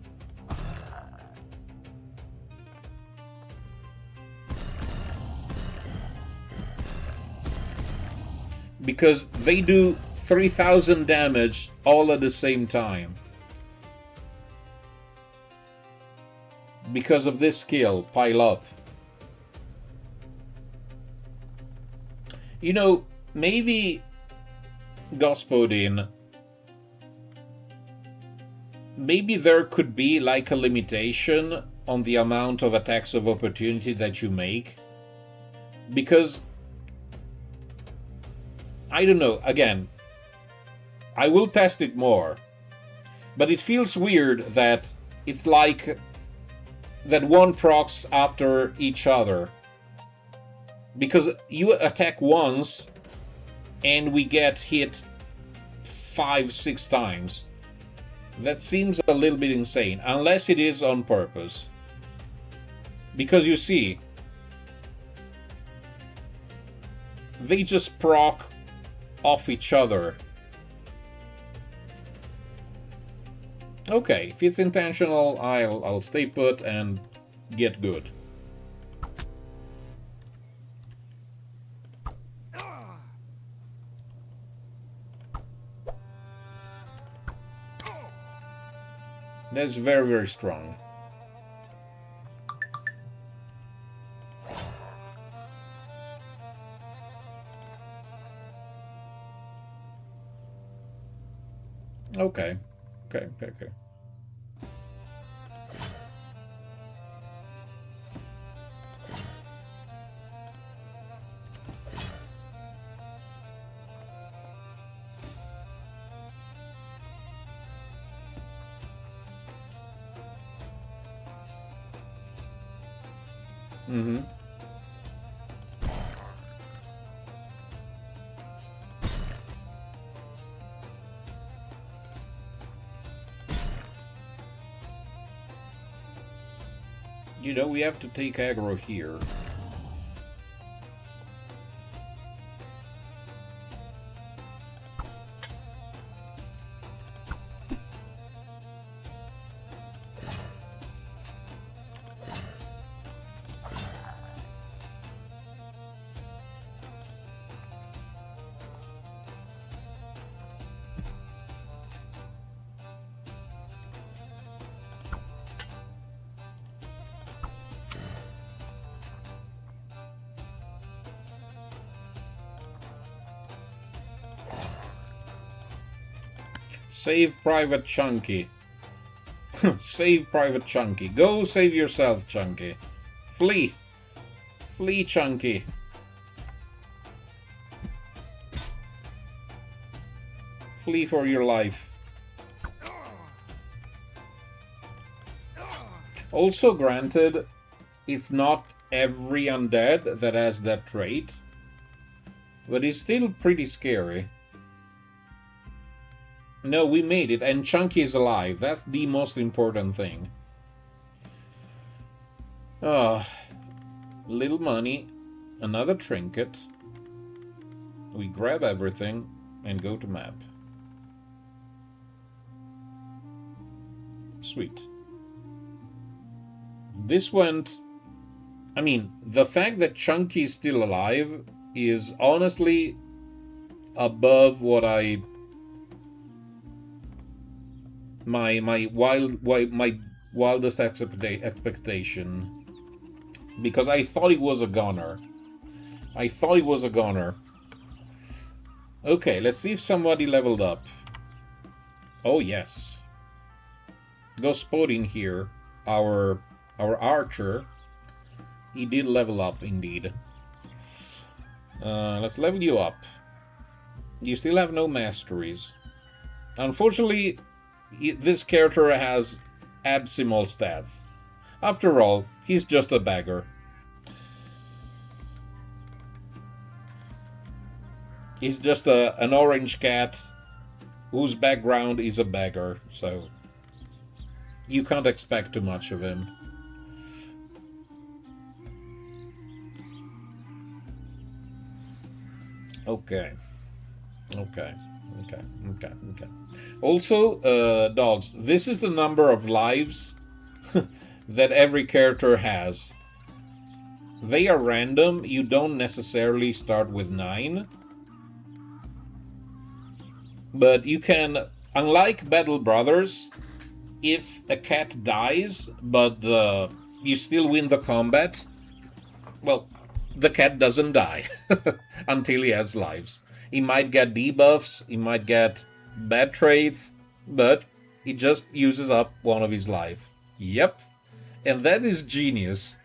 Because they do 3,000 damage all at the same time. Because of this skill, pile up. You know, maybe Gospodin, maybe there could be like a limitation on the amount of attacks of opportunity that you make. Because I don't know, again, I will test it more, but it feels weird that it's like that one procs after each other. Because you attack once and we get hit 5-6 times. That seems a little bit insane, unless it is on purpose. Because you see, they just proc off each other. Okay, if it's intentional, I'll stay put and get good. That's very, very strong. Okay. Okay. Mm-hmm. You know, we have to take aggro here. Save Private Chunky. Save Private Chunky. Go save yourself, Chunky. Flee. Flee, Chunky. Flee for your life. Also, granted, it's not every undead that has that trait, but it's still pretty scary. No, we made it, and Chunky is alive. That's the most important thing. Ah, little money, another trinket. We grab everything and go to map. Sweet. This went... I mean, the fact that Chunky is still alive is honestly above what I... my wildest expectation. Because I thought he was a goner. Okay, let's see if somebody leveled up. Oh, yes. Go spotting here. Our archer. He did level up, indeed. Let's level you up. You still have no masteries. Unfortunately, this character has abysmal stats. After all, he's just a beggar. He's just an orange cat whose background is a beggar, so you can't expect too much of him. Okay. Also, dogs, this is the number of lives that every character has. They are random. You don't necessarily start with 9. But you can, unlike Battle Brothers, if a cat dies, but you still win the combat, well, the cat doesn't die until he has lives. He might get debuffs, he might get bad traits, but he just uses up one of his life. Yep. And that is genius.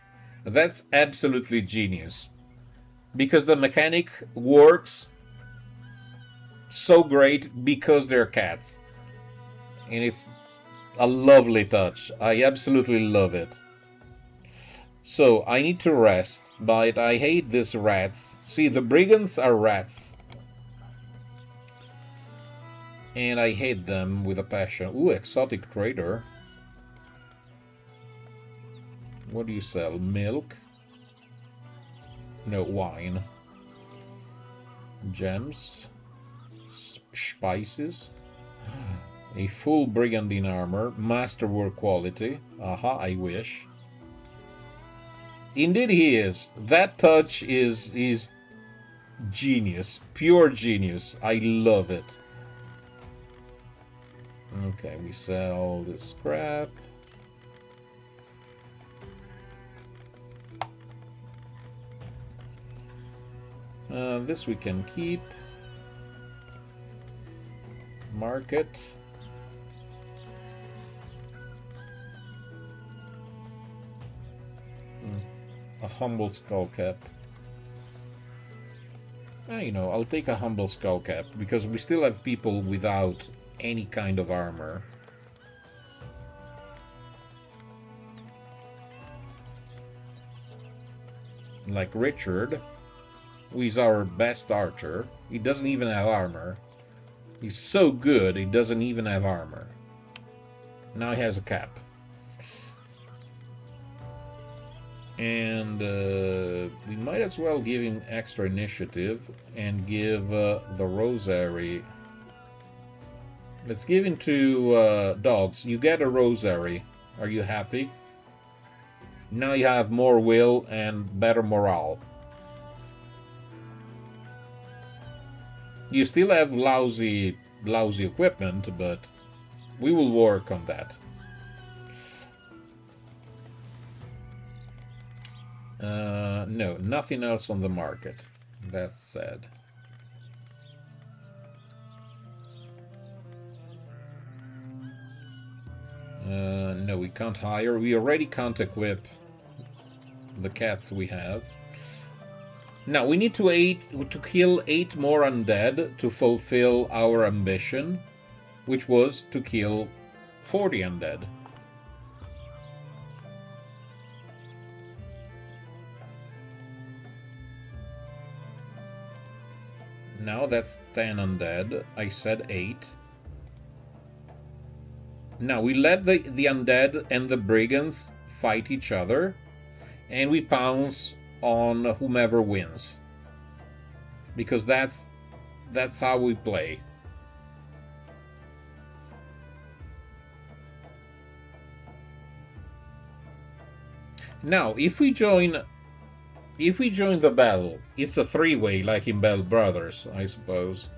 That's absolutely genius. Because the mechanic works so great because they're cats. And it's a lovely touch. I absolutely love it. So, I need to rest, but I hate these rats. See, the brigands are rats. And I hate them with a passion. Ooh, exotic trader. What do you sell? Milk? No, wine. Gems. Spices. A full brigandine armor. Masterwork quality. Aha, I wish. Indeed he is. That touch is genius. Pure genius. I love it. Okay, we sell this scrap. This we can keep. Market. A humble skull cap. You know, I'll take a humble skull cap because we still have people without any kind of armor. Like Richard, who is our best archer. He doesn't even have armor. He's so good, he doesn't even have armor. Now he has a cap. And we might as well give him extra initiative and give the rosary. Let's give him to dogs. You get a rosary. Are you happy? Now you have more will and better morale. You still have lousy equipment, but we will work on that. No, nothing else on the market. That's sad. No, we can't hire. We already can't equip the cats we have. Now, we need to kill 8 more undead to fulfill our ambition, which was to kill 40 undead. Now that's 10 undead. I said 8. Now we let the undead and the brigands fight each other, and we pounce on whomever wins. Because that's how we play. Now, if we join the battle, it's a three-way like in Bell Brothers, I suppose.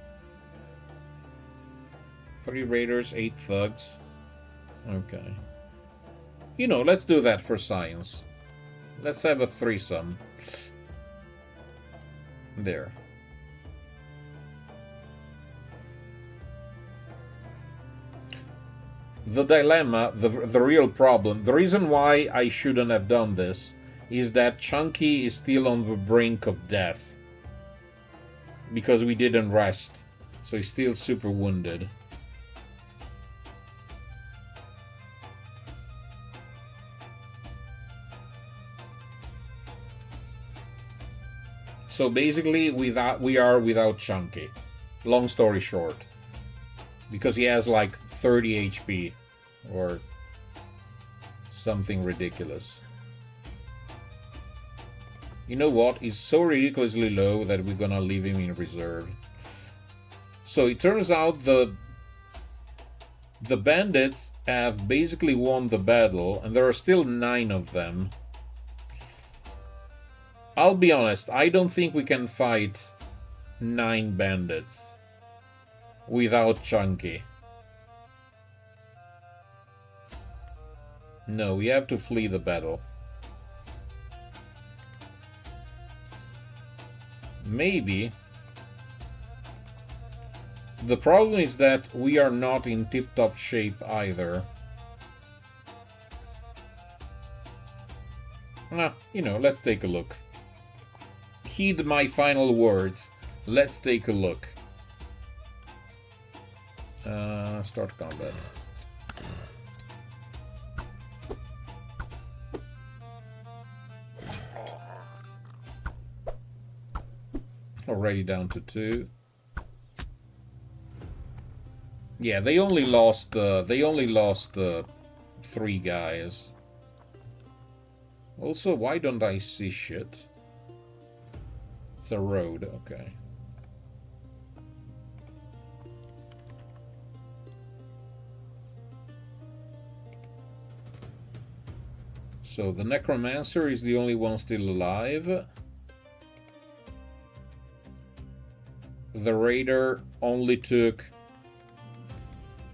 3 raiders, 8 thugs. Okay. You know, let's do that for science. Let's have a threesome. There. The dilemma, the real problem, the reason why I shouldn't have done this is that Chunky is still on the brink of death. Because we didn't rest. So he's still super wounded. So basically, we are without Chunky. Long story short. Because he has like 30 HP. Or something ridiculous. You know what? He's so ridiculously low that we're gonna leave him in reserve. So it turns out the bandits have basically won the battle, and there are still 9 of them. I'll be honest, I don't think we can fight 9 bandits without Chunky. No, we have to flee the battle. Maybe. The problem is that we are not in tip-top shape either. You know, let's take a look. Heed my final words. Let's take a look. Start combat. Already down to 2. Yeah, they only lost 3 guys. Also, why don't I see shit? It's a road, okay. So the Necromancer is the only one still alive. The Raider only took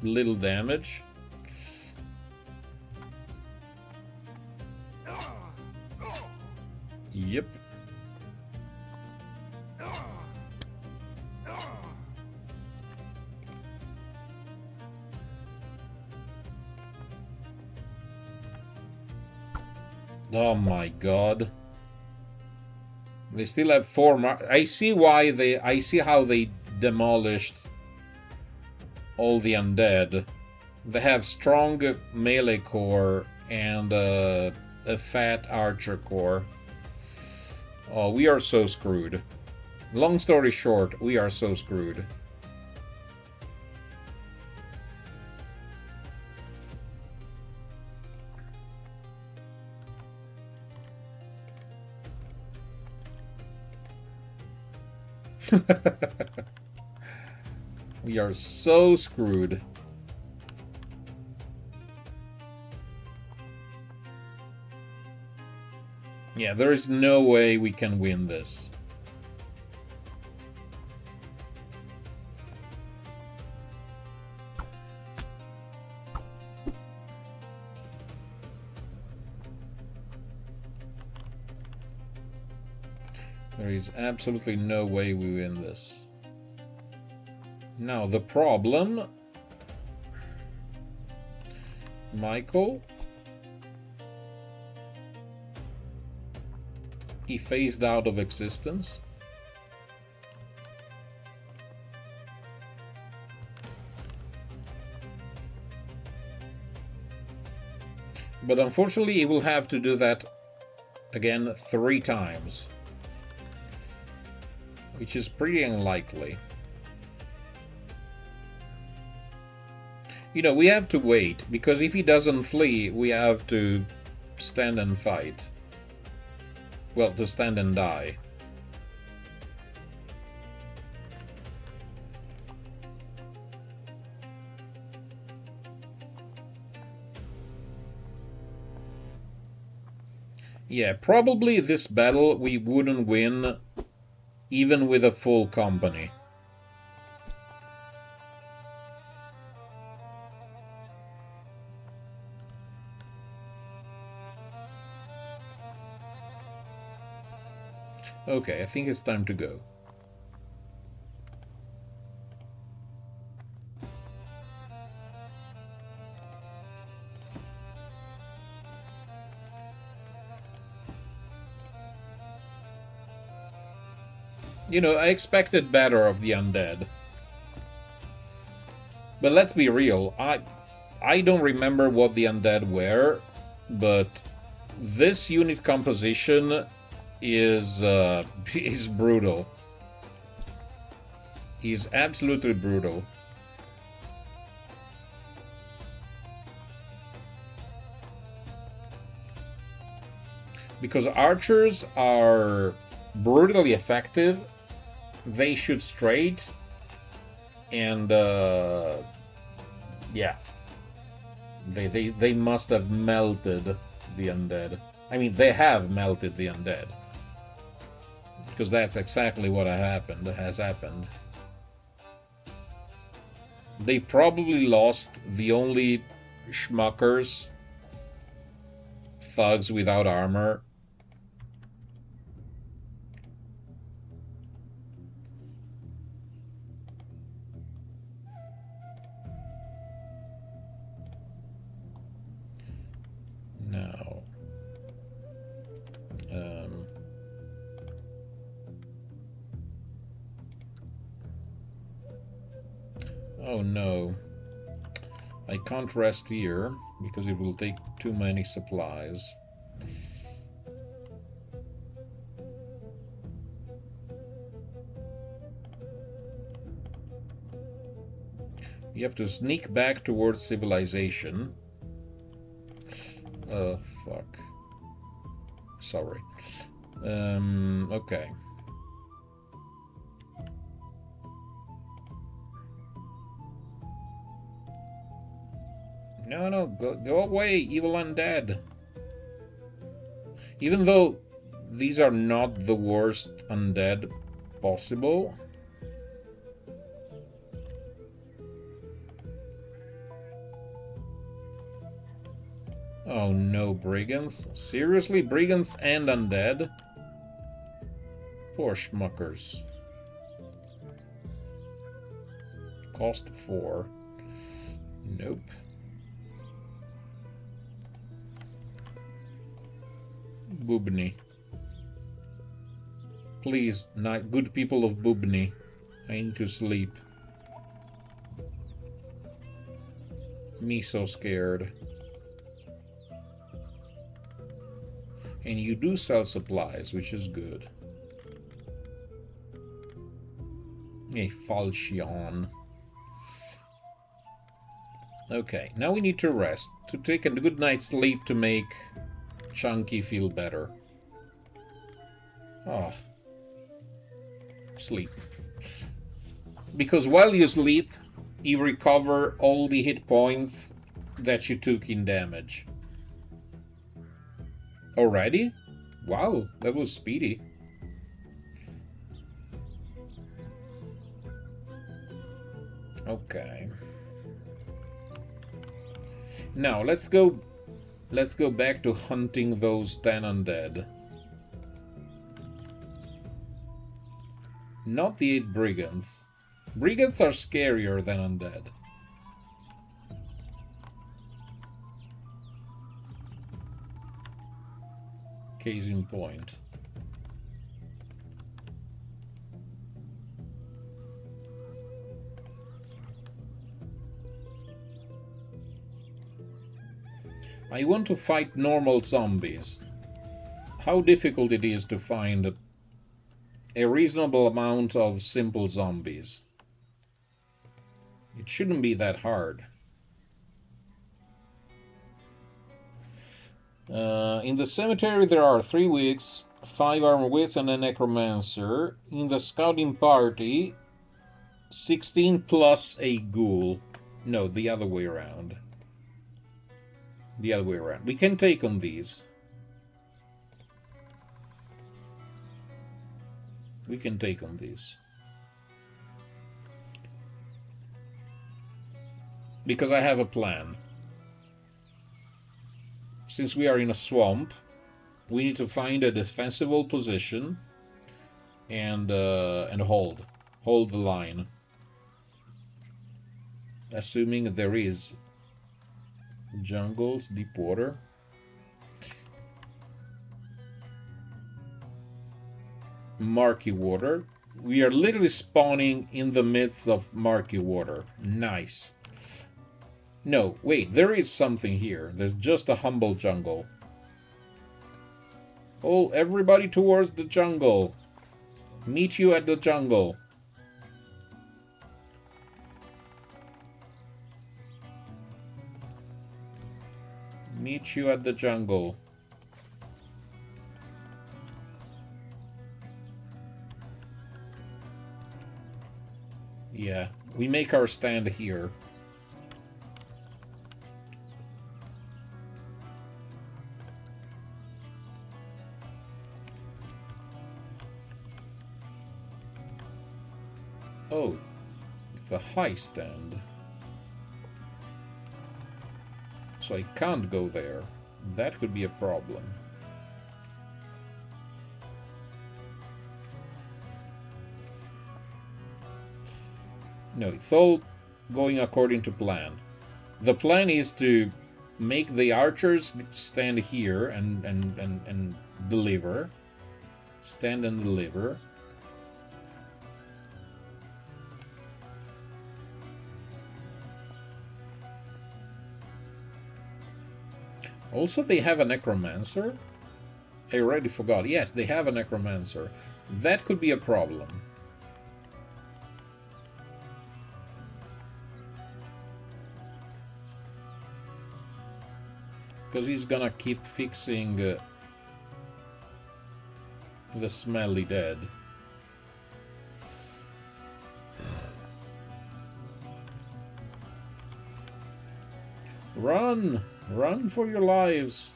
little damage. Yep. Oh my god. They still have 4 I see how they demolished all the undead. They have strong melee core and a fat archer core. Oh, we are so screwed. Long story short, we are so screwed. We are so screwed. Yeah, there is no way we can win this. There is absolutely no way we win this. Now, the problem... Michael... He phased out of existence. But unfortunately, he will have to do that again 3 times. Which is pretty unlikely. You know, we have to wait, because if he doesn't flee, we have to stand and fight. Well, to stand and die. Yeah, probably this battle we wouldn't win even with a full company. Okay, I think it's time to go. You know, I expected better of the undead. But let's be real, I don't remember what the undead were, but this unit composition is is brutal. He's absolutely brutal. Because archers are brutally effective, they shoot straight, and yeah, they must have melted the undead. I mean, they have melted the undead, because that's exactly what has happened. They probably lost the only schmuckers, thugs without armor. Now, oh no, I can't rest here because it will take too many supplies. You have to sneak back towards civilization. Fuck. Sorry. Okay. No, go away, evil undead. Even though these are not the worst undead possible. Oh no, brigands. Seriously, brigands and undead? Poor schmuckers. Cost 4. Nope. Bubni. Please, good people of Bubni. I need to sleep. Me so scared. And you do sell supplies, which is good. A falchion. Okay, now we need to rest. To take a good night's sleep to make Chunky feel better. Oh. Sleep. Because while you sleep, you recover all the hit points that you took in damage. Already? Wow, that was speedy. Okay. Now let's go back to hunting those 10 undead. Not the 8 brigands. Brigands are scarier than undead. Case in point. I want to fight normal zombies. How difficult it is to find a reasonable amount of simple zombies. It shouldn't be that hard. In the cemetery there are 3 wicks, 5 armor wits, and a necromancer. In the scouting party, 16 plus a ghoul. No, the other way around. The other way around. We can take on these. We can take on these. Because I have a plan. Since we are in a swamp, we need to find a defensible position and hold the line. Assuming there is jungles, deep water. Murky water. We are literally spawning in the midst of murky water. Nice. No, wait, there is something here. There's just a humble jungle. Oh, everybody towards the jungle. Meet you at the jungle. Meet you at the jungle. Yeah, we make our stand here. Oh, it's a high stand. So I can't go there. That could be a problem. No, it's all going according to plan. The plan is to make the archers stand here and deliver. Stand and deliver. Also, they have a necromancer. I already forgot. Yes, they have a necromancer. That could be a problem. Because he's gonna keep fixing the smelly dead. Run! Run for your lives.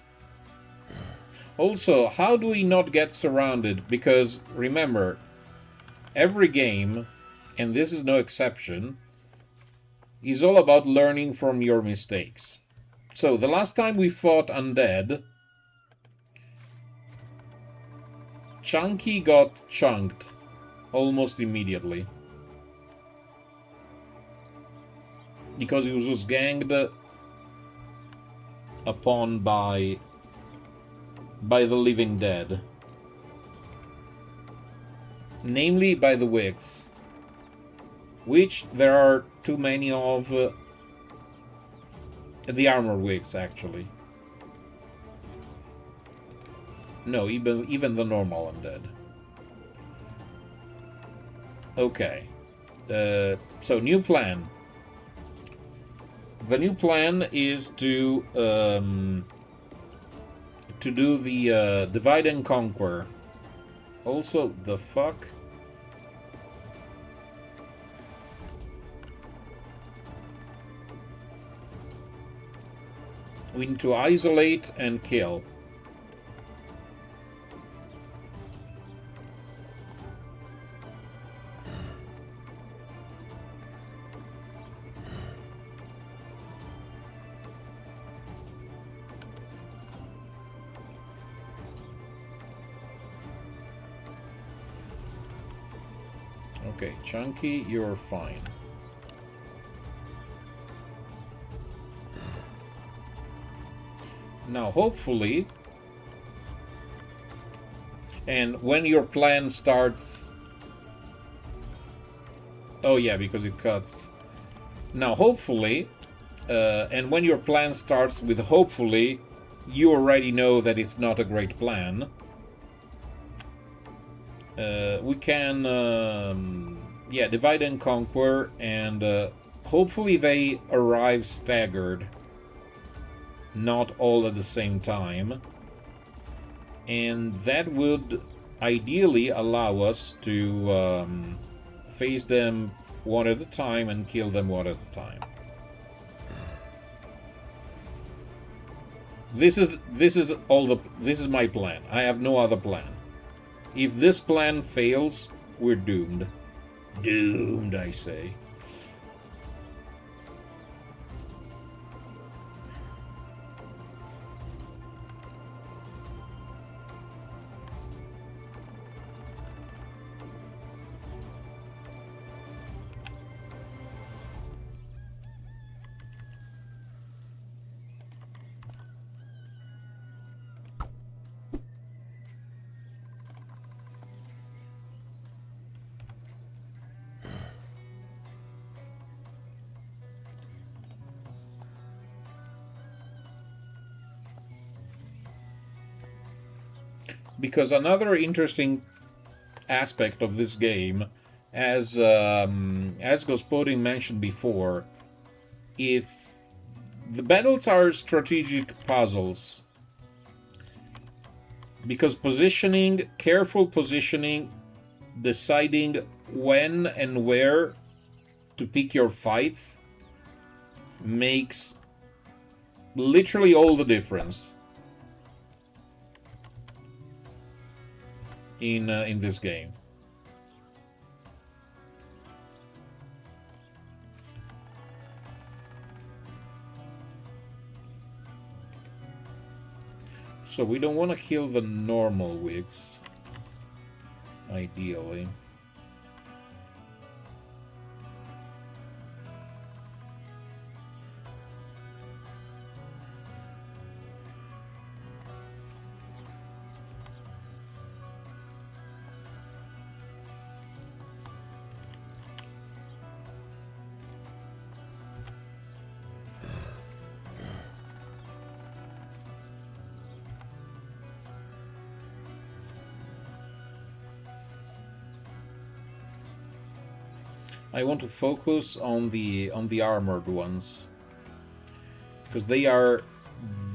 Also, how do we not get surrounded? Because, remember, every game, and this is no exception, is all about learning from your mistakes. So, the last time we fought undead, Chunky got chunked almost immediately. Because he was ganged upon by the living dead. Namely by the wicks. Which there are too many of. The armor wicks, actually. No, even the normal undead. Okay. So, new plan. The new plan is to do the divide and conquer. Also, the fuck? We need to isolate and kill. Okay, Chunky, you're fine. Now, hopefully, and when your plan starts... Oh yeah, because it cuts. Now, hopefully, and when your plan starts with hopefully, you already know that it's not a great plan. We can, yeah, divide and conquer, and hopefully they arrive staggered. not all at the same time. And that would ideally allow us to face them one at a time and kill them one at a time. This is my plan. I have no other plan. If this plan fails, we're doomed. Doomed, I say. Because another interesting aspect of this game, as Gospodin mentioned before, it's the battles are strategic puzzles. Because positioning, careful positioning, deciding when and where to pick your fights makes literally all the difference in this game. So we don't want to kill the normal wigs, ideally. I want to focus on the armored ones, because they are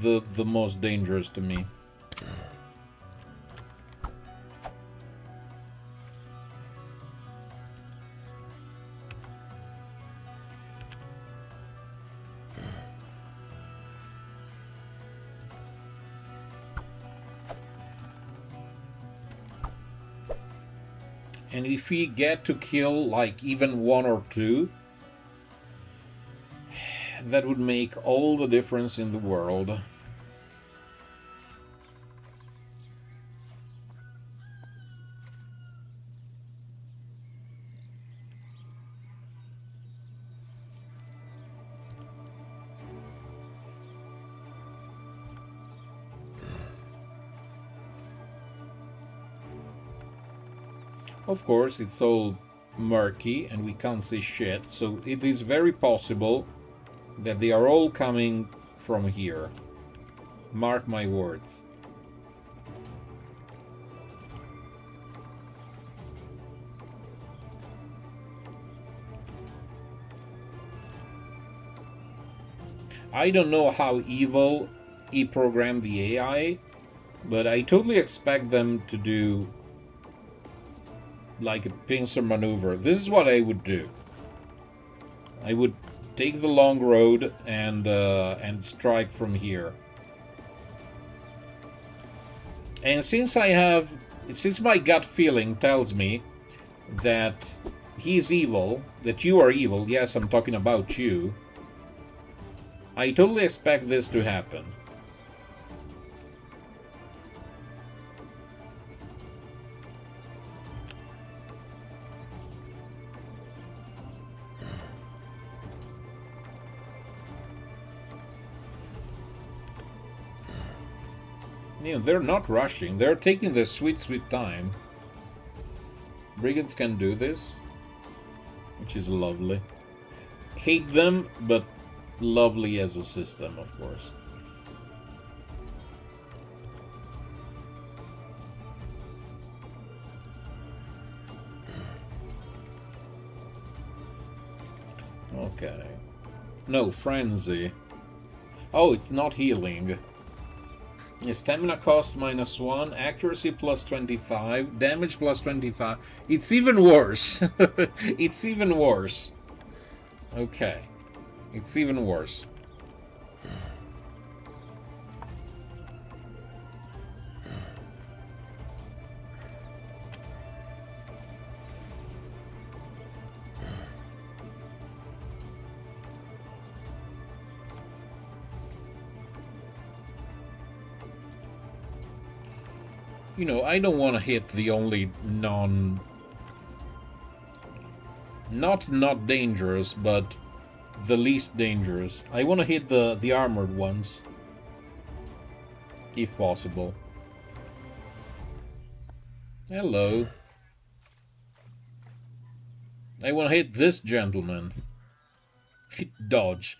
the most dangerous to me. And if we get to kill like even one or two, that would make all the difference in the world. Of course, it's all murky and we can't see shit, so it is very possible that they are all coming from here. Mark my words. I don't know how evil he programmed the AI, but I totally expect them to do like a pincer maneuver. This is what I would do. I would take the long road and strike from here. And since my gut feeling tells me that he's evil, that you are evil, yes, I'm talking about you, I totally expect this to happen. You know, they're not rushing. They're taking their sweet, sweet time. Brigands can do this, which is lovely. Hate them, but lovely as a system, of course. Okay. No, frenzy. Oh, it's not healing. Stamina cost -1, accuracy +25, damage +25. It's even worse. It's even worse. Okay. It's even worse. You know, I don't want to hit the only not dangerous, but the least dangerous. I want to hit the armored ones, if possible. Hello. I want to hit this gentleman. Dodge.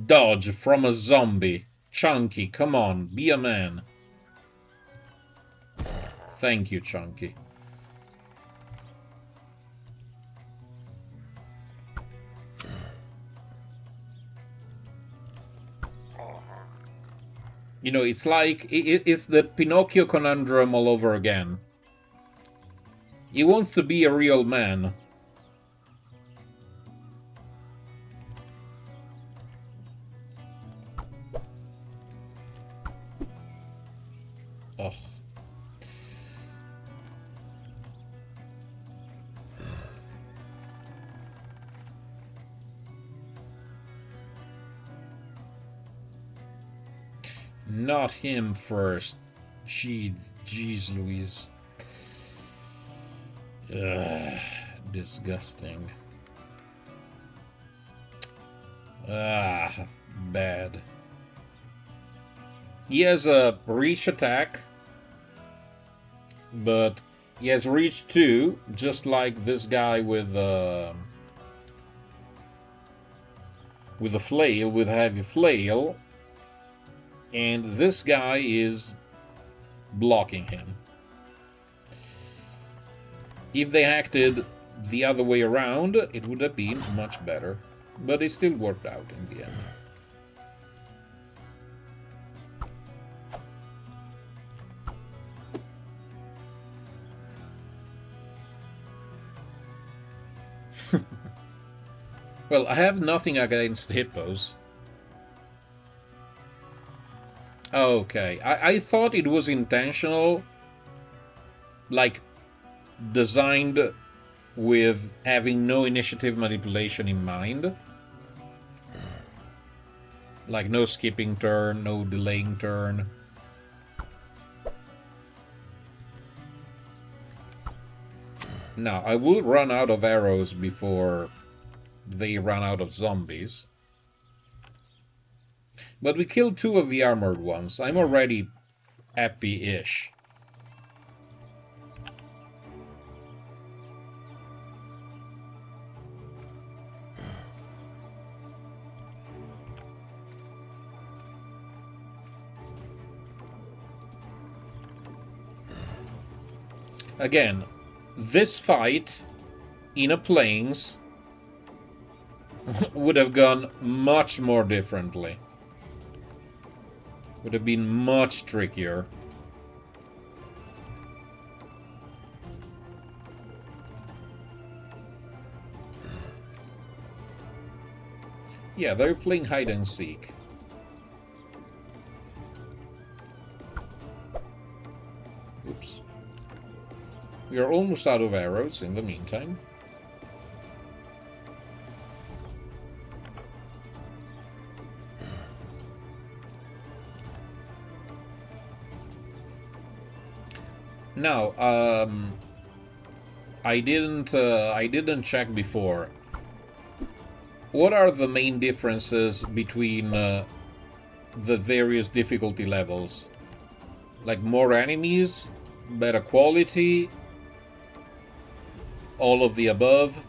Dodge from a zombie. Chunky, come on, be a man. Thank you, Chunky. You know, it's like, it's the Pinocchio conundrum all over again. He wants to be a real man. Ugh. Not him first. Jeez Louise. Disgusting. Bad. He has a reach attack, but he has reach 2, just like this guy with a flail, with a heavy flail. And this guy is blocking him. If they acted the other way around, it would have been much better. But it still worked out in the end. Well, I have nothing against hippos. Okay, I thought it was intentional, like designed with having no initiative manipulation in mind. Like no skipping turn, no delaying turn. Now, I will run out of arrows before they run out of zombies. But we killed 2 of the armored ones. I'm already happy-ish. Again, this fight in a plains would have gone much more differently. Would have been much trickier. Yeah, they're playing hide and seek. Oops. We are almost out of arrows in the meantime. Now, I didn't check before. What are the main differences between the various difficulty levels? Like more enemies, better quality, all of the above?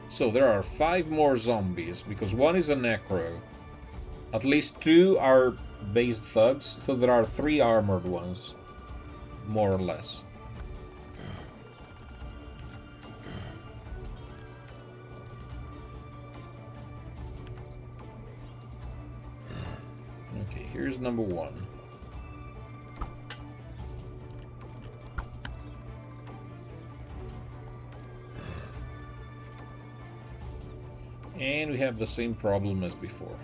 So there are 5 more zombies, because 1 is a necro. At least 2 are based thugs, so there are 3 armored ones. More or less. Here's number 1. And we have the same problem as before.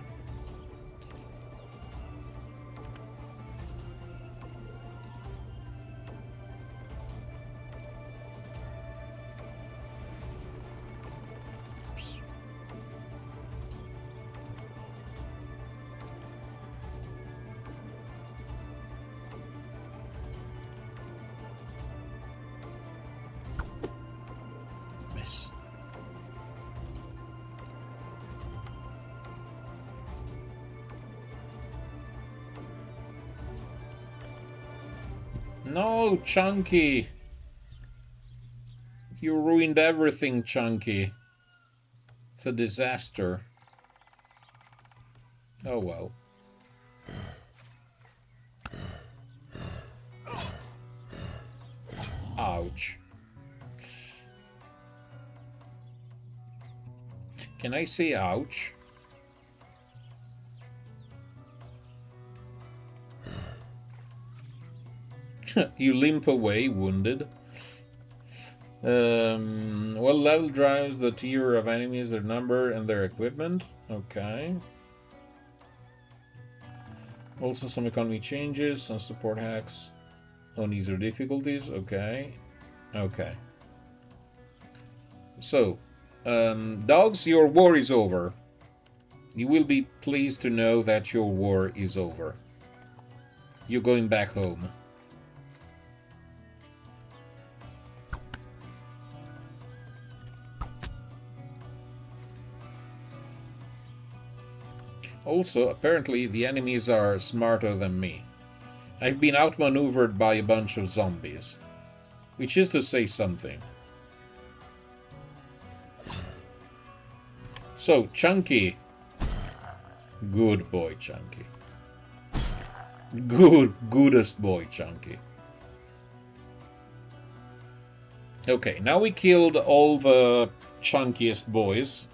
Oops. Miss. No, Chunky! You ruined everything, Chunky. It's a disaster. Oh well. Ouch. Can I say ouch? You limp away, wounded. Well, level drives the tier of enemies, their number, and their equipment. Okay. Also some economy changes, some support hacks on easier difficulties. Okay. Okay. So, dogs, your war is over. You will be pleased to know that your war is over. You're going back home. Also, apparently the enemies are smarter than me. I've been outmaneuvered by a bunch of zombies. Which is to say something. So, Chunky. Good boy, Chunky. Goodest boy, Chunky. Okay, now we killed all the chunkiest boys.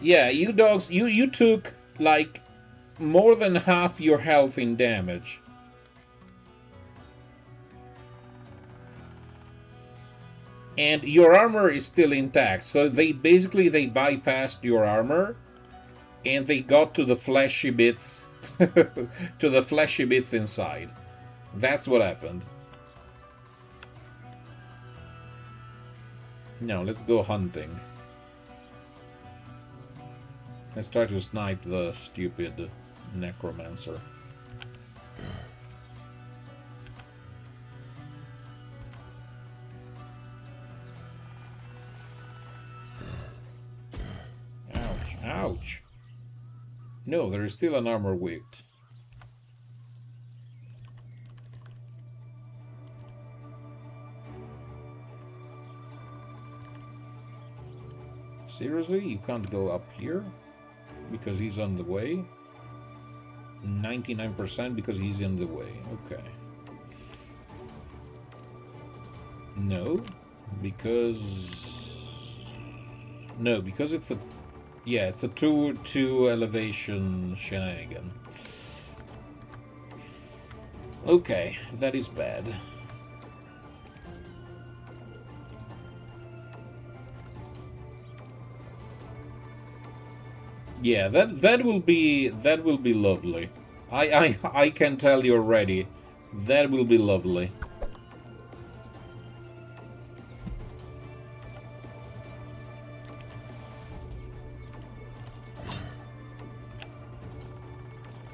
Yeah, you dogs, you took, like, more than half your health in damage. And your armor is still intact, so they bypassed your armor, and they got to the fleshy bits, to the fleshy bits inside. That's what happened. Now, let's go hunting. Let's try to snipe the stupid necromancer. Ouch, ouch. No, there is still an armor wicked. Seriously? You can't go up here? Because he's on the way? 99% because he's in the way. Okay. No, because... No, because it's a... Yeah, it's a 2 elevation shenanigan. Okay, that is bad. Yeah, that will be lovely. I can tell you already. That will be lovely.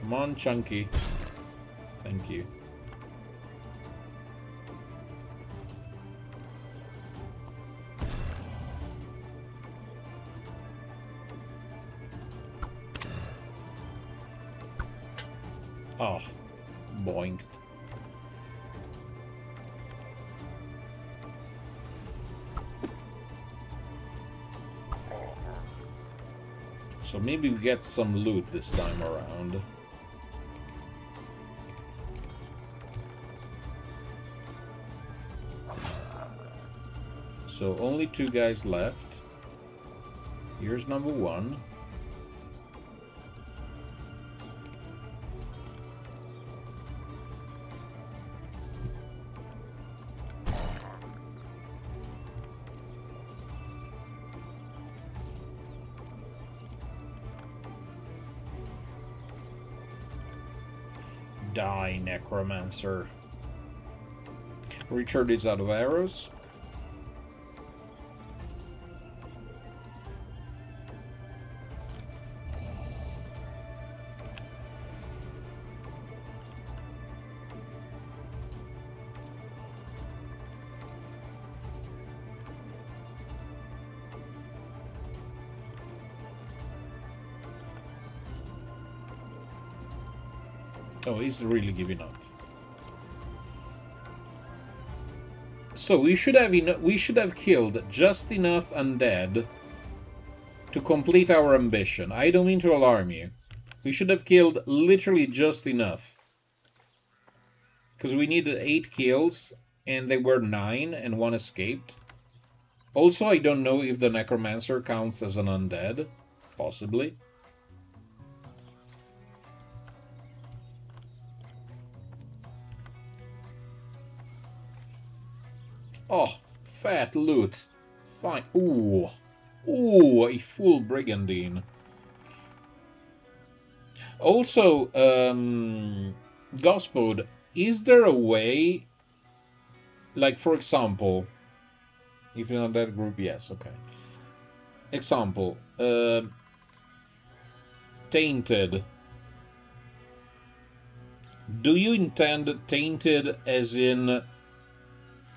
Come on, Chunky. Thank you. Oh, boinked. So maybe we get some loot this time around. So only 2 guys left. Here's number 1. Die, Necromancer. Richard is out of arrows. Oh, he's really giving up. So we should have killed just enough undead to complete our ambition. I don't mean to alarm you. We should have killed literally just enough. Because we needed 8 kills, and they were 9, and 1 escaped. Also, I don't know if the Necromancer counts as an undead. Possibly. Oh, fat loot. Fine. Ooh. Ooh, a full Brigandine. Also, Gospod, is there a way, like, for example, if you're not that group, yes, okay. Example, Tainted. Do you intend tainted as in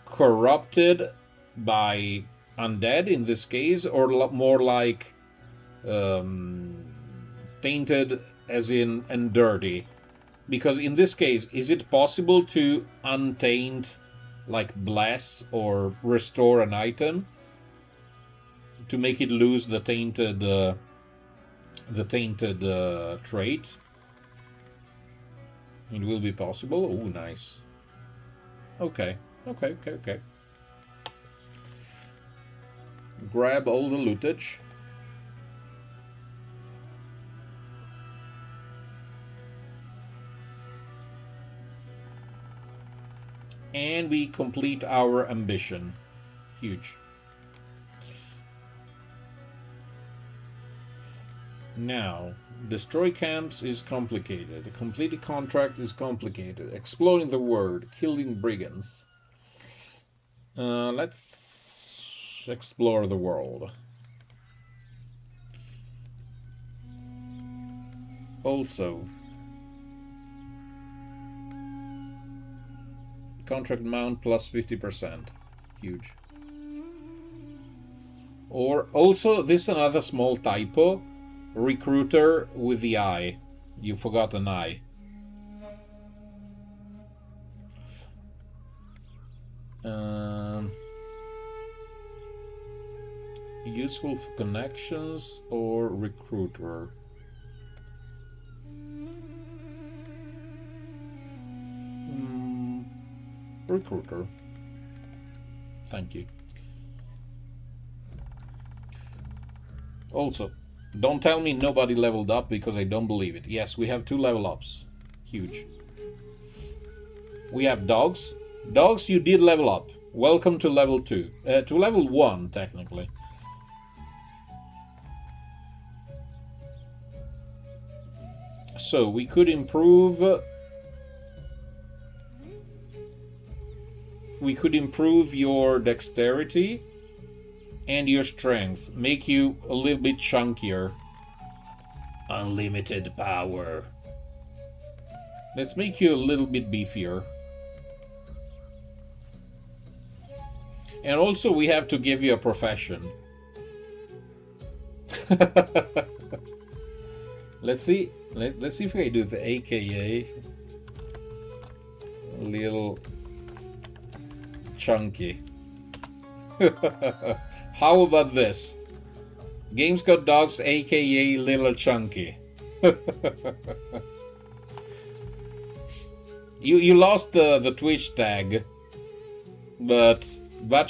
corrupted by undead in this case, or more like tainted as in and dirty? Because in this case, is it possible to untaint, like bless or restore an item to make it lose the tainted trait? It will be possible. Oh, nice. Okay. Grab all the lootage. And we complete our ambition. Huge. Now, destroy camps is complicated. Completing contracts is complicated. Exploring the world. Killing brigands. Let's explore the world. Also, contract amount plus 50%. Huge. Or also, this is another small typo. Recruiter with the I. You forgot an I. Useful for connections or recruiter? Recruiter. Thank you. Also, don't tell me nobody leveled up, because I don't believe it. Yes, we have 2 level ups. Huge. We have dogs. Dogs, you did level up. Welcome to level 2. To level 1, technically. So, we could improve... we could improve your dexterity and your strength. Make you a little bit chunkier. Unlimited power. Let's make you a little bit beefier. And also we have to give you a profession. Let's see. Let's see if I do the AKA. A little chunky. How about this? Games Got Dogs, aka Little Chunky. You lost the Twitch tag, but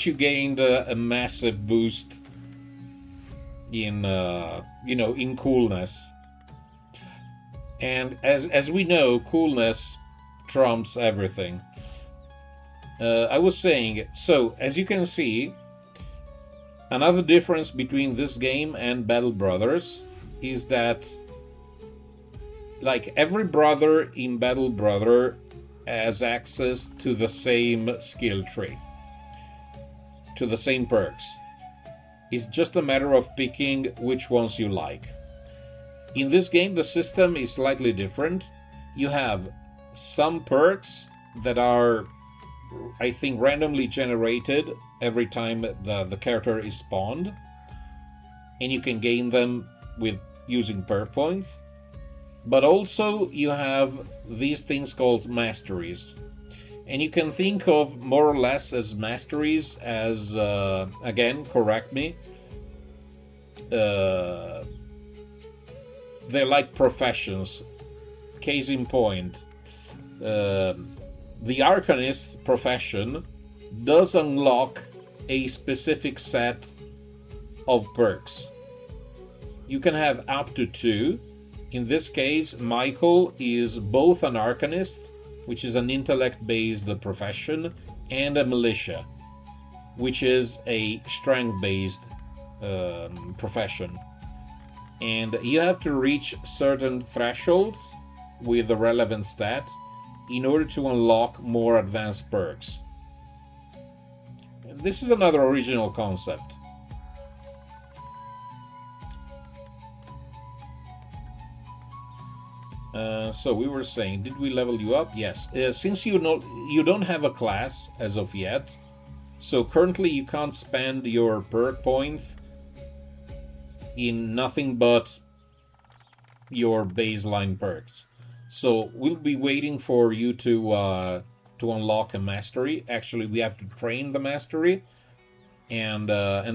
you gained a massive boost in in coolness. And as we know, coolness trumps everything. I was saying, so as you can see, another difference between this game and Battle Brothers is that like every brother in Battle Brother has access to the same skill tree, to the same perks. It's just a matter of picking which ones you like. In this game, the system is slightly different. You have some perks that are, I think, randomly generated every time the character is spawned, and you can gain them with using perk points. But also you have these things called masteries, and you can think of more or less as masteries as again, correct me, they're like professions. Case in point, the Arcanist profession does unlock a specific set of perks. You can have up to 2. In this case, Michael is both an Arcanist, which is an intellect-based profession, and a Militia, which is a strength-based profession. And you have to reach certain thresholds with the relevant stat in order to unlock more advanced perks. This is another original concept. So we were saying, did we level you up? Yes. Since you don't have a class as of yet, so currently you can't spend your perk points in nothing but your baseline perks. So we'll be waiting for you to unlock a mastery. Actually, we have to train the mastery, and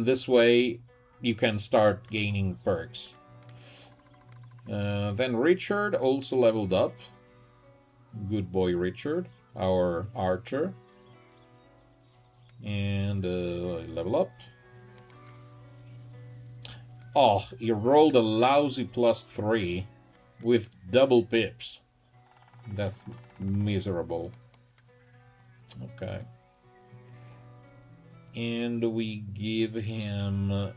this way you can start gaining perks. Then Richard also leveled up. Good boy Richard, our archer. And level up. Oh, he rolled a lousy +3 with double pips. That's miserable. Okay. And we give him...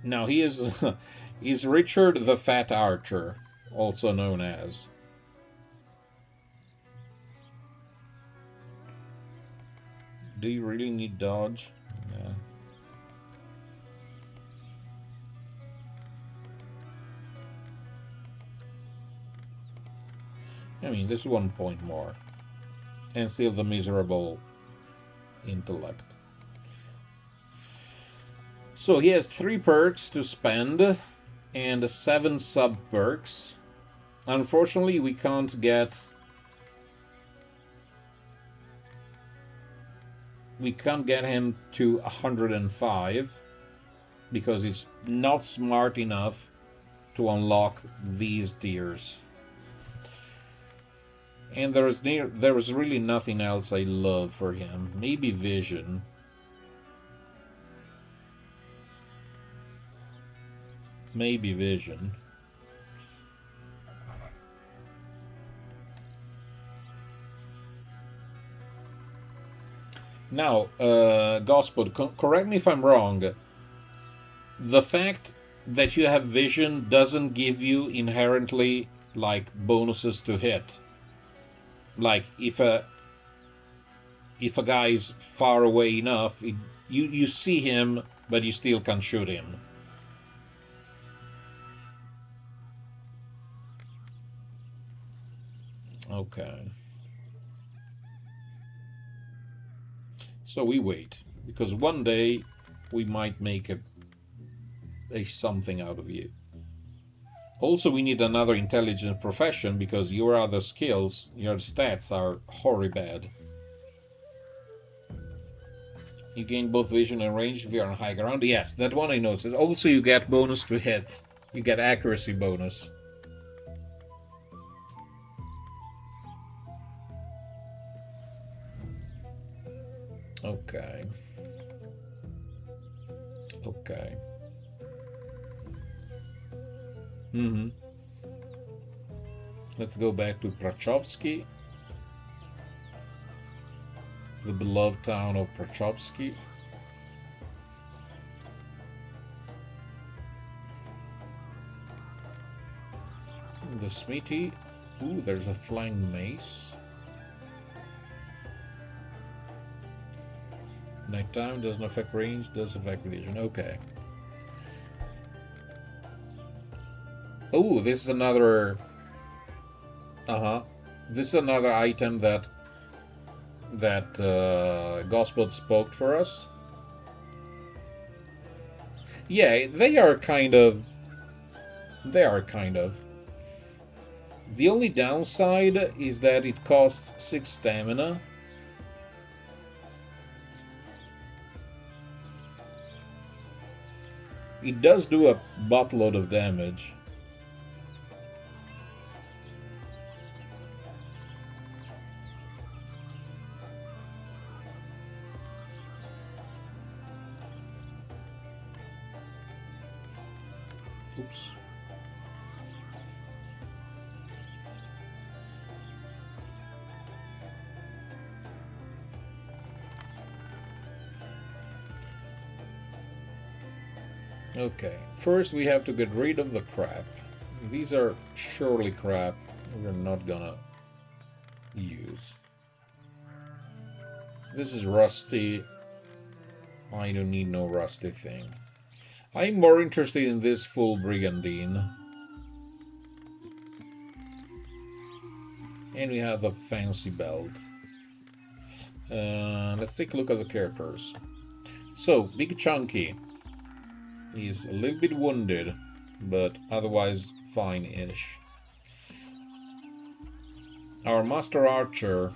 Now he is is Richard the Fat Archer, also known as. Do you really need dodge? Yeah. I mean, there's 1 point more. And still the miserable intellect. So he has 3 perks to spend and 7 sub perks. Unfortunately, we can't get him to 105 because he's not smart enough to unlock these tiers. And there is really nothing else I love for him. Maybe vision. Maybe vision. Now, Gospel, correct me if I'm wrong. The fact that you have vision doesn't give you inherently, like, bonuses to hit. Like, if a guy is far away enough, you see him, but you still can't shoot him. Okay. So we wait, because one day we might make a something out of you. Also, we need another intelligent profession, because your other skills, your stats are horribly bad. You gain both vision and range if you're on high ground. Yes, that one I noticed. Also, you get bonus to hit. You get accuracy bonus. Okay. Okay. Let's go back to Prachovsky. The beloved town of Prachovsky. The smithy. Ooh, there's a flying mace. Nighttime doesn't affect range, does affect vision. Okay. Oh, this is another... This is another item that Gospel spoke for us. Yeah, they are kind of... They are kind of. The only downside is that it costs 6 stamina. It does do a buttload of damage. Oops. Okay, first we have to get rid of the crap. These are surely crap we're not gonna use. This is rusty. I don't need no rusty thing. I'm more interested in this full brigandine. And we have the fancy belt. Let's take a look at the characters. So, Big Chunky. He's a little bit wounded, but otherwise fine-ish. Our Master Archer,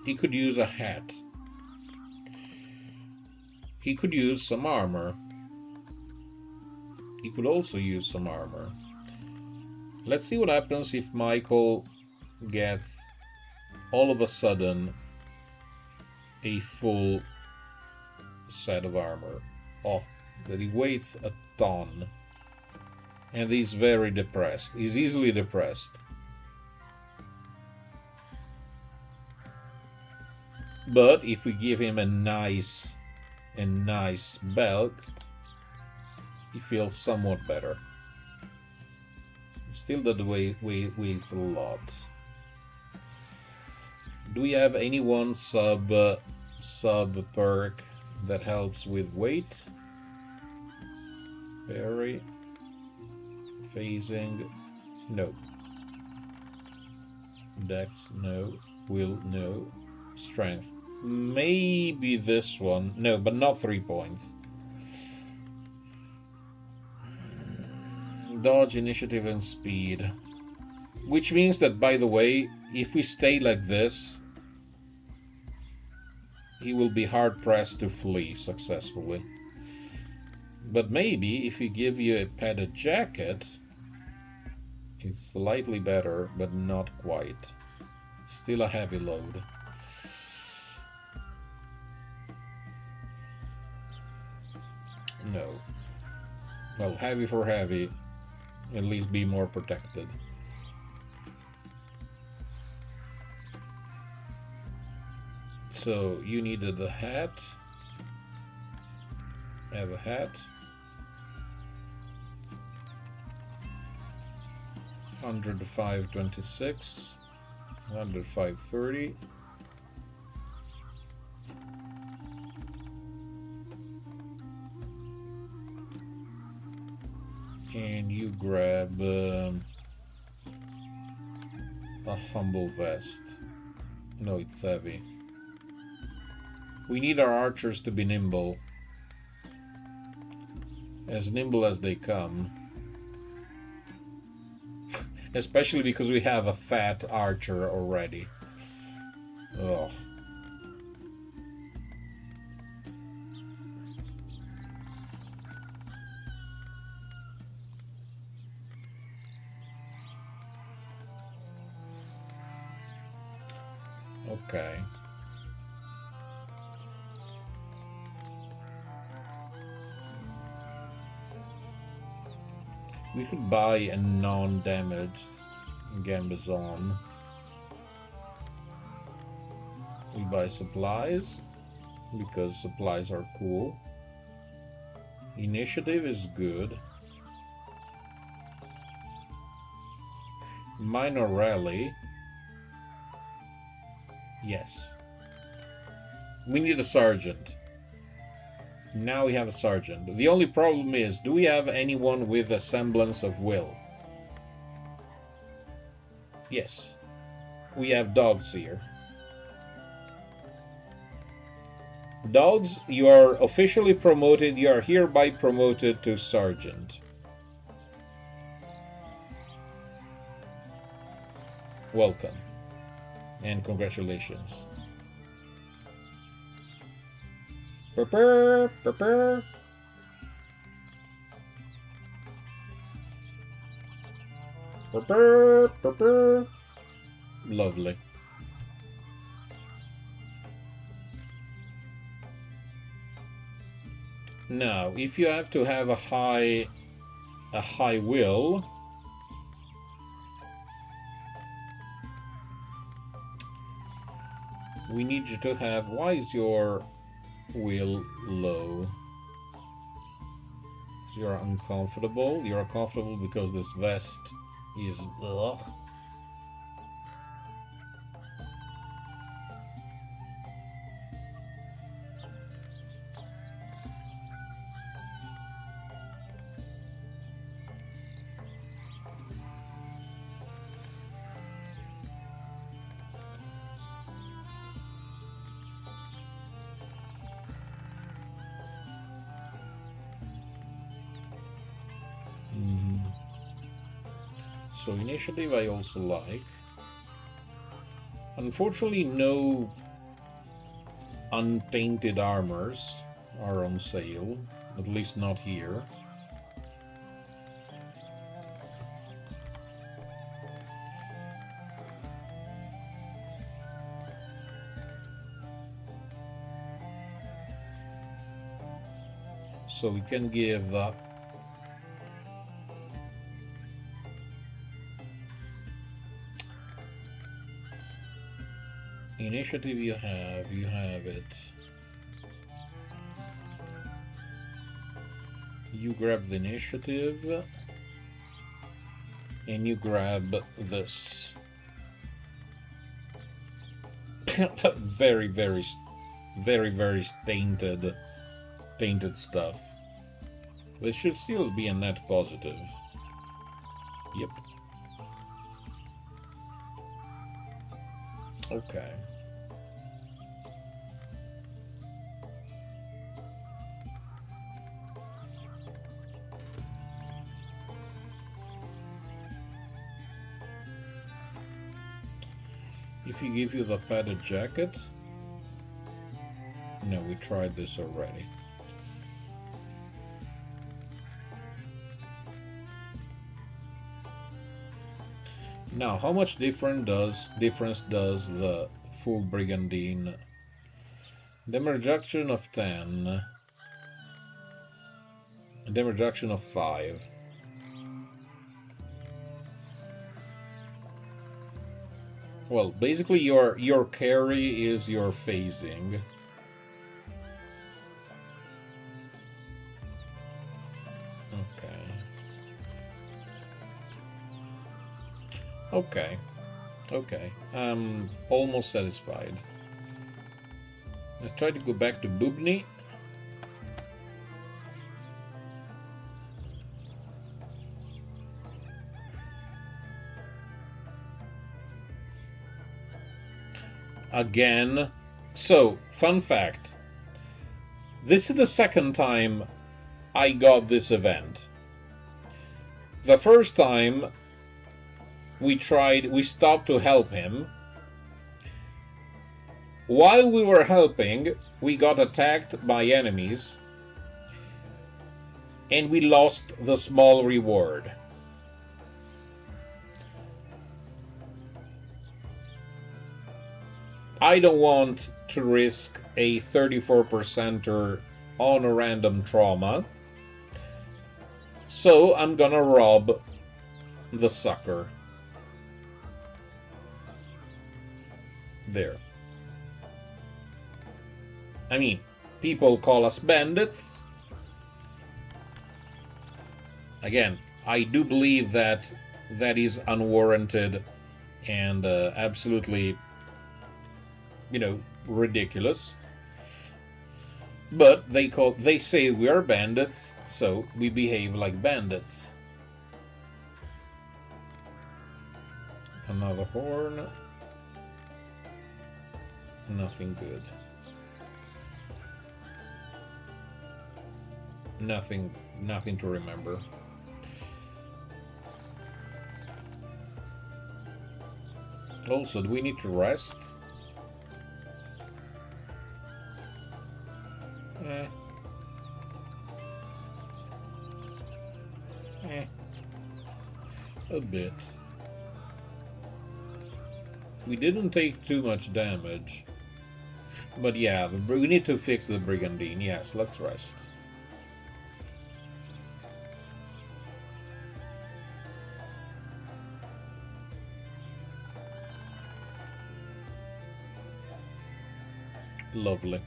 he could use a hat. He could use some armor. He could also use some armor. Let's see what happens if Michael gets all of a sudden a full set of armor. Oh, that he weighs a ton. And he's very depressed. He's easily depressed. But if we give him a nice belt, he feels somewhat better. Still that weighs a lot. Do we have any one sub perk that helps with weight? Parry. Phasing. No. Dex, no. Will, no. Strength. Maybe this one. No, but not 3 points. Dodge, initiative, and speed. Which means that, by the way, if we stay like this, he will be hard-pressed to flee successfully. But maybe if we give you a padded jacket, it's slightly better, but not quite. Still a heavy load. No. Well, heavy for heavy. At least be more protected. So, you needed a hat. Have a hat. 105.26. 105.30. And you grab a humble vest. No, it's heavy. We need our archers to be nimble. As nimble as they come. Especially because we have a fat archer already. Ugh. Okay. We could buy a non-damaged Gambazon. We buy supplies, because supplies are cool. Initiative is good. Minor rally. Yes. We need a sergeant. Now we have a sergeant. The only problem is, do we have anyone with a semblance of will? Yes. We have dogs here. Dogs, you are officially promoted. You are hereby promoted to sergeant. Welcome. And congratulations. Prepare, prepare. Prepare, prepare. Lovely. Now, if you have to have a high will, we need you to have. Why is your will low? You're uncomfortable. You're uncomfortable because this vest is ugh. So initiative I also like. Unfortunately, no untainted armors are on sale, at least not here. So we can give that. Initiative you have it. You grab the initiative and you grab this. very, very tainted stuff. But it should still be a net positive. Yep. Okay. If he give you the padded jacket... No, we tried this already. Now, how much difference does the full brigandine? Damage reduction of 10. Damage reduction of 5. Well, basically your carry is your phasing. Okay. I'm almost satisfied. Let's try to go back to Bubny. Again. So, fun fact. This is the second time I got this event. The first time we stopped to help him. While we were helping, we got attacked by enemies and we lost the small reward. I don't want to risk a 34%er on a random trauma, so I'm gonna rob the sucker. There. I mean, people call us bandits. Again, I do believe that that is unwarranted and absolutely, ridiculous. But they say we are bandits, so we behave like bandits. Another horn. Nothing good. Nothing to remember. Also, do we need to rest? A bit. We didn't take too much damage. But yeah, we need to fix the Brigandine. Yes, let's rest. Lovely.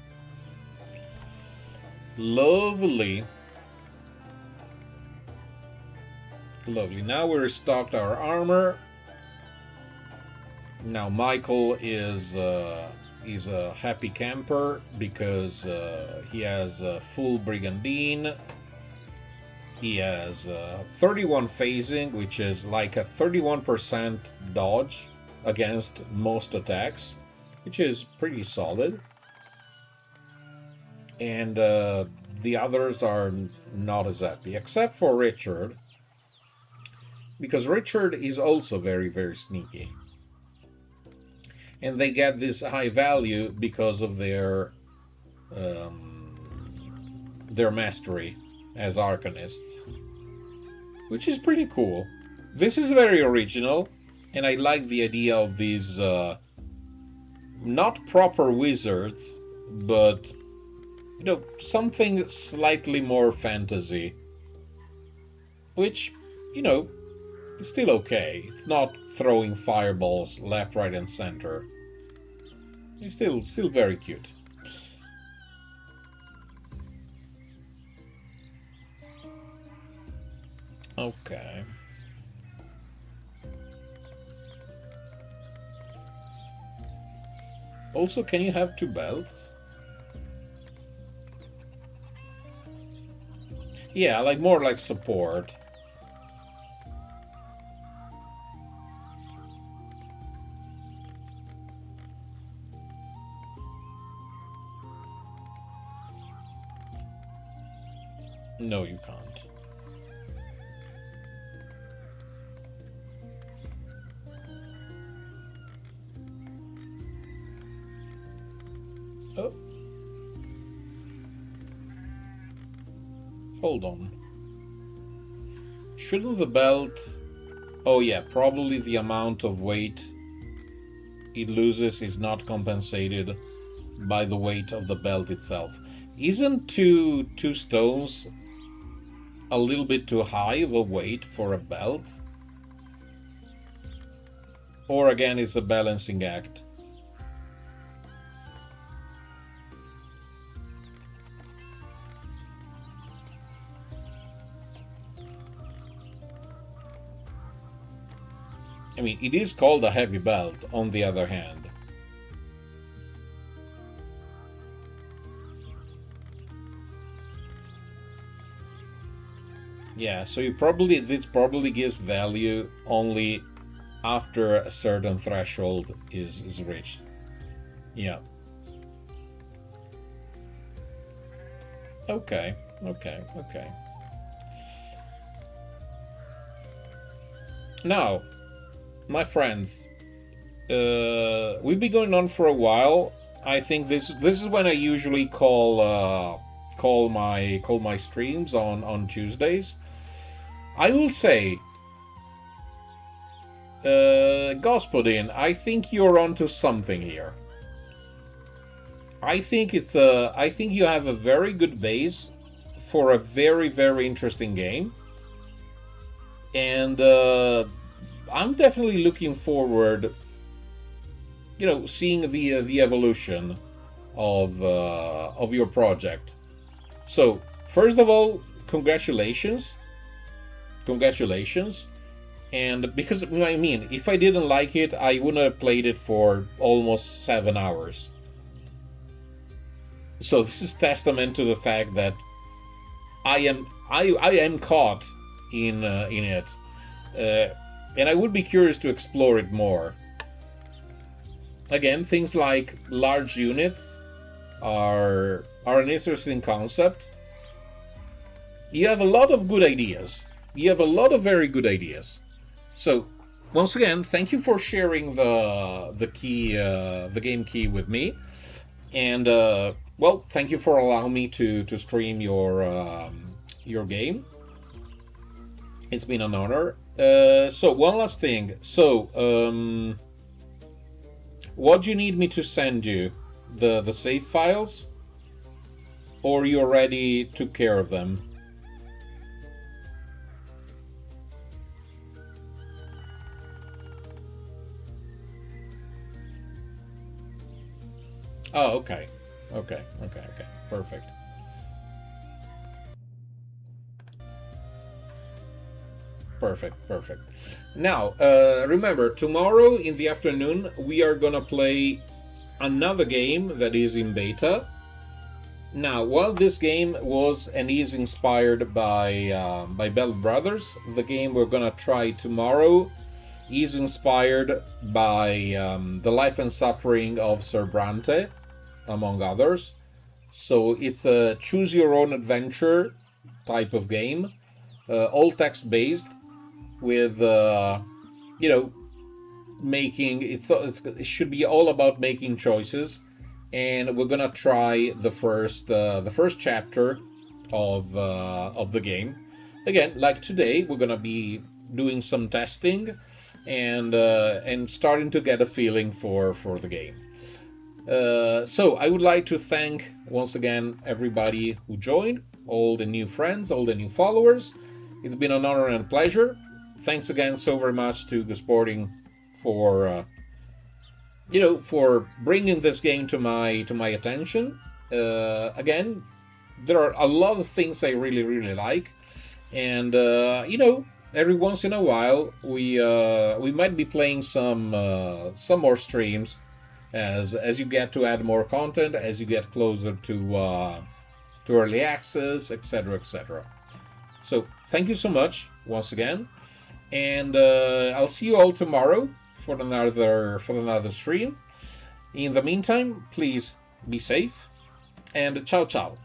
Lovely. Lovely. Now we're restocked our armor. Now Michael is a happy camper because he has full Brigandine. He has 31 phasing, which is like a 31% dodge against most attacks, which is pretty solid. And the others are not as happy, except for Richard, because Richard is also very, very sneaky. And they get this high value because of their mastery as arcanists, which is pretty cool. This is very original, and I like the idea of these not proper wizards, but something slightly more fantasy, which is still okay. It's not throwing fireballs left, right, and center. It's still very cute. Okay. Also, can you have 2 belts? Yeah, like more like support. No, you can't. Oh. Hold on. Shouldn't the belt... Oh yeah, probably the amount of weight it loses is not compensated by the weight of the belt itself. Isn't two stones a little bit too high of a weight for a belt? Or again, it's a balancing act? I mean, it is called a heavy belt, on the other hand. Yeah, so this probably gives value only after a certain threshold is reached. Yeah. Okay. Now, my friends, we've been going on for a while. I think this is when I usually call my streams on Tuesdays. I will say, Gospodin, I think you're onto something here. I think you have a very good base for a very, very interesting game, and I'm definitely looking forward, seeing the evolution of your project. So, first of all, congratulations. And because, I mean, if I didn't like it, I wouldn't have played it for almost 7 hours. So this is testament to the fact that I am caught in it, and I would be curious to explore it more. Again, things like large units are an interesting concept. You have a lot of good ideas. You have a lot of very good ideas. So, once again, thank you for sharing the key, the game key with me, and well, thank you for allowing me to stream your game. It's been an honor. So one last thing. So, what do you need me to send you? The save files, or you already took care of them? Oh, okay. Okay. Perfect. Perfect. Now, remember, tomorrow in the afternoon, we are gonna play another game that is in beta. Now, while this game was and is inspired by Bell Brothers, the game we're gonna try tomorrow is inspired by the life and suffering of Sir Brante, among others. So it's a choose your own adventure type of game, all text based, with making it should be all about making choices. And we're gonna try the first chapter of the game. Again, like today, we're gonna be doing some testing and starting to get a feeling for the game. So I would like to thank once again everybody who joined, all the new friends, all the new followers. It's been an honor and a pleasure. Thanks again so very much to Sporting for for bringing this game to my attention. Again, there are a lot of things I really like, and every once in a while we might be playing some more streams as you get to add more content, as you get closer to early access, etc. So thank you so much once again, and I'll see you all tomorrow for another stream. In the meantime, please be safe, and ciao.